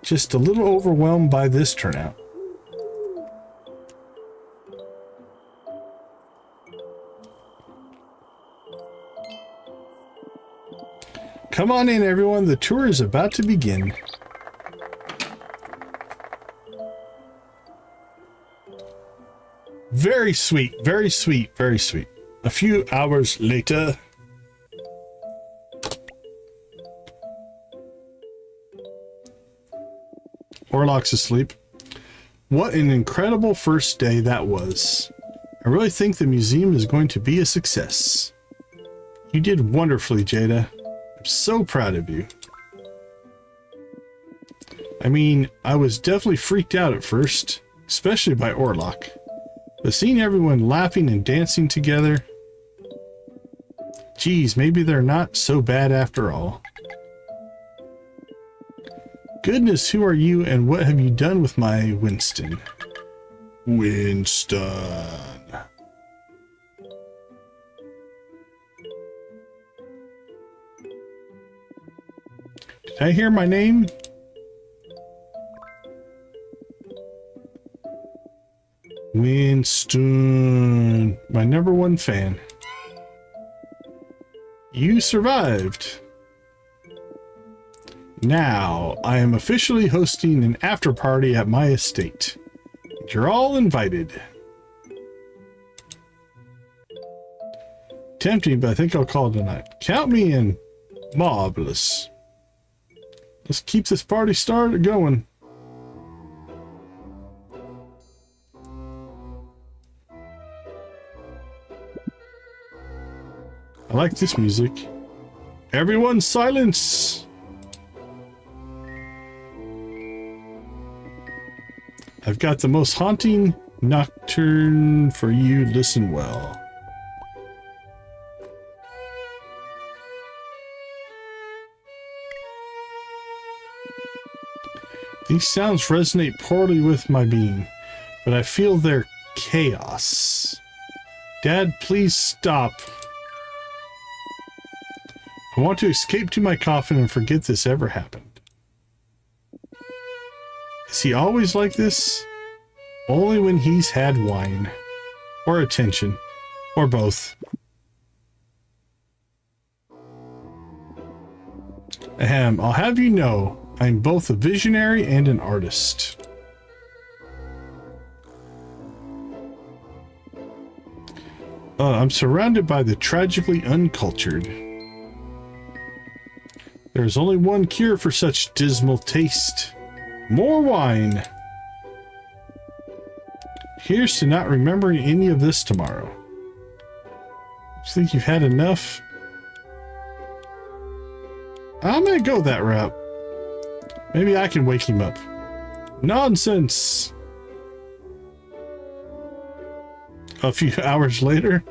Speaker 1: Just a little overwhelmed by this turnout. Come on in, everyone. The tour is about to begin. Very sweet, very sweet, very sweet. A few hours later. Orlok's asleep. What an incredible first day that was. I really think the museum is going to be a success. You did wonderfully, Jada. I'm so proud of you. I mean, I was definitely freaked out at first, especially by Orlok. But seeing everyone laughing and dancing together, geez, maybe they're not so bad after all. Goodness, who are you and what have you done with my Winston? Winston. Did I hear my name? Winston, my #1 fan. You survived. Now, I am officially hosting an after party at my estate. You're all invited. Tempting, but I think I'll call it a night. Count me in. Marvelous. Let's keep this party started going. I like this music. Everyone silence! I've got the most haunting nocturne for you. Listen well. These sounds resonate poorly with my being, but I feel their chaos. Dad, please stop. I want to escape to my coffin and forget this ever happened. Is he always like this? Only when he's had wine. Or attention. Or both. Ahem, I'll have you know, I'm both a visionary and an artist. I'm surrounded by the tragically uncultured. There's only one cure for such dismal taste. More wine. Here's to not remembering any of this tomorrow. You think you've had enough? I'm gonna go that route. Maybe I can wake him up. Nonsense. A few hours later.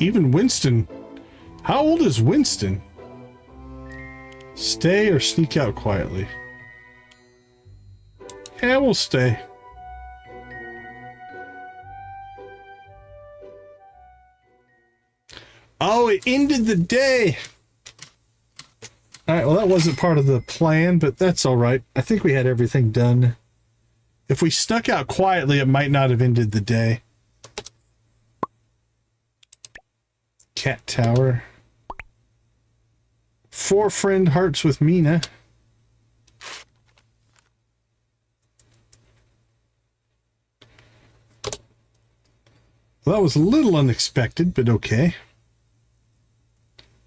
Speaker 1: Even Winston. How old is Winston? Stay or sneak out quietly? Yeah, we'll stay. Oh, it ended the day. Alright, well that wasn't part of the plan, but that's alright. I think we had everything done. If we snuck out quietly, it might not have ended the day. Cat Tower. 4 friend hearts with Mina. Well, that was a little unexpected, but okay.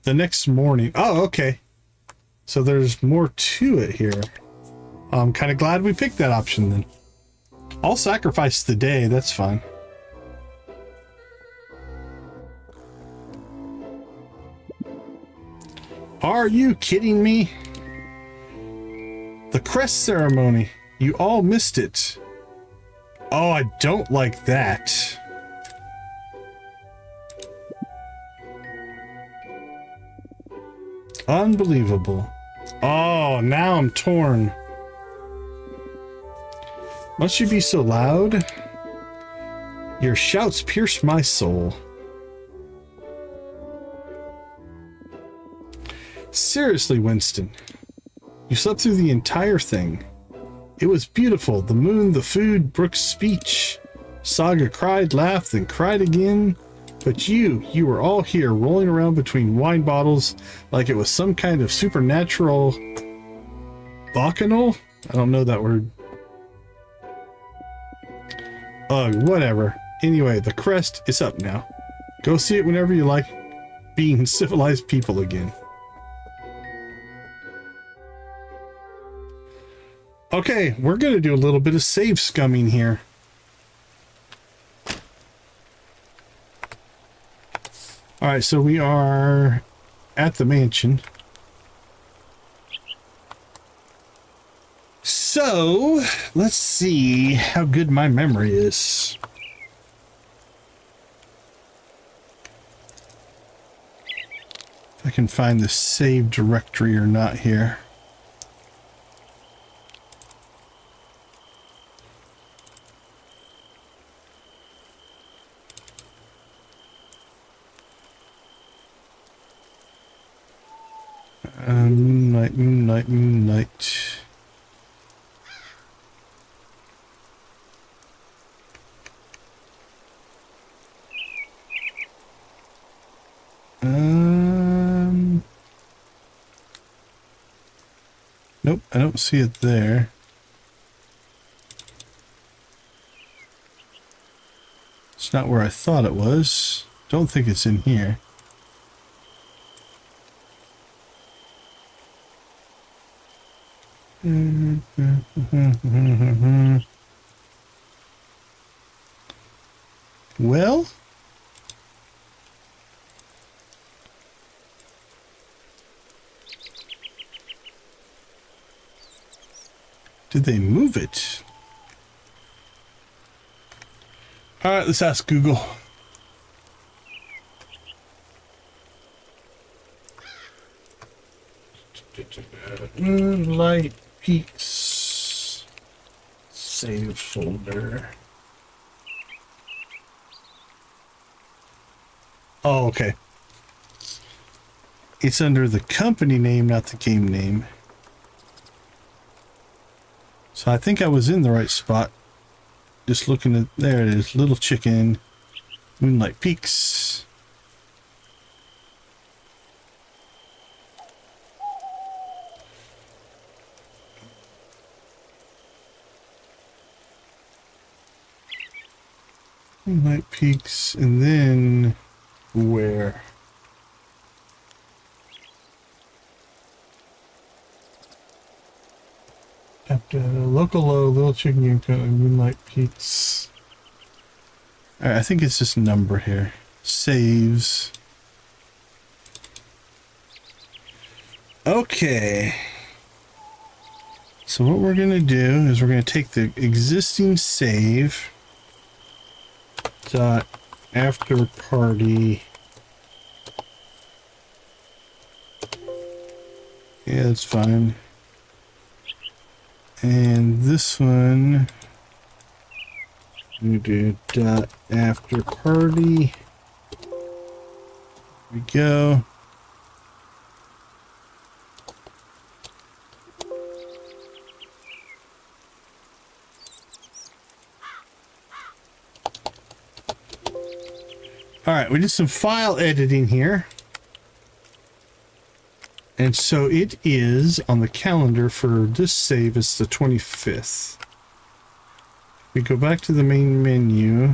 Speaker 1: The next morning. Oh, okay. So there's more to it here. I'm kind of glad we picked that option then. I'll sacrifice the day, that's fine. Are you kidding me? The crest ceremony. You all missed it. Oh, I don't like that. Unbelievable. Oh, now I'm torn. Must you be so loud? Your shouts pierce my soul. Seriously, Winston. You slept through the entire thing. It was beautiful. The moon, the food, Brooke's speech. Saga cried, laughed, then cried again. But you were all here rolling around between wine bottles like it was some kind of supernatural bacchanal? I don't know that word. Ugh, whatever. Anyway, the crest is up now. Go see it whenever you like being civilized people again. Okay, we're going to do a little bit of save scumming here. Alright, so we are at the mansion. So, let's see how good my memory is. If I can find the save directory or not here. Moonlight. Nope, I don't see it there. It's not where I thought it was. Don't think it's in here. Well, did they move it? All right, let's ask Google. Moonlight Peaks save folder. Oh, okay. It's under the company name, not the game name. So I think I was in the right spot. Just looking at, there it is, Little Chicken, Moonlight Peaks. Moonlight Peaks, and then where? After local low, Little Chicken, Moonlight Peaks. Alright, I think it's just number here. Saves. Okay. So what we're gonna do is we're gonna take the existing save. Dot after party. Yeah, that's fine. And this one we do dot after party. There we go. All right, we did some file editing here. And so it is on the calendar for this save, it's the 25th. We go back to the main menu.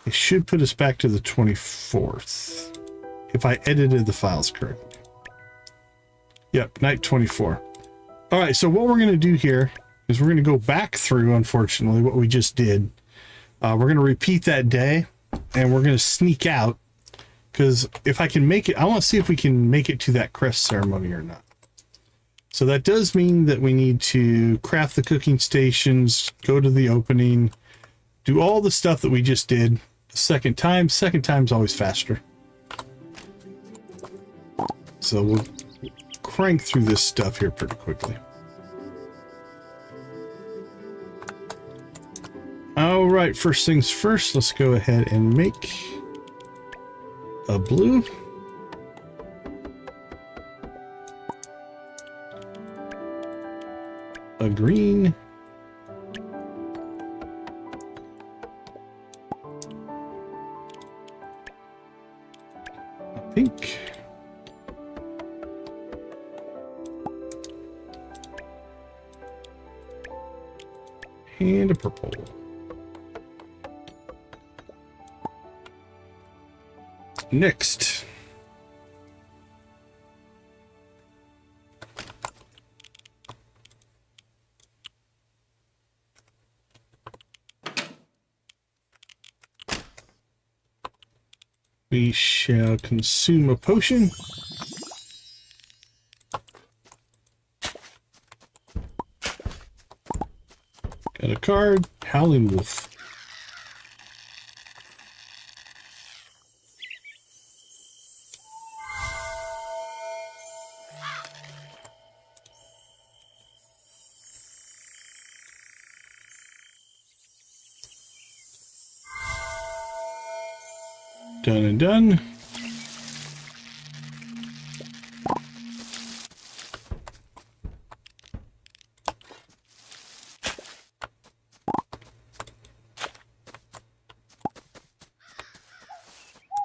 Speaker 1: It should put us back to the 24th. If I edited the files correctly. Yep, night 24. All right, so what we're going to do here Because we're going to go back through, unfortunately, what we just did. We're going to repeat that day, and we're going to sneak out. Because if I can make it, I want to see if we can make it to that crest ceremony or not. So that does mean that we need to craft the cooking stations, go to the opening, do all the stuff that we just did the second time. Second time's always faster. So we'll crank through this stuff here pretty quickly. All right, first things first, let's go ahead and make a blue. A green. A pink. And a purple. Next. We shall consume a potion. Got a card, Howling Wolf. Done and done.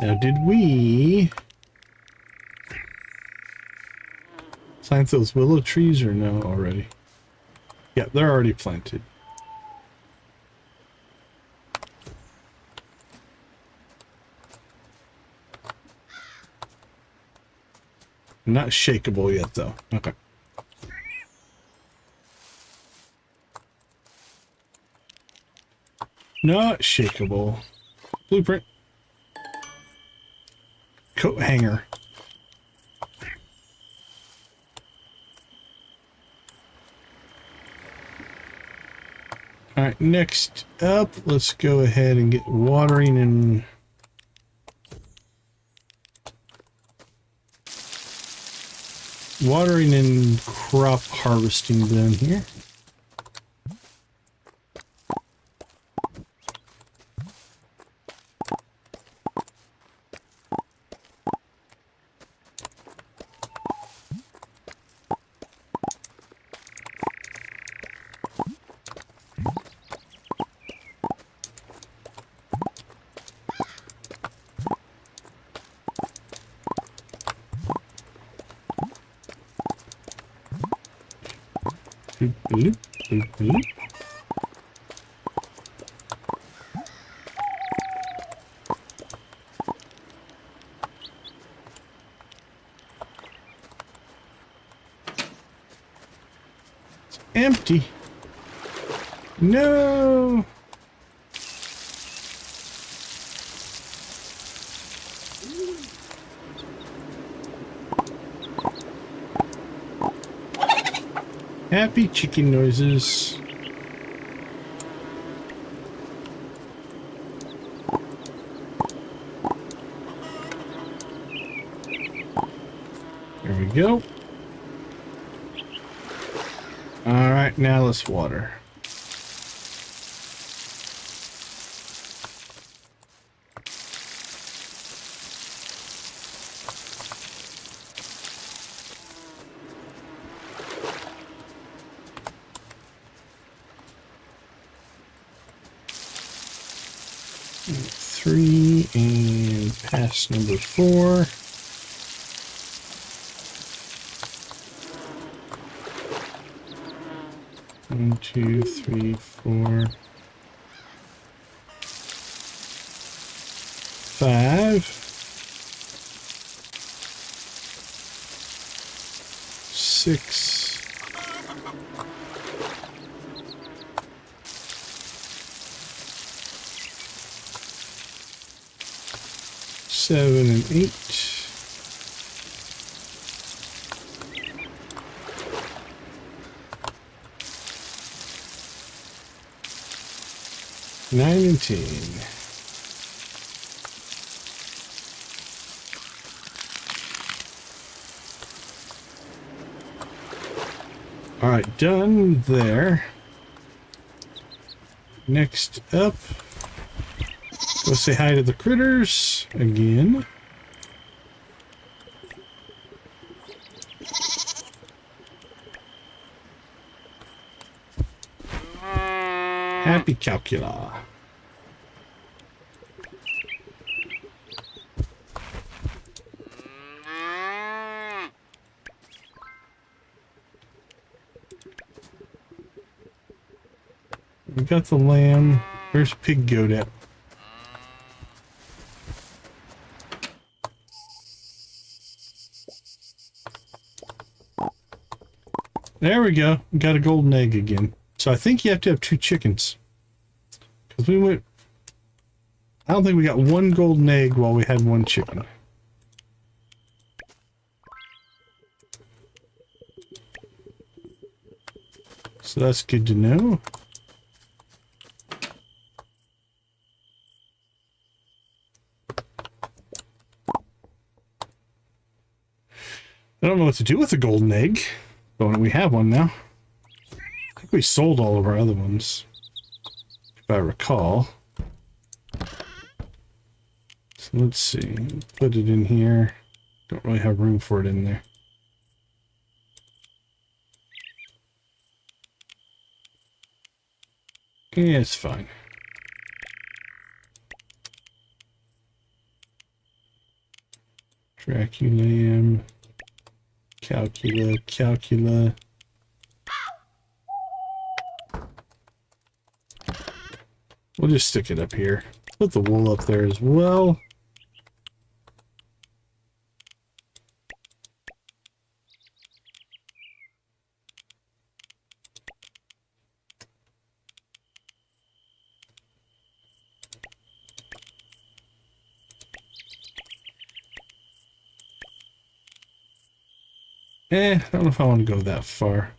Speaker 1: Now, did we plant those willow trees or no already? Yeah, they're already planted. Not shakeable yet, though. Okay. Not shakeable. Blueprint. Coat hanger. All right, next up, let's go ahead and get watering and crop harvesting done here. It's empty. No. Happy chicken noises. There we go. All right, now let's water. Three and pass number 4. One, 2, 3, 4, 5, 6, 7 and 8. Nine and 10. All right, done there. Next up, go say hi to the critters again. Happy Calcula. We got the lamb. Where's pig goat at? There we go. We got a golden egg again. So I think you have to have 2 chickens. Because we went... I don't think we got 1 golden egg while we had 1 chicken. So that's good to know. I don't know what to do with a golden egg, but we have one now. I think we sold all of our other ones, if I recall. So let's see, put it in here. Don't really have room for it in there. Yeah, it's fine. Draculam. Calcula. We'll just stick it up here. Put the wool up there as well. I don't know if I want to go that far.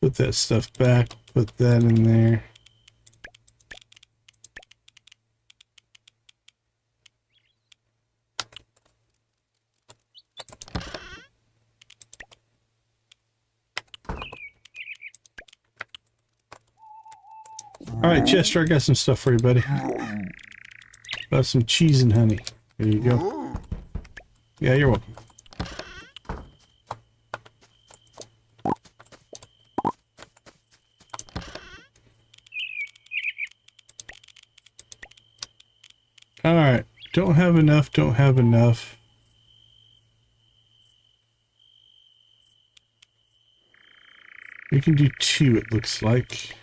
Speaker 1: Put that stuff back, put that in there. Alright, Chester, I got some stuff for you, buddy. Got some cheese and honey. There you go. Yeah, you're welcome. Alright, don't have enough. We can do 2, it looks like.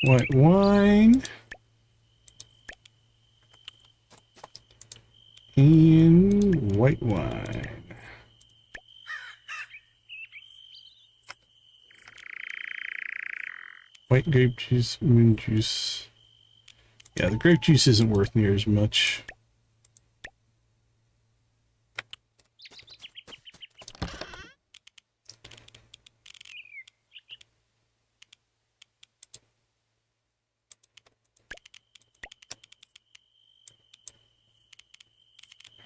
Speaker 1: White wine. And white wine. White grape juice, moon juice. Yeah, the grape juice isn't worth near as much.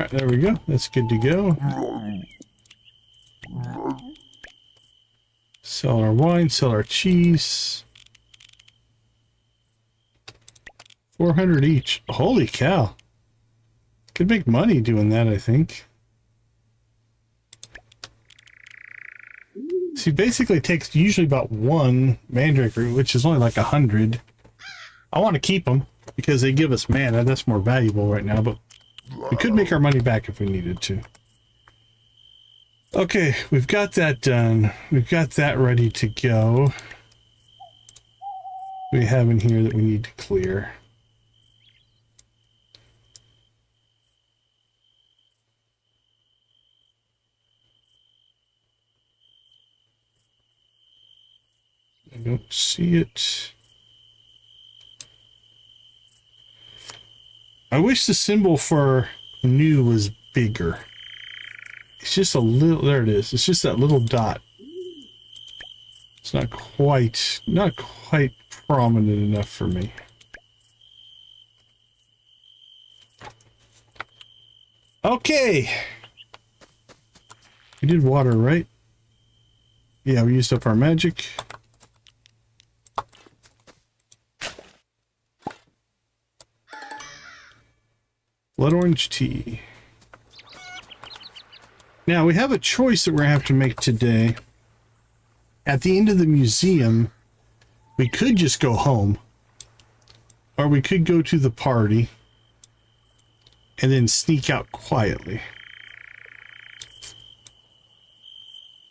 Speaker 1: Alright, there we go. That's good to go. Sell our wine, sell our cheese. 400 each. Holy cow. Could make money doing that, I think. See, basically it takes usually about 1 mandrake root, which is only like 100. I want to keep them because they give us mana. That's more valuable right now, but we could make our money back if we needed to. Okay, we've got that done. We've got that ready to go. we have in here that we need to clear? I don't see it. I wish the symbol for new was bigger. It's just a little, there it is. It's just that little dot. It's not quite prominent enough for me. Okay. We did water, right? Yeah, we used up our magic. Blood orange tea. Now, we have a choice that we're going to have to make today. At the end of the museum, we could just go home. Or we could go to the party. And then sneak out quietly.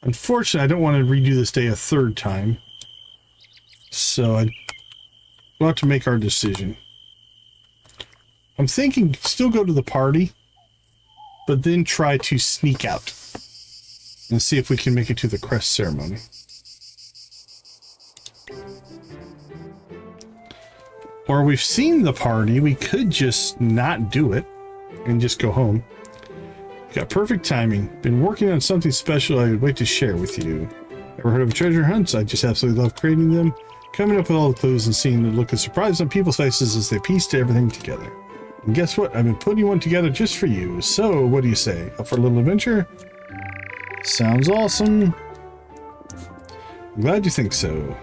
Speaker 1: Unfortunately, I don't want to redo this day a third time. So, we'll have to make our decision. I'm thinking still go to the party, but then try to sneak out and see if we can make it to the crest ceremony. Or we've seen the party, we could just not do it and just go home. Got perfect timing. Been working on something special I would wait to share with you. Ever heard of treasure hunts? I just absolutely love creating them. Coming up with all the clues and seeing the look of surprise on people's faces as they piece everything together. And guess what? I've been putting one together just for you. So, what do you say? Up for a little adventure? Sounds awesome. I'm glad you think so.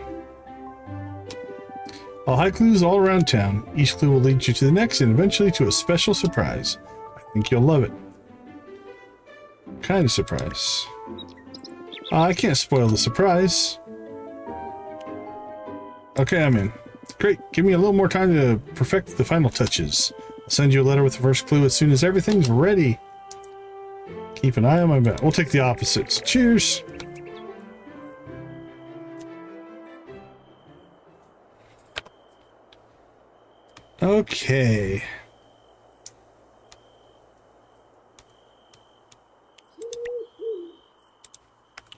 Speaker 1: I'll hide clues all around town. Each clue will lead you to the next and eventually to a special surprise. I think you'll love it. What kind of surprise? I can't spoil the surprise. Okay, I'm in. Great. Give me a little more time to perfect the final touches. I'll send you a letter with the first clue as soon as everything's ready. Keep an eye on my back. We'll take the opposites. Cheers. Okay.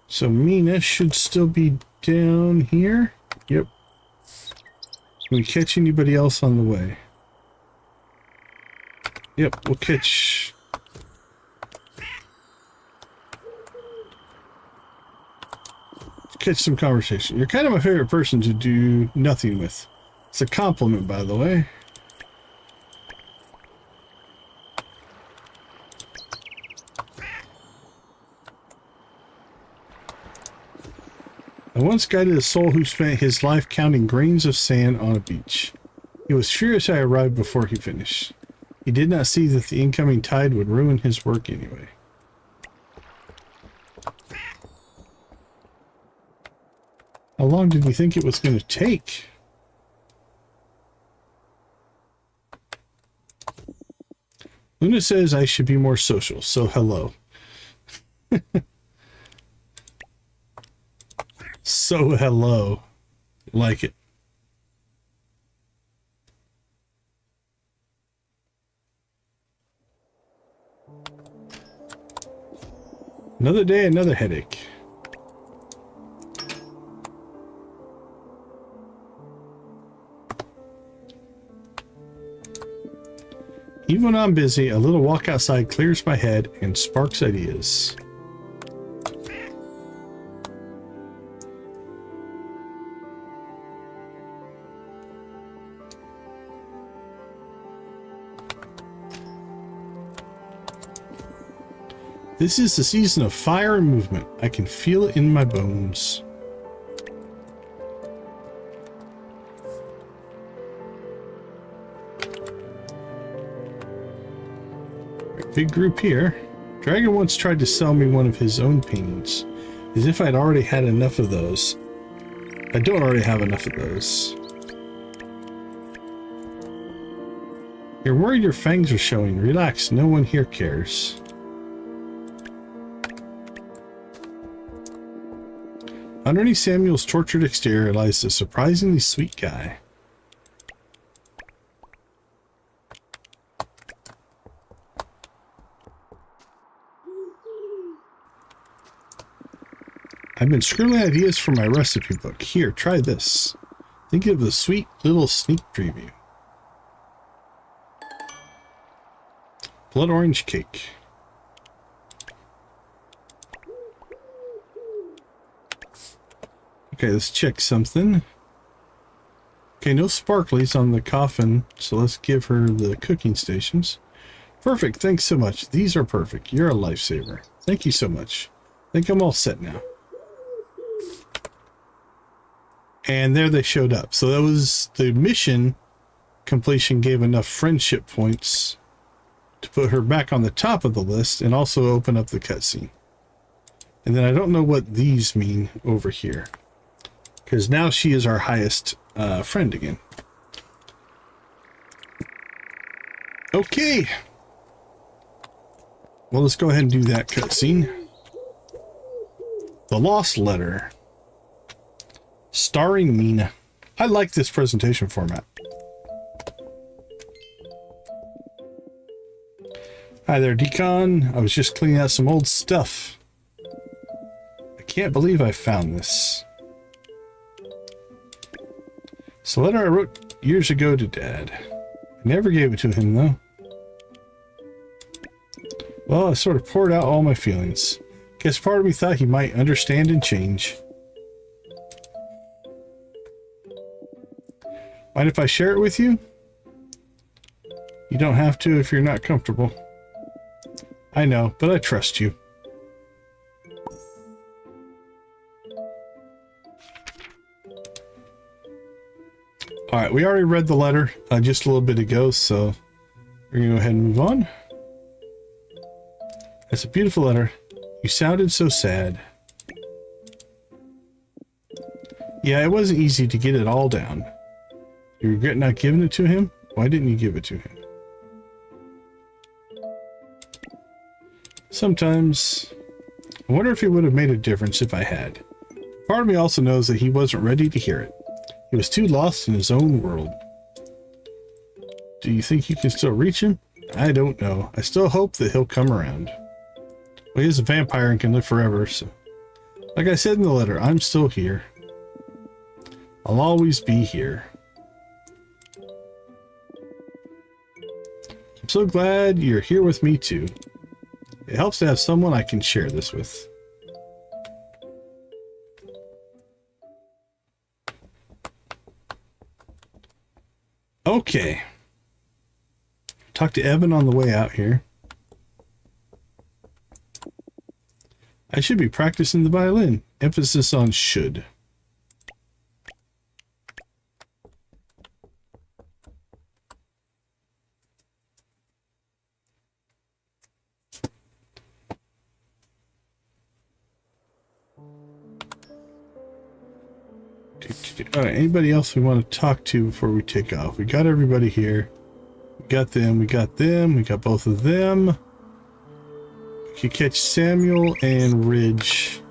Speaker 1: So Mina should still be down here. Yep. Can we catch anybody else on the way? Yep, we'll catch some conversation. You're kind of my favorite person to do nothing with. It's a compliment, by the way. I once guided a soul who spent his life counting grains of sand on a beach. He was furious I arrived before he finished. He did not see that the incoming tide would ruin his work anyway. How long did we think it was going to take? Luna says I should be more social, so hello. So hello. Like it. Another day, another headache. Even when I'm busy, a little walk outside clears my head and sparks ideas. This is the season of fire and movement. I can feel it in my bones. Big group here. Dragon once tried to sell me one of his own paintings, as if I'd already had enough of those. I don't already have enough of those. You're worried your fangs are showing. Relax, no one here cares. Underneath Samuel's tortured exterior lies a surprisingly sweet guy. I've been scribbling ideas for my recipe book. Here, try this. Think of a sweet little sneak preview. Blood orange cake. Okay, let's check something. Okay, no sparklies on the coffin, so let's give her the cooking stations. Perfect, thanks so much. These are perfect. You're a lifesaver. Thank you so much. I think I'm all set now. And there they showed up. So that was the mission completion, gave enough friendship points to put her back on the top of the list and also open up the cutscene. And then I don't know what these mean over here, because now she is our highest friend again. Okay. Well, let's go ahead and do that cutscene. The Lost Letter. Starring Mina. I like this presentation format. Hi there, Decon. I was just cleaning out some old stuff. I can't believe I found this. It's a letter I wrote years ago to Dad. I never gave it to him, though. Well, I sort of poured out all my feelings. Guess part of me thought he might understand and change. Mind if I share it with you? You don't have to if you're not comfortable. I know, but I trust you. Alright, we already read the letter just a little bit ago, so we're going to go ahead and move on. That's a beautiful letter. You sounded so sad. Yeah, it wasn't easy to get it all down. You regret not giving it to him? Why didn't you give it to him? Sometimes, I wonder if it would have made a difference if I had. Part of me also knows that he wasn't ready to hear it. He was too lost in his own world. Do you think you can still reach him? I don't know. I still hope that he'll come around. Well, he is a vampire and can live forever, so... Like I said in the letter, I'm still here. I'll always be here. I'm so glad you're here with me, too. It helps to have someone I can share this with. Okay. Talk to Evan on the way out here. I should be practicing the violin. Emphasis on should. Alright, anybody else we want to talk to before we take off? We got everybody here. We got them, we got them, we got both of them. We could catch Samuel and Ridge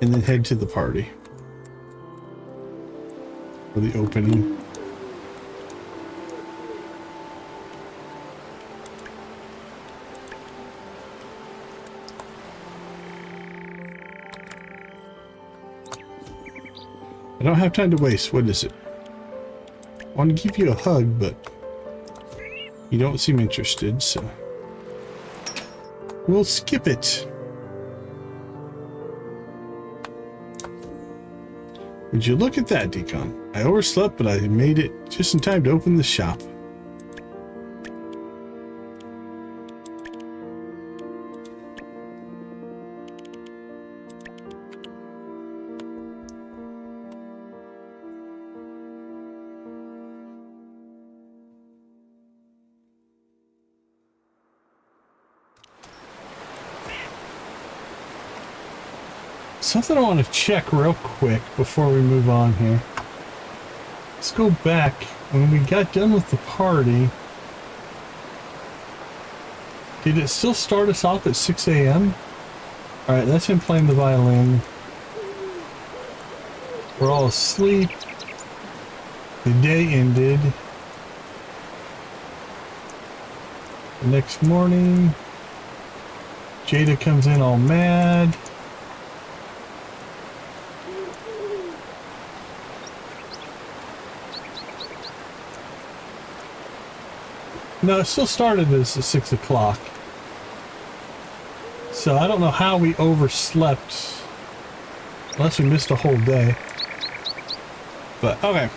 Speaker 1: and then head to the party. For the opening. I don't have time to waste. What is it? I want to give you a hug, but you don't seem interested, so we'll skip it. Would you look at that, Decon? I overslept, but I made it just in time to open the shop. Something I want to check real quick before we move on here. Let's go back. When we got done with the party, did it still start us off at 6 a.m.? Alright, that's him playing the violin. We're all asleep. The day ended. The next morning, Jada comes in all mad. No, it still started as 6 o'clock. So I don't know how we overslept. Unless we missed a whole day. But, okay.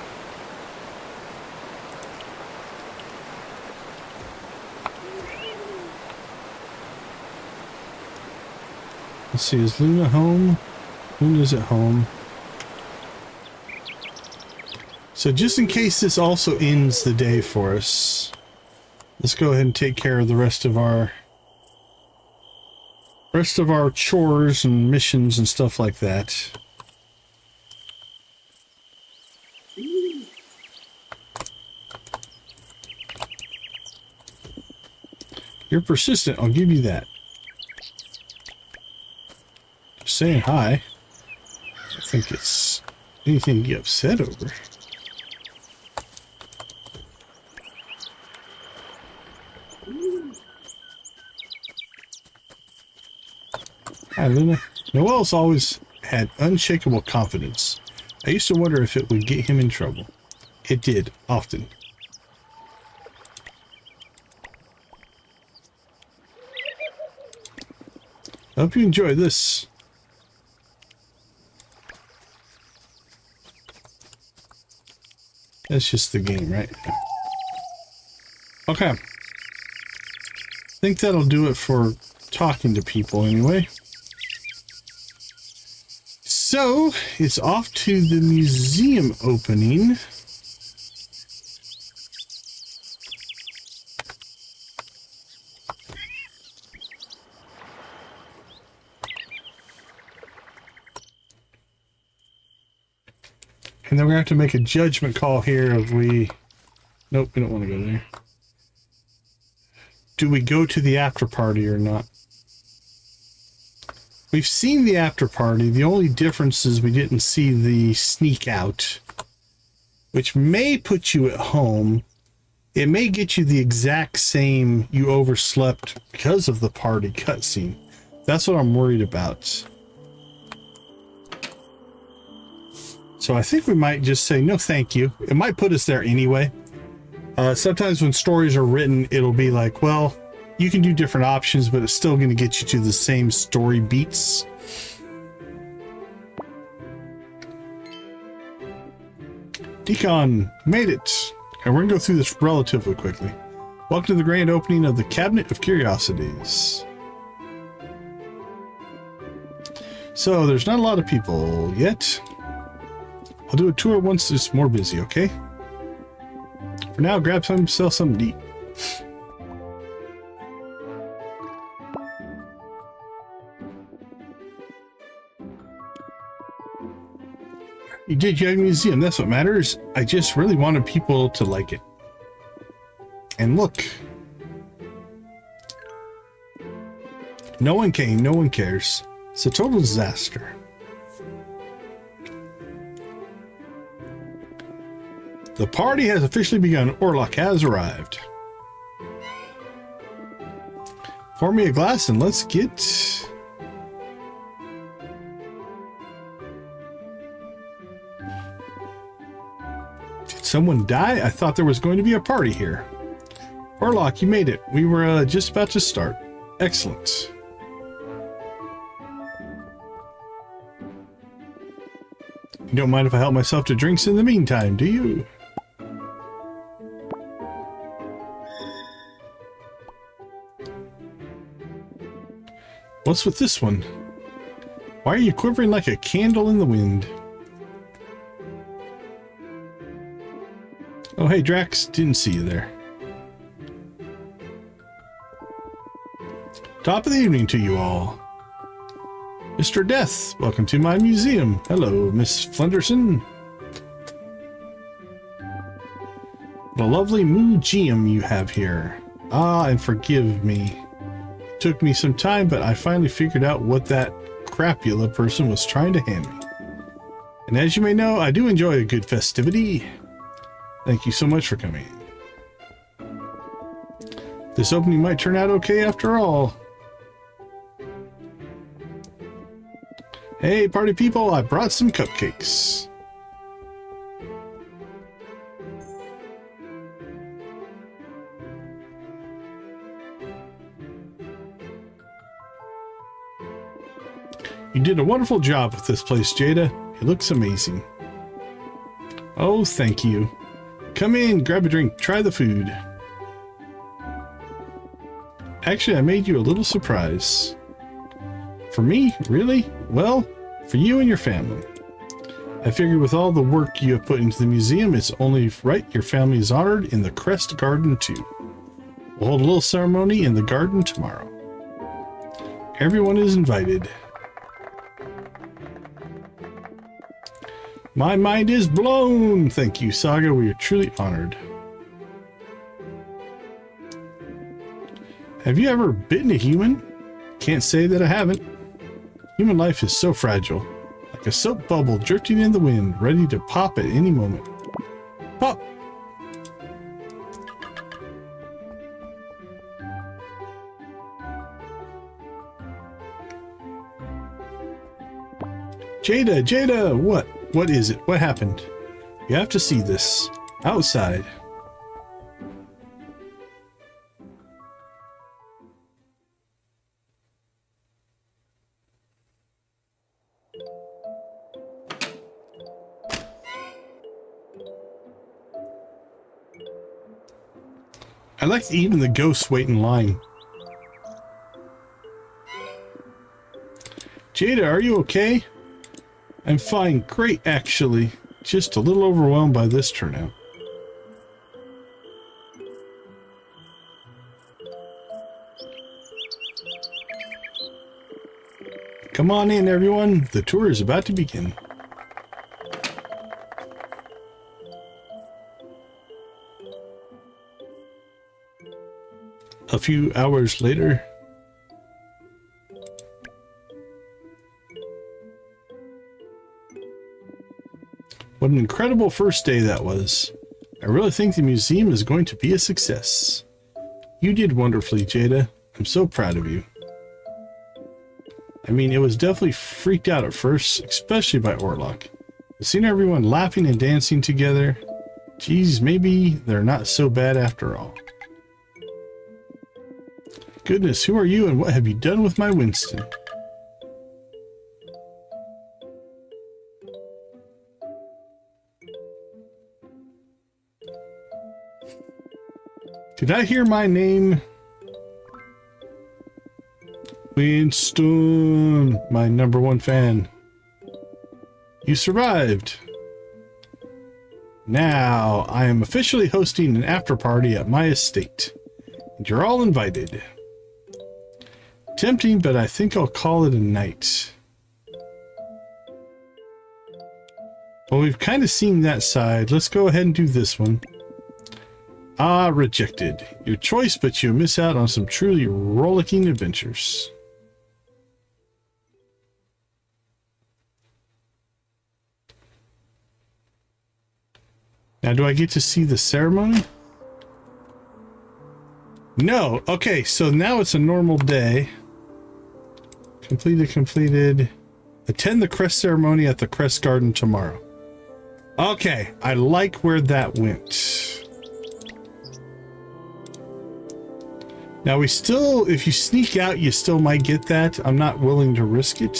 Speaker 1: Let's see, is Luna home? Luna's at home. So just in case this also ends the day for us, let's go ahead and take care of the rest of our chores and missions and stuff like that. You're persistent, I'll give you that. Just saying hi. I think it's anything to get upset over. Hi, Luna. Noel's always had unshakable confidence. I used to wonder if it would get him in trouble. It did, often. I hope you enjoy this. That's just the game, right? Okay. I think that'll do it for talking to people anyway. So, it's off to the museum opening. And then we're going to have to make a judgment call here if we... Nope, we don't want to go there. Do we go to the after party or not? We've seen the after party. The only difference is we didn't see the sneak out, which may put you at home. It may get you the exact same you overslept because of the party cutscene. That's what I'm worried about. So I think we might just say, no, thank you. It might put us there anyway. Sometimes when stories are written, it'll be like, well, you can do different options, but it's still going to get you to the same story beats. Decon made it. And we're going to go through this relatively quickly. Welcome to the grand opening of the Cabinet of Curiosities. So there's not a lot of people yet. I'll do a tour once it's more busy, okay? For now, grab yourself something to eat. You did, you have a museum, that's what matters. I just really wanted people to like it. And look. No one came, no one cares. It's a total disaster. The party has officially begun. Orlok has arrived. Pour me a glass and let's get... Did someone die? I thought there was going to be a party here. Orlok, you made it. We were just about to start. Excellent. You don't mind if I help myself to drinks in the meantime, do you? What's with this one? Why are you quivering like a candle in the wind? Oh, hey, Drax. Didn't see you there. Top of the evening to you all. Mr. Death, welcome to my museum. Hello, Miss Flenderson. What a lovely museum you have here. Ah, and forgive me. It took me some time, but I finally figured out what that crapula person was trying to hand me. And as you may know, I do enjoy a good festivity. Thank you so much for coming. This opening might turn out okay after all. Hey, party people, I brought some cupcakes. You did a wonderful job with this place, Jada. It looks amazing. Oh, thank you. Come in, grab a drink, try the food. Actually, I made you a little surprise. For me? Really? Well, for you and your family. I figured with all the work you have put into the museum, it's only right your family is honored in the Crest Garden too. We'll hold a little ceremony in the garden tomorrow. Everyone is invited. My mind is blown! Thank you, Saga. We are truly honored. Have you ever bitten a human? Can't say that I haven't. Human life is so fragile. Like a soap bubble drifting in the wind, ready to pop at any moment. Pop! Jada! What? What is it? What happened? You have to see this. Outside. I like that even the ghosts wait in line. Jada, are you okay? I'm fine. Great, actually. Just a little overwhelmed by this turnout. Come on in, everyone. The tour is about to begin. A few hours later. What an incredible first day that was. I really think the museum is going to be a success. You did wonderfully, Jada. I'm so proud of you. I mean, it was definitely freaked out at first, especially by Orlok. But seeing everyone laughing and dancing together, geez, maybe they're not so bad after all. Goodness, who are you and what have you done with my Winston? Did I hear my name? Winston, my #1 fan. You survived. Now, I am officially hosting an after party at my estate. And you're all invited. Tempting, but I think I'll call it a night. Well, we've kind of seen that side. Let's go ahead and do this one. Ah, rejected. Your choice, but you miss out on some truly rollicking adventures. Now, do I get to see the ceremony? No. Okay, so now it's a normal day. Completed. Attend the crest ceremony at the Crest Garden tomorrow. Okay, I like where that went. Now we still, if you sneak out, you still might get that. I'm not willing to risk it.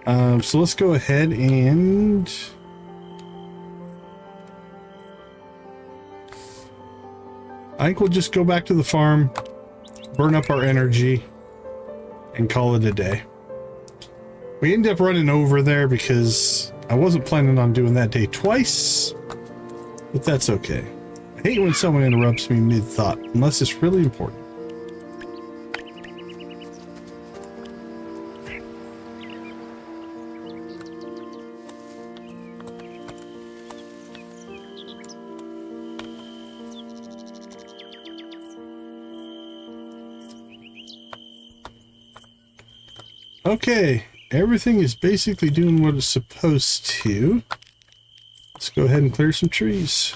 Speaker 1: So let's go ahead and... I think we'll just go back to the farm, burn up our energy, and call it a day. We ended up running over there because I wasn't planning on doing that day twice, but that's okay. I hate when someone interrupts me mid-thought, unless it's really important. Okay, everything is basically doing what it's supposed to. Let's go ahead and clear some trees.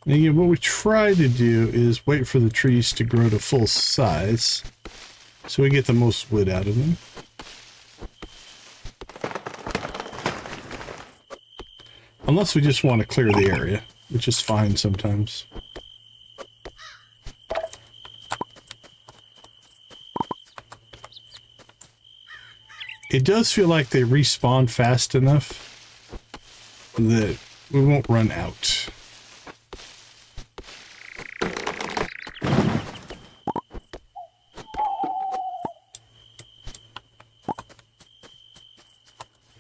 Speaker 1: And again, what we try to do is wait for the trees to grow to full size so we get the most wood out of them. Unless we just want to clear the area, which is fine sometimes. It does feel like they respawn fast enough that we won't run out.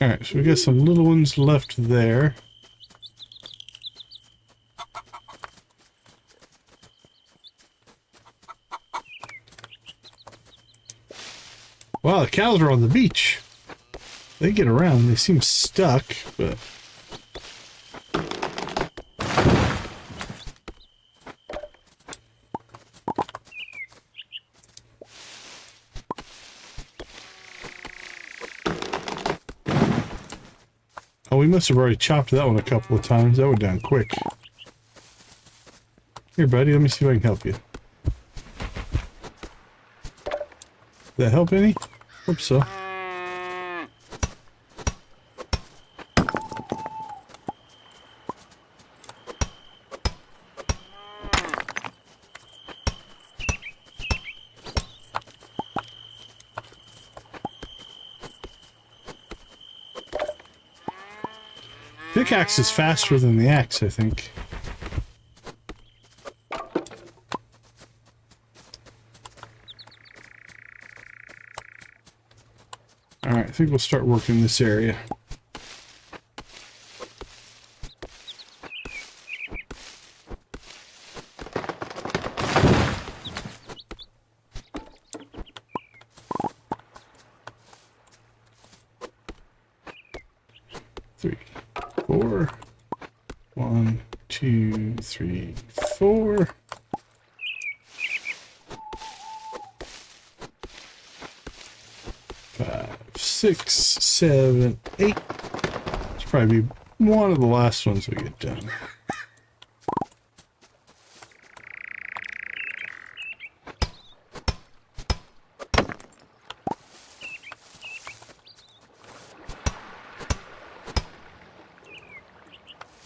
Speaker 1: Alright, so we got some little ones left there. Wow, the cows are on the beach. They get around. They seem stuck, but... Oh, we must have already chopped that one a couple of times. That went down quick. Here, buddy, let me see if I can help you. Did that help any? Hope so. Pickaxe is faster than the axe, I think. Alright, I think we'll start working this area. Three, four. 1, 2, 3, 4. 5, 6, 7, 8. It's probably one of the last ones we get done.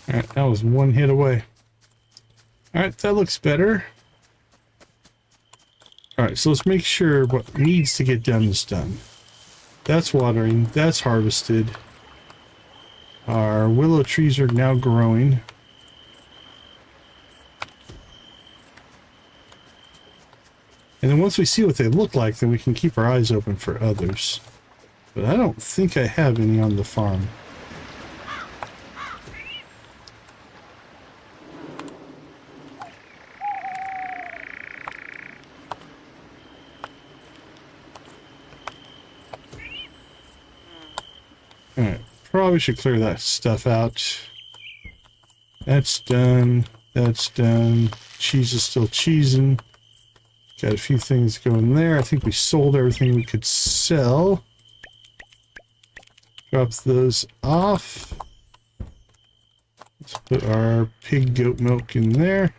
Speaker 1: Alright, that was one hit away. Alright, that looks better. Alright, so let's make sure what needs to get done is done. That's watering, that's harvested. Our willow trees are now growing. And then once we see what they look like, then we can keep our eyes open for others. But I don't think I have any on the farm. Alright, probably should clear that stuff out. That's done. That's done. Cheese is still cheesing. Got a few things going there. I think we sold everything we could sell. Drop those off. Let's put our pig goat milk in there.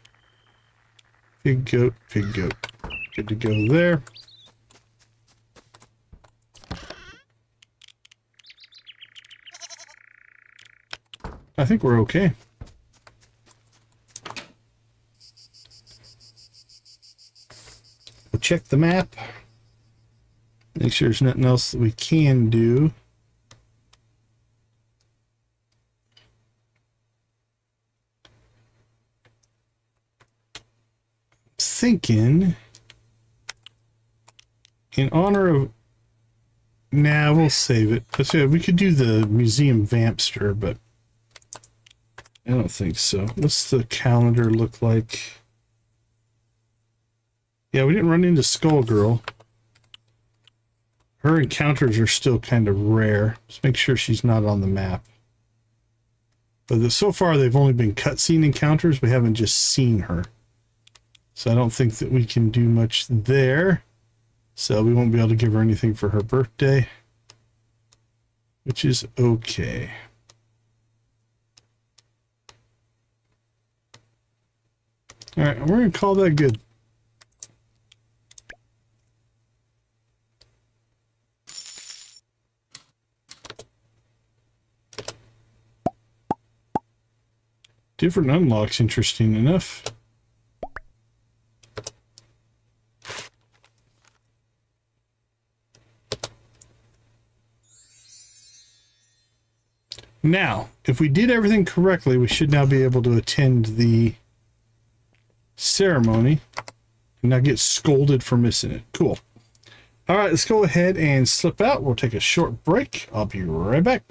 Speaker 1: Pig goat, pig goat. Good to go there. I think we're okay. We'll check the map. Make sure there's nothing else that we can do. Thinking in honor of... Nah, we'll save it. Let's see, we could do the museum vampster, but I don't think so. What's the calendar look like? Yeah, we didn't run into Skullgirl. Her encounters are still kind of rare. Let's make sure she's not on the map. But so far, they've only been cutscene encounters. We haven't just seen her. So I don't think that we can do much there. So we won't be able to give her anything for her birthday. Which is okay. All right, we're gonna call that good. Different unlocks, interesting enough. Now, if we did everything correctly, we should now be able to attend the ceremony and not get scolded for missing it. Cool. All right, let's go ahead and slip out. We'll take a short break. I'll be right back.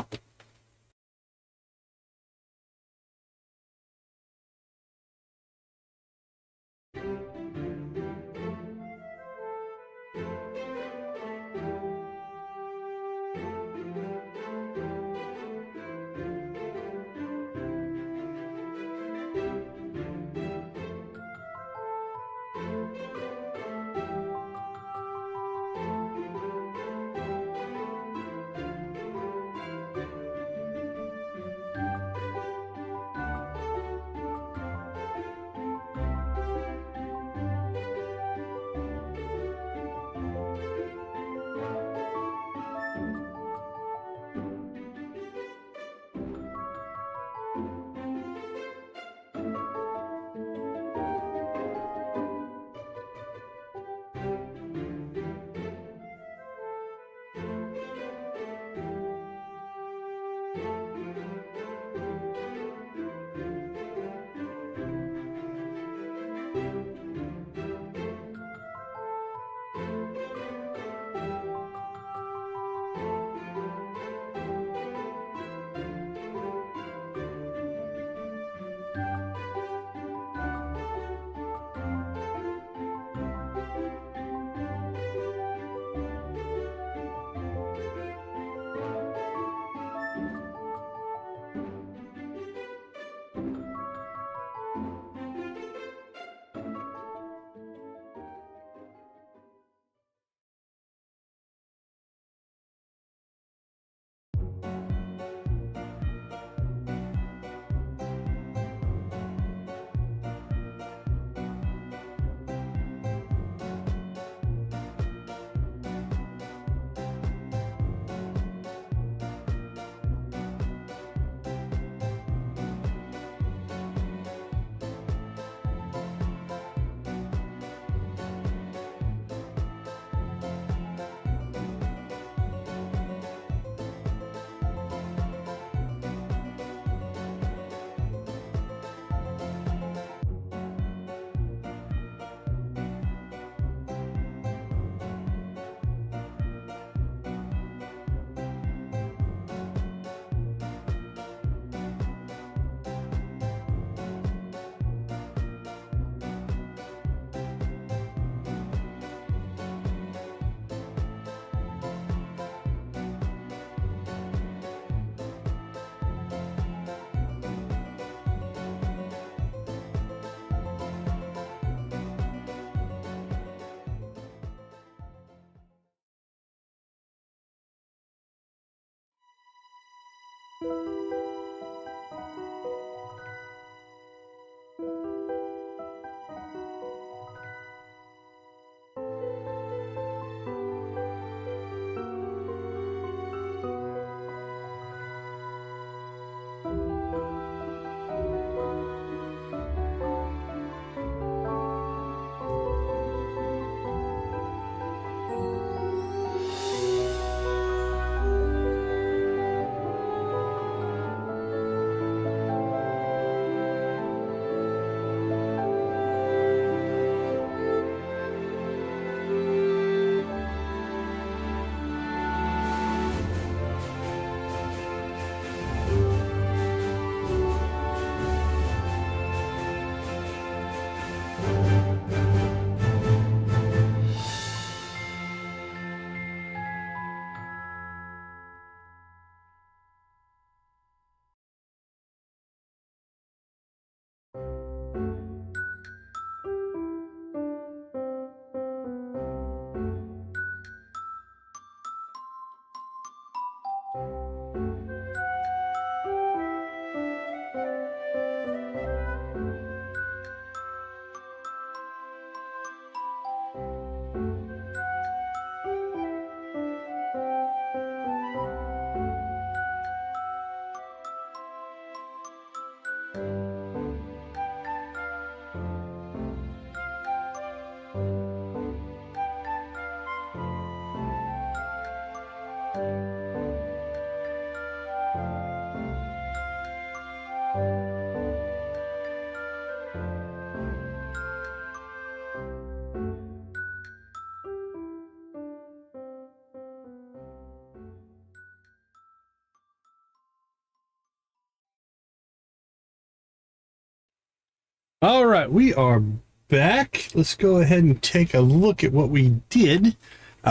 Speaker 1: All right, we are back. Let's go ahead and take a look at what we did.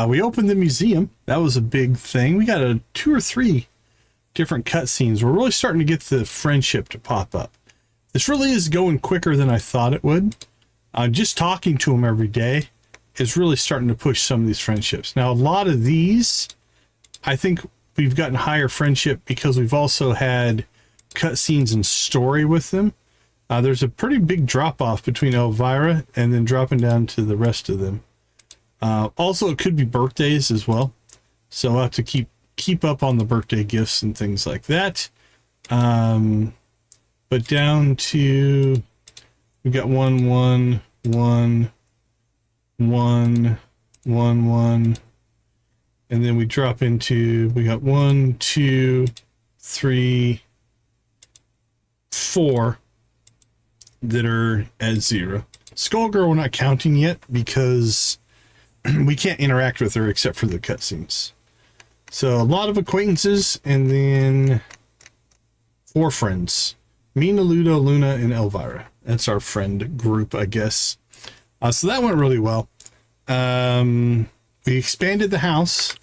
Speaker 1: We opened the museum. That was a big thing. We got 2 or 3 different cutscenes. We're really starting to get the friendship to pop up. This really is going quicker than I thought it would. Just talking to them every day is really starting to push some of these friendships. Now, a lot of these, I think we've gotten higher friendship because we've also had cutscenes and story with them. There's a pretty big drop off between Elvira and then dropping down to the rest of them. Also, it could be birthdays as well. So I'll have to keep up on the birthday gifts and things like that. But down to, we got 1, 1, 1, 1, 1, 1. And then we drop into, we got 1, 2, 3, 4. That are at 0. Skullgirl we're not counting yet because we can't interact with her except for the cutscenes. So a lot of acquaintances and then 4 friends. Mina, Ludo, Luna, and Elvira. That's our friend group, I guess. So that went really well. We expanded the house,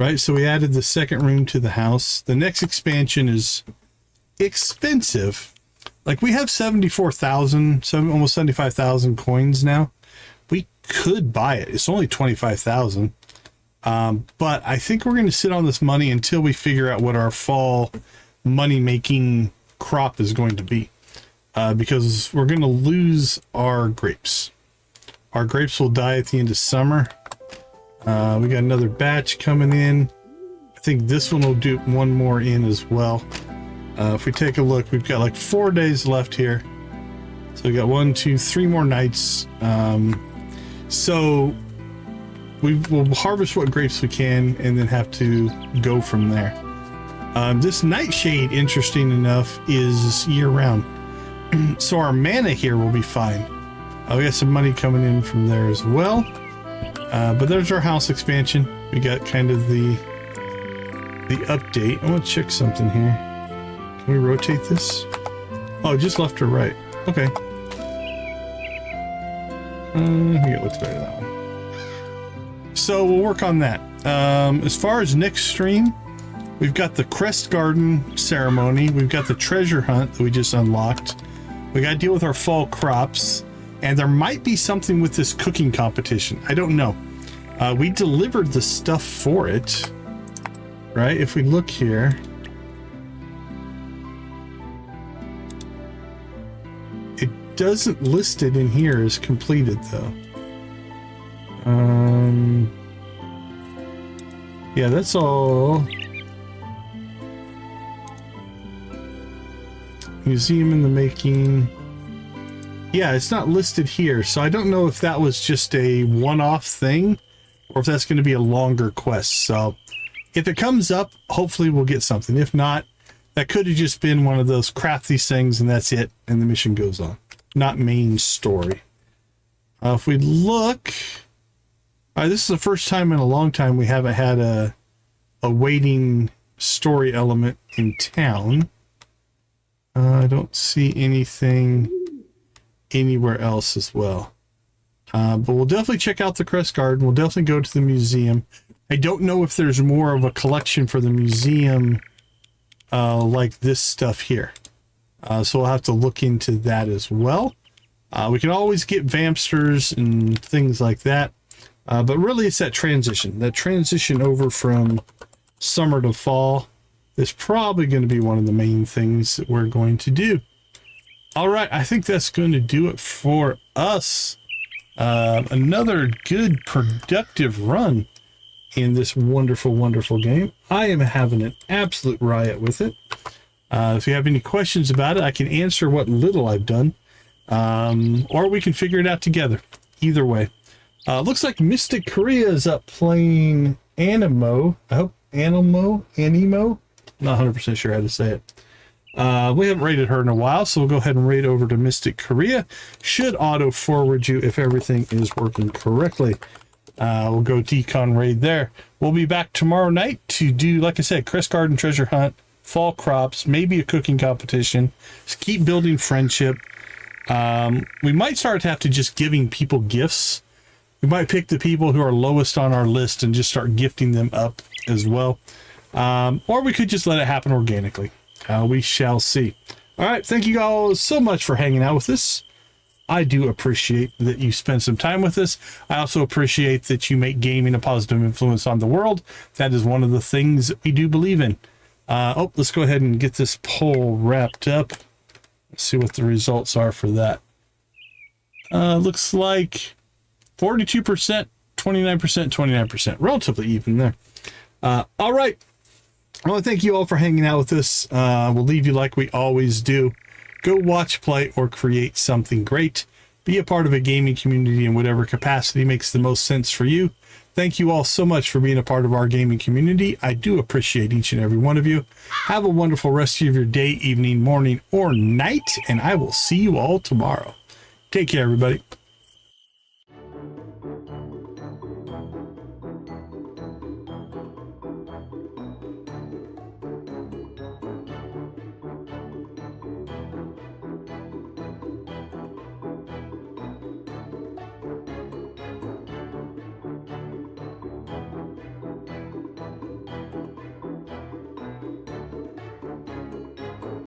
Speaker 1: right? So we added the second room to the house. The next expansion is expensive. Like, we have 74,000, almost 75,000 coins now. We could buy it. It's only 25,000. But I think we're going to sit on this money until we figure out what our fall money-making crop is going to be. Because we're going to lose our grapes. Our grapes will die at the end of summer. We got another batch coming in. I think this one will do one more in as well. If we take a look, we've got like 4 days left here. So we got 1, 2, 3 more nights. So we'll harvest what grapes we can and then have to go from there. This nightshade, interesting enough, is year round. So our mana here will be fine. We got some money coming in from there as well. But there's our house expansion. We got kind of the update. I want to check something here. Can we rotate this? Oh, just left or right. Okay. I think it looks better that way. So we'll work on that. As far as next stream, we've got the Crest Garden ceremony. We've got the treasure hunt that we just unlocked. We got to deal with our fall crops. And there might be something with this cooking competition. I don't know. We delivered the stuff for it. Right? If we look here. Doesn't list it in here as completed though. Yeah, that's all. Museum in the making. Yeah, it's not listed here, so I don't know if that was just a one-off thing or if that's going to be a longer quest. So if it comes up, hopefully we'll get something. If not, that could have just been one of those craft these things and that's it, and the mission goes on. Not main story. If we look, this is the first time in a long time we haven't had a waiting story element in town. I don't see anything anywhere else as well. But we'll definitely check out the Crest Garden. We'll definitely go to the museum. I don't know if there's more of a collection for the museum like this stuff here. So we'll have to look into that as well. We can always get Vampsters and things like that. But really it's that transition. That transition over from summer to fall is probably going to be one of the main things that we're going to do. All right, I think that's going to do it for us. Another good, productive run in this wonderful, wonderful game. I am having an absolute riot with it. If you have any questions about it, I can answer what little I've done. Or we can figure it out together. Either way. Looks like Mystic Korea is up playing Animo. I hope Animo? Not 100% sure how to say it. We haven't rated her in a while, so we'll go ahead and raid over to Mystic Korea. Should auto forward you if everything is working correctly. We'll go decon raid there. We'll be back tomorrow night to do, like I said, Crest Garden treasure hunt, fall crops, maybe a cooking competition. Just keep building friendship. We might start to have to just giving people gifts. We might pick the people who are lowest on our list and just start gifting them up as well. Or we could just let it happen organically. We shall see. All right. Thank you all so much for hanging out with us. I do appreciate that you spend some time with us. I also appreciate that you make gaming a positive influence on the world. That is one of the things that we do believe in. Let's go ahead and get this poll wrapped up. Let's see what the results are for that. Looks like 42%, 29%, 29%. Relatively even there. All right. I want to thank you all for hanging out with us. We'll leave you like we always do. Go watch, play, or create something great. Be a part of a gaming community in whatever capacity makes the most sense for you. Thank you all so much for being a part of our gaming community. I do appreciate each and every one of you. Have a wonderful rest of your day, evening, morning, or night, and I will see you all tomorrow. Take care, everybody.